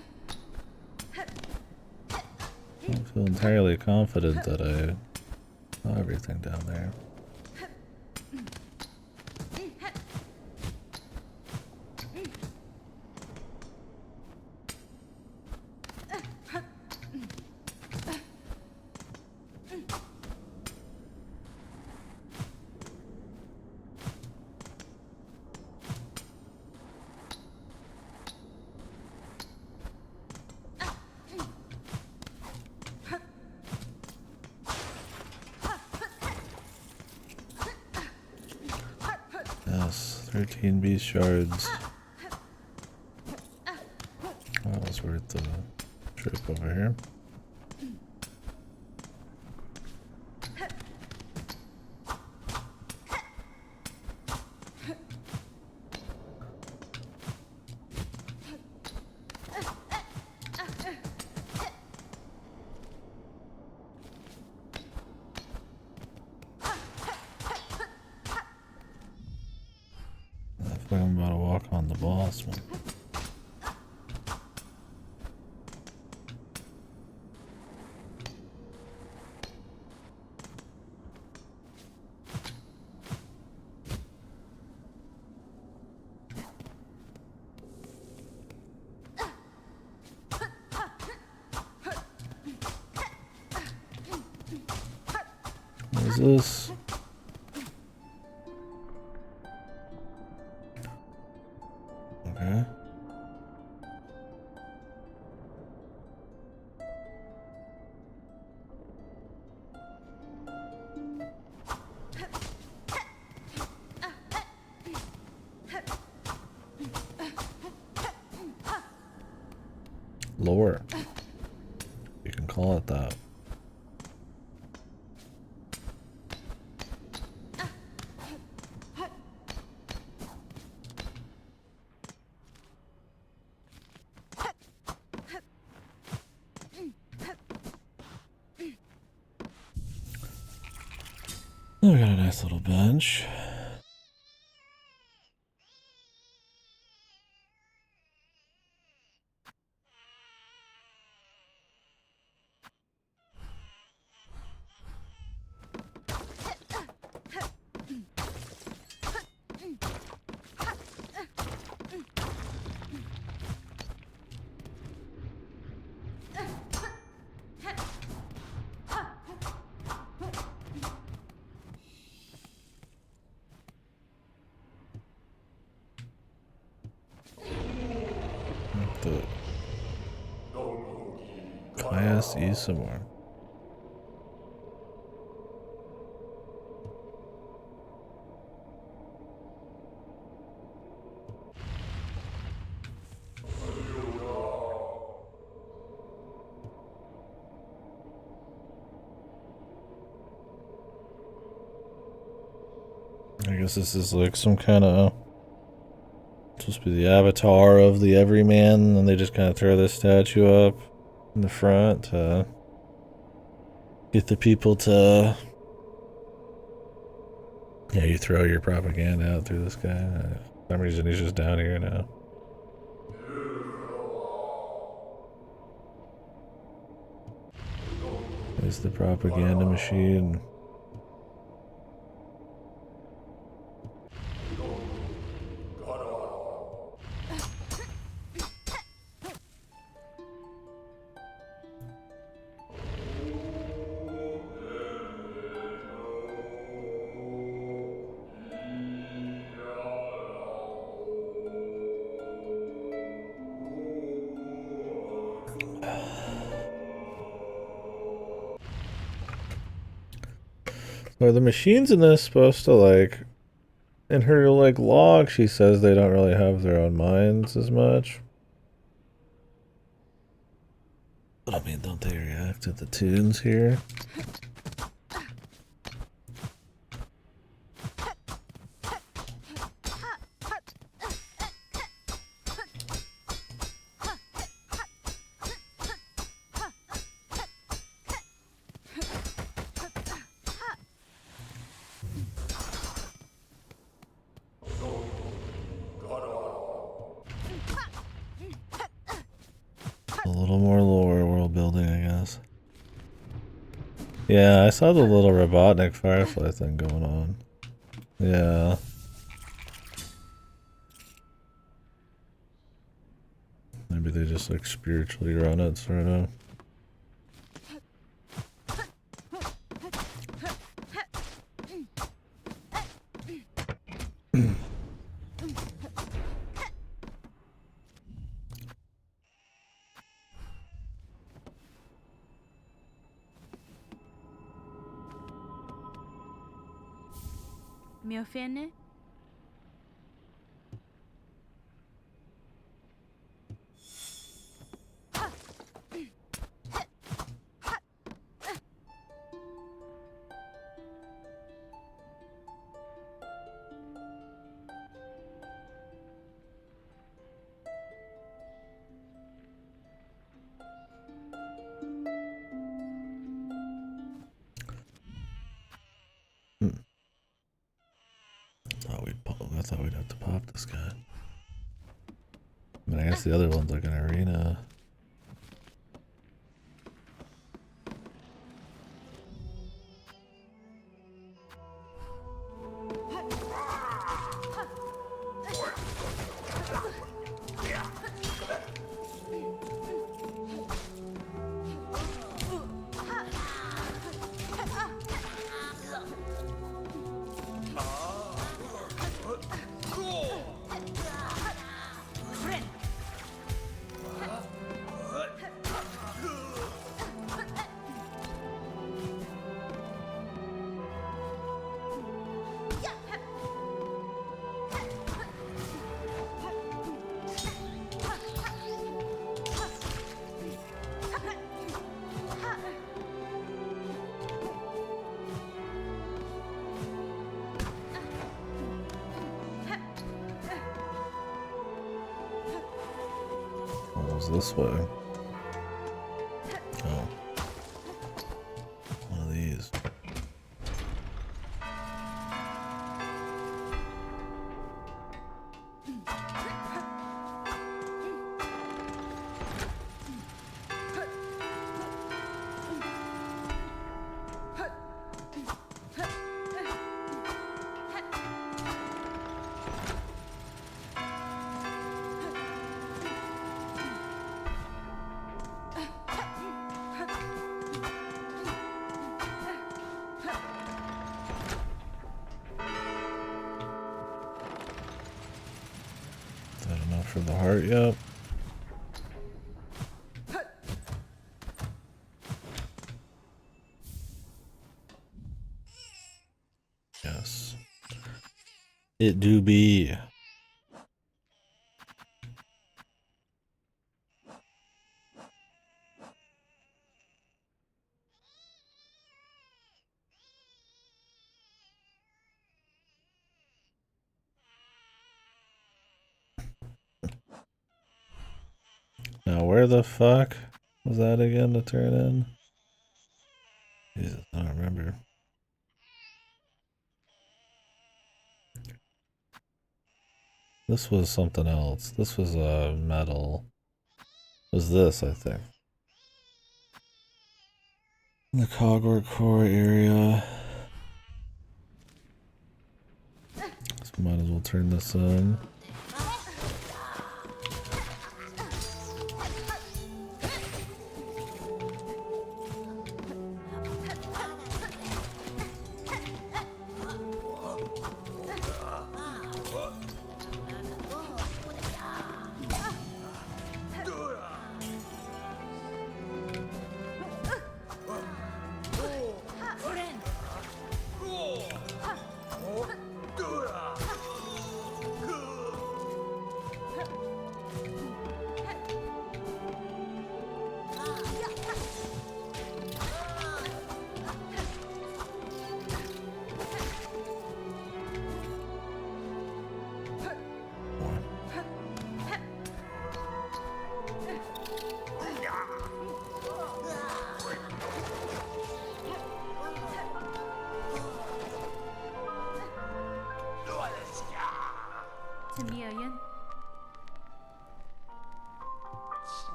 don't feel entirely confident that I saw everything down there. Yes, 13 beast shards. That was worth the trip over here. I feel like I'm about to walk on the boss, man. What is this? Okay. Lore. You can call it that. Oh, we got a nice little bench. The Class E some more. I guess this is like some kind of supposed to be the avatar of the everyman, and they just kind of throw this statue up in the front to get the people to. Yeah, you throw your propaganda out through this guy. For some reason, he's just down here now. There's the propaganda machine. Are the machines in this supposed to, like, in her, like, log, she says they don't really have their own minds as much. But I mean, don't they react to the tunes here? A little more lore world building, I guess. Yeah, I saw the little Robotnik Firefly thing going on. Yeah. Maybe they just, like, spiritually run it, sort of. Me ofende? I thought we'd have to pop this guy. I mean, I guess the other one's like an arena. This way. Oh. One of these. For the heart, yep. Yes. It do be. Now where the fuck was that again to turn in? Jesus, I don't remember. This was something else. This was a metal. It was this, I think. The Cogwar core area. So might as well turn this in.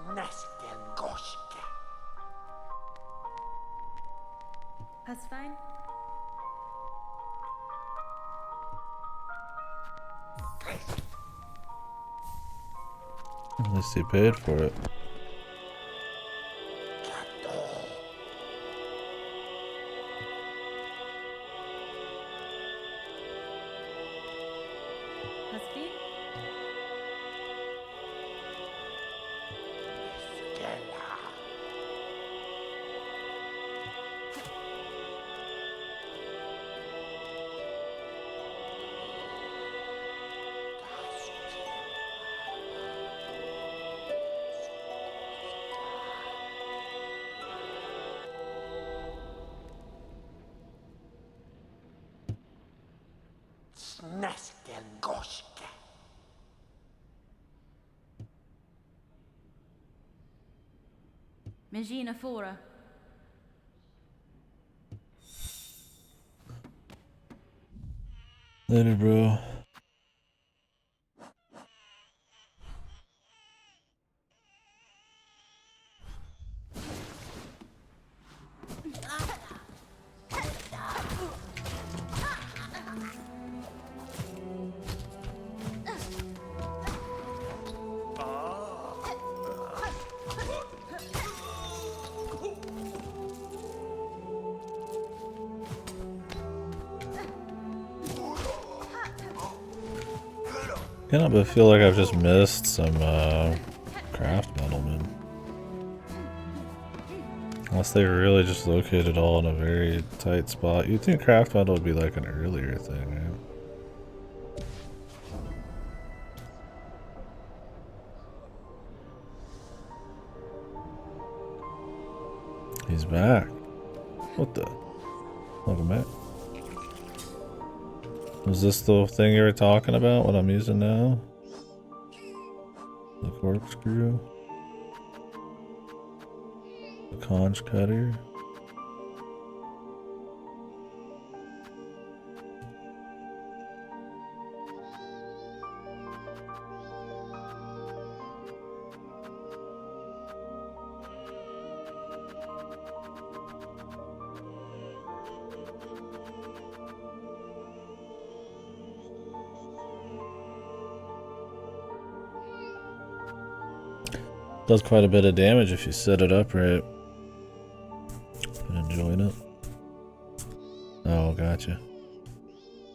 Snäsken goske. That's fine. At least he paid for it. Husky? Snäsken goske. Men Gina Fora. Later, bro. Can't help but feel like I've just missed some craft metal, man. Unless they really just located all in a very tight spot. You'd think craft metal would be like an earlier thing, right? He's back. What the? Welcome back. Was this the thing you were talking about, what I'm using now? The corkscrew? The conch cutter? Does quite a bit of damage if you set it up right. Been enjoying it. Oh, gotcha.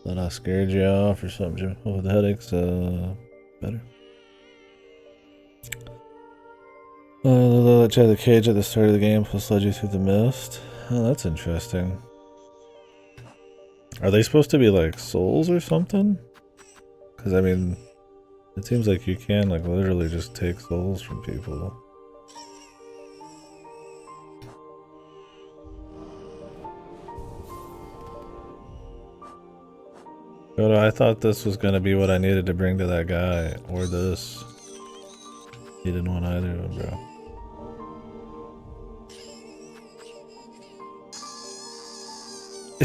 Thought I scared you off or something, Jim. Oh, the headache's better. Let you have the cage at the start of the game, plus led you through the mist. Oh, that's interesting. Are they supposed to be like souls or something? Because I mean, it seems like you can like literally just take souls from people. But I thought this was gonna be what I needed to bring to that guy, or this. He didn't want either of them, bro.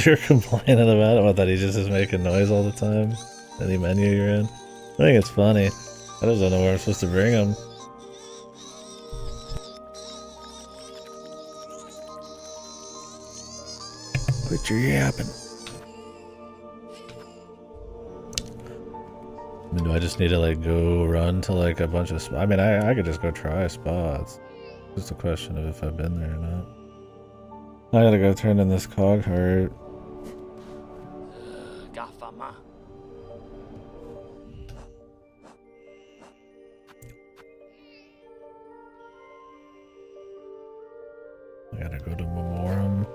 You're complaining about it? What, that he just is making noise all the time? Any menu you're in? I think it's funny. I just don't know where I'm supposed to bring him. Quit your yapping. I mean, do I just need to like go run to like a bunch of spots? I mean, I could just go try spots. Just a question of if I've been there or not. I gotta go turn in this cog heart. Gafama. I gotta go to Memoriam.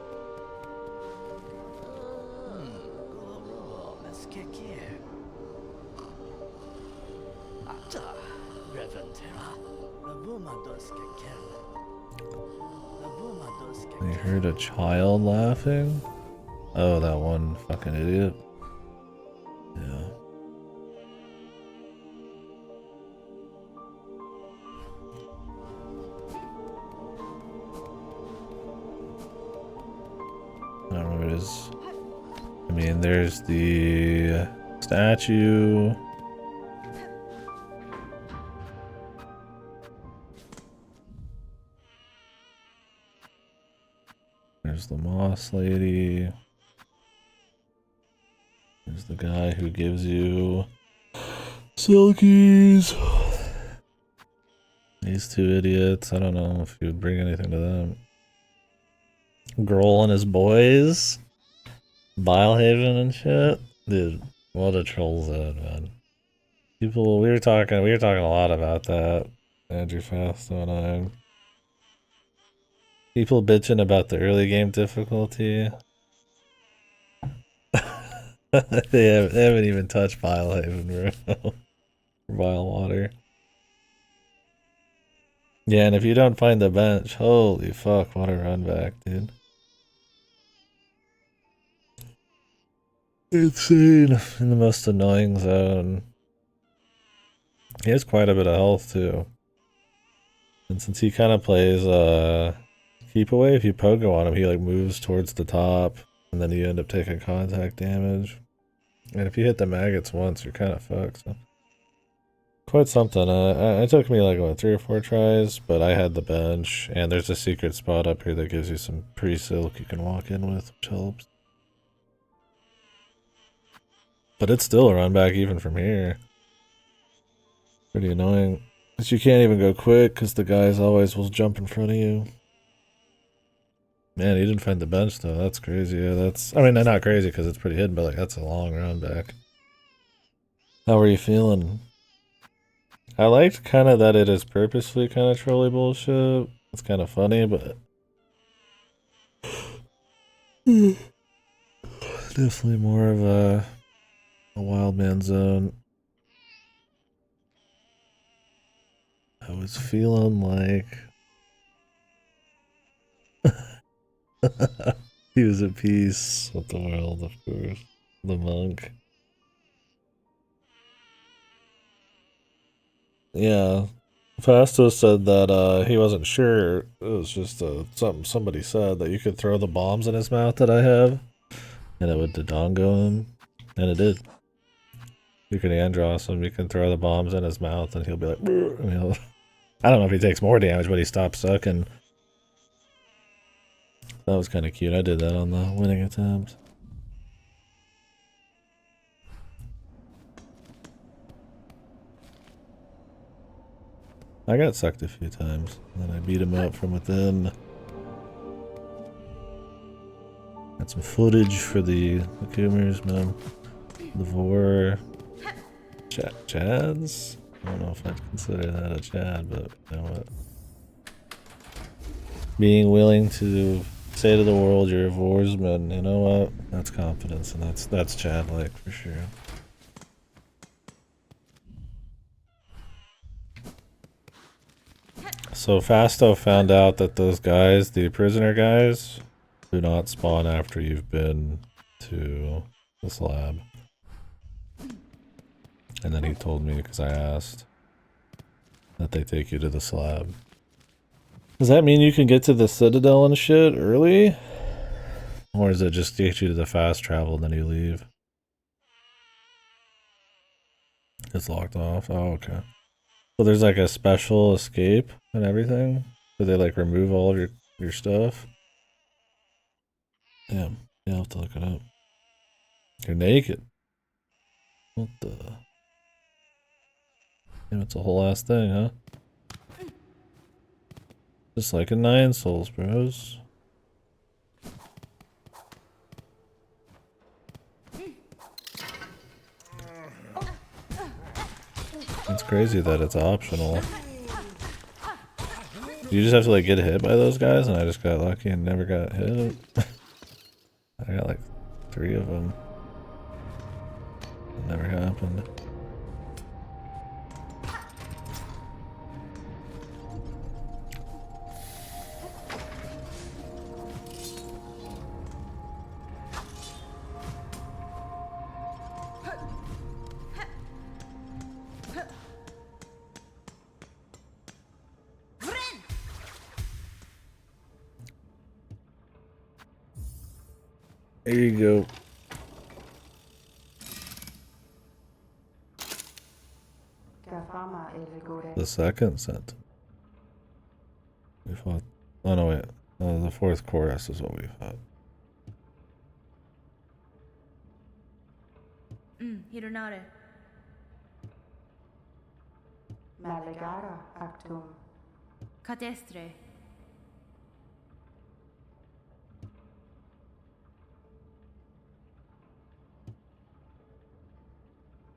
I heard a child laughing. Oh, that one fucking idiot. Yeah. I don't know what it is. I mean, there's the statue. There's the moss lady. There's the guy who gives you silkies. These two idiots. I don't know if you would bring anything to them. Grohl and his boys. Bilehaven and shit. Dude, what a troll's head, man. People, we were talking a lot about that. Andrew Fasto and I. People bitching about the early game difficulty. they haven't even touched Bilehaven, bro. Vile water. Yeah, and if you don't find the bench, holy fuck, what a run back, dude. Insane. In the most annoying zone. He has quite a bit of health, too. And since he kind of plays, keep away, if you pogo on him, he like moves towards the top, and then you end up taking contact damage. And if you hit the maggots once, you're kind of fucked. So. Quite something. It took me like, what, 3 or 4 tries, but I had the bench, and there's a secret spot up here that gives you some pre-silk you can walk in with, which helps. But it's still a run back even from here. Pretty annoying. But you can't even go quick because the guys always will jump in front of you. Man, he didn't find the bench though. That's crazy. Yeah, that's. I mean, not crazy because it's pretty hidden, but like that's a long run back. How are you feeling? I liked kind of that it is purposefully kind of trolly bullshit. It's kind of funny, but definitely more of a wild man zone. I was feeling like he was at peace with the world, of course. The monk. Yeah. Fasto said that he wasn't sure. It was just something somebody said that you could throw the bombs in his mouth that I have, and it would dodongo him, and it did. You can Andross him, you can throw the bombs in his mouth, and he'll be like, and he'll, I don't know if he takes more damage, but he stops sucking. That was kind of cute. I did that on the winning attempt. I got sucked a few times, and then I beat him up from within. Got some footage for the Coomers, man. The Vor. Chads? I don't know if I'd consider that a Chad, but you know what? Being willing to say to the world you're a Vorsman, you know what? That's confidence, and that's Chad-like for sure. So Fasto found out that those guys, the prisoner guys, do not spawn after you've been to this lab. And then he told me because I asked. that they take you to the slab. Does that mean you can get to the Citadel and shit early? Or does it just get you to the fast travel and then you leave? It's locked off. Oh, okay. So there's like a special escape and everything? Do they like remove all of your stuff? Damn. Yeah, I'll have to look it up. You're naked. What the? Damn, it's a whole ass thing, huh? Just like in 9 Souls, bros. It's crazy that it's optional. You just have to like get hit by those guys, and I just got lucky and never got hit. I got like 3 of them. It never happened. There you go. The second sentence. We fought. Oh no, wait. The 4th chorus is what we fought. Hironare. Malegara actum. Catestre.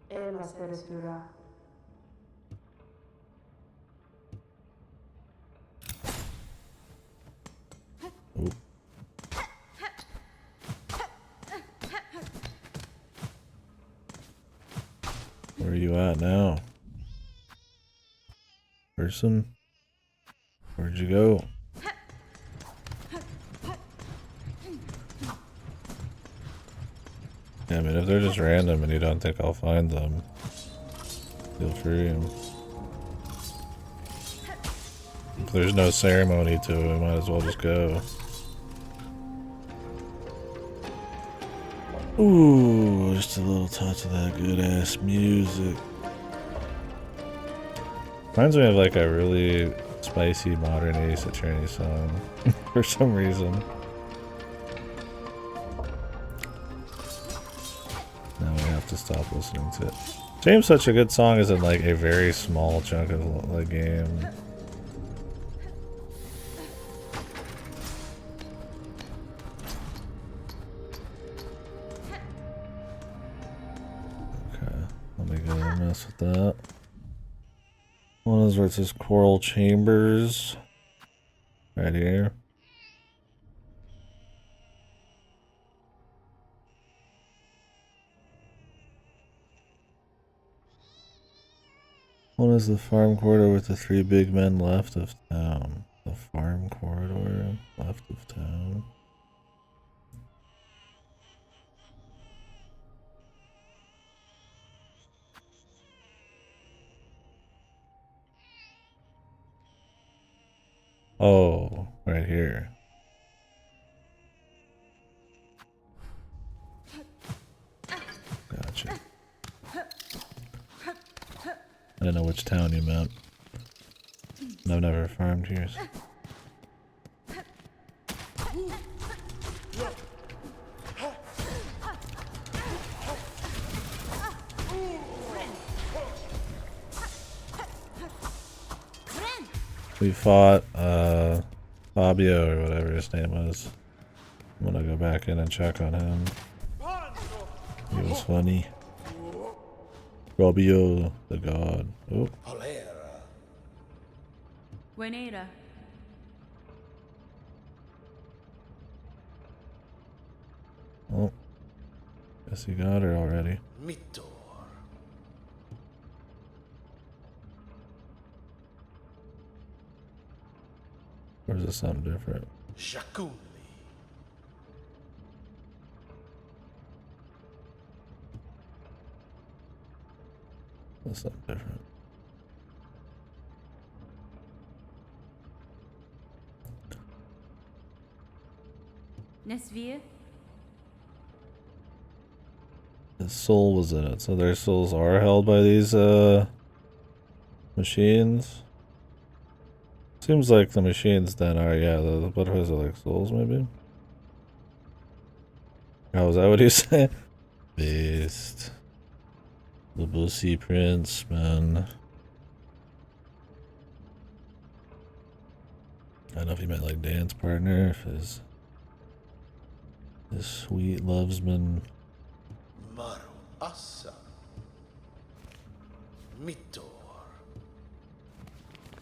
Ela seresura. Oop. Where are you at now? Person? Where'd you go? Yeah, I mean, if they're just random and you don't think I'll find them, feel free. If there's no ceremony to it, we might as well just go. Ooh, just a little touch of that good ass music. Reminds me of like a really spicy modern Ace Attorney song for some reason. Now we have to stop listening to it. James Such a Good Song is in like a very small chunk of the game. Okay, let me go mess with that. One is where it says Coral Chambers. Right here. One is the farm corridor with the 3 big men left of town. The farm corridor left of town. Oh, right here. Gotcha. I didn't know which town you meant. I've never farmed here. We fought Fabio or whatever his name was. I'm gonna go back in and check on him. He was funny. Fabio the god. Oh. Buenera. Oh. Guess he got her already. Mito. Or is this something different? Shakuli. That's something different. Nesvir? His soul was in it, so their souls are held by these machines. Seems like the machines then are, yeah, the butterflies are like souls maybe. Oh, is that what he said? Based. The Bussy Prince, man. I don't know if he meant like dance partner, if his sweet lovesman. Maru Assa. Mitor.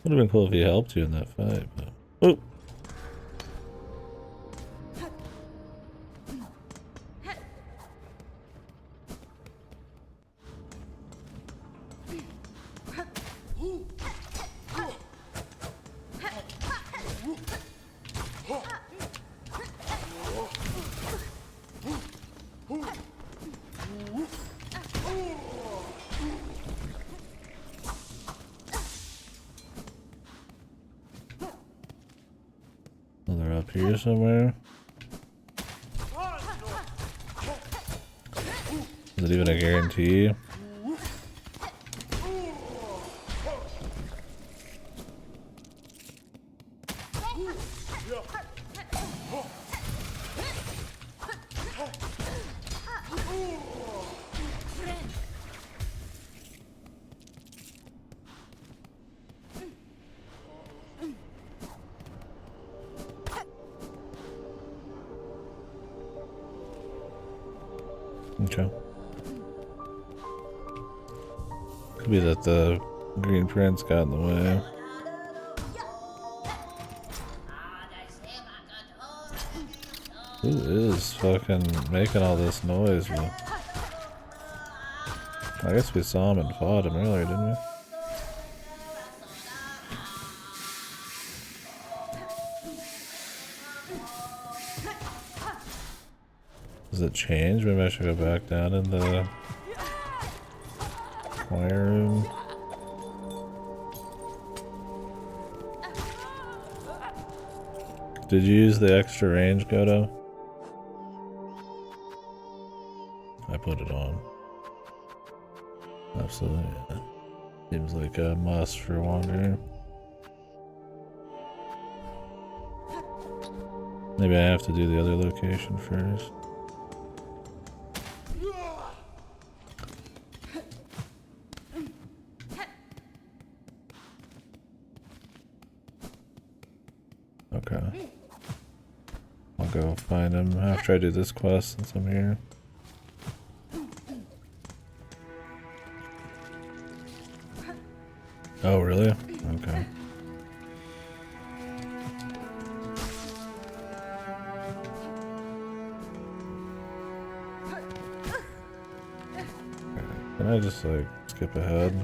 Would have been cool if he helped you in that fight, but. Oh! Oh, they're up here somewhere. Is it even a guarantee? Okay. Could be that the Green Prince got in the way. Who is fucking making all this noise, man? I guess we saw him and fought him earlier, didn't we? Does it change? Maybe I should go back down in the choir room. Did you use the extra range, Godo? I put it on. Absolutely, yeah. Seems like a must for Wanderer. Maybe I have to do the other location first. Okay. I'll go find him after I do this quest since I'm here. Oh, really? Okay. Can I just like skip ahead?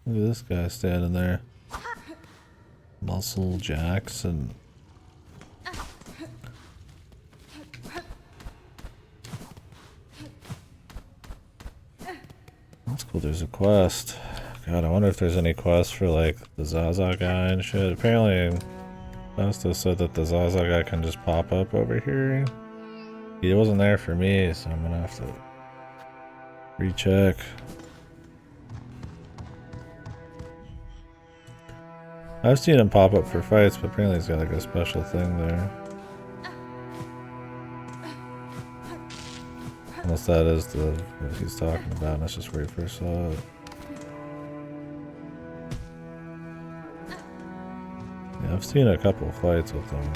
Look at this guy standing there. Muscle Jackson. That's cool, there's a quest. God, I wonder if there's any quests for like the Zaza guy and shit. Apparently, Fausto said that the Zaza guy can just pop up over here. He wasn't there for me, so I'm gonna have to recheck. I've seen him pop up for fights, but apparently he's got like a special thing there. Unless that is what he's talking about, and that's just where he first saw it. Yeah, I've seen a couple fights with him.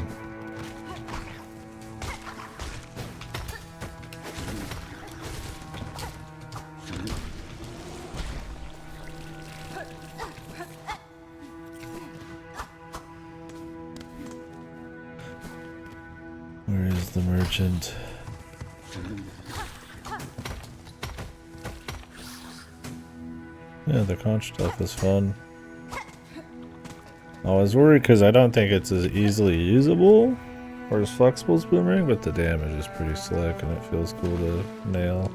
Where is the merchant? Yeah, the conch stuff is fun. I was worried because I don't think it's as easily usable or as flexible as Boomerang, but the damage is pretty slick and it feels cool to nail.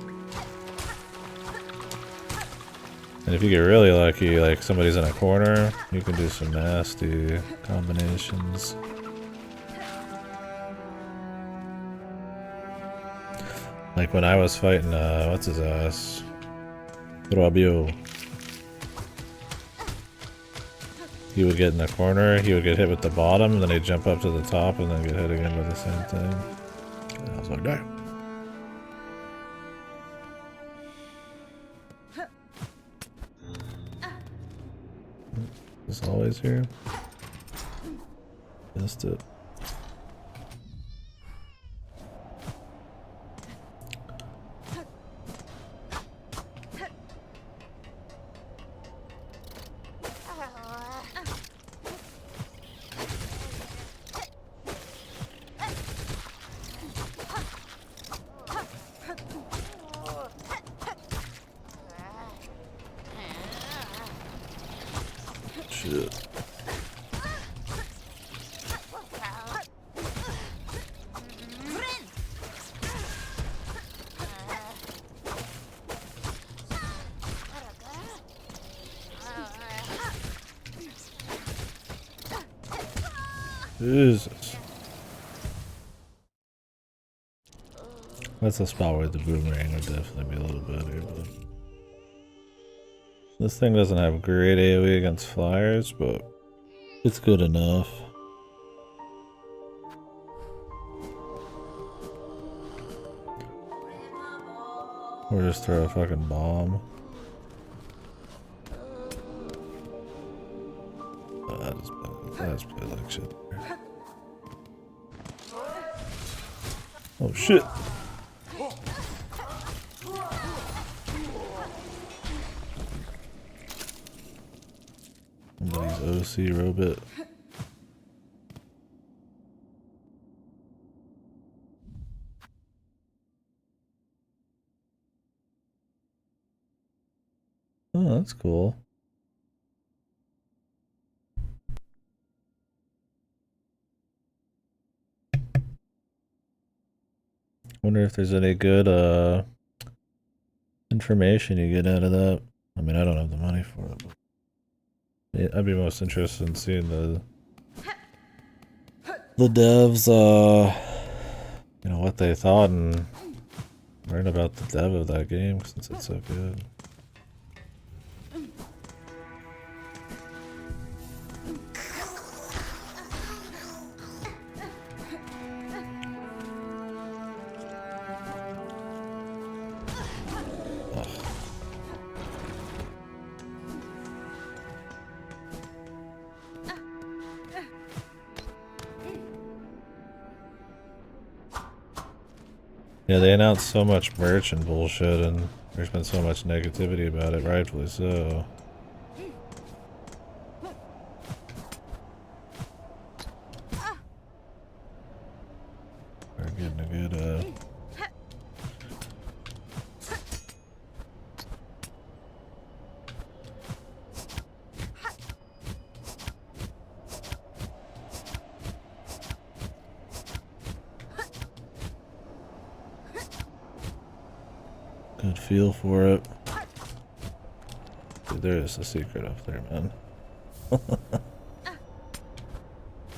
And if you get really lucky, like somebody's in a corner, you can do some nasty combinations. Like when I was fighting, what's his ass? Robio. He would get in the corner, he would get hit with the bottom, and then he'd jump up to the top and then get hit again with the same thing. And I was like, damn. Is always here? Missed it. Shit. Jesus. That's a spot where the boomerang would definitely be a little better, but this thing doesn't have great AoE against flyers, but it's good enough. Or just throw a fucking bomb. I just play like shit. Oh shit! Somebody's OC robot. Oh, that's cool. Wonder if there's any good information you get out of that. I mean, I don't have the money for it, but yeah, I'd be most interested in seeing the devs, you know, what they thought and learn about the dev of that game since it's so good. Yeah, they announced so much merch and bullshit, and there's been so much negativity about it, rightfully so. We're getting a good, good feel for it. Dude, there is a secret up there, man.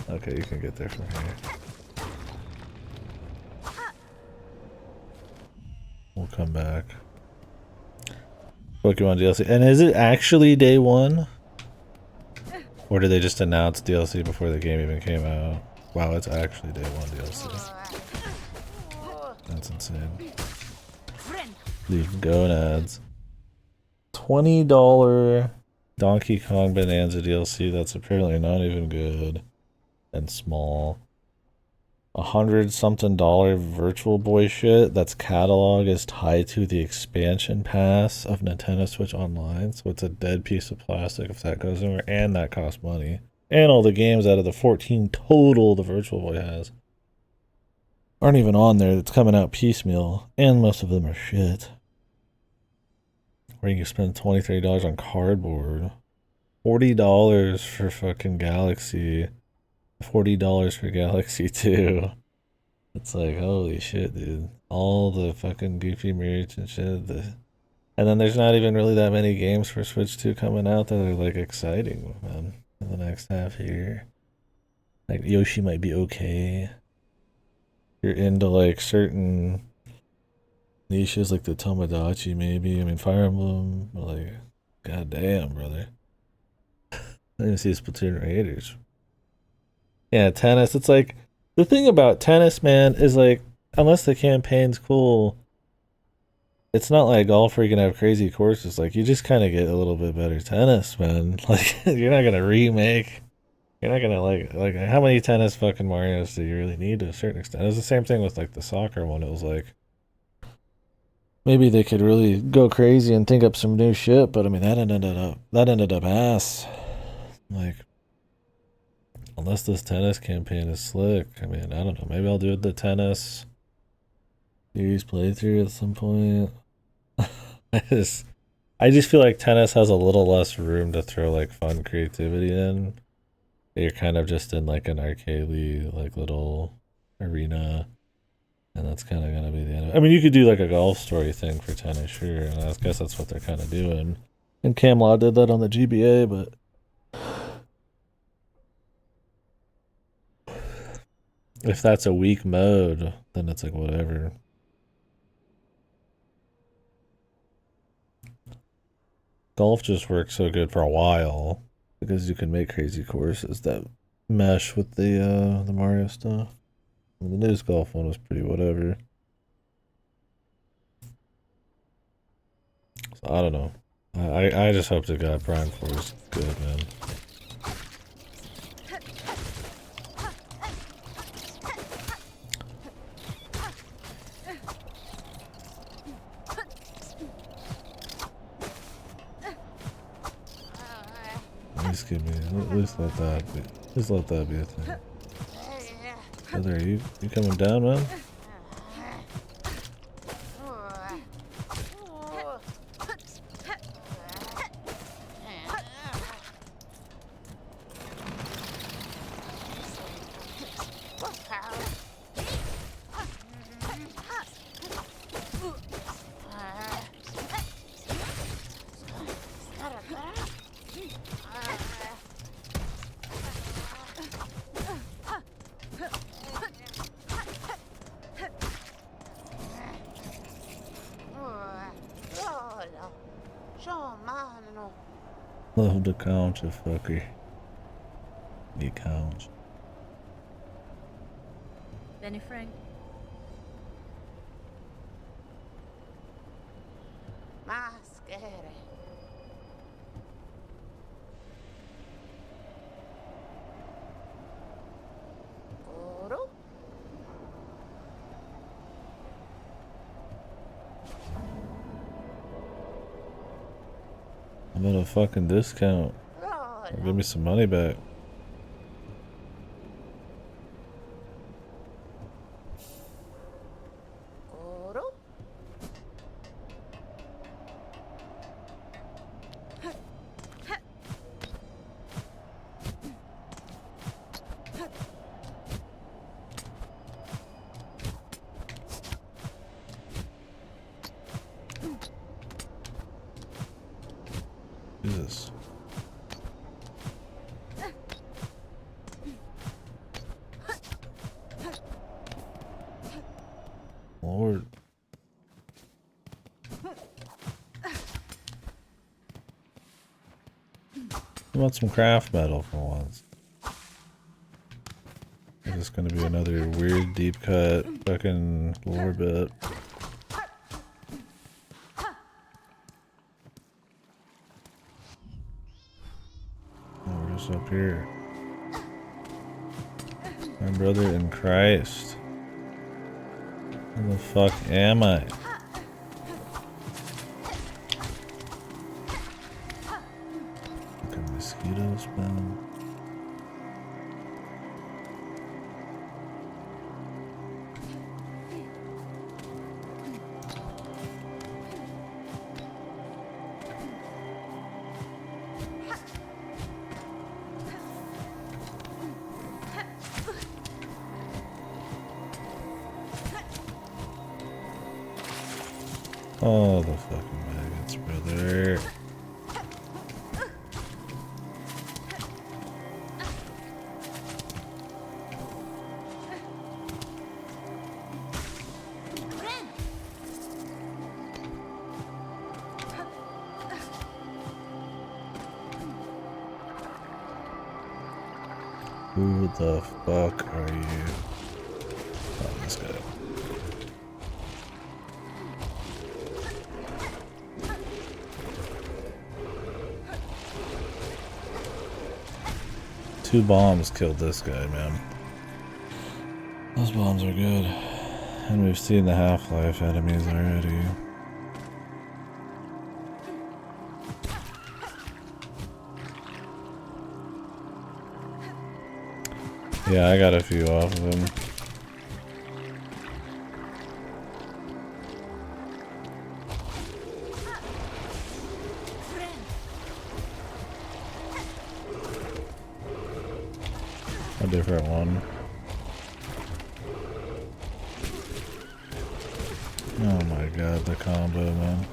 Okay, you can get there from here. We'll come back. Pokemon DLC. And is it actually day one? Or did they just announce DLC before the game even came out? Wow, it's actually day one DLC. That's insane. Leave gonads. $20 Donkey Kong Bonanza DLC that's apparently not even good and small. $100-something Virtual Boy shit that's catalog is tied to the expansion pass of Nintendo Switch Online, so it's a dead piece of plastic if that goes anywhere, and that costs money. And all the games out of the 14 total the Virtual Boy has. aren't even on there. It's coming out piecemeal, and most of them are shit. Where you can spend $23 on cardboard, $40 for fucking Galaxy, $40 for Galaxy 2. It's like, holy shit, dude. All the fucking goofy merch and shit. And then there's not even really that many games for Switch 2 coming out that are like exciting, man, in the next half year. Like Yoshi might be okay. You're into like certain niches like the Tomodachi maybe. I mean Fire Emblem, like goddamn, brother. I didn't see Splatoon Raiders. Yeah, tennis. It's like the thing about tennis, man, is like unless the campaign's cool, it's not like golf where you can have crazy courses. Like you just kind of get a little bit better tennis, man. Like you're not gonna remake. You're not gonna like how many tennis fucking Marios do you really need to a certain extent? It was the same thing with like the soccer one. It was like maybe they could really go crazy and think up some new shit, but I mean that ended up ass. Like unless this tennis campaign is slick, I mean I don't know. Maybe I'll do the tennis series playthrough at some point. I just feel like tennis has a little less room to throw like fun creativity in. You're kind of just in like an arcade like little arena, and that's kind of gonna be the end of it. I mean, you could do like a golf story thing for tennis, sure, and I guess that's what they're kind of doing. And Camelot did that on the GBA, but if that's a weak mode, then it's like whatever. Golf just works so good for a while because you can make crazy courses that mesh with the Mario stuff. And the news golf one was pretty whatever. So I don't know. I just hope to God Prime 4 is good, man. At least let that be. Just let that be a thing. Brother, are you coming down, man? Love the counter, fucker. The count. Benny Frank. Maschere. Oro. I'm at a fucking discount. Or give me some money back. Oro. Jesus. Lord. I want some craft metal for once. Is this gonna be another weird deep cut fucking lore bit? Oh, we're just up here. My brother in Christ. Where the fuck am I? Fucking mosquitoes, man. Oh, the fucking maggots, brother. Who the fuck are you? Oh, this guy. Two bombs killed this guy, man. Those bombs are good. And we've seen the Half-Life enemies already. Yeah, I got a few off of him. A different one. Oh my god, the combo, man.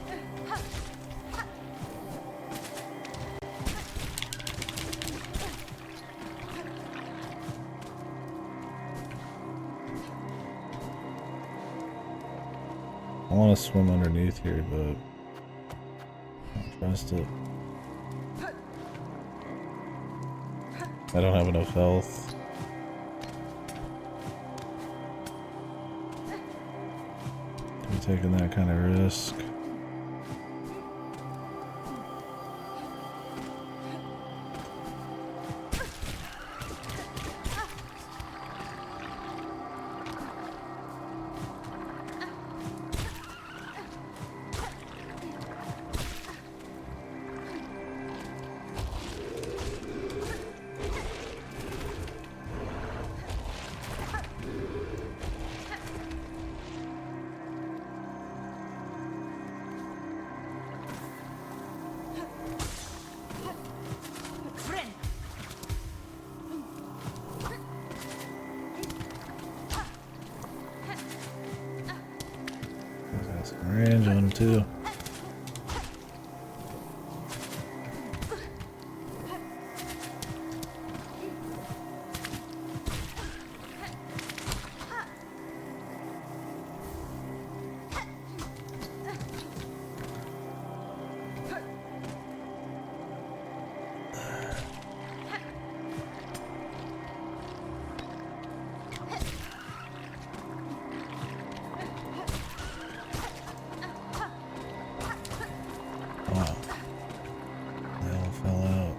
I want to swim underneath here, but I don't trust it. I don't have enough health. I'm taking that kind of risk. Got some range on him too. Wow. They all fell out.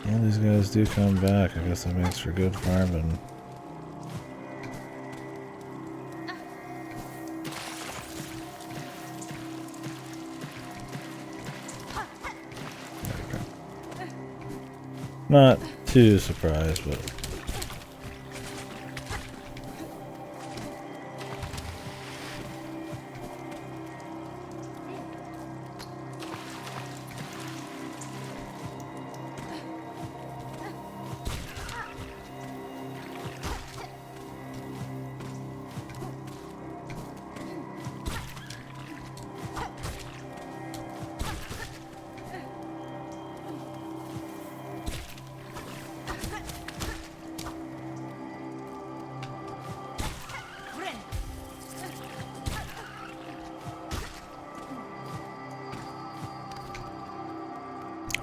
All these guys do come back. I guess that makes for good farming. Not too surprised, but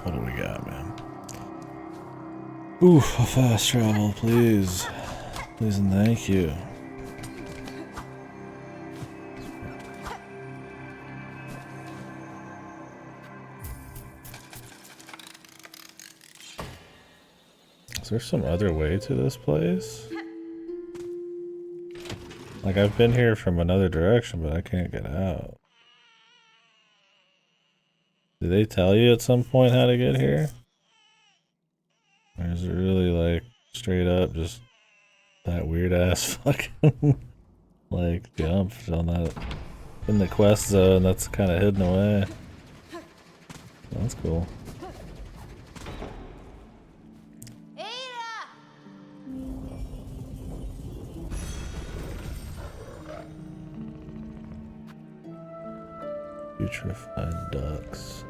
what do we got, man? Oof, a fast travel, please. Please and thank you. Is there some other way to this place? Like, I've been here from another direction, but I can't get out. Did they tell you at some point how to get here? Or is it really like straight up just that weird ass fucking like jump on that in the quest zone that's kind of hidden away? That's cool. Putrefied ducks.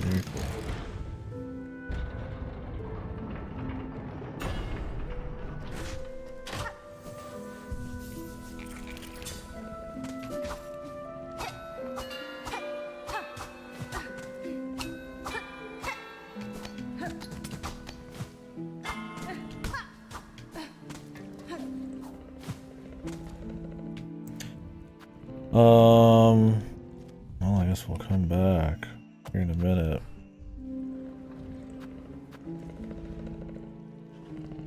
Very cool. Well, I guess we'll come back here in a minute.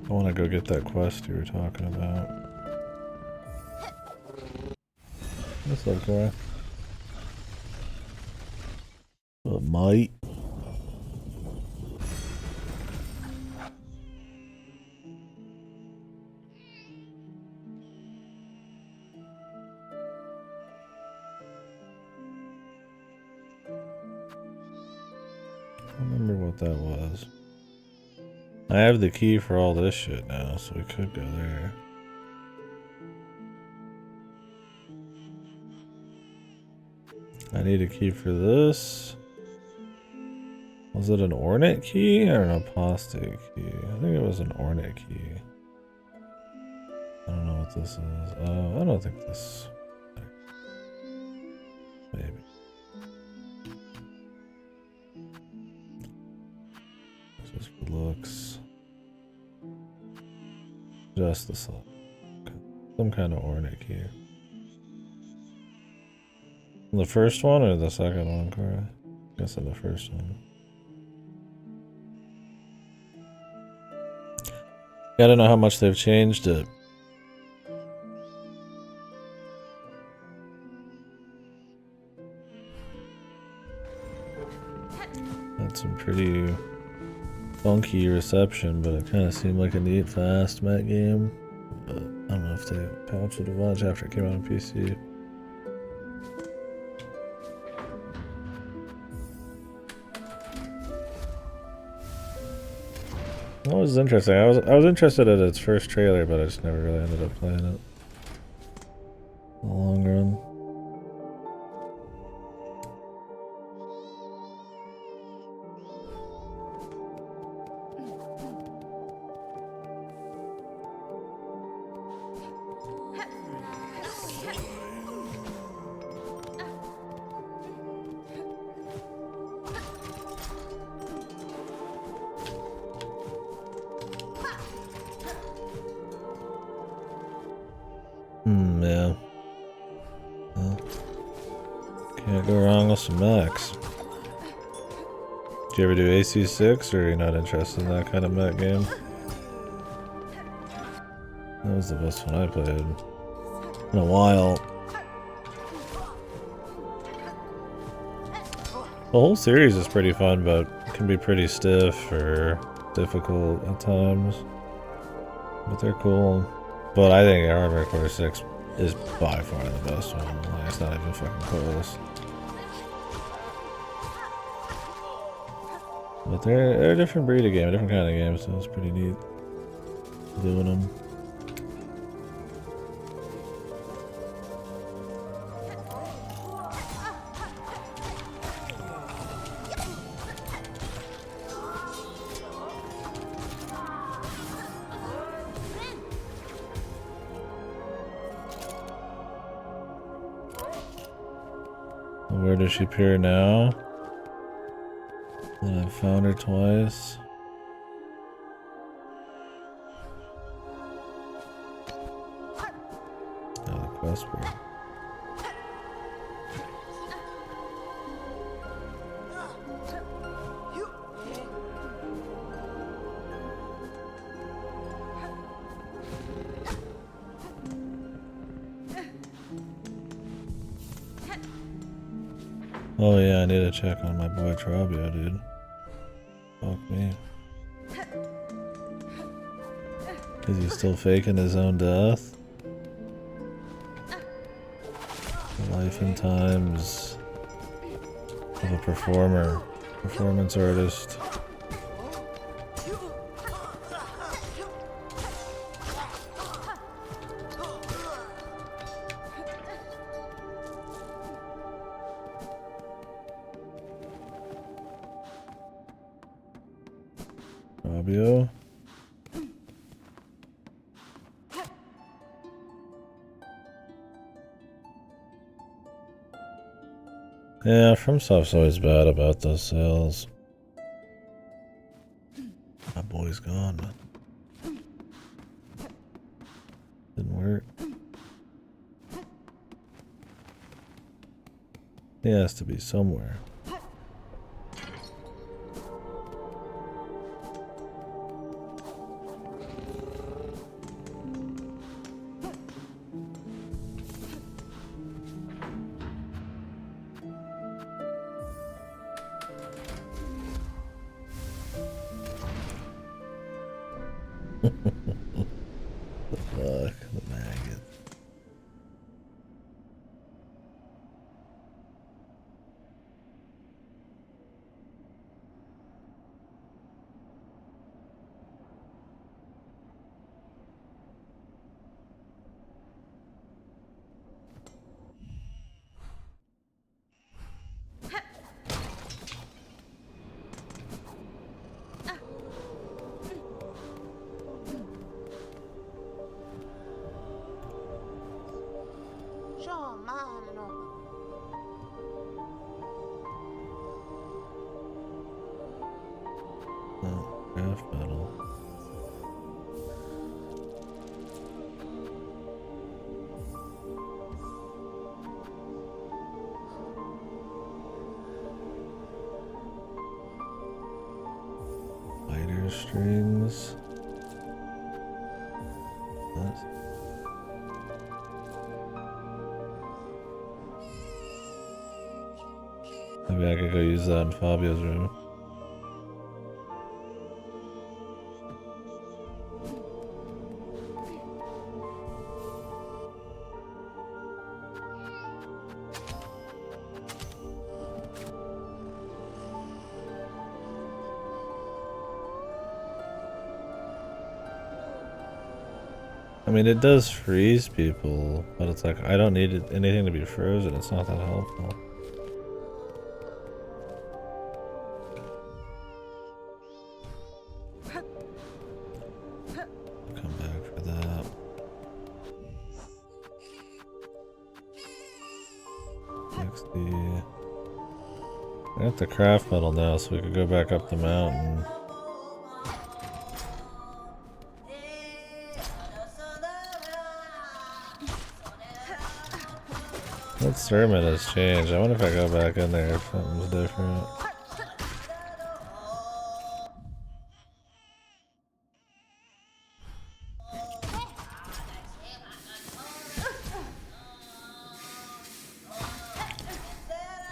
I want to go get that quest you were talking about. What's up, Cora? What, mate? I don't remember what that was. I have the key for all this shit now, so we could go there. I need a key for this. Was it an ornate key or an apostate key? I think it was an ornate key. I don't know what this is. I don't think this... Maybe. Just for looks. Just the slot. Some kind of ornate key. The first one or the second one, Cora? I guess in the first one. I don't know how much they've changed it. Had some pretty funky reception, but it kind of seemed like a neat, fast mech game. But I don't know if they patched it a bunch after it came out on PC. That was interesting. I was interested in its first trailer, but I just never really ended up playing it. In the long run. Yeah. Well, can't go wrong with some mechs. Did you ever do AC6, or are you not interested in that kind of mech game? That was the best one I played in a while. The whole series is pretty fun, but it can be pretty stiff or difficult at times. But they're cool. But I think Armored Core 6 is by far the best one. Like, it's not even fucking close. But they're a different breed of game, a different kind of game, so it's pretty neat doing them. Where does she appear now? And I've found her twice. Now the quest board. Oh yeah, I need to check on my boy Trabio, dude. Fuck me. Is he still faking his own death? The life and times of a performance artist. Trabio. Yeah, FromSoft's always bad about those sales. My boy's gone, man. Didn't work. He has to be somewhere. Fuck, the maggot. Oh, craft metal. Lighter strings. What? Maybe I could go use that in Fabio's room. I mean, it does freeze people, but it's like, I don't need anything to be frozen. It's not that helpful. Come back for that. I got the craft metal now, so we could go back up the mountain. That sermon has changed. I wonder if I go back in there if something's different.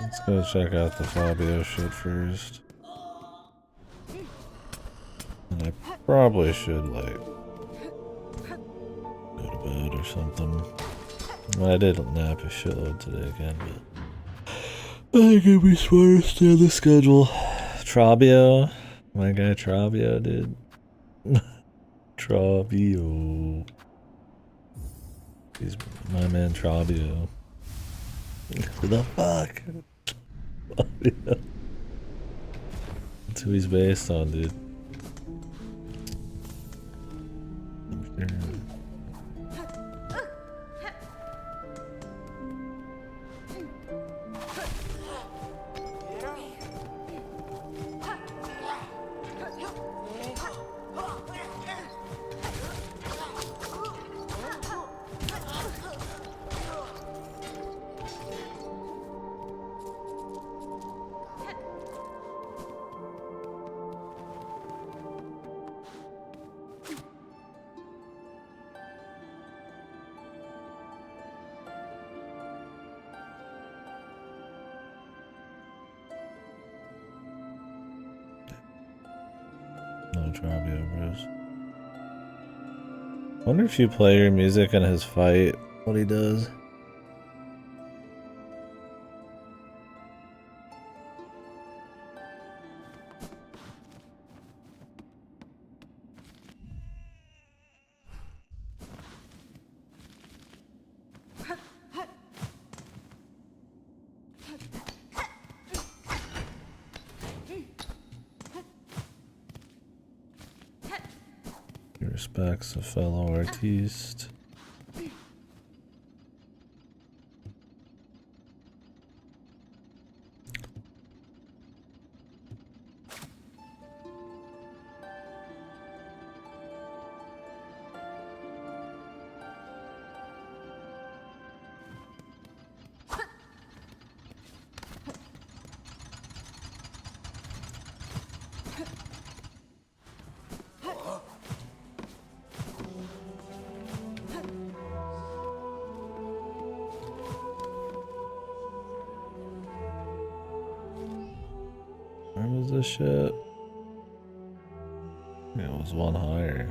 Let's go check out the Fabio shit first. And I probably should, like, go to bed or something. Well, I did nap a shitload today again, but I think it'd be smart to stay on the schedule. Trabio. My guy Trabio, dude. Trabio. He's my man Trabio. Who the fuck? Trabio. That's who he's based on, dude. I'm sure. Fabio Bruce. Wonder if you play your music in his fight, what he does. He respects a fellow artiste. Where was this shit? Yeah, it was one higher.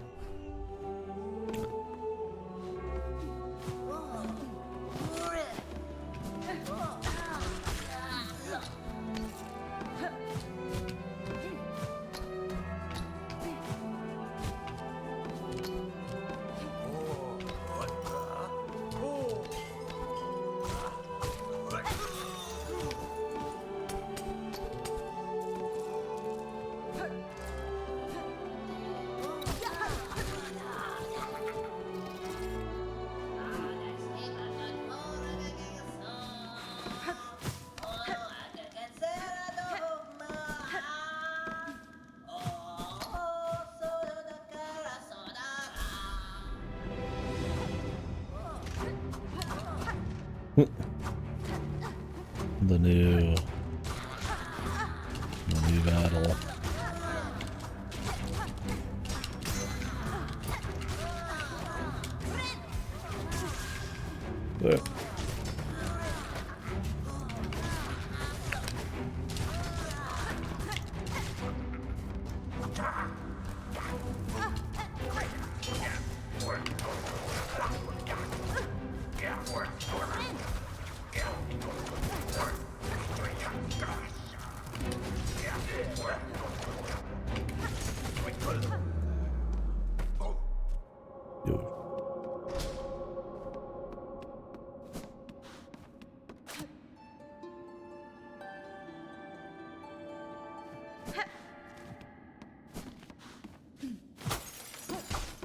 The new battle. There.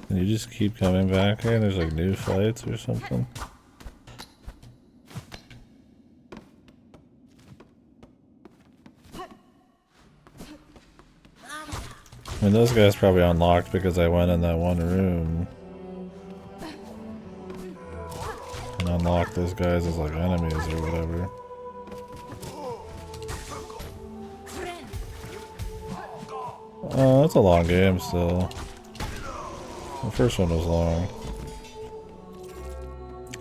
Can you just keep coming back here? There's like new fights or something? I mean, those guys probably unlocked because I went in that one room and unlocked those guys as like enemies or whatever. Oh, that's a long game still. The first one was long.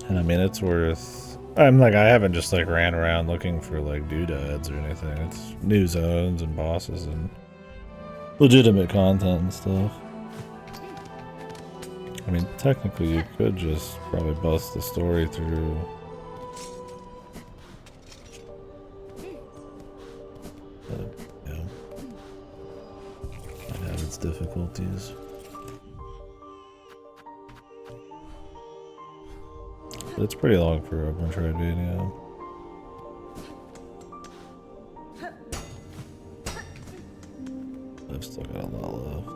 And I mean, it's worth... I haven't just like ran around looking for like doodads or anything. It's new zones and bosses and legitimate content and stuff. I mean, technically you could just probably bust the story through. But, yeah. Might have its difficulties. But it's pretty long for a Metroidvania. I've still got a lot left.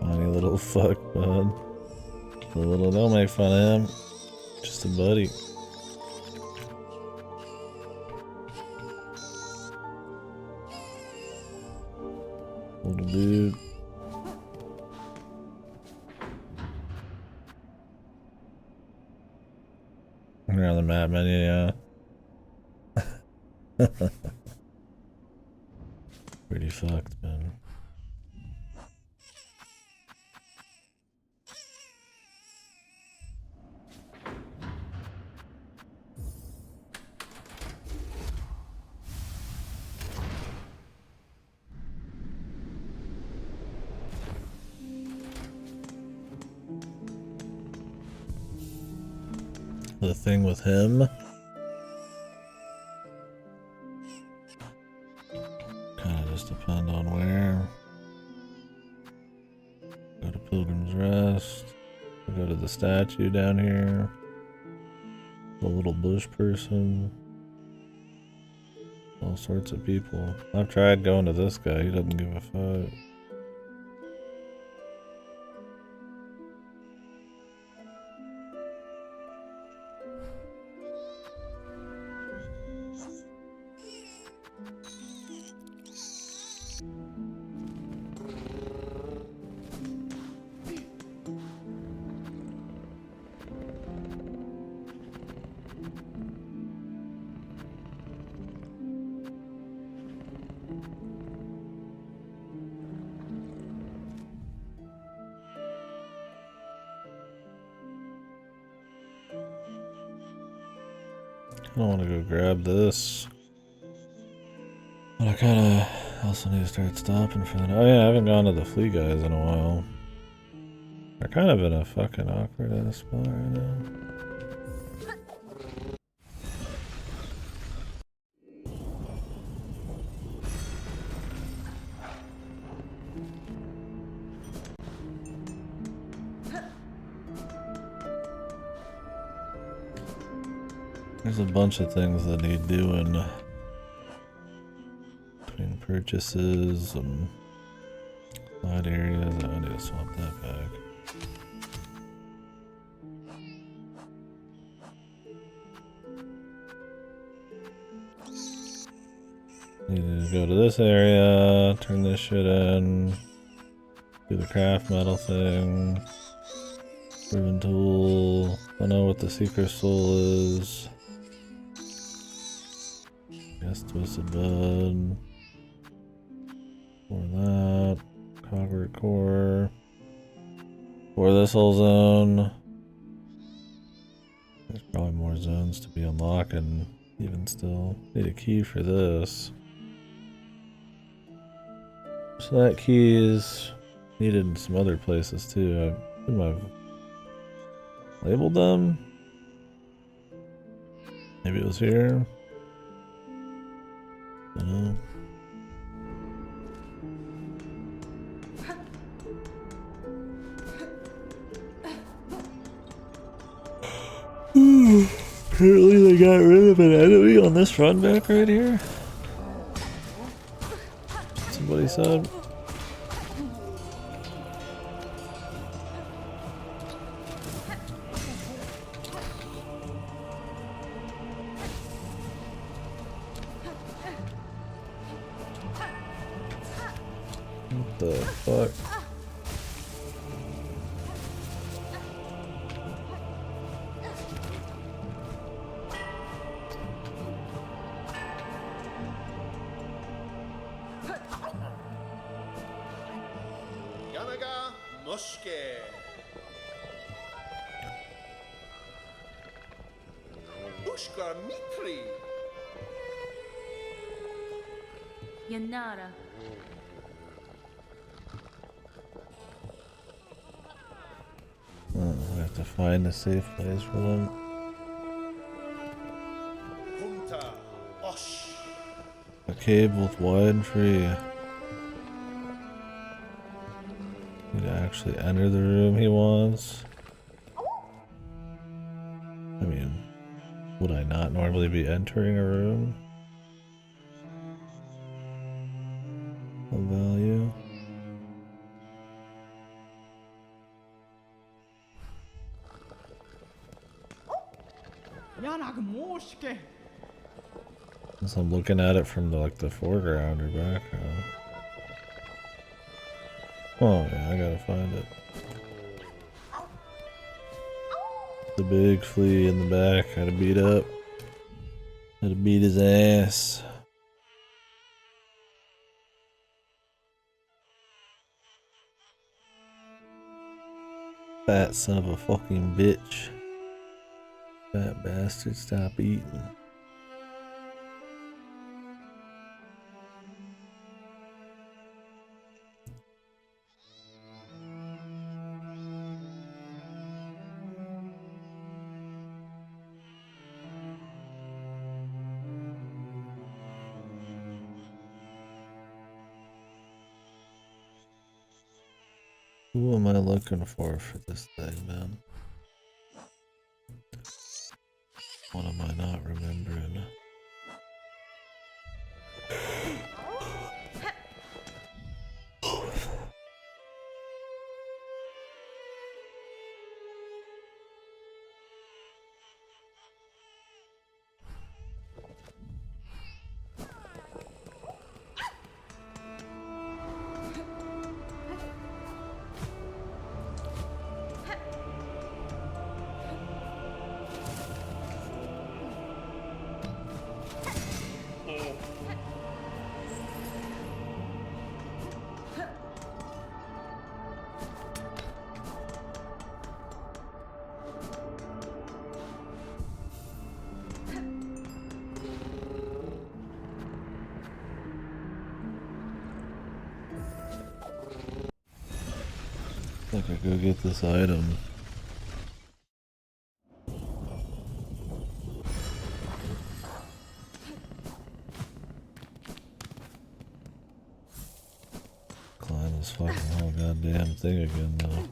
Funny little fuck, bud. The little, don't make fun of him. Just a buddy. Little dude. Around the map menu, yeah. Pretty fucked, man. The thing with him kind of just depend on where. Go to Pilgrim's Rest. Go to the statue down here. The little bush person. All sorts of people. I've tried going to this guy. He doesn't give a fuck. I don't want to go grab this. But I kind of also need to start stopping for the... Oh yeah, I haven't gone to the flea guys in a while. They're kind of in a fucking awkward ass spot right now. There's a bunch of things that need doing between purchases and side areas. Oh, I need to swap that back. Need to go to this area, turn this shit in, do the craft metal thing, proven tool. I know what the secret soul is. Yes, twisted bud. For that. Cogwort core. For this whole zone. There's probably more zones to be unlocking, even still. Need a key for this. So that key is needed in some other places too. I think I've labeled them. Maybe it was here. I don't know. Apparently they got rid of an enemy on this run back right here. Somebody said. What the fuck? Yanaga Noshike. Ushka Mikri. Yanara. I have to find a safe place for them. Punta Osh. A cave with wide tree. Need to actually enter the room he wants. I mean, would I not normally be entering a room of value? Since I'm looking at it from the foreground or background. Oh yeah, I gotta find it. The big flea in the back, gotta beat up. Had to beat his ass. Fat son of a fucking bitch. Fat bastard, stop eating. Who am I looking for this thing, man? What am I not remembering? I think I go get this item. Climb this fucking whole goddamn thing again though.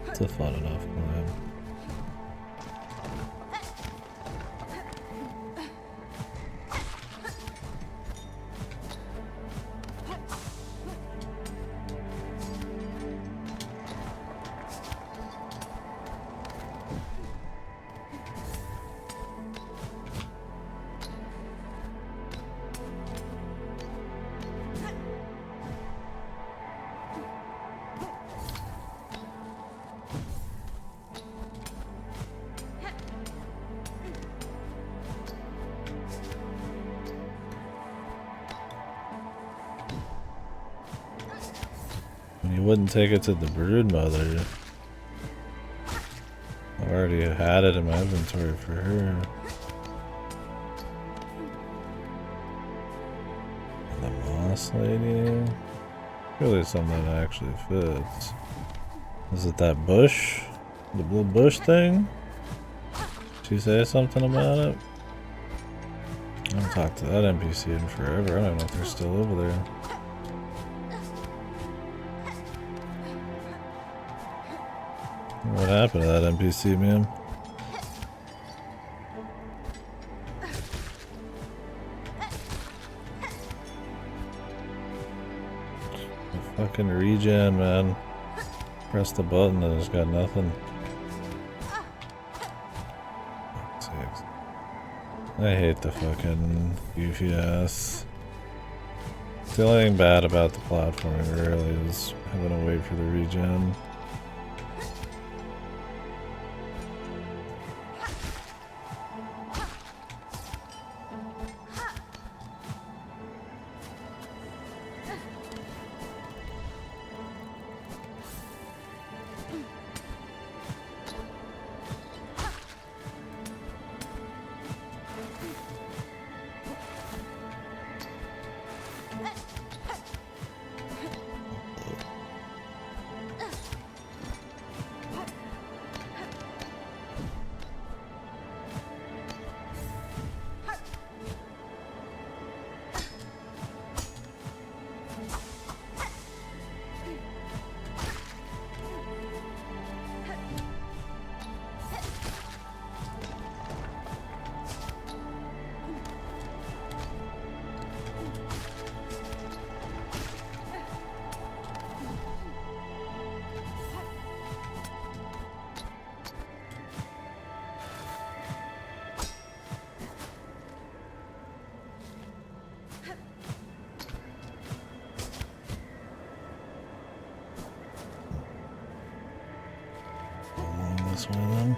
It's a fun enough climb. You wouldn't take it to the brood mother. I already had it in my inventory for her. And the moss lady? Really something that actually fits. Is it that bush? The blue bush thing? Did she say something about it? I haven't talked to that NPC in forever. I don't know if they're still over there. What happened to that NPC, man? The fucking regen, man. Press the button and it's got nothing. I hate the fucking goofy ass. The only thing bad about the platforming really is having to wait for the regen. this way then.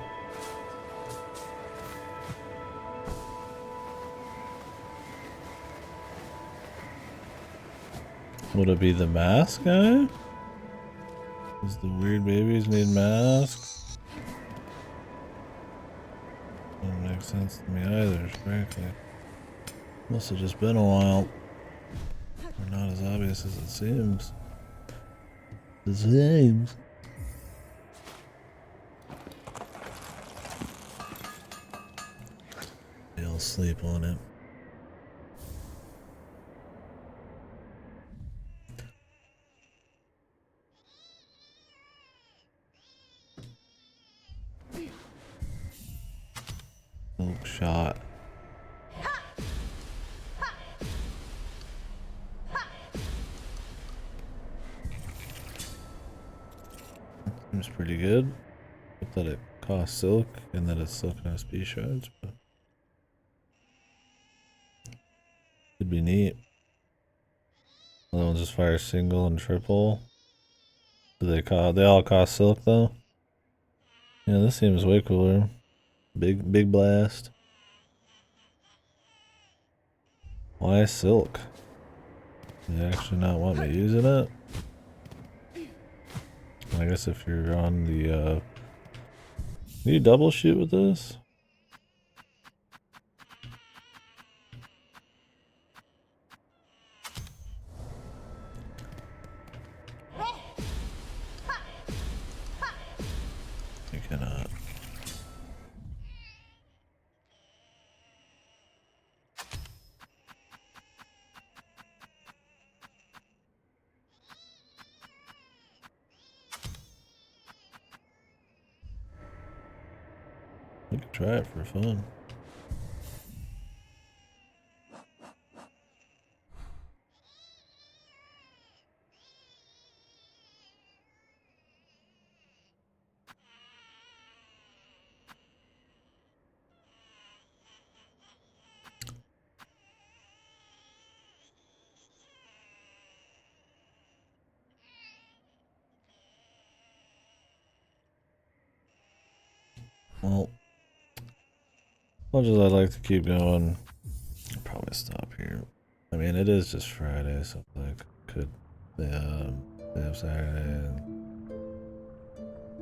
Would it be the mask guy? Does the weird babies need masks? Doesn't make sense to me either, frankly. Must have just been a while. They're not as obvious as it seems. It seems. I'll sleep on it. Silk shot. Seems pretty good. But that it costs silk and that it's silk SP shards, but could be neat. Other ones just fire single and triple. Do they cost? They all cost silk though. Yeah, this seems way cooler. Big blast. Why silk? Do they actually not want me using it? I guess if you're on the can you double shoot with this? You cannot. We could try it for fun. Well, as much as I'd like to keep going, I'll probably stop here. I mean, it is just Friday, so like, could they have Saturday and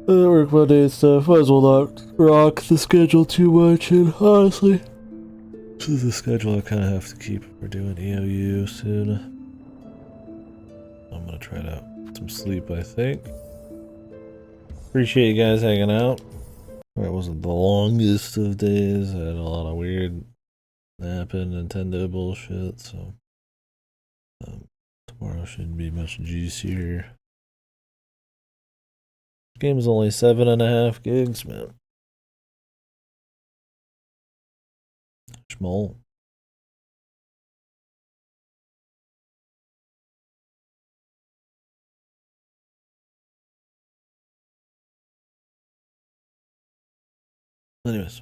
work Monday and stuff. Might as well not rock the schedule too much. And honestly, this is the schedule I kind of have to keep. We're doing EOU soon. I'm gonna try to get some sleep, I think. Appreciate you guys hanging out. It wasn't the longest of days. I had a lot of weird napping Nintendo bullshit, so tomorrow shouldn't be much juicier. Game's only 7.5 gigs, man. Schmoll. Anyways.